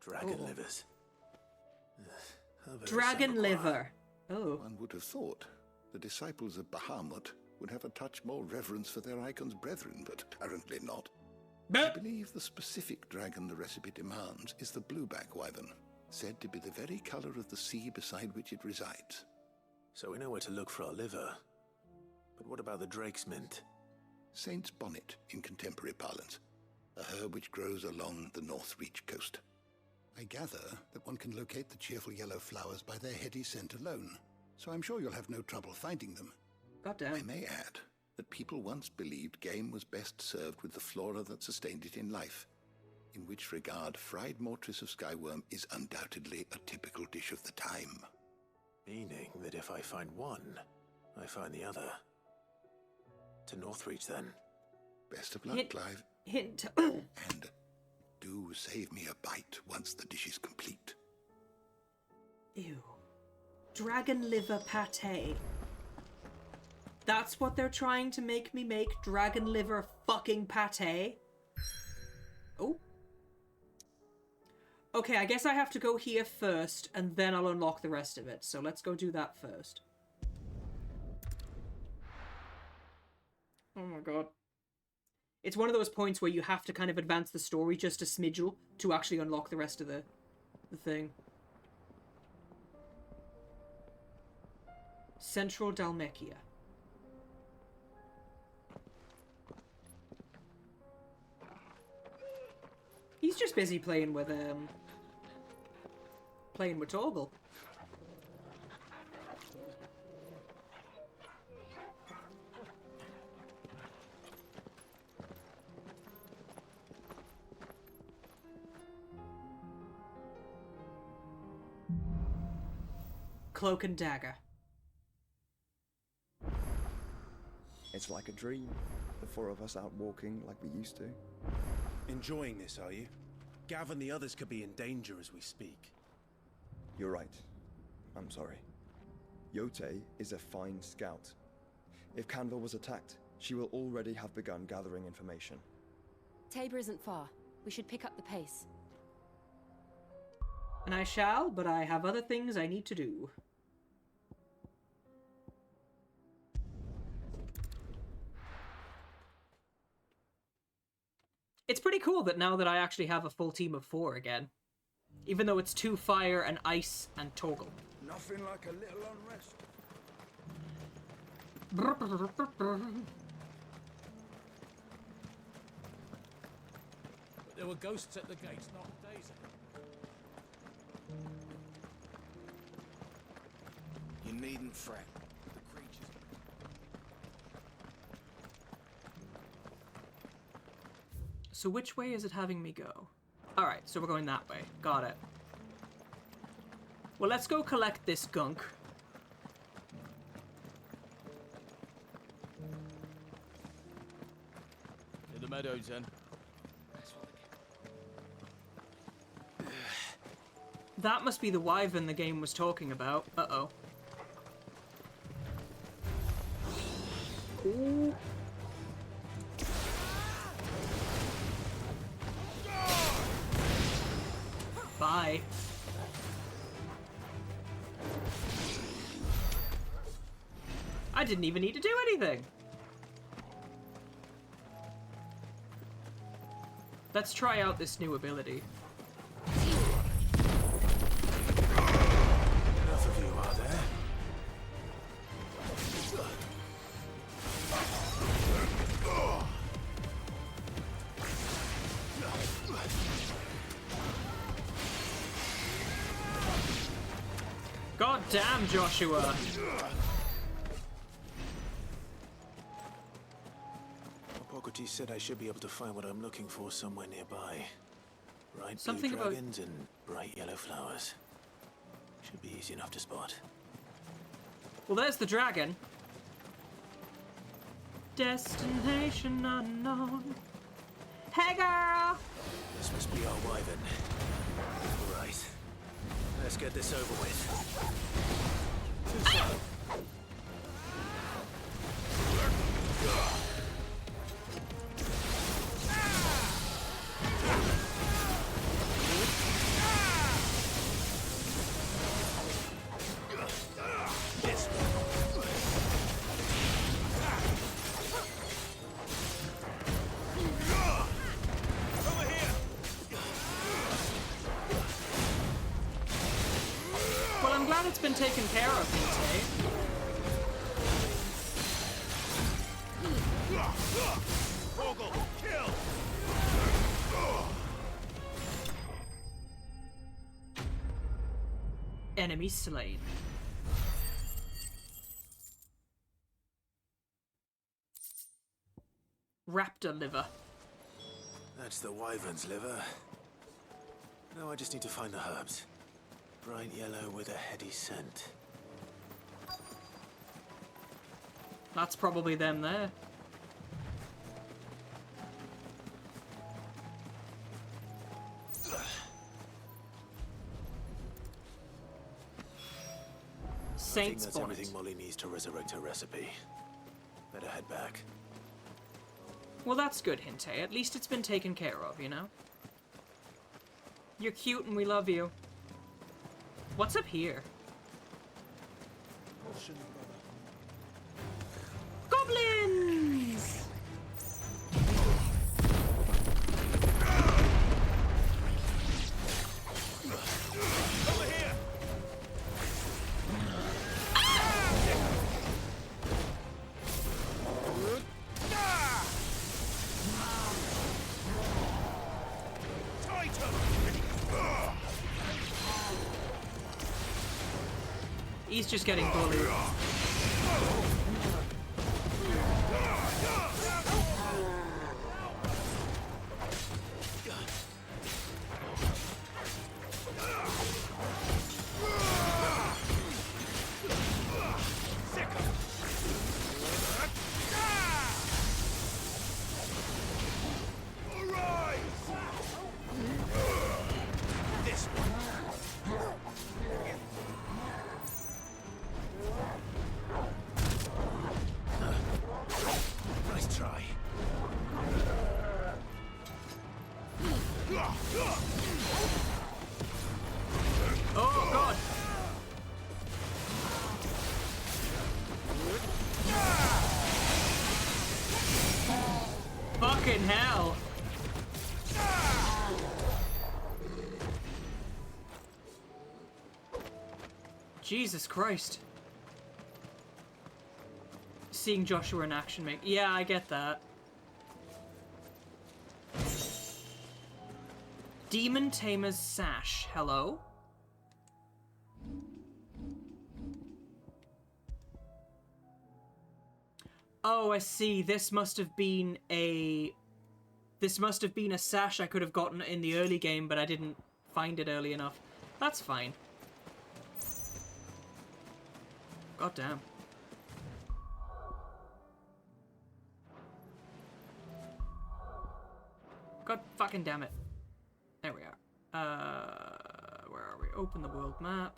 Dragon livers. Dragon liver. Oh. One would have thought the disciples of Bahamut would have a touch more reverence for their icon's brethren, but apparently not. I believe the specific dragon the recipe demands is the blueback wyvern, said to be the very color of the sea beside which it resides. So we know where to look for our liver. But what about the drake's mint? Saint's bonnet in contemporary parlance, a herb which grows along the North Reach coast. I gather that one can locate the cheerful yellow flowers by their heady scent alone, so I'm sure you'll have no trouble finding them. Goddamn. I may add that people once believed game was best served with the flora that sustained it in life, in which regard fried mortress of Skyworm is undoubtedly a typical dish of the time. Meaning that if I find one, I find the other. To Northreach, then. Best of luck, Clive. Hint. And do save me a bite once the dish is complete. Ew. Dragon liver pate. That's what they're trying to make me make? Dragon liver fucking pate? Oh. Okay, I guess I have to go here first, and then I'll unlock the rest of it. So let's go do that first. Oh my god. It's one of those points where you have to kind of advance the story just a smidgel to actually unlock the rest of the thing. Central Dalmekia. He's just busy playing with Torgal. Cloak and dagger. It's like a dream. The four of us out walking like we used to. Enjoying this, are you? Gav and the others could be in danger as we speak. You're right. I'm sorry. Yote is a fine scout. If Canville was attacked, she will already have begun gathering information. Tabor isn't far. We should pick up the pace. And I shall, but I have other things I need to do. It's pretty cool that now that I actually have a full team of 4 again. Even though it's 2 fire and ice and Torgal. Nothing like a little unrest. But there were ghosts at the gates not days ago. You needn't fret. The creatures... So which way is it having me go? Alright, so we're going that way. Got it. Well, let's go collect this gunk. In the meadows, then. That must be the wyvern the game was talking about. Uh-oh. Ooh. Bye. I didn't even need to do anything. Let's try out this new ability. Enough of you, are there? God damn, Joshua! Hippocrates said I should be able to find what I'm looking for somewhere nearby. Bright Something blue about- dragons and bright yellow flowers. Should be easy enough to spot. Well, there's the dragon. Destination unknown. Hey, girl! This must be our wyvern. Right. Let's get this over with. been taken care of, Hinte. Orgle, kill! Enemy slain. Raptor liver. That's the wyvern's liver. Now I just need to find the herbs. Bright yellow with a heady scent. That's probably them there. I think Saints that's bonnet. everything Molly needs to resurrect her recipe. Better head back. Well, that's good, Hinte. At least it's been taken care of, you know? You're cute and we love you. What's up here? Goblins! Over here! He's just getting bullied. Nice try. Oh, God! Fucking hell! Jesus Christ. Seeing Joshua in action make... Yeah, I get that. Demon Tamer's Sash. Hello? Oh, I see. This must have been a sash I could have gotten in the early game, but I didn't find it early enough. That's fine. God damn. God fucking damn it. There we are. Where are we? Open the world map.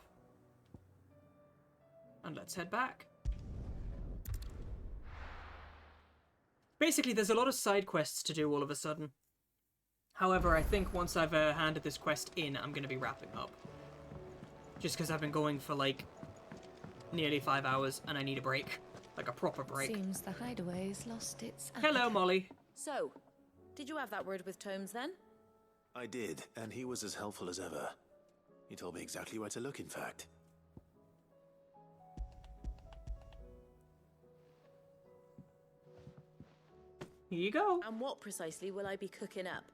And let's head back. Basically, there's a lot of side quests to do all of a sudden. However, I think once I've handed this quest in, I'm going to be wrapping up. Just because I've been going for, like, nearly 5 hours, and I need a break. Like, a proper break. Seems the hideaway's lost its Hello, Molly. So, did you have that word with Tomes then? I did, and he was as helpful as ever. He told me exactly where to look, in fact. Here you go. And what precisely will I be cooking up?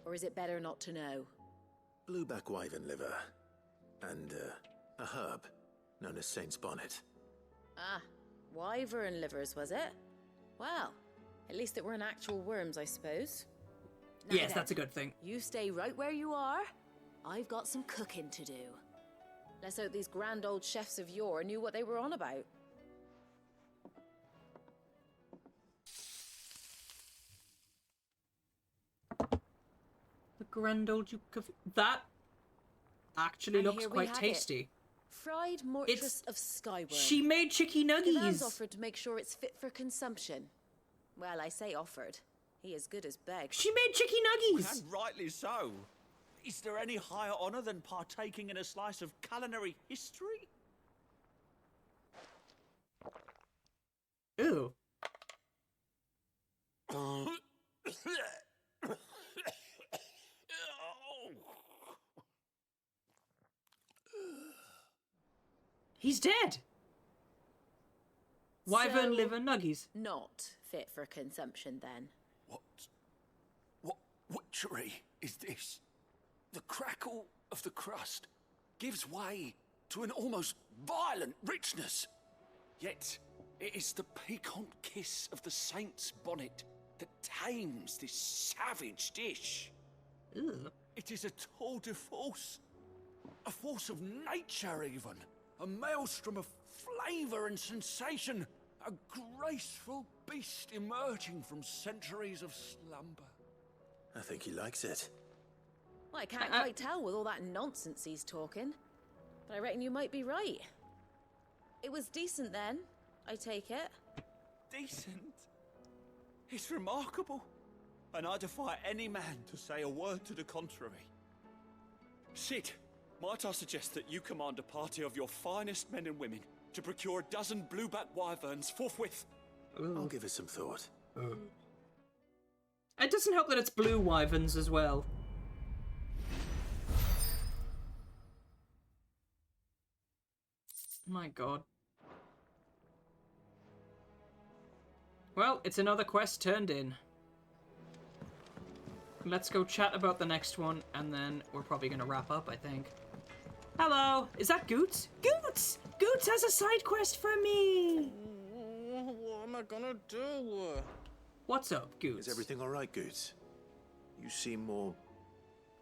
Or is it better not to know? Blueback wyvern liver. And, a herb known as Saint's Bonnet. Ah, wyvern livers, was it? Well, at least it weren't actual worms, I suppose. Now Yes, then, that's a good thing. You stay right where you are. I've got some cooking to do. Let's hope these grand old chefs of yore knew what they were on about. The grand old Duke of... That actually And looks here we quite have tasty. it. Fried mortress of skyworm. She made chicky Gavan's nuggies. offered to make sure it's fit for consumption. Well, I say offered. He as good as begged. She made chicky nuggies. And rightly so. Is there any higher honor than partaking in a slice of culinary history? Ew. He's dead. Wyvern So, liver nuggies. Not fit for consumption, then. What witchery is this? The crackle of the crust gives way to an almost violent richness. Yet, it is the piquant kiss of the saint's bonnet that tames this savage dish. Ugh. It is a tour de force. A force of nature, even. A maelstrom of flavour and sensation. A graceful beast emerging from centuries of slumber. I think he likes it. Well, I can't quite tell with all that nonsense he's talking. But I reckon you might be right. It was decent then, I take it. Decent? It's remarkable. And I defy any man to say a word to the contrary. Sid, might I suggest that you command a party of your finest men and women to procure a dozen blueback wyverns forthwith? I'll give it some thought. It doesn't help that it's blue wyverns as well. My god. Well, it's another quest turned in. Let's go chat about the next one, and then we're probably going to wrap up, I think. Hello! Is that Goots? Goots! Goots has a side quest for me! What am I gonna do? What's up, Goots? Is everything alright, Goots? You seem more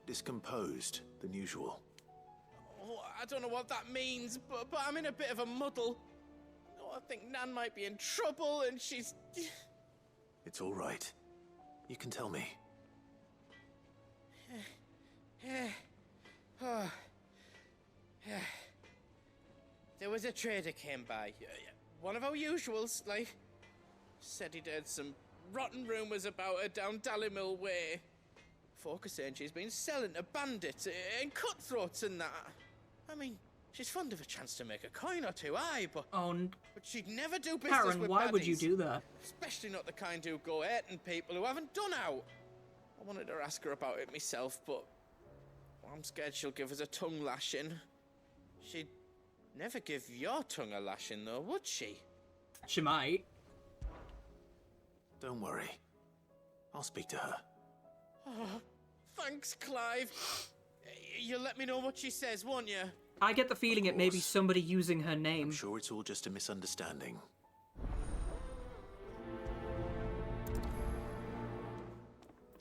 discomposed than usual. Oh, I don't know what that means, but I'm in a bit of a muddle. Oh, I think Nan might be in trouble, and she's... It's alright. You can tell me. There was a trader came by. One of our usuals, like. Said he'd heard some rotten rumours about her down Dallimil Way. Folk are saying she's been selling to bandits and cutthroats and that. I mean, she's fond of a chance to make a coin or two, aye, but... But she'd never do business Karen, with why baddies. would you do that? Especially not the kind who go hurting people who haven't done out. I wanted to ask her about it myself, but... I'm scared she'll give us a tongue lashing. She'd never give your tongue a lashing, though, would she? She might. Don't worry. I'll speak to her. Oh, thanks, Clive. You'll let me know what she says, won't you? I get the feeling it may be somebody using her name. I'm sure it's all just a misunderstanding.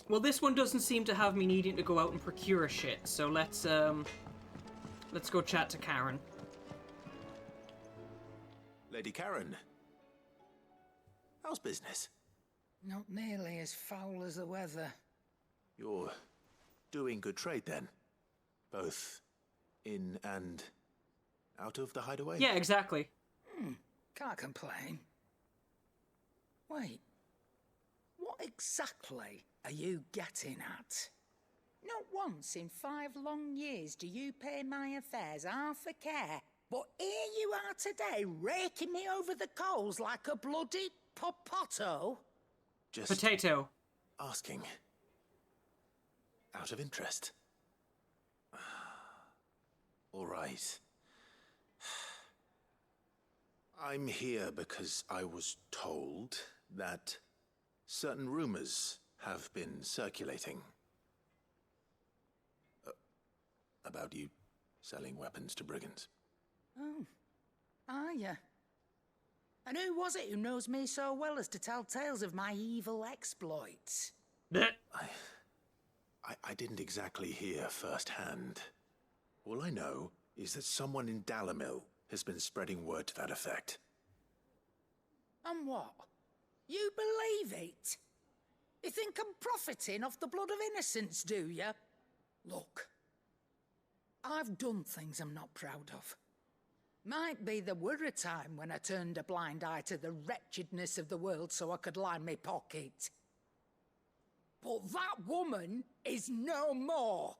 Well, this one doesn't seem to have me needing to go out and procure shit, so let's go chat to Karen. Lady Karen. How's business? Not nearly as foul as the weather. You're doing good trade then? Both in and out of the hideaway? Yeah, exactly. Can't complain. Wait. What exactly are you getting at? Not once in 5 long years do you pay my affairs half a care, but here you are today raking me over the coals like a bloody potato. Just potato. Asking. Out of interest. All right. I'm here because I was told that certain rumors have been circulating. About you selling weapons to brigands. Oh, are you? And who was it who knows me so well as to tell tales of my evil exploits? I didn't exactly hear firsthand. All I know is that someone in Dallimil has been spreading word to that effect. And what? You believe it? You think I'm profiting off the blood of innocents, do you? Look, I've done things I'm not proud of. Might be there were a time when I turned a blind eye to the wretchedness of the world so I could line my pocket. But that woman is no more.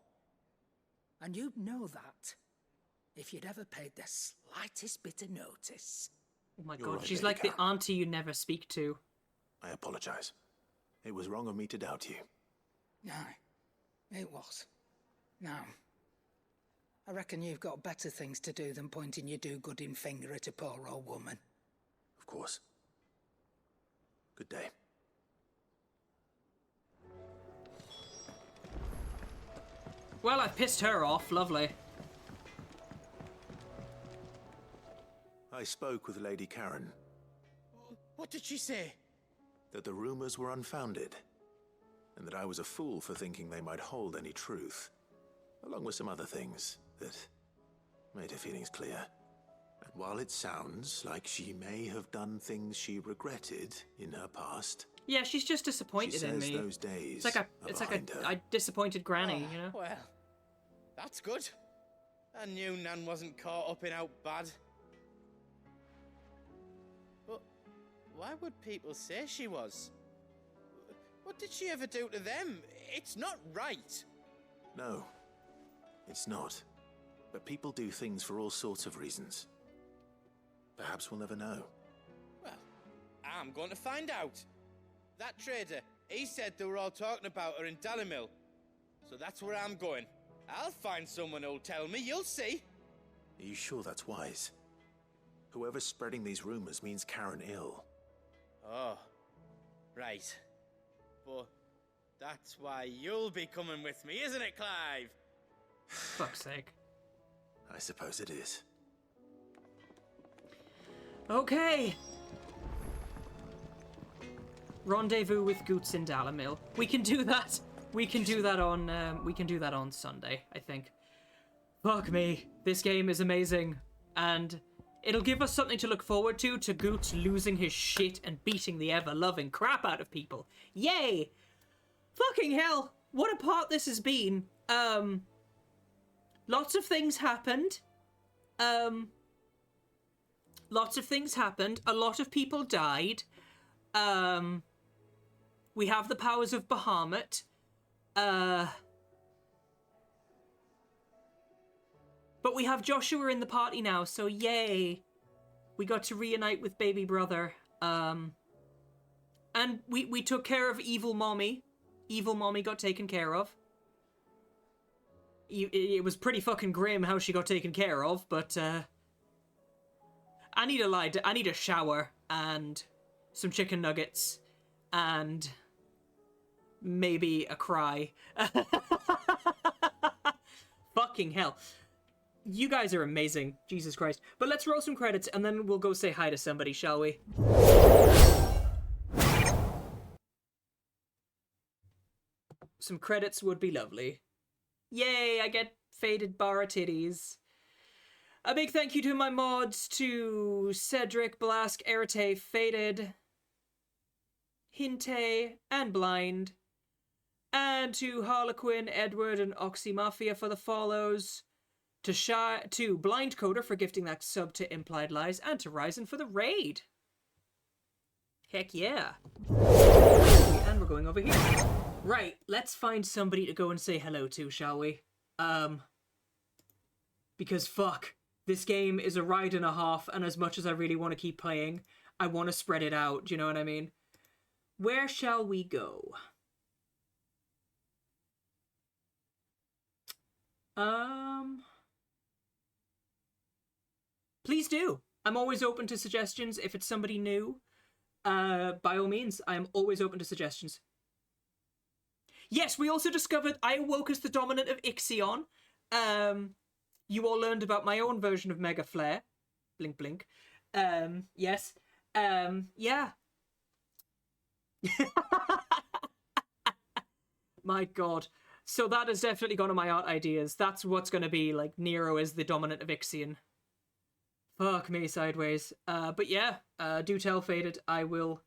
And you'd know that if you'd ever paid the slightest bit of notice. Oh my You're god, right, she's Lady like the Karen. auntie you never speak to. I apologize. It was wrong of me to doubt you. Aye, it was. Now, I reckon you've got better things to do than pointing your do-gooding finger at a poor old woman. Of course. Good day. Well, I've pissed her off. Lovely. I spoke with Lady Karen. What did she say? That the rumors were unfounded, and that I was a fool for thinking they might hold any truth, along with some other things that made her feelings clear. And while it sounds like she may have done things she regretted in her past, yeah, she's just disappointed in me. Those days it's like a disappointed granny, you know? Well, that's good. I knew Nan wasn't caught up in out bad. But why would people say she was? What did she ever do to them? It's not right. No, it's not. But people do things for all sorts of reasons. Perhaps we'll never know. Well, I'm going to find out. That trader, he said they were all talking about her in Dalimil. So that's where I'm going. I'll find someone who'll tell me, you'll see. Are you sure that's wise? Whoever's spreading these rumors means Karen ill. Oh, right. But that's why you'll be coming with me, isn't it, Clive? Fuck's sake. I suppose it is. Okay. Rendezvous with Goots in Dalimil. We can do that. We can do that on Sunday, I think. Fuck me. This game is amazing. And it'll give us something to look forward to Goots losing his shit and beating the ever-loving crap out of people. Yay! Fucking hell. What a part this has been. Lots of things happened. Lots of things happened. A lot of people died. We have the powers of Bahamut. But we have Joshua in the party now, so yay. We got to reunite with baby brother. And we took care of evil mommy. Evil mommy got taken care of. It was pretty fucking grim how she got taken care of, but I need a shower and some chicken nuggets and maybe a cry. Fucking hell. You guys are amazing. Jesus Christ. But let's roll some credits and then we'll go say hi to somebody, shall we? Some credits would be lovely. Yay, I get faded bar titties. A big thank you to my mods, to Cedric, Blask, Erite, Faded, Hinte, and Blind. And to Harlequin, Edward, and Oxy Mafia for the follows. To Blind Coder for gifting that sub to Implied Lies. And to Ryzen for the raid. Heck yeah. And we're going over here. Right, let's find somebody to go and say hello to, shall we? Because fuck. This game is a ride and a half, and as much as I really want to keep playing, I want to spread it out, do you know what I mean? Where shall we go? Please do. I'm always open to suggestions if it's somebody new. By all means, I am always open to suggestions. Yes, we also discovered I awoke as the dominant of Ixion. You all learned about my own version of Mega Flare. Blink, blink. Yes. Yeah. My god. So that has definitely gone to my art ideas. That's what's going to be, like, Nero is the dominant of Ixion. Fuck me sideways. But yeah, do tell Faded, I will...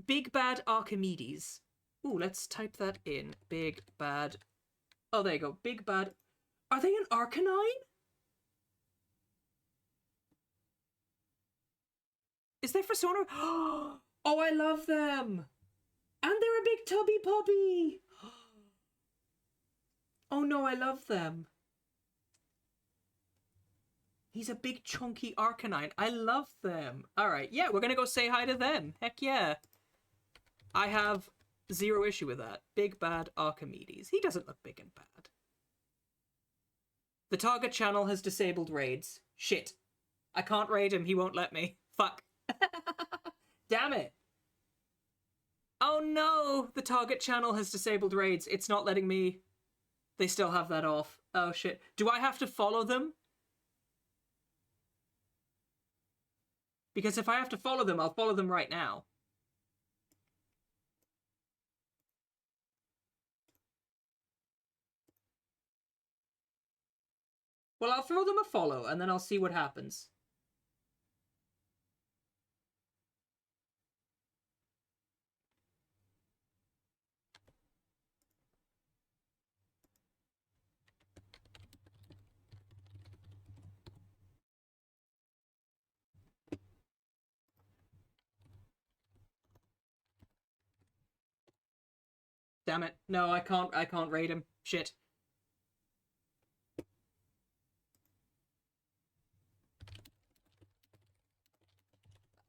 Big Bad Archimedes. Ooh, let's type that in. Big Bad... Oh, there you go. Big Bad... Are they an Arcanine? Is there Persona? Oh, I love them! And they're a big tubby puppy! Oh no, I love them. He's a big chunky Arcanine. I love them. Alright, yeah, we're gonna go say hi to them. Heck yeah. I have zero issue with that. Big Bad Archimedes. He doesn't look big and bad. The target channel has disabled raids. Shit. I can't raid him, he won't let me. Fuck. Damn it. Oh no, the target channel has disabled raids. It's not letting me... They still have that off. Oh shit. Do I have to follow them? Because if I have to follow them, I'll follow them right now. Well, I'll throw them a follow, and then I'll see what happens. Damn it. No, I can't raid him. Shit.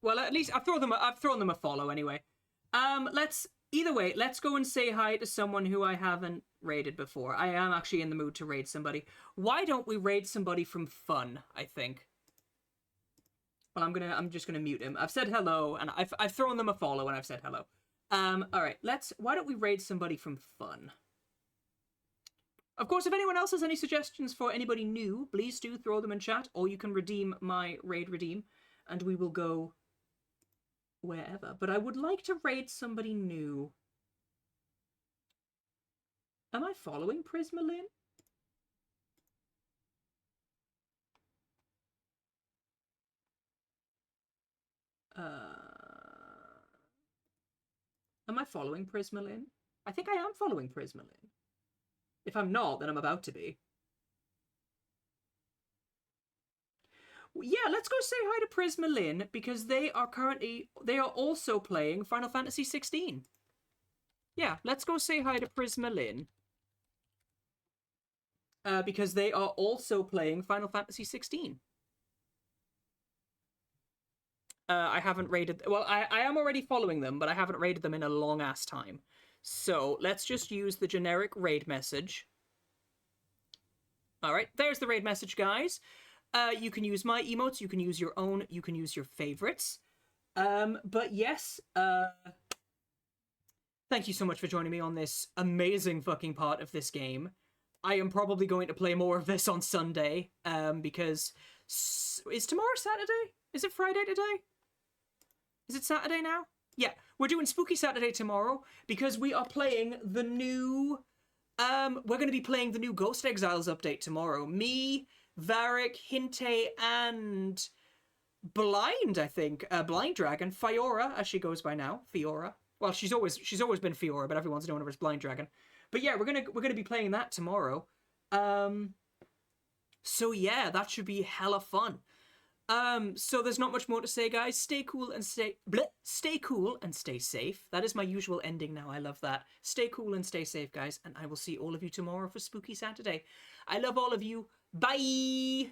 Well, at least I've thrown them a follow anyway. Either way, let's go and say hi to someone who I haven't raided before. I am actually in the mood to raid somebody. Why don't we raid somebody from Fun, I think? Well, I'm just gonna mute him. I've said hello, and I've thrown them a follow, and I've said hello. Alright, why don't we raid somebody from Fun? Of course, if anyone else has any suggestions for anybody new, please do throw them in chat, or you can redeem my raid redeem, and we will go wherever. But I would like to raid somebody new. Am I following Prismalin? Am I following Prismalin? I think I am following Prismalin. If I'm not, then I'm about to be. Yeah, let's go say hi to Prismalin, because they are also playing Final Fantasy 16. Yeah, let's go say hi to Prismalin. Because they are also playing Final Fantasy 16. I haven't raided... Well, I am already following them, but I haven't raided them in a long-ass time. So, let's just use the generic raid message. Alright, there's the raid message, guys. You can use my emotes, you can use your own, you can use your favorites. But yes, thank you so much for joining me on this amazing fucking part of this game. I am probably going to play more of this on Sunday, because... Is tomorrow Saturday? Is it Friday today? Is it Saturday now? Yeah, we're doing Spooky Saturday tomorrow, because we are playing the new... we're going to be playing the new Ghost Exiles update tomorrow. Me, Varric, Hinte, and Blind, I think. Blind Dragon. Fiora, as she goes by now. Fiora. Well, she's always been Fiora, but everyone's known her as Blind Dragon. But yeah, we're gonna be playing that tomorrow. So yeah, that should be hella fun. So there's not much more to say, guys. Stay cool and stay cool and stay safe. That is my usual ending now. I love that. Stay cool and stay safe, guys, and I will see all of you tomorrow for Spooky Saturday. I love all of you. Bye!